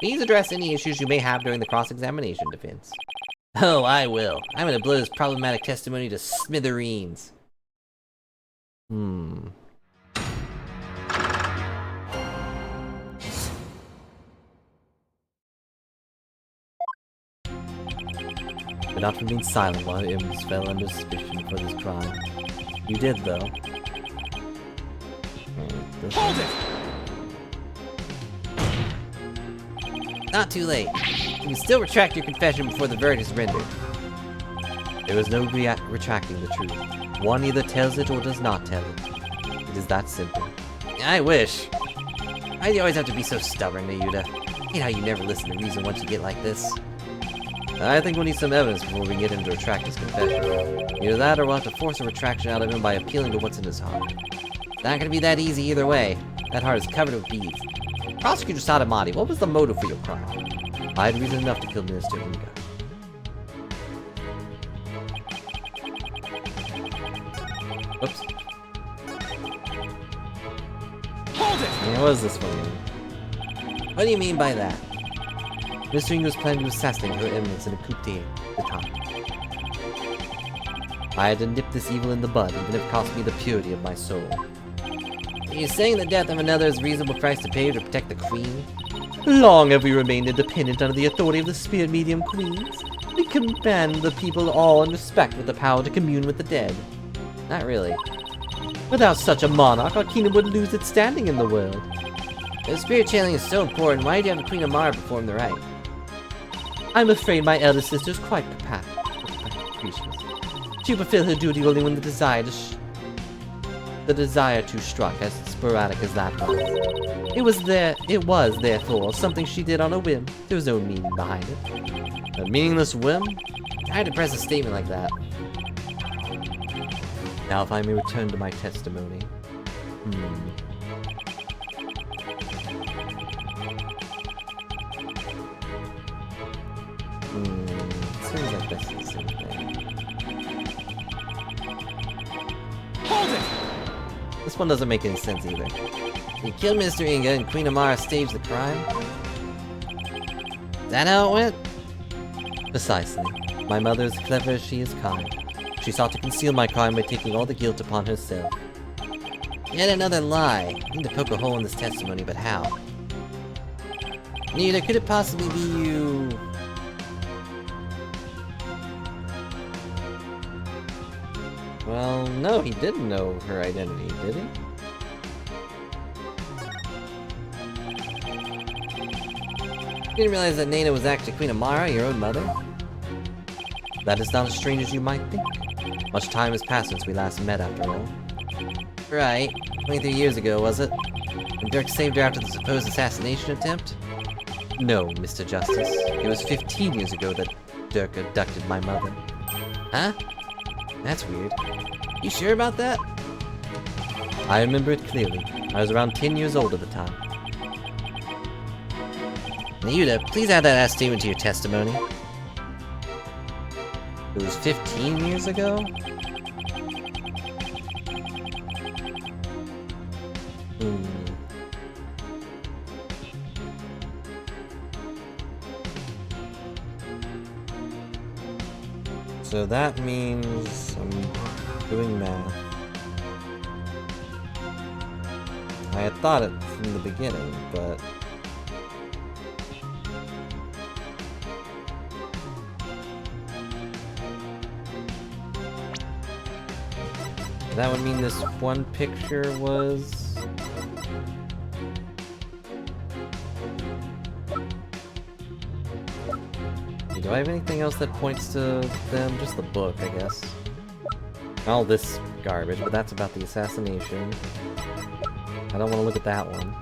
Please address any issues you may have during the cross-examination, defense. Oh, I will. I'm gonna blow this problematic testimony to smithereens. But not for being silent while Ims fell under suspicion for this crime. You did, though. Hold it! Not too late. You can still retract your confession before the verdict is rendered. There is no retracting the truth. One either tells it or does not tell it. It is that simple. I wish. Why do you always have to be so stubborn, Nayuta? Hate how you never listen to reason once you get like this. I think we'll need some evidence before we can get him to retract his confession. Either that or we'll have to force a retraction out of him by appealing to what's in his heart. Not gonna be that easy either way. That heart is covered with beads. Prosecutor Sadamati, what was the motive for your crime? I had reason enough to kill Minister Inga. Oops. Hold it! Yeah, what does this one mean? What do you mean by that? Mr. Inga was planning to assassinate her eminence in a coup d'etat. I had to nip this evil in the bud, even if it cost me the purity of my soul. Are you saying the death of another is a reasonable price to pay to protect the Queen? Long have we remained independent under the authority of the Spirit Medium Queens. We command the people all in respect with the power to commune with the dead. Not really. Without such a monarch, our kingdom would lose its standing in the world. If spirit channeling is so important, why do you have the Queen Amara perform the rite? I'm afraid my elder sister is quite capricious. She would fulfill her duty only when the desire to struck, as sporadic as that was. It was, therefore, something she did on a whim. There was no meaning behind it. A meaningless whim? I had to press a statement like that. Now if I may return to my testimony. Seems like this is the same thing. Hold it! This one doesn't make any sense either. You killed Mr. Inga and Queen Amara staged the crime? Is that how it went? Precisely. My mother is clever as she is kind. She sought to conceal my crime by taking all the guilt upon herself. Yet another lie. I need to poke a hole in this testimony, but how? Neither could it possibly be you... Well, no, he didn't know her identity, did he? You didn't realize that Nana was actually Queen Amara, your own mother? That is not as strange as you might think. Much time has passed since we last met, after all. Right. 23 years ago, was it? When Dirk saved her after the supposed assassination attempt? No, Mr. Justice. It was 15 years ago that Dirk abducted my mother. Huh? That's weird. You sure about that? I remember it clearly. I was around 10 years old at the time. Nayuta, please add that last statement to your testimony. It was 15 years ago? So that means I'm doing math. I had thought it from the beginning, but... that would mean this one picture was... do I have anything else that points to them? Just the book, I guess. All this garbage, but that's about the assassination. I don't want to look at that one.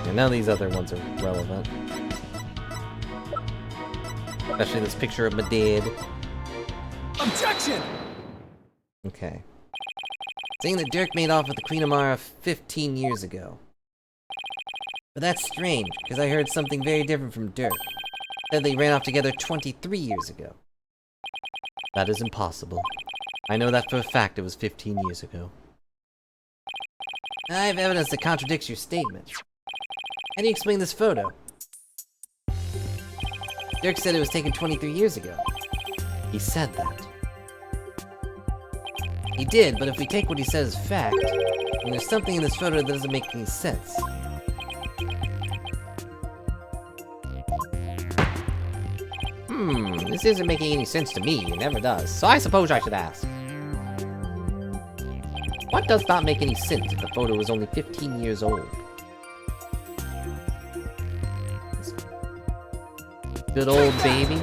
And none of these other ones are relevant. Especially this picture of Madid. Objection! Okay. Saying that Dirk made off with the Queen Amara 15 years ago. But that's strange, because I heard something very different from Dirk. Said they ran off together 23 years ago. That is impossible. I know that for a fact it was 15 years ago. I have evidence that contradicts your statement. How do you explain this photo? Dirk said it was taken 23 years ago. He said that. He did, but if we take what he said as fact, then there's something in this photo that doesn't make any sense. This isn't making any sense to me. It never does. So I suppose I should ask. What does not make any sense if the photo was only 15 years old? Good old baby.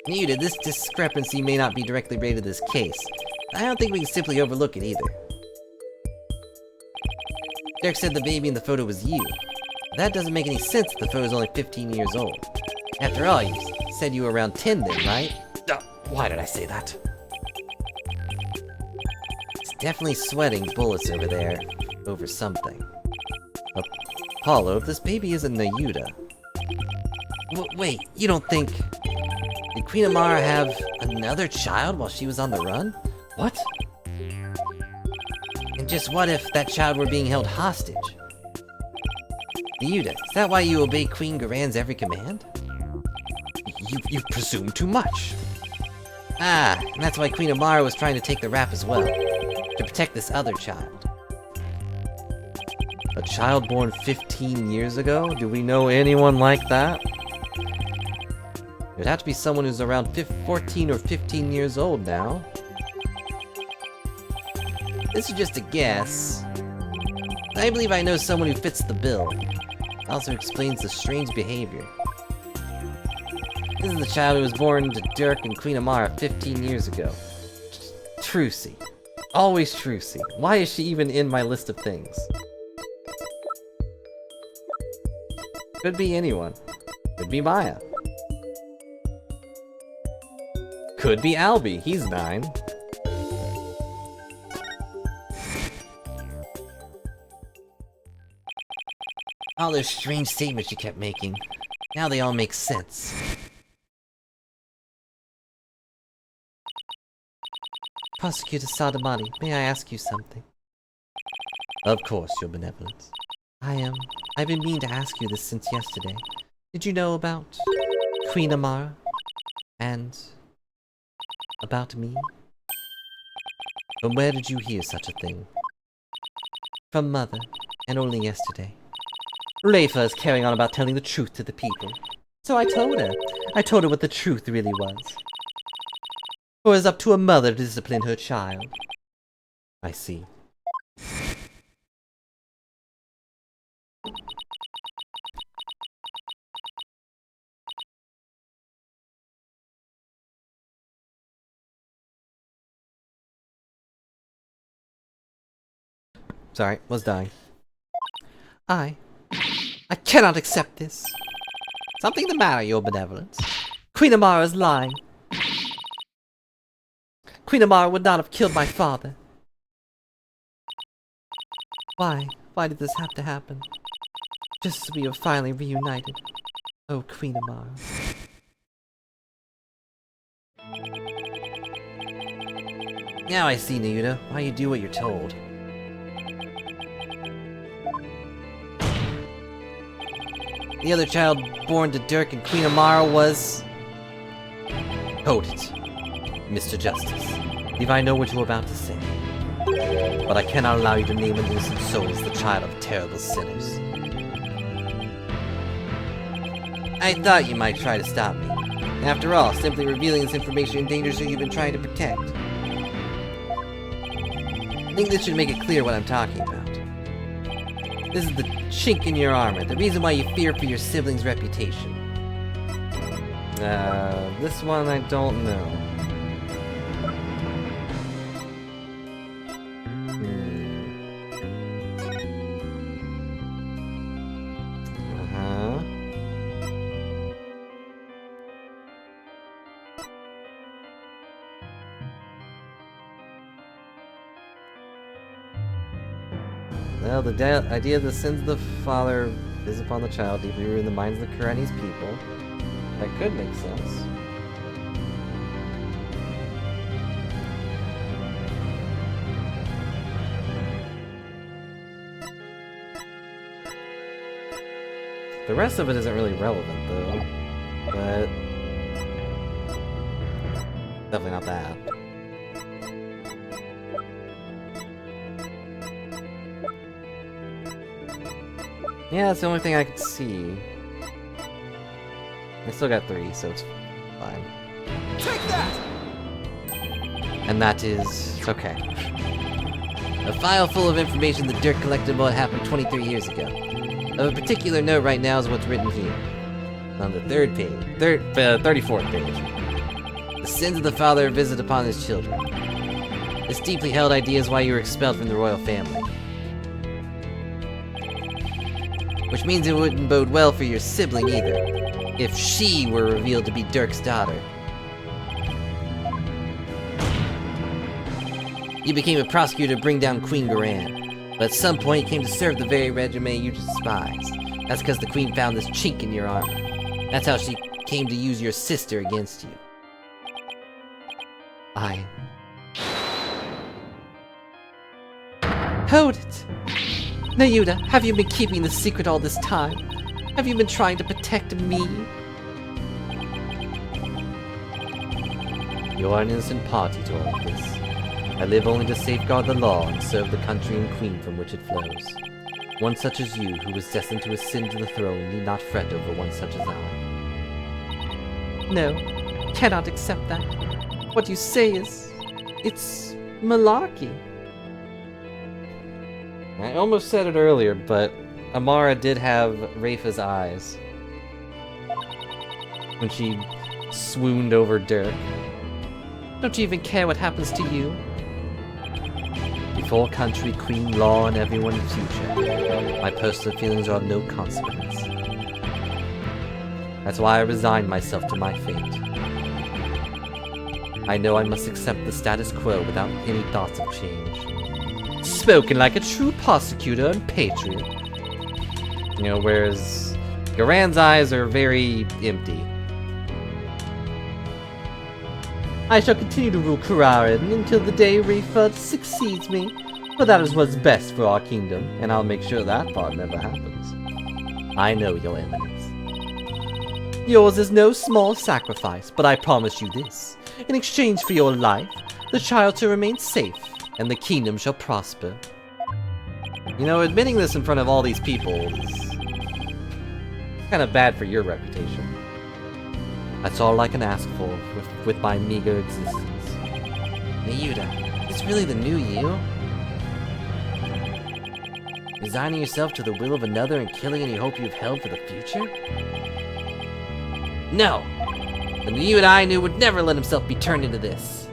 Muted, this discrepancy may not be directly related to this case. I don't think we can simply overlook it either. Dirk said the baby in the photo was you. That doesn't make any sense if the photo's only 15 years old. After all, you said you were around 10 then, right? Why did I say that? It's definitely sweating bullets over there. Over something. Apollo, if this baby isn't Nayuta... wait, you don't think... Did Queen Amara have another child while she was on the run? What? And just what if that child were being held hostage? Nayuta, is that why you obey Queen Garan's every command? You presume too much. Ah, and that's why Queen Amara was trying to take the rap as well. To protect this other child. A child born 15 years ago? Do we know anyone like that? It'd have to be someone who's around 14 or 15 years old now. This is just a guess. I believe I know someone who fits the bill. Also explains the strange behavior. This is the child who was born to Dirk and Queen Amara 15 years ago. Trucy. Always Trucy. Why is she even in my list of things? Could be anyone. Could be Maya. Could be Albie. He's 9. All those strange statements she kept making. Now they all make sense. Prosecutor Sadamati, may I ask you something? Of course, Your Benevolence. I've been meaning to ask you this since yesterday. Did you know about Queen Amara? And about me? From where did you hear such a thing? From Mother, and only yesterday. Leifa is carrying on about telling the truth to the people. So I told her. I told her what the truth really was. For it's up to a mother to discipline her child. I see. Sorry, was dying. I cannot accept this. Something the matter, Your Benevolence? Queen Amara is lying. Queen Amara would not have killed my father. Why? Why did this have to happen? Just as we are finally reunited. Oh, Queen Amara. Now I see, Nayuta, why you do what you're told. The other child born to Dirk and Queen Amara was... Hold it, Mr. Justice. If I know what you're about to say. But I cannot allow you to name an innocent soul as the child of terrible sinners. I thought you might try to stop me. After all, simply revealing this information endangers who you've been trying to protect. I think this should make it clear what I'm talking about. This is the chink in your armor, the reason why you fear for your sibling's reputation. This one I don't know. Well, the idea that the sins of the father is upon the child deeply rooted in the minds of the Kuranese people. That could make sense. The rest of it isn't really relevant, though. But... definitely not that. Yeah, that's the only thing I could see. I still got 3, so it's fine. Take that! And that is... okay. A file full of information that Dirk collected about what happened 23 years ago. Of a particular note right now is what's written here. On the 3rd page. 34th page. The sins of the father are visited upon his children. This deeply held idea is why you were expelled from the royal family. Which means it wouldn't bode well for your sibling either, if she were revealed to be Dirk's daughter. You became a prosecutor to bring down Queen Garan, but at some point you came to serve the very regime you despise. That's because the queen found this chink in your armor. That's how she came to use your sister against you. Hold it! Nayuda, have you been keeping the secret all this time? Have you been trying to protect me? You are an innocent party to all of this. I live only to safeguard the law and serve the country and queen from which it flows. One such as you, who was destined to ascend to the throne, need not fret over one such as I. No, cannot accept that. What you say is... it's malarkey. I almost said it earlier, but Amara did have Rafa's eyes when she swooned over Dirk. Don't you even care what happens to you? Before country, queen, law, and everyone in the future, my personal feelings are of no consequence. That's why I resigned myself to my fate. I know I must accept the status quo without any thoughts of change. Spoken like a true prosecutor and patriot. You know, whereas Garan's eyes are very empty. I shall continue to rule Kurarin until the day Rafa succeeds me, for that is what's best for our kingdom, And I'll make sure that part never happens. I know, Your Eminence. Yours is no small sacrifice, but I promise you this. In exchange for your life, the child shall remain safe, and the kingdom shall prosper. You know, admitting this in front of all these people is kind of bad for your reputation. That's all I can ask for with my meager existence. Nayuda, is this really the new you? Resigning yourself to the will of another and killing any hope you've held for the future? No! The Nayuda I knew would never let himself be turned into this.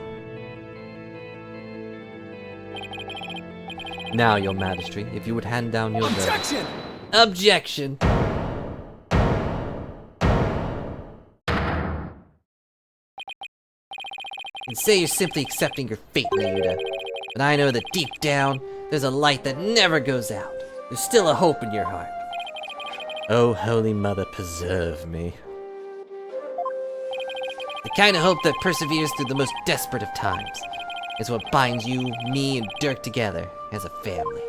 Now, your majesty, if you would hand down your verdict. Objection! Objection! And say you're simply accepting your fate, Nayuda. But I know that deep down, there's a light that never goes out. There's still a hope in your heart. Oh, Holy Mother, preserve me. The kind of hope that perseveres through the most desperate of times. Is what binds you, me, and Dirk together as a family.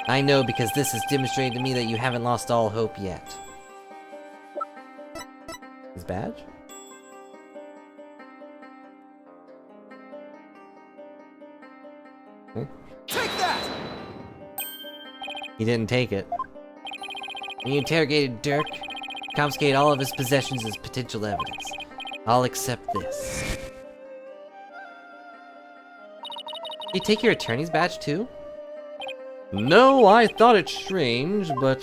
I know because this has demonstrated to me that you haven't lost all hope yet. His badge? Take that! He didn't take it. When you interrogated Dirk, confiscated all of his possessions as potential evidence. I'll accept this. You take your attorney's badge too? No, I thought it strange, but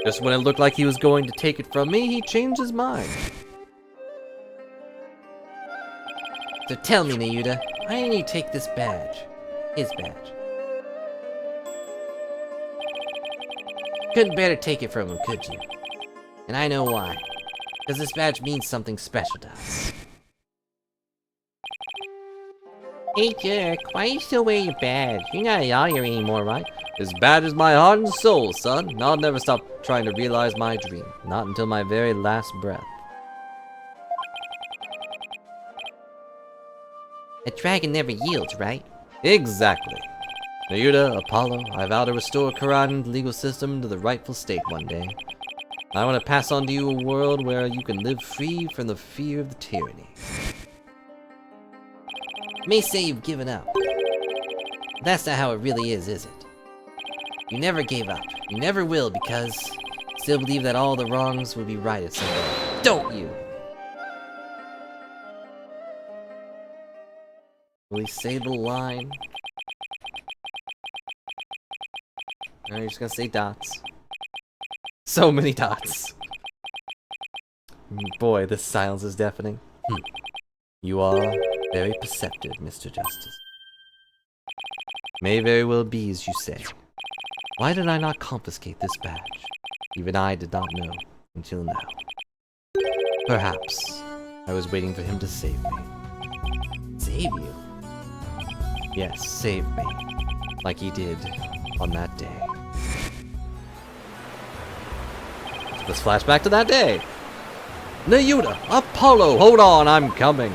just when it looked like he was going to take it from me, he changed his mind. So tell me, Nayuda, why didn't you take this badge? His badge. Couldn't bear to take it from him, could you? And I know why. Because this badge means something special to us. Hey Dirk, why are you still wearing your badge? You're not a lawyer anymore, right? This badge is my heart and soul, son. And I'll never stop trying to realize my dream. Not until my very last breath. A dragon never yields, right? Exactly. Nayuda, Apollo, I vow to restore Kuranin's legal system to the rightful state one day. I want to pass on to you a world where you can live free from the fear of the tyranny. You may say you've given up. But that's not how it really is it? You never gave up. You never will because you still believe that all the wrongs will be righted someday. Don't you? Will he say the line? No, you're just gonna say dots. So many dots. Boy, this silence is deafening. You are very perceptive, Mr. Justice. May very well be as you say. Why did I not confiscate this badge? Even I did not know until now. Perhaps I was waiting for him to save me. Save you? Yes, save me. Like he did on that day. Let's flash back to that day. Nayuta! Apollo! Hold on, I'm coming!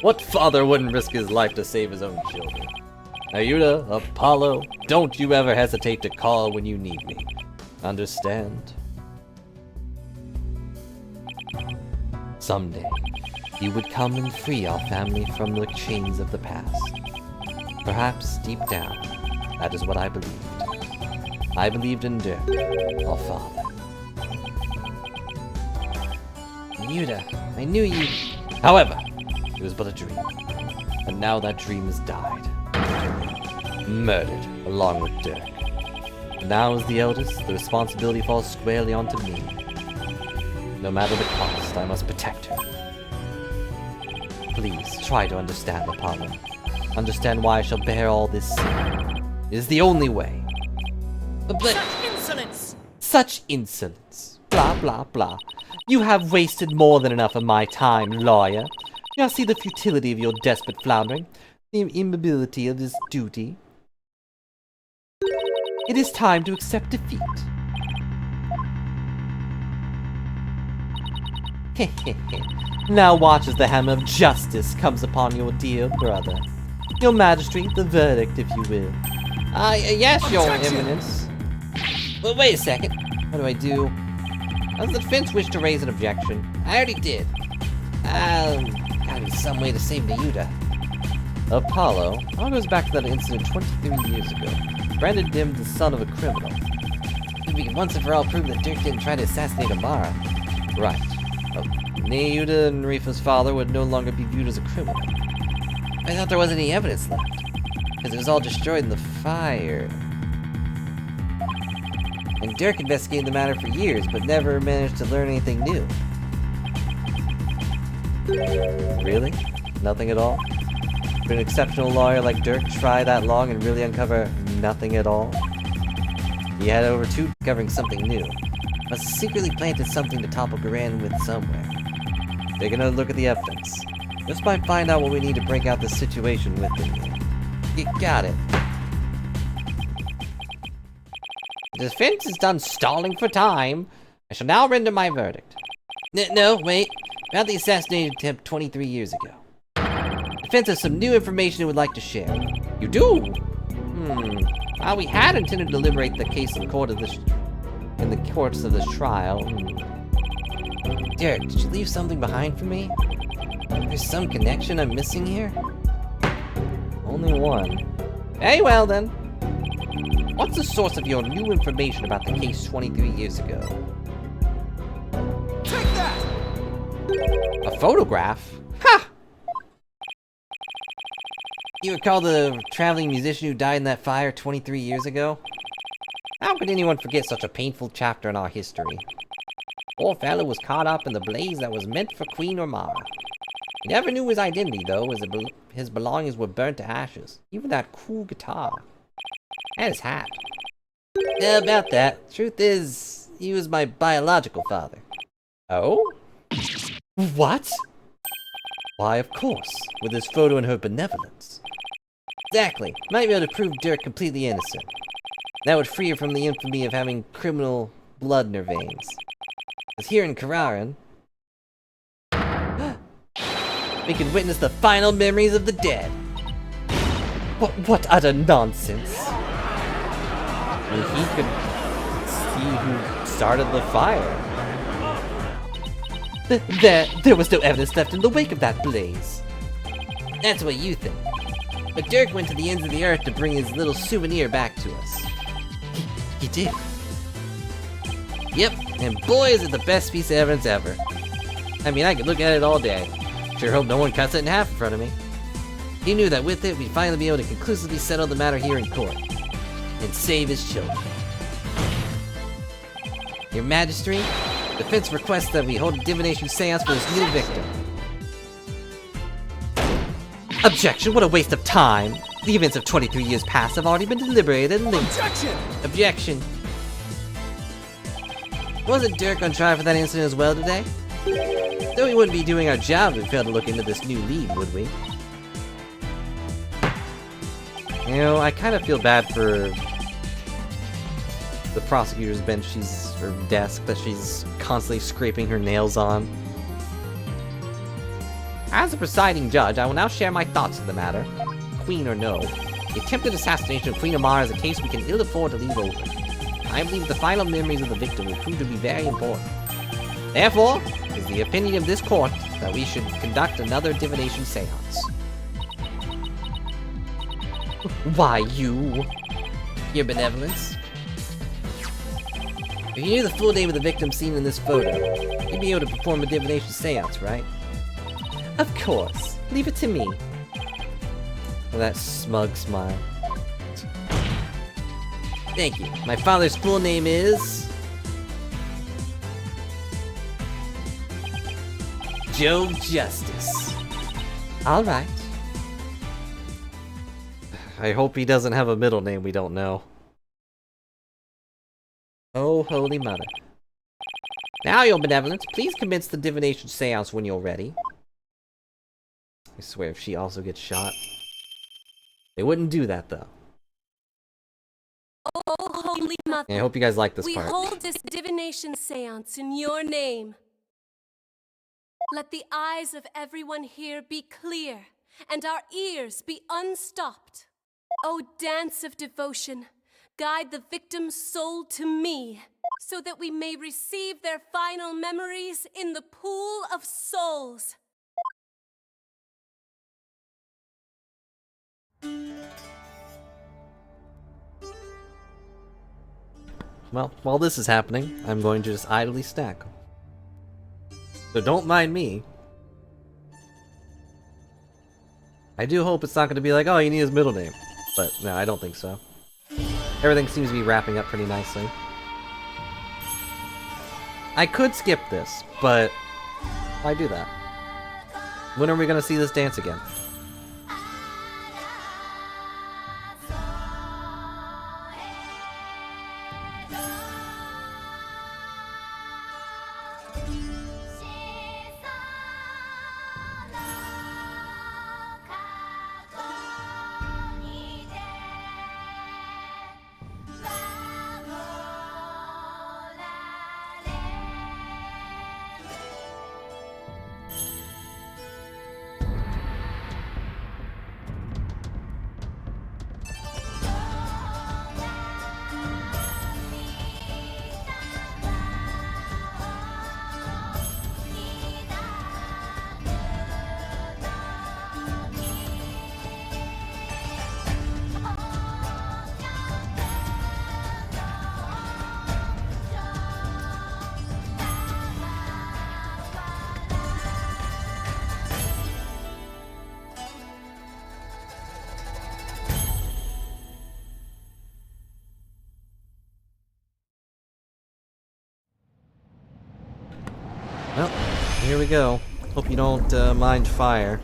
What father wouldn't risk his life to save his own children? Nayuta, Apollo, don't you ever hesitate to call when you need me. Understand? Someday, you would come and free our family from the chains of the past. Perhaps deep down, that is what I believed. I believed in Dirk, our father. Yuta, I knew you... However, it was but a dream. And now that dream has died. Murdered, along with Dirk. And now as the eldest, the responsibility falls squarely onto me. No matter the cost, I must protect her. Please, try to understand, Apollo. Understand why I shall bear all this sin. It is the only way. But... Such insolence! Such insolence. Blah, blah, blah. You have wasted more than enough of my time, lawyer. Now see the futility of your desperate floundering, the immobility of this duty. It is time to accept defeat. Now watch as the hammer of justice comes upon your dear brother. Your majesty, the verdict, if you will. Yes, your Objection! eminence. But wait a second. What do I do? Does the defense wish to raise an objection? I already did. Gotta be some way to save Nayuta. Apollo, all goes back to that incident 23 years ago. Branded him the son of a criminal. We can once and for all prove that Dirk didn't try to assassinate Amara. Right. Nayuta and Rifa's father would no longer be viewed as a criminal. I thought there wasn't any evidence left. Because it was all destroyed in the fire. And Dirk investigated the matter for years, but never managed to learn anything new. Really? Nothing at all? Could an exceptional lawyer like Dirk try that long and really uncover nothing at all? He had over two discovering something new. Must have secretly planted something to topple Garan with somewhere. Take another look at the evidence. This might find out what we need to break out this situation with him. You got it. The defense is done stalling for time. I shall now render my verdict. No, wait. About the assassination attempt 23 years ago. The defense has some new information it would like to share. You do? While we had intended to deliberate the case in the courts of this trial. Derek, did you leave something behind for me? There's some connection I'm missing here? Only one. Very well then. What's the source of your new information about the case 23 years ago? Take that! A photograph? Ha! You recall the traveling musician who died in that fire 23 years ago? How could anyone forget such a painful chapter in our history? Poor fellow was caught up in the blaze that was meant for Queen Ormara. He never knew his identity, though, as his belongings were burnt to ashes. Even that cool guitar. And his hat. Yeah, about that. Truth is, he was my biological father. Oh? What? Why, of course, with his photo and her benevolence. Exactly. Might be able to prove Dirk completely innocent. That would free her from the infamy of having criminal blood in her veins. Because here in Kararan, we can witness the final memories of the dead. What utter nonsense! And he could see who started the fire. There was no evidence left in the wake of that blaze. That's what you think. But Dirk went to the ends of the earth to bring his little souvenir back to us. He did. Yep, and boy is it the best piece of evidence ever. I mean, I could look at it all day. Sure hope no one cuts it in half in front of me. He knew that with it, we'd finally be able to conclusively settle the matter here in court. And save his children. Your Majesty, defense requests that we hold a divination seance for this new victim. Objection, what a waste of time! The events of 23 years past have already been deliberated and linked. Objection! Objection. Wasn't Dirk on trial for that incident as well today? Though we wouldn't be doing our job if we failed to look into this new lead, would we? You know, I kind of feel bad for the prosecutor's bench, her desk, that she's constantly scraping her nails on. As a presiding judge, I will now share my thoughts on the matter. Queen or no, the attempted assassination of Queen Amara is a case we can ill afford to leave open. I believe the final memories of the victim will prove to be very important. Therefore, it is the opinion of this court that we should conduct another divination seance. Why, your benevolence? If you knew the full name of the victim seen in this photo, you'd be able to perform a divination seance, right? Of course. Leave it to me. With that smug smile. Thank you. My father's full name is... Joe Justice. Alright. I hope he doesn't have a middle name we don't know. Oh, Holy Mother. Now, your benevolence, please commence the divination seance when you're ready. I swear, if she also gets shot... They wouldn't do that, though. Oh, Holy Mother, Yeah, I hope you guys like this we part. hold this divination seance in your name. Let the eyes of everyone here be clear, and our ears be unstopped. O dance of devotion, guide the victim's soul to me, so that we may receive their final memories in the pool of souls. Well, while this is happening, I'm going to just idly stack them. So don't mind me. I do hope it's not going to be like, oh, you need his middle name. But no, I don't think so. Everything seems to be wrapping up pretty nicely. I could skip this, but why do that? When are we going to see this dance again? Well, here we go. Hope you don't mind fire.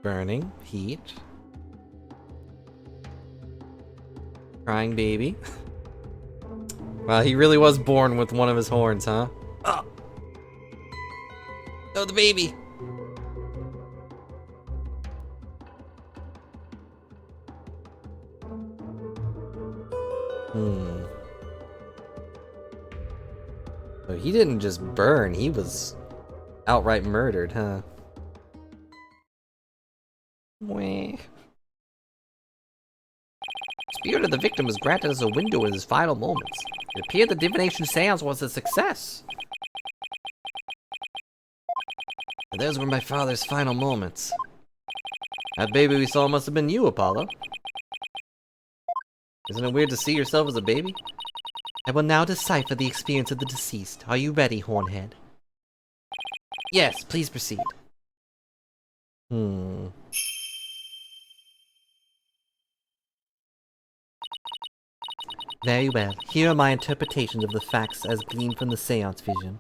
Burning, heat. Crying baby. Wow, he really was born with one of his horns, huh? Oh, oh the baby! So he didn't just burn, he was outright murdered, huh? Wah. Spirit of the victim was granted as a window in his final moments. It appeared the divination seance was a success. And those were my father's final moments. That baby we saw must have been you, Apollo. Isn't it weird to see yourself as a baby? I will now decipher the experience of the deceased. Are you ready, Hornhead? Yes, please proceed. Very well. Here are my interpretations of the facts as gleaned from the seance vision.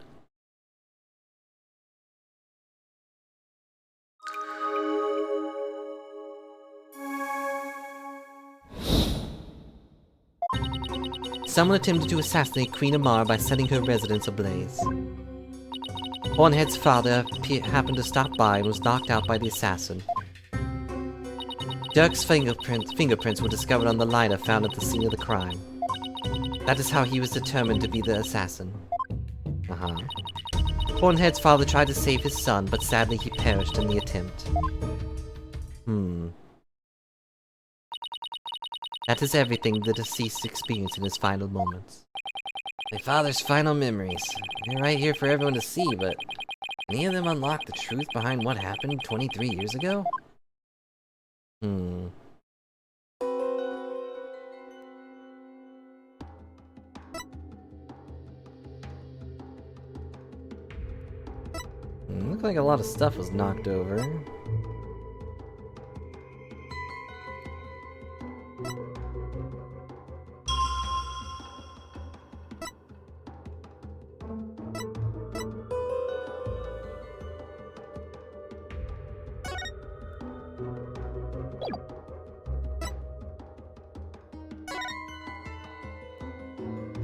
Someone attempted to assassinate Queen Amara by setting her residence ablaze. Hornhead's father happened to stop by and was knocked out by the assassin. Dirk's fingerprints were discovered on the lighter found at the scene of the crime. That is how he was determined to be the assassin. Hornhead's father tried to save his son, but sadly he perished in the attempt. That is everything the deceased experienced in his final moments. My father's final memories. They're right here for everyone to see, but any of them unlock the truth behind what happened 23 years ago? Looked like a lot of stuff was knocked over.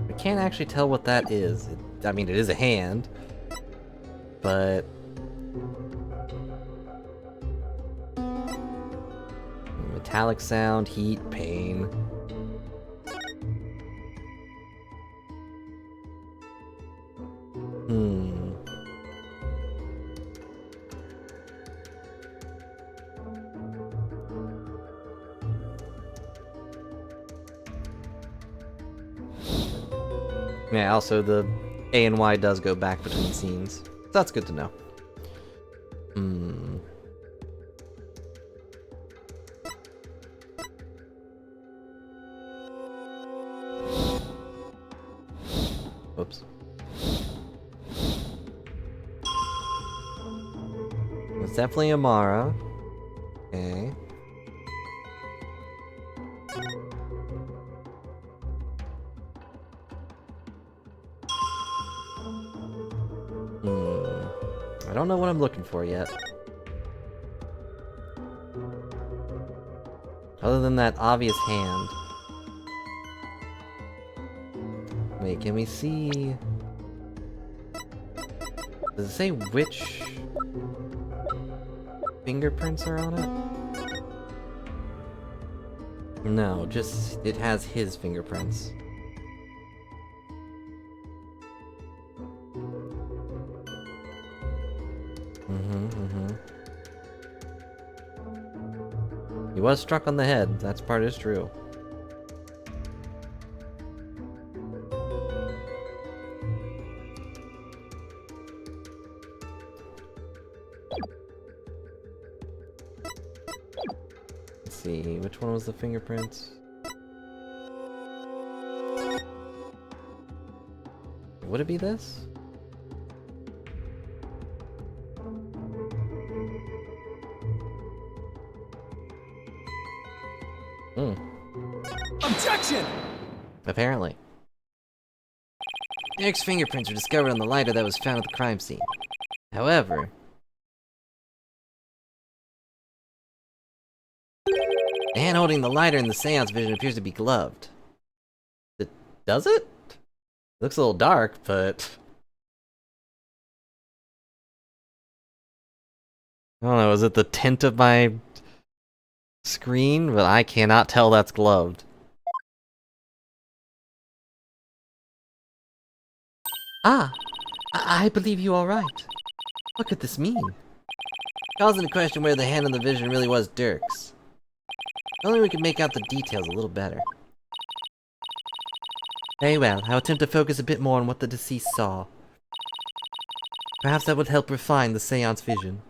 I can't actually tell what that is. I mean, it is a hand, but metallic sound, heat, pain. Yeah, also the A and Y does go back between scenes. That's good to know. Whoops. It's definitely Amara. Okay. I don't know what I'm looking for yet. Other than that obvious hand. Wait, can we see? Does it say which fingerprints are on it? No, just it has his fingerprints. He was struck on the head, that's part is true. Let's see, which one was the fingerprints? Would it be this? Objection! Apparently. Eric's fingerprints were discovered on the lighter that was found at the crime scene. However, the hand holding the lighter in the seance vision appears to be gloved. Does it? Looks a little dark, but I don't know, is it the tint of my screen? But I cannot tell that's gloved. Ah! I believe you are right. What could this mean? Calls into question whether the hand on the vision really was Dirk's. If only we could make out the details a little better. Very well, I'll attempt to focus a bit more on what the deceased saw. Perhaps that would help refine the seance vision.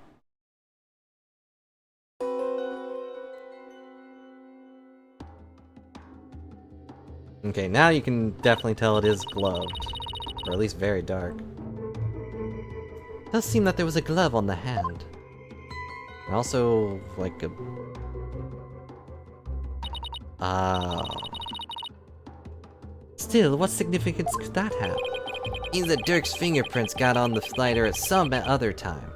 Okay, now you can definitely tell it is gloved. Or at least very dark. It does seem that there was a glove on the hand. And also, like a... Still, what significance could that have? Means that Dirk's fingerprints got on the lighter at some other time.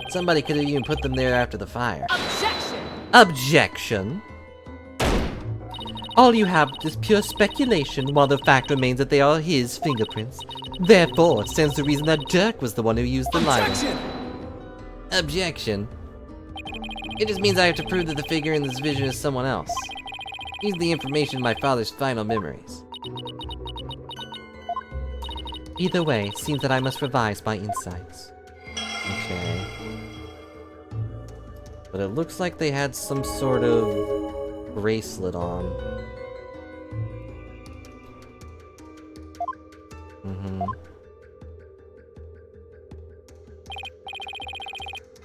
Somebody could have even put them there after the fire. Objection! Objection? All you have is pure speculation, while the fact remains that they are his fingerprints. Therefore, it stands to reason that Dirk was the one who used the lighter. Objection! Objection? It just means I have to prove that the figure in this vision is someone else. Use the information in my father's final memories. Either way, it seems that I must revise my insights. Okay. But it looks like they had some sort of bracelet on.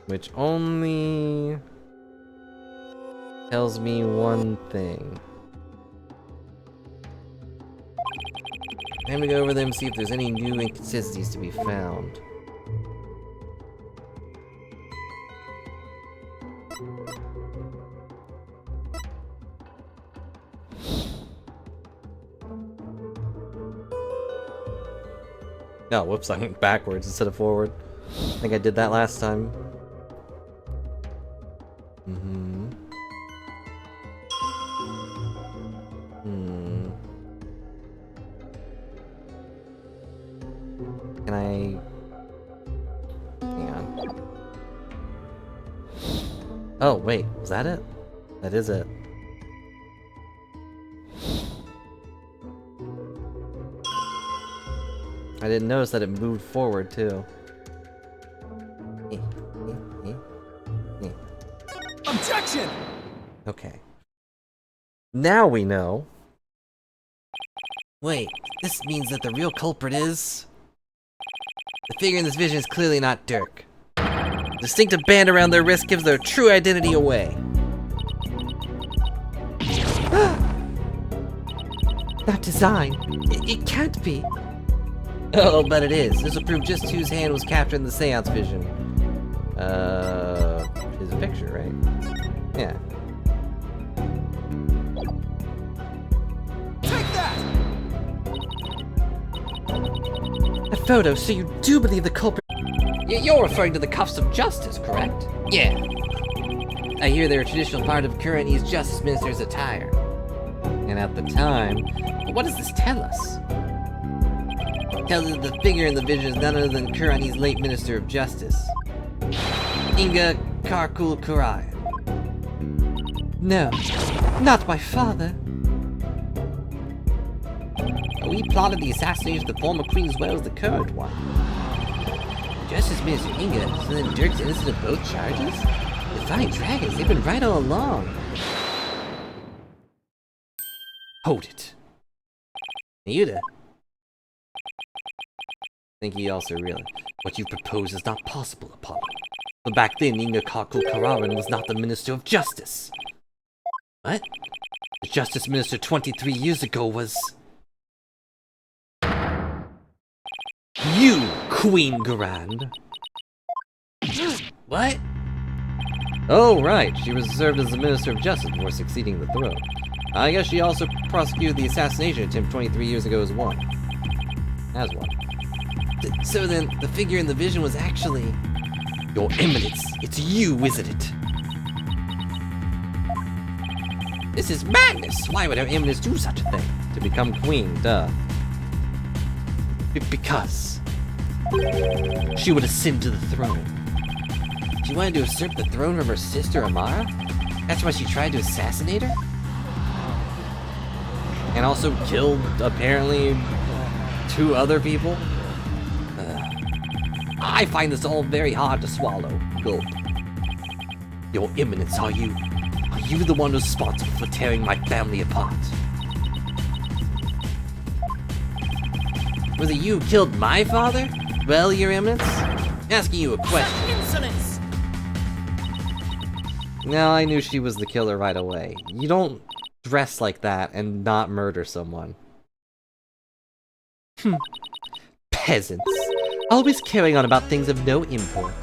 Which only tells me one thing. Time to go over them and see if there's any new inconsistencies to be found. Oh, whoops, I went backwards instead of forward. I think I did that last time. Can I... Hang on. Oh, wait, was that it? That is it. I didn't notice that it moved forward, too. Objection! Okay. Now we know. Wait, this means that the real culprit is... The figure in this vision is clearly not Dirk. The distinctive band around their wrist gives their true identity away. That design, it can't be. Oh, but it is. This will prove just whose hand was captured in the seance vision. His picture, right? Yeah. Take that! A photo, so you do believe the culprit... You're referring to the cuffs of justice, correct? Yeah. I hear they're a traditional part of Kurani's justice minister's attire. And at the time... What does this tell us? It tells us that the figure in the vision is none other than Kurani's late minister of justice. Inga Karkul Kurai. No, not my father. We plotted the assassination of the former queen as well as the current one. Justice Minister Inga, so then Dirk's innocent of both charges? Defying dragons, they've been right all along. Hold it. Yuda. I think he also realized what you propose is not possible, Apollo. But back then, Inga Kakul Kararan was not the Minister of Justice. What? The Justice Minister 23 years ago was... You, Queen Garand. What? Oh, right. She was served as the Minister of Justice before succeeding the throne. I guess she also prosecuted the assassination attempt 23 years ago as one. As one. So then, the figure in the vision was actually... Your Eminence, it's you, isn't it? This is madness! Why would Her Eminence do such a thing? To become queen, duh. Because... she would ascend to the throne. She wanted to usurp the throne from her sister Amara? That's why she tried to assassinate her? And also killed, apparently, 2 other people? I find this all very hard to swallow. Gulp. Your Eminence, are you the one responsible for tearing my family apart? Was it you who killed my father? Well, Your Eminence, asking you a question. Insolence! Now I knew she was the killer right away. You don't dress like that and not murder someone. Peasants. Always carrying on about things of no import.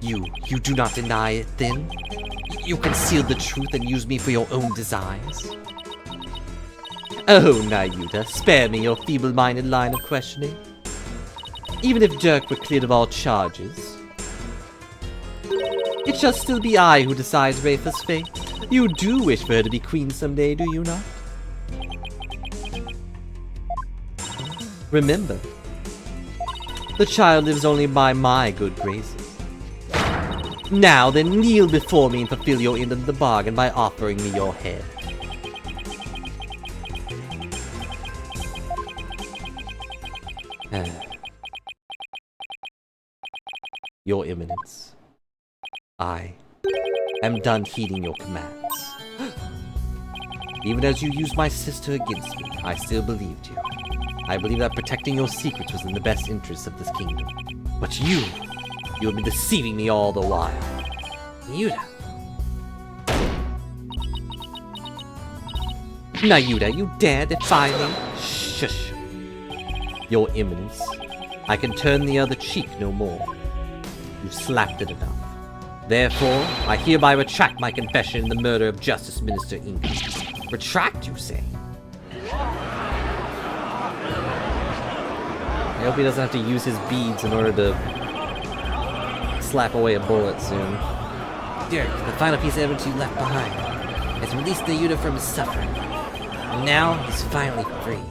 You do not deny it, then? You concealed the truth and used me for your own desires? Oh, Nayuta, spare me your feeble-minded line of questioning. Even if Dirk were cleared of all charges, it shall still be I who decides Rafa's fate. You do wish for her to be queen someday, do you not? Remember, the child lives only by my good graces. Now then, kneel before me and fulfill your end of the bargain by offering me your head. Your Eminence, I am done heeding your commands. Even as you used my sister against me, I still believed you. I believe that protecting your secrets was in the best interests of this kingdom. But you have been deceiving me all the while. Nayuta. Nayuta, you dare defy me? Shush. Your Eminence, I can turn the other cheek no more. You've slapped it enough. Therefore, I hereby retract my confession in the murder of Justice Minister Inga. Retract, you say? I hope he doesn't have to use his beads in order to slap away a bullet soon. Dirk, the final piece of evidence you left behind, has released Nayuta from his suffering. And now, he's finally free.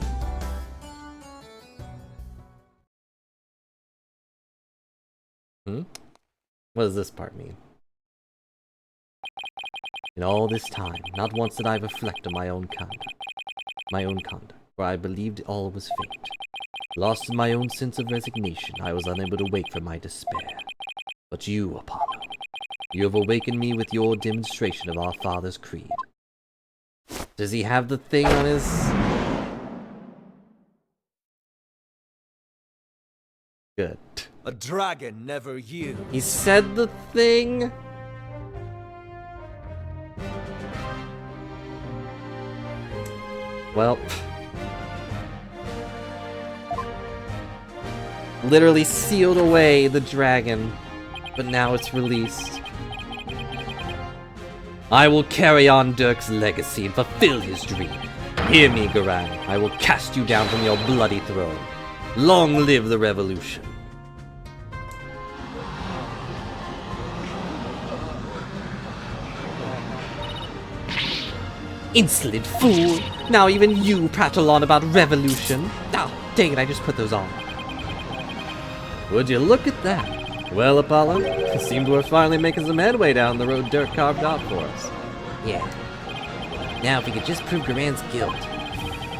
What does this part mean? In all this time, not once did I reflect on my own conduct, for I believed all was fate. Lost in my own sense of resignation, I was unable to wake from my despair. But you, Apollo, you have awakened me with your demonstration of our Father's creed. Does he have the thing on his... Good. A dragon never yields. He said the thing? Well... literally sealed away the dragon, but now it's released. I will carry on Dirk's legacy and fulfill his dream. Hear me, Garan. I will cast you down from your bloody throne. Long live the revolution. Insolent fool! Now even you prattle on about revolution. Oh, dang it, I just put those on. Would you look at that? Well, Apollo, it seems we're finally making some headway down the road Dirk carved out for us. Yeah. Now, if we could just prove Garan's guilt,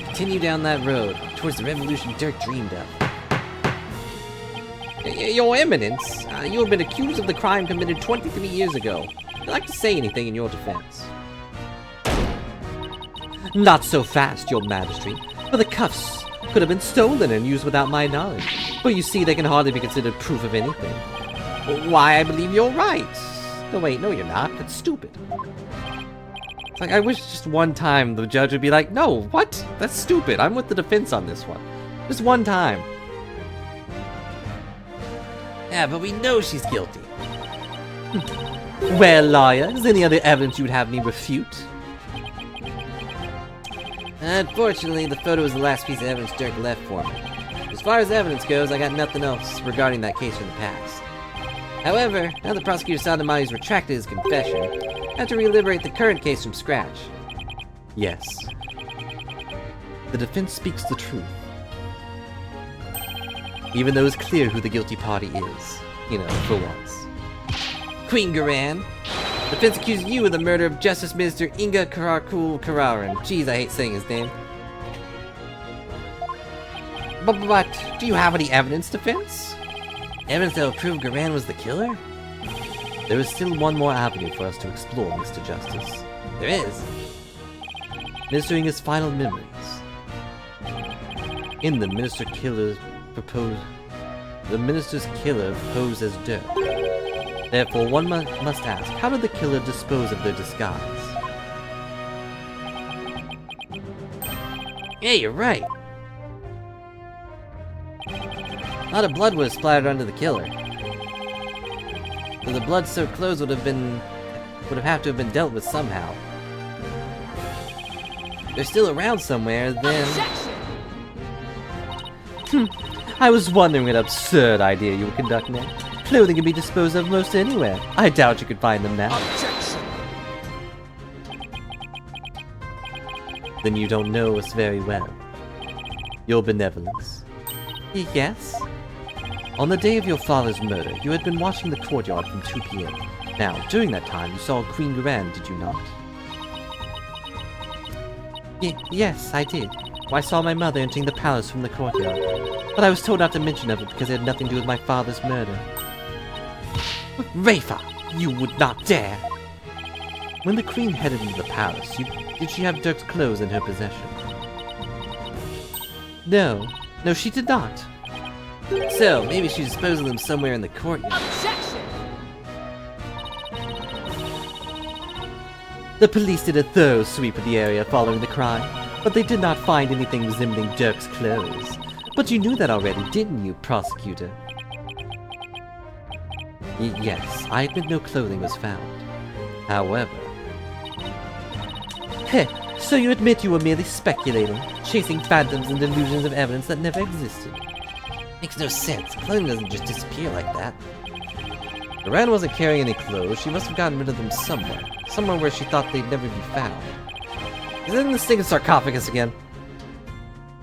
continue down that road towards the revolution Dirk dreamed of. Your Eminence, you have been accused of the crime committed 23 years ago. Would you like to say anything in your defense? Not so fast, your Majesty, for the cuffs could have been stolen and used without my knowledge. But you see, they can hardly be considered proof of anything. Why, I believe you're right. No, wait, no, you're not. That's stupid. It's like, I wish just one time the judge would be like, no, what? That's stupid. I'm with the defense on this one. Just one time. Yeah, but we know she's guilty. Well, lawyer, is there any other evidence you'd have me refute? Unfortunately, the photo is the last piece of evidence Dirk left for me. As far as evidence goes, I got nothing else regarding that case from the past. However, now the prosecutor Sadamai's retracted his confession, I have to reliberate the current case from scratch. Yes. The defense speaks the truth. Even though it's clear who the guilty party is. You know, for once. Queen Garan, the defense accused you of the murder of Justice Minister Inga Karakul Kararan. Jeez, I hate saying his name. But do you have any evidence, defense? Evidence that will prove Garan was the killer? There is still one more avenue for us to explore, Mr. Justice. There is. Minister Inga's final memories. In the minister's killer posed as Dirk. Therefore, one must ask, how did the killer dispose of their disguise? Yeah, you're right. A lot of blood was splattered onto the killer. So the blood-soaked clothes would have to have been dealt with somehow. they're still around somewhere, then... Objection! I was wondering what absurd idea you would conduct next. Clothing can be disposed of most anywhere. I doubt you could find them now. Objection! Then you don't know us very well. Your benevolence. Yes? On the day of your father's murder, you had been watching the courtyard from 2 p.m. Now, during that time, you saw Queen Garand, did you not? Yes, I did. I saw my mother entering the palace from the courtyard. But I was told not to mention of it because it had nothing to do with my father's murder. Rafa, you would not dare! When the queen headed into the palace, did she have Dirk's clothes in her possession? No, she did not. So, maybe she disposed of them somewhere in the courtyard. Objection! The police did a thorough sweep of the area following the crime, but they did not find anything resembling Dirk's clothes. But you knew that already, didn't you, prosecutor? Yes, I admit no clothing was found. However... Heh, so you admit you were merely speculating, chasing phantoms and delusions of evidence that never existed. Makes no sense. Clothing doesn't just disappear like that. Garand wasn't carrying any clothes. She must have gotten rid of them somewhere. Somewhere where she thought they'd never be found. Is it in the stinking sarcophagus again?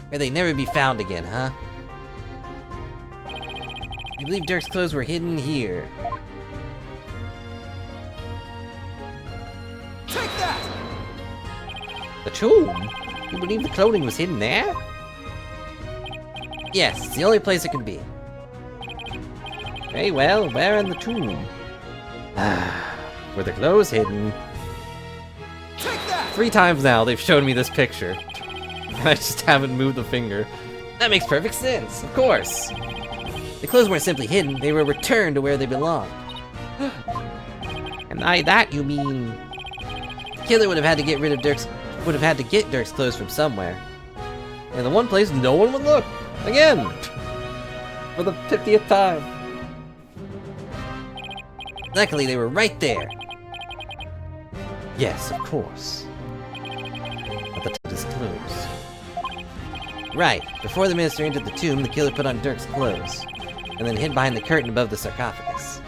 Where they'd never be found again, huh? I believe Dirk's clothes were hidden here. Take that! The tomb? You believe the clothing was hidden there? Yes, it's the only place it could be. Very well, where in the tomb? Were the clothes hidden? Take that! 3 times now they've shown me this picture. And I just haven't moved the finger. That makes perfect sense, of course. The clothes weren't simply hidden, they were returned to where they belonged. And by that you mean... The killer would have had to get rid of Dirk's... would have had to get Dirk's clothes from somewhere. And the one place no one would look! Again! For the 50th time. Luckily they were right there. Yes, of course. But the tomb is closed. Right, before the minister entered the tomb, the killer put on Dirk's clothes, and then hid behind the curtain above the sarcophagus.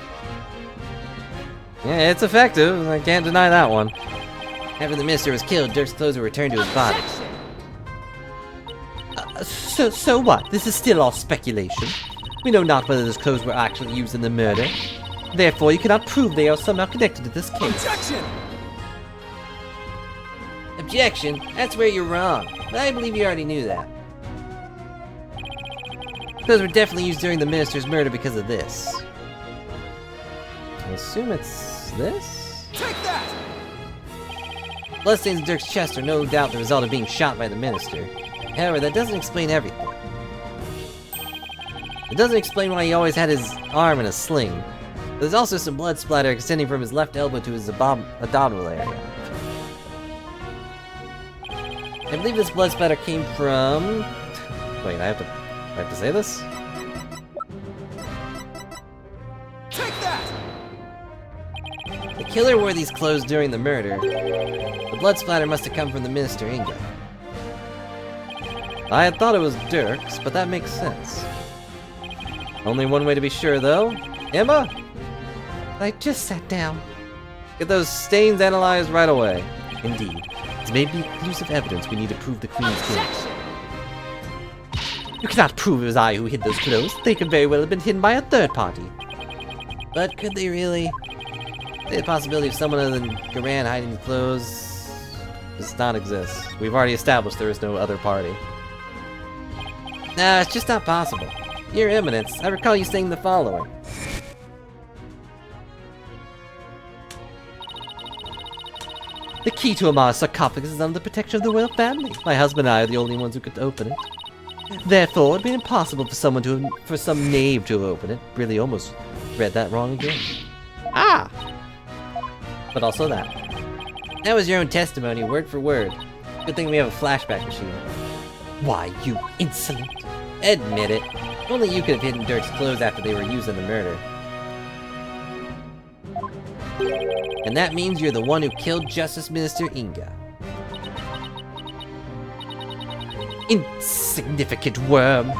Yeah, it's effective, I can't deny that one. After the minister was killed, Dirk's clothes were returned to his body. So what? This is still all speculation. We know not whether those clothes were actually used in the murder. Therefore, you cannot prove they are somehow connected to this case. Objection! Objection? That's where you're wrong. But I believe you already knew that. Clothes were definitely used during the minister's murder because of this. I assume it's this? Take that! Bloodstains in Dirk's chest are no doubt the result of being shot by the minister. However, that doesn't explain everything. It doesn't explain why he always had his arm in a sling. There's also some blood splatter extending from his left elbow to his abdominal area. I believe this blood splatter came from... Wait, I have to say this? Take that! The killer wore these clothes during the murder. The blood splatter must have come from the minister Inga. I had thought it was Dirk's, but that makes sense. Only one way to be sure, though. Emma? I just sat down. Get those stains analyzed right away. Indeed. It's maybe conclusive evidence we need to prove the Queen's guilt. You cannot prove it was I who hid those clothes. They could very well have been hidden by a third party. But could they really? The possibility of someone other than Garand hiding the clothes does not exist. We've already established there is no other party. Nah, it's just not possible. Your Eminence, I recall you saying the following. The key to Amar's sarcophagus is under the protection of the royal family. My husband and I are the only ones who could open it. Therefore, it'd be impossible for some knave to have opened it. Really almost read that wrong again. Ah! But also that. That was your own testimony, word for word. Good thing we have a flashback machine. Why, you insolent! Admit it. Only you could have hidden Dirk's clothes after they were used in the murder. And that means you're the one who killed Justice Minister Inga. Insignificant worm!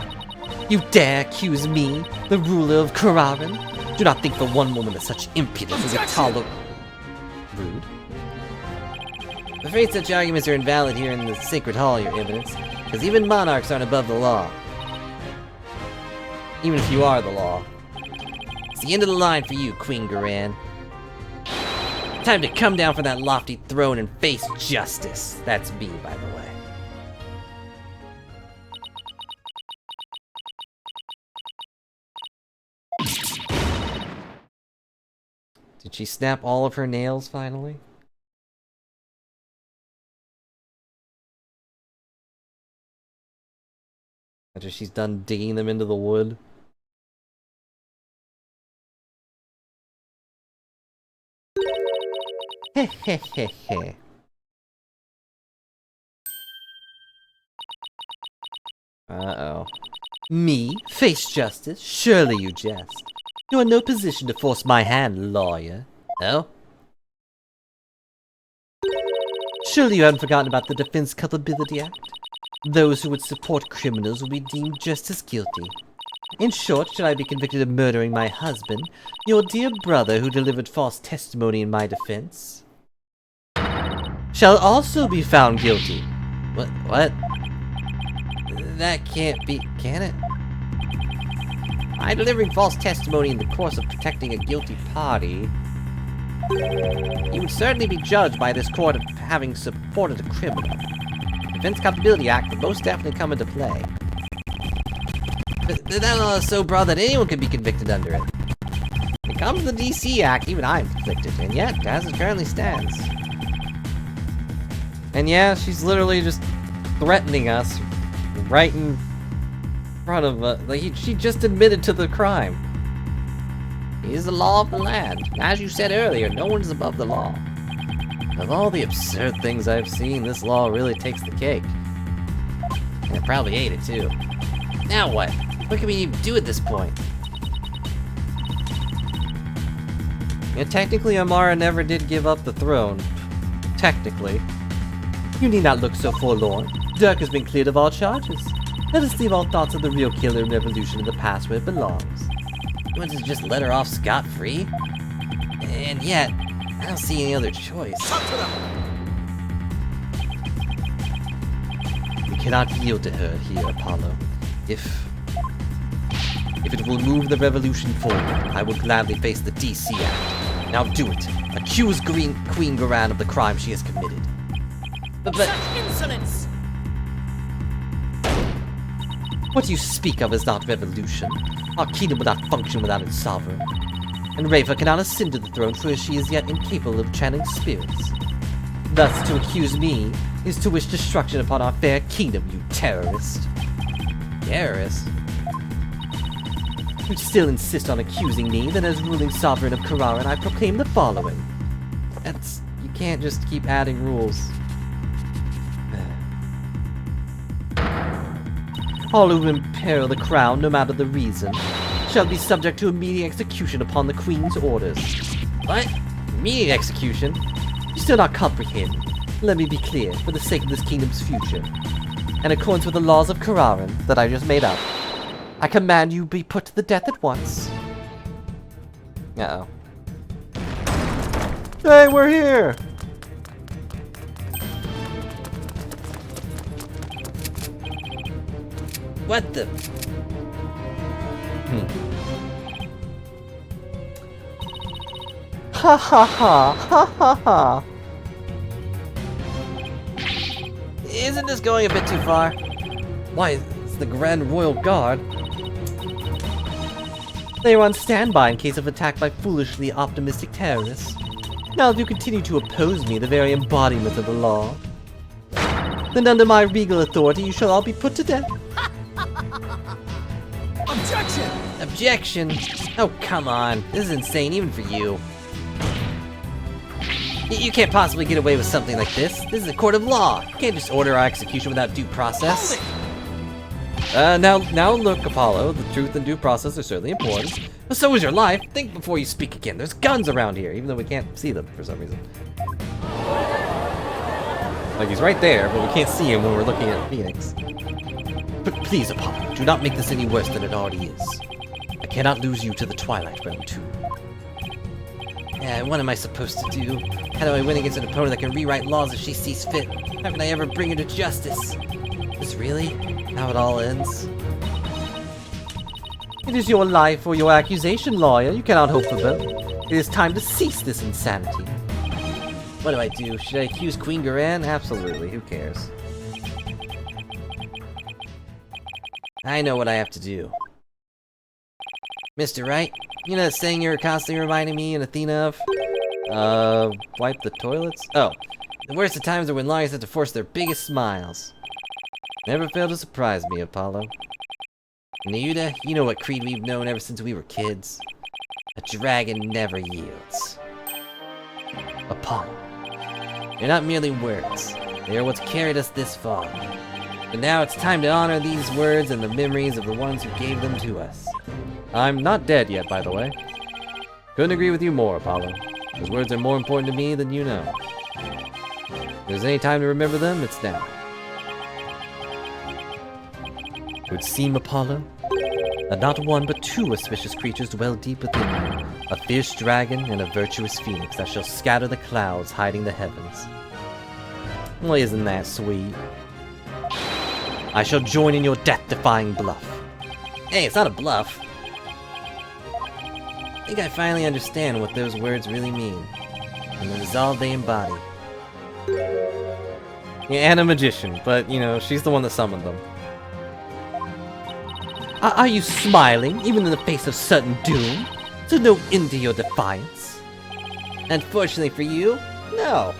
You dare accuse me, the ruler of Kararan? Do not think for one moment that such impudence is a rude. I'm afraid such arguments are invalid here in the Sacred Hall, Your Eminence, because even monarchs aren't above the law. Even if you are the law. It's the end of the line for you, Queen Garan. Time to come down from that lofty throne and face justice. That's me, by the way. Did she snap all of her nails finally? After she's done digging them into the wood? Heh heh heh heh. Uh-oh. Me? Face justice? Surely you jest. You are in no position to force my hand, lawyer. Oh? Surely you haven't forgotten about the Defense Culpability Act? Those who would support criminals will be deemed just as guilty. In short, should I be convicted of murdering my husband, your dear brother who delivered false testimony in my defense shall also be found guilty. What? That can't be, can it? By delivering false testimony in the course of protecting a guilty party, you would certainly be judged by this court of having supported a criminal. The Defense Culpability Act would most definitely come into play. But that law is so broad that anyone can be convicted under it. When it comes to the DC Act, even I'm conflicted, and yet, as it currently stands. And yeah, she's literally just threatening us right in front of us. Like, she just admitted to the crime. It is the law of the land. As you said earlier, no one is above the law. Of all the absurd things I've seen, this law really takes the cake. And it probably ate it, too. Now what? What can we even do at this point? And technically, Amara never did give up the throne. Technically. You need not look so forlorn. Dirk has been cleared of all charges. Let us leave all thoughts of the real killer and revolution in the past where it belongs. You want to just let her off scot-free? And yet, I don't see any other choice. We cannot yield to her here, Apollo. If it will move the revolution forward, I will gladly face the DC Act. Now do it. Accuse Queen Garan of the crime she has committed. But Such insolence! What you speak of is not revolution. Our kingdom would not function without its sovereign. And Rafa cannot ascend to the throne, for she is yet incapable of channeling spirits. Thus, to accuse me is to wish destruction upon our fair kingdom, you terrorist. Terrorist? You still insist on accusing me, then as ruling sovereign of Kararan, I proclaim the following. You can't just keep adding rules. All who imperil the crown, no matter the reason, shall be subject to immediate execution upon the Queen's orders. What? Immediate execution? You still not comprehend. Let me be clear, for the sake of this kingdom's future. In accordance with the laws of Kararan that I just made up, I command you be put to the death at once. Uh-oh. Hey, we're here! What the? Ha ha ha ha ha ha. Isn't this going a bit too far? Why, it's the Grand Royal Guard. They are on standby in case of attack by foolishly optimistic terrorists. Now if you continue to oppose me, the very embodiment of the law, then under my regal authority you shall all be put to death. Objection! Objection? Oh, come on. This is insane, even for you. You can't possibly get away with something like this. This is a court of law. You can't just order our execution without due process. Now look, Apollo. The truth and due process are certainly important. But so is your life. Think before you speak again. There's guns around here, even though we can't see them for some reason. Like, he's right there, but we can't see him when we're looking at Phoenix. But please, Apollo, do not make this any worse than it already is. I cannot lose you to the Twilight Realm, too. Yeah, what am I supposed to do? How do I win against an opponent that can rewrite laws if she sees fit? How can I ever bring her to justice? Is really how it all ends? It is your life or your accusation, lawyer. You cannot hope for both. It is time to cease this insanity. What do I do? Should I accuse Queen Garan? Absolutely, who cares? I know what I have to do. Mr. Wright, you know that saying you're constantly reminding me and Athena of? Wipe the toilets? Oh, The worst of times are when lawyers have to force their biggest smiles. never fail to surprise me, Apollo. Neuda, you know what creed we've known ever since we were kids. A dragon never yields. Apollo. They're not merely words. They are what's carried us this far. But now it's time to honor these words and the memories of the ones who gave them to us. I'm not dead yet, by the way. Couldn't agree with you more, Apollo. Those words are more important to me than you know. If there's any time to remember them, it's now. It would seem, Apollo, that not one but two auspicious creatures dwell deep within you. A fierce dragon and a virtuous phoenix that shall scatter the clouds hiding the heavens. Well, isn't that sweet? I shall join in your death-defying bluff. Hey, it's not a bluff. I think I finally understand what those words really mean, and the resolve they embody. Yeah, and a magician, but, you know, she's the one that summoned them. Are you smiling, even in the face of certain doom? To no end to your defiance? Unfortunately for you, no.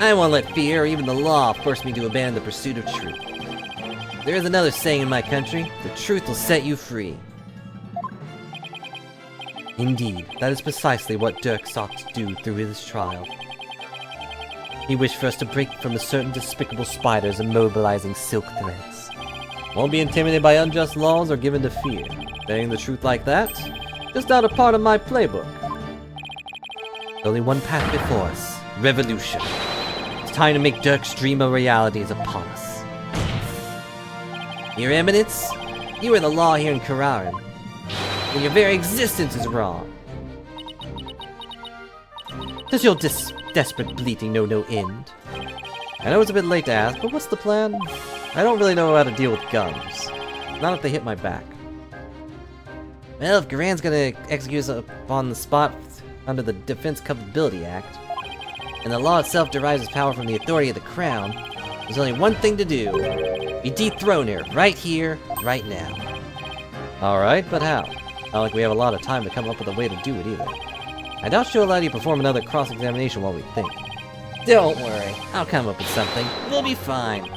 I won't let fear or even the law force me to abandon the pursuit of truth. There is another saying in my country, the truth will set you free. Indeed, that is precisely what Dirk sought to do through his trial. He wished for us to break from the certain despicable spiders immobilizing silk threads. Won't be intimidated by unjust laws or given to fear. Saying the truth like that, just not a part of my playbook. Only one path before us, revolution. It's time to make Dirk's dream a reality is upon us. Your Eminence, you are the law here in Kararan, and your very existence is wrong. Does your desperate bleating know no end? I know it's a bit late to ask, but what's the plan? I don't really know how to deal with guns. Not if they hit my back. Well, if Garan's gonna execute us upon the spot under the Defense Capability Act, and the law itself derives its power from the authority of the Crown, there's only one thing to do. We dethrone her, right here, right now. Alright, but how? Not like we have a lot of time to come up with a way to do it either. I doubt she'll allow you to perform another cross-examination while we think. Don't worry, I'll come up with something. We'll be fine.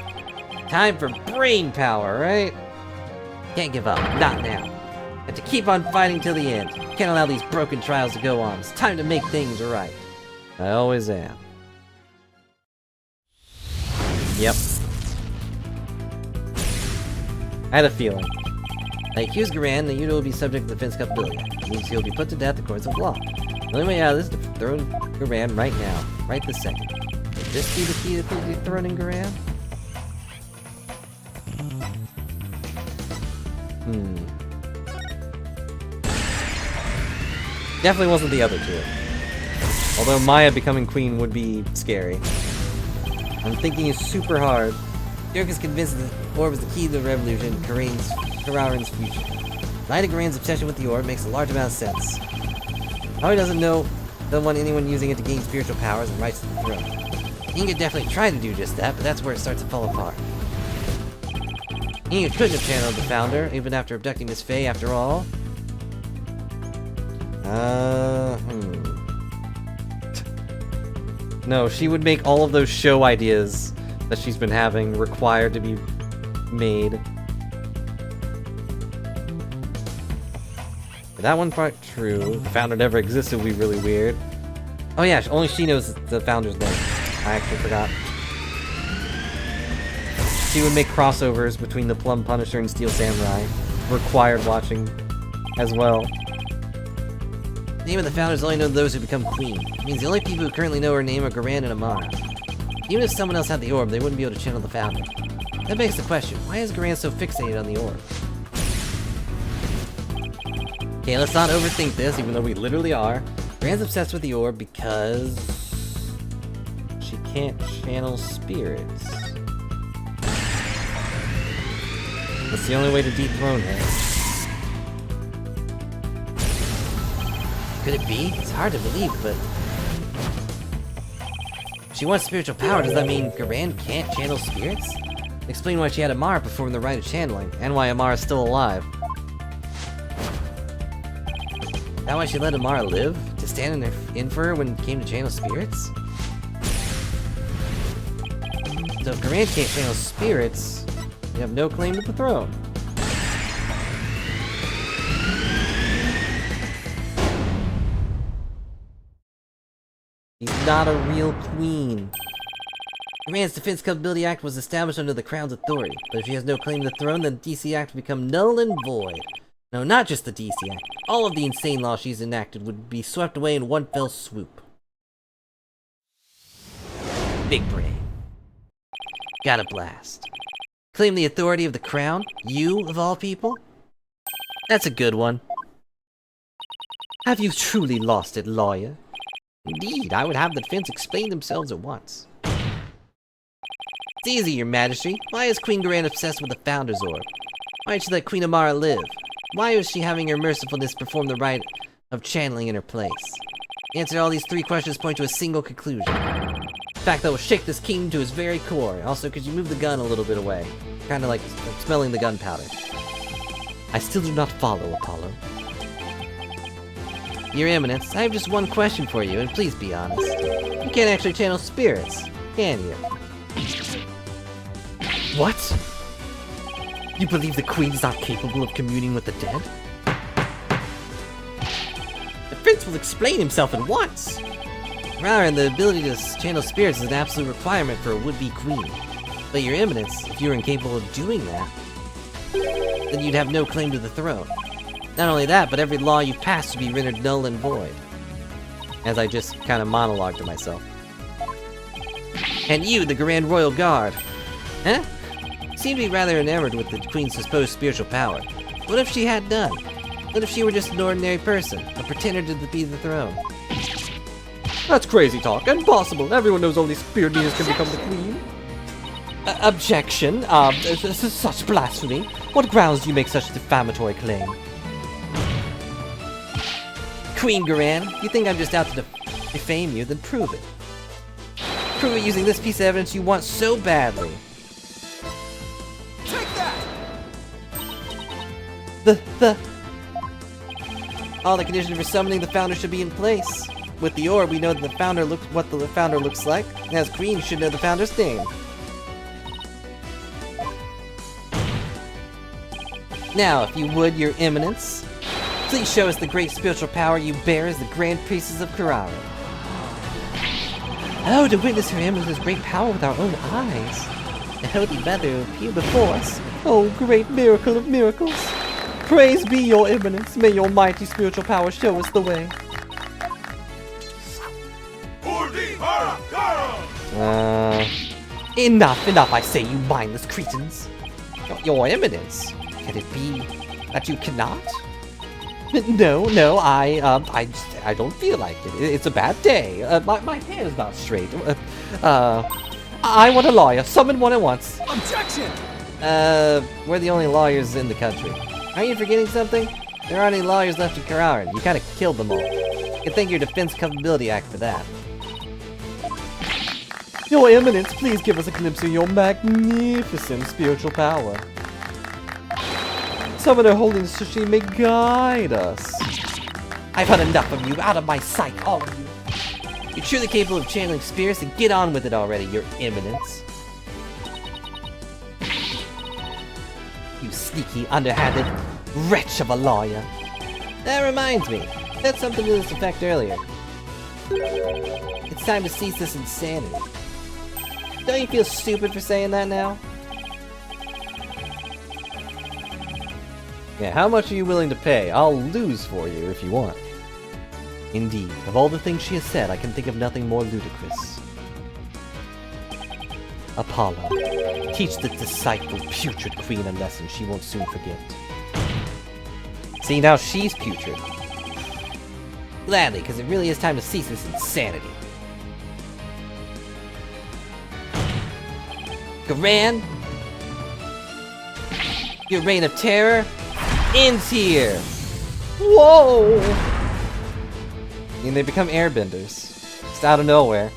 Time for brain power, right? Can't give up, not now. Have to keep on fighting till the end. Can't allow these broken trials to go on. It's time to make things right. I always am. Yep. I had a feeling. I accuse Garan that Yuta will be subject to the Defense Capability Act. It means he will be put to death according to law. The only way out of this is to dethrone Garan right now. Right this second. Would this be the key to dethroning Garan? Definitely wasn't the other two. Although Maya becoming queen would be scary. I'm thinking is super hard. Dirk is convinced that the orb is the key to the revolution, Kararan's future. Lying to Garan's obsession with the orb makes a large amount of sense. How he doesn't want anyone using it to gain spiritual powers and rights to the throne. Inga definitely tried to do just that, but that's where it starts to fall apart. Inga couldn't have channeled the Founder, even after abducting Miss Faye after all. No, she would make all of those show ideas that she's been having required to be made. That one part true. The Founder never existed would be really weird. Oh yeah, only she knows the Founder's name. I actually forgot. She would make crossovers between the Plum Punisher and Steel Samurai. Required watching as well. The name of the Founders only know those who become queen. It means the only people who currently know her name are Garan and Amara. Even if someone else had the orb, they wouldn't be able to channel the founder. That begs the question, why is Garan so fixated on the orb? Okay, let's not overthink this, even though we literally are. Garan's obsessed with the orb because she can't channel spirits. That's the only way to dethrone her. Could it be? It's hard to believe, but... If she wants spiritual power, does that mean Garan can't channel spirits? Explain why she had Amara perform the rite of channeling, and why Amara is still alive. Is that why she let Amara live? To stand in for her when it came to channel spirits? So if Garan can't channel spirits, you have no claim to the throne. She's not a real queen. Garan's Defense Capability Act was established under the Crown's authority, but if she has no claim to the throne, then the DC Act would become null and void. No, not just the DC Act. All of the insane laws she's enacted would be swept away in one fell swoop. Big brain. Got a blast. Claim the authority of the Crown? You, of all people? That's a good one. Have you truly lost it, lawyer? Indeed, I would have the defense explain themselves at once. It's easy, your majesty. Why is Queen Garan obsessed with the Founder's Orb? Why did she let Queen Amara live? Why was she having her mercifulness perform the rite of channeling in her place? The answer to all these three questions point to a single conclusion. The fact that will shake this kingdom to its very core. Also, could you move the gun a little bit away? Kinda like smelling the gunpowder. I still do not follow, Apollo. Your Eminence, I have just one question for you, and please be honest. You can't actually channel spirits, can you? What? You believe the Queen is not capable of communing with the dead? The Prince will explain himself at once! Rather, and the ability to channel spirits is an absolute requirement for a would-be queen. But your Eminence, if you were incapable of doing that, then you'd have no claim to the throne. Not only that, but every law you passed would be rendered null and void. As I just kind of monologued to myself. And you, the Grand Royal Guard. Huh? You seem to be rather enamored with the Queen's supposed spiritual power. What if she had none? What if she were just an ordinary person, a pretender to be the throne? That's crazy talk. Impossible. Everyone knows only spirit beings can become the queen. Objection. This is such blasphemy. What grounds do you make such a defamatory claim? Queen Garan, you think I'm just out to defame you, then prove it. Prove it using this piece of evidence you want so badly. Take that! All the conditions for summoning the founder should be in place. With the orb, we know that the founder what the founder looks like, and as queen, you should know the founder's name. Now, if you would, your Eminence, please show us the great spiritual power you bear as the Grand Priestess of Carrara. Oh, to witness her Eminence's great power with our own eyes. The Holy Mother will appear before us. Oh, great miracle of miracles. Praise be your Eminence. May your mighty spiritual power show us the way. Enough, I say, you mindless cretins. Your Eminence, can it be that you cannot? No, I don't feel like it. It's a bad day. My hair is not straight. I want a lawyer. Summon one at once. Objection! We're the only lawyers in the country. Are you forgetting something? There aren't any lawyers left in Carrara. You kinda killed them all. You can thank your Defense Capability Act for that. Your Eminence, please give us a glimpse of your magnificent spiritual power. Summon her holiness so she may guide us. I've had enough of you, out of my sight, all of you. You're truly capable of channeling spirits, and get on with it already, your Eminence. You sneaky, underhanded wretch of a lawyer. That reminds me, I said something to this effect earlier. It's time to cease this insanity. Don't you feel stupid for saying that now? Yeah, how much are you willing to pay? I'll lose for you if you want. Indeed, of all the things she has said, I can think of nothing more ludicrous. Apollo, teach the disciple putrid queen a lesson she won't soon forget. See, now she's putrid. Gladly, because it really is time to cease this insanity. Garan, your reign of terror ends here. Whoa! And they become airbenders. Just out of nowhere.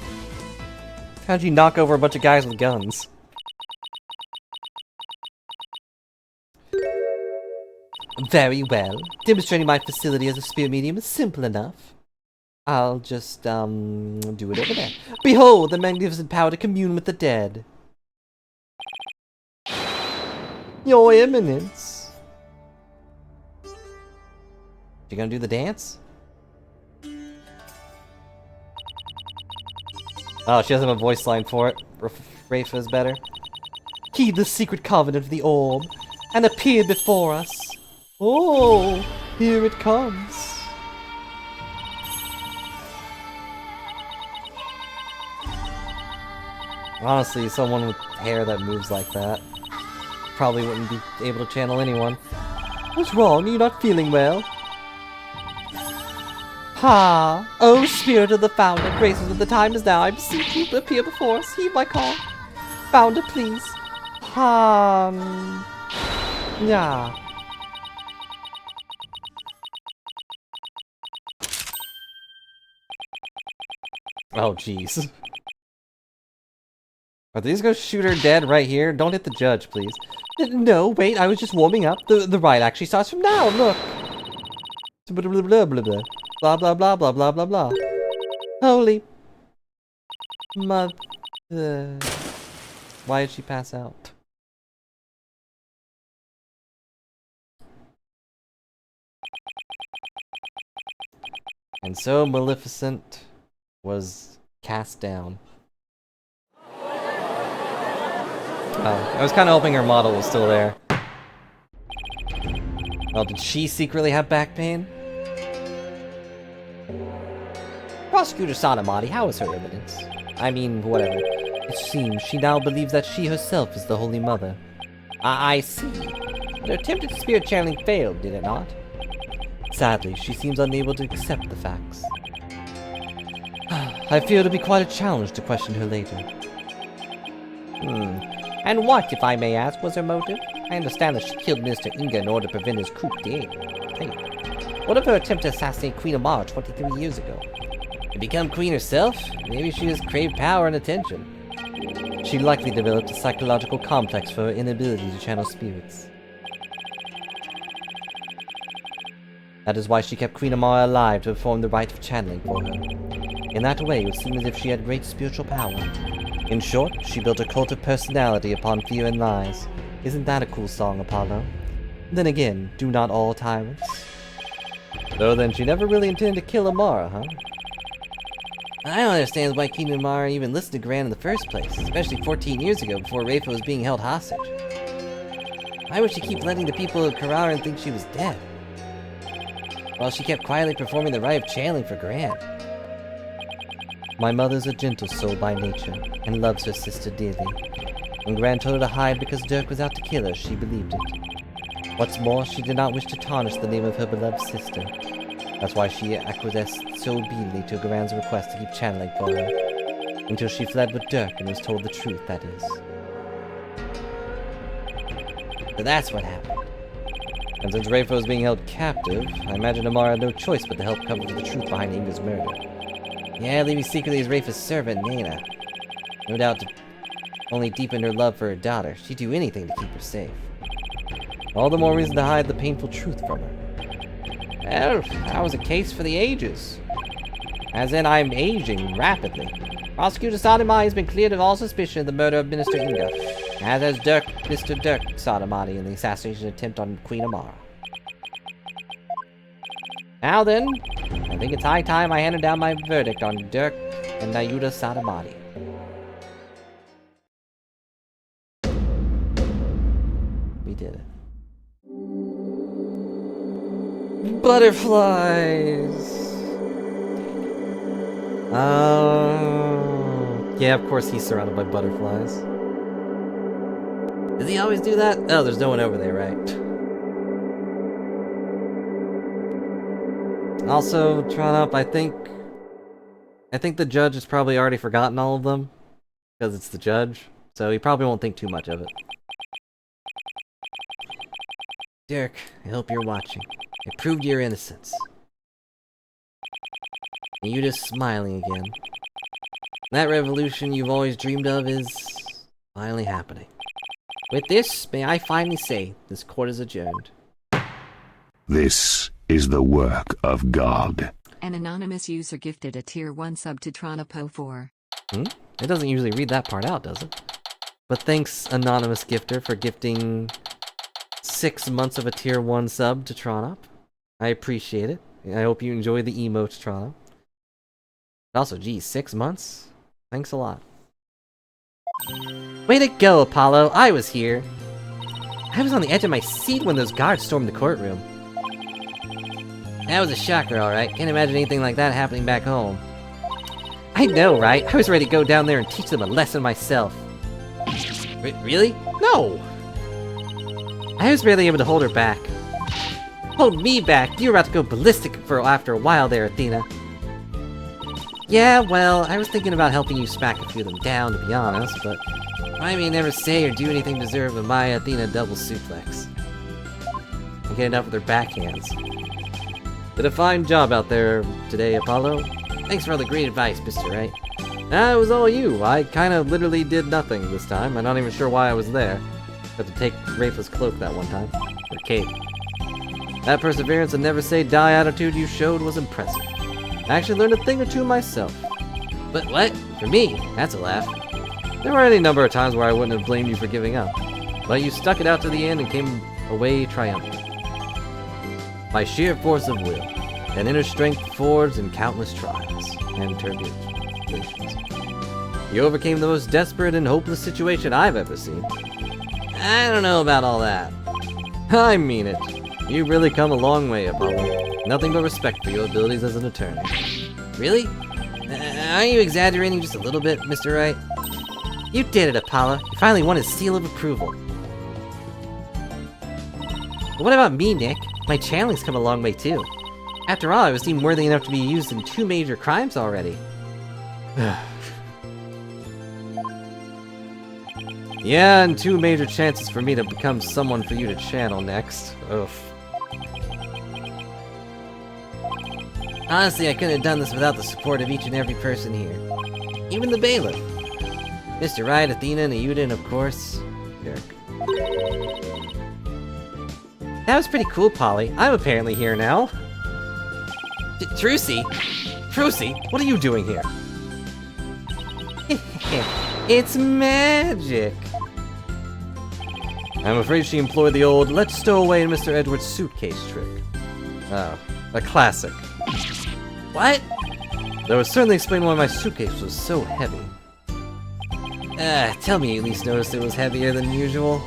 How'd you knock over a bunch of guys with guns? Very well. Demonstrating my facility as a spirit medium is simple enough. I'll just, do it over there. Behold, the magnificent power to commune with the dead. Your Eminence. You gonna do the dance? Oh, she doesn't have a voice line for it. Rafa is better. Heed the secret covenant of the orb, and appear before us. Oh, here it comes. Honestly, someone with hair that moves like that probably wouldn't be able to channel anyone. What's wrong? Are you not feeling well? Ha! Oh, spirit of the founder, graces of the time is now. I beseech you to appear before us. Heed my call. Founder, please. Yeah. Oh, jeez. Are these gonna shoot her dead right here? Don't hit the judge, please. No, wait, I was just warming up. The ride actually starts from now, look. Blah, blah, blah, blah, blah. Blah, blah, blah, blah, blah, blah, blah. Holy mother. Why did she pass out? And so Maleficent was cast down. I was kind of hoping her model was still there. Oh, did she secretly have back pain? Prosecutor Sanamati, how is her evidence? I mean, whatever. It seems she now believes that she herself is the Holy Mother. I see. But her attempt at spirit channeling failed, did it not? Sadly, she seems unable to accept the facts. I fear it'll be quite a challenge to question her later. And what, if I may ask, was her motive? I understand that she killed Minister Inga in order to prevent his coup d'etat. What of her attempt to assassinate Queen Amara 23 years ago? To become queen herself? Maybe she just craved power and attention. She likely developed a psychological complex for her inability to channel spirits. That is why she kept Queen Amara alive to perform the rite of channeling for her. In that way, it would seem as if she had great spiritual power. In short, she built a cult of personality upon fear and lies. Isn't that a cool song, Apollo? Then again, do not all tyrants? So then she never really intended to kill Amara, huh? I don't understand why Queen Amara even listened to Gran in the first place, especially 14 years ago before Rafa was being held hostage. Why would she keep letting the people of Kararan think she was dead? While she kept quietly performing the rite of channeling for Gran. My mother's a gentle soul by nature, and loves her sister dearly. When Gran told her to hide because Dirk was out to kill her, she believed it. What's more, she did not wish to tarnish the name of her beloved sister. That's why she acquiesced so obediently to Gran's request to keep channeling for her. Until she fled with Dirk and was told the truth, that is. So that's what happened. And since Rafa was being held captive, I imagine Amara had no choice but to help cover the truth behind Inga's murder. Yeah, leaving secretly as Rafa's servant, Nana. No doubt to only deepen her love for her daughter. She'd do anything to keep her safe. All the more reason to hide the painful truth from her. Well, that was a case for the ages. As in, I'm aging rapidly. Prosecutor Sadamati has been cleared of all suspicion of the murder of Minister Inga, as has Mr. Dirk Sadamati in the assassination attempt on Queen Amara. Now then, I think it's high time I handed down my verdict on Dirk and Nayuda Sadamati. We did it. Butterflies! Yeah, of course he's surrounded by butterflies. Does he always do that? Oh, there's no one over there, right? Also, Tronup, I think the judge has probably already forgotten all of them. Because it's the judge. So he probably won't think too much of it. Dirk, I hope you're watching. I proved your innocence. And you just smiling again. That revolution you've always dreamed of is finally happening. With this, may I finally say, this court is adjourned. This is the work of God. An anonymous user gifted a tier 1 sub to Tronopo4. It doesn't usually read that part out, does it? But thanks, anonymous gifter, for gifting 6 months of a tier 1 sub to Tronop. I appreciate it. I hope you enjoy the emotes, Tronop. Also, geez, 6 months? Thanks a lot. Way to go, Apollo! I was here! I was on the edge of my seat when those guards stormed the courtroom. That was a shocker, alright. Can't imagine anything like that happening back home. I know, right? I was ready to go down there and teach them a lesson myself. Really? No! I was barely able to hold her back. Hold me back? You were about to go ballistic after a while there, Athena. Yeah, well, I was thinking about helping you smack a few of them down, to be honest, but I may never say or do anything deserve of my Athena double suplex. I get enough with her backhands. Did a fine job out there today, Apollo. Thanks for all the great advice, Mr. Wright. It was all you. I kinda literally did nothing this time. I'm not even sure why I was there. Had to take Rafa's cloak that one time. Or cape. That perseverance and never say die attitude you showed was impressive. I actually learned a thing or two myself. But what? For me? That's a laugh. There were any number of times where I wouldn't have blamed you for giving up. But you stuck it out to the end and came away triumphant. By sheer force of will, and inner strength forged in countless trials and tribulations. You overcame the most desperate and hopeless situation I've ever seen. I don't know about all that. I mean it. You've really come a long way, Apollo. Nothing but respect for your abilities as an attorney. Really? Aren't you exaggerating just a little bit, Mr. Wright? You did it, Apollo. You finally won his seal of approval. But what about me, Nick? My channeling's come a long way, too. After all, I was deemed worthy enough to be used in 2 major crimes already. Yeah, and 2 major chances for me to become someone for you to channel next. Oof. Honestly, I couldn't have done this without the support of each and every person here. Even the bailiff. Mr. Wright, Athena, and Ayuda, and of course, Dirk. That was pretty cool, Polly. I'm apparently here now. Trucy? Trucy, what are you doing here? It's magic! I'm afraid she employed the old let's stow away in Mr. Edward's suitcase trick. Oh, a classic. What? That would certainly explain why my suitcase was so heavy. Tell me you at least noticed it was heavier than usual.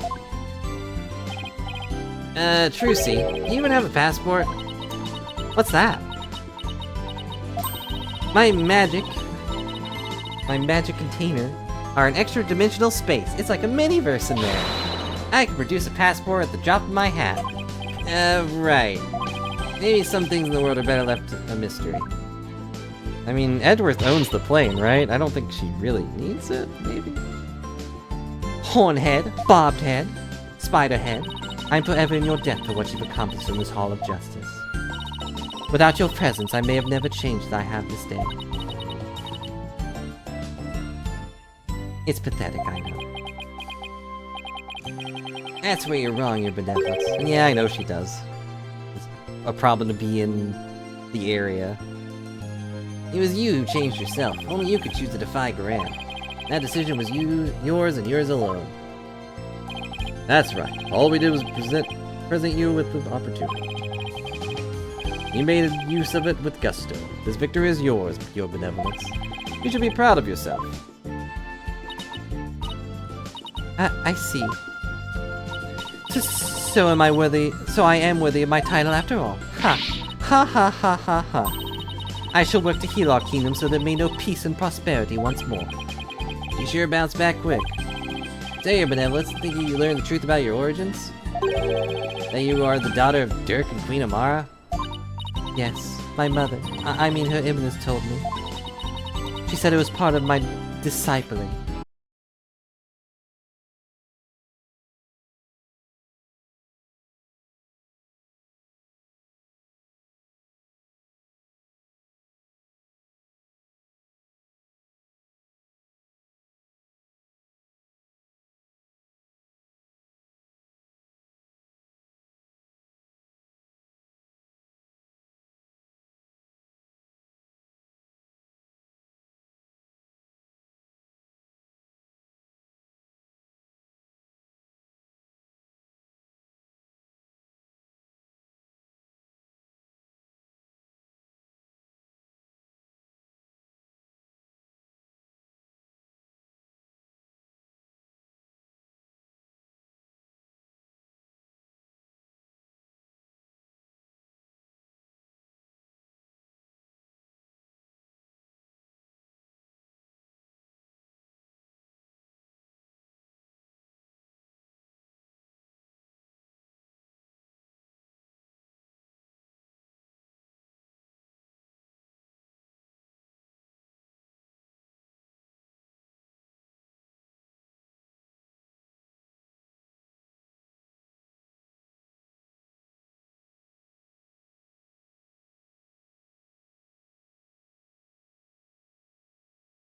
Trucy, you even have a passport? What's that? My magic container are an extra-dimensional space. It's like a mini-verse in there. I can produce a passport at the drop of my hat. Right. Maybe some things in the world are better left a mystery. I mean, Edworth owns the plane, right? I don't think she really needs it, maybe? Hornhead, bobbed head, spider head, I'm forever in your debt for what you've accomplished in this Hall of Justice. Without your presence, I may have never changed as I have this day. It's pathetic, I know. That's where you're wrong, your benevolence. And yeah, I know she does. It's a problem to be in the area. It was you who changed yourself. Only you could choose to defy Garand. That decision was yours and yours alone. That's right. All we did was present you with the opportunity. You made use of it with gusto. This victory is yours, your benevolence. You should be proud of yourself. I see. So am I worthy? So I am worthy of my title after all. Ha! Ha ha ha ha ha! I shall work to heal our kingdom so there may know peace and prosperity once more. You sure bounce back quick. Say, your benevolence, think you learned the truth about your origins? That you are the daughter of Dirk and Queen Amara? Yes, my mother. I mean, her eminence told me. She said it was part of my discipling.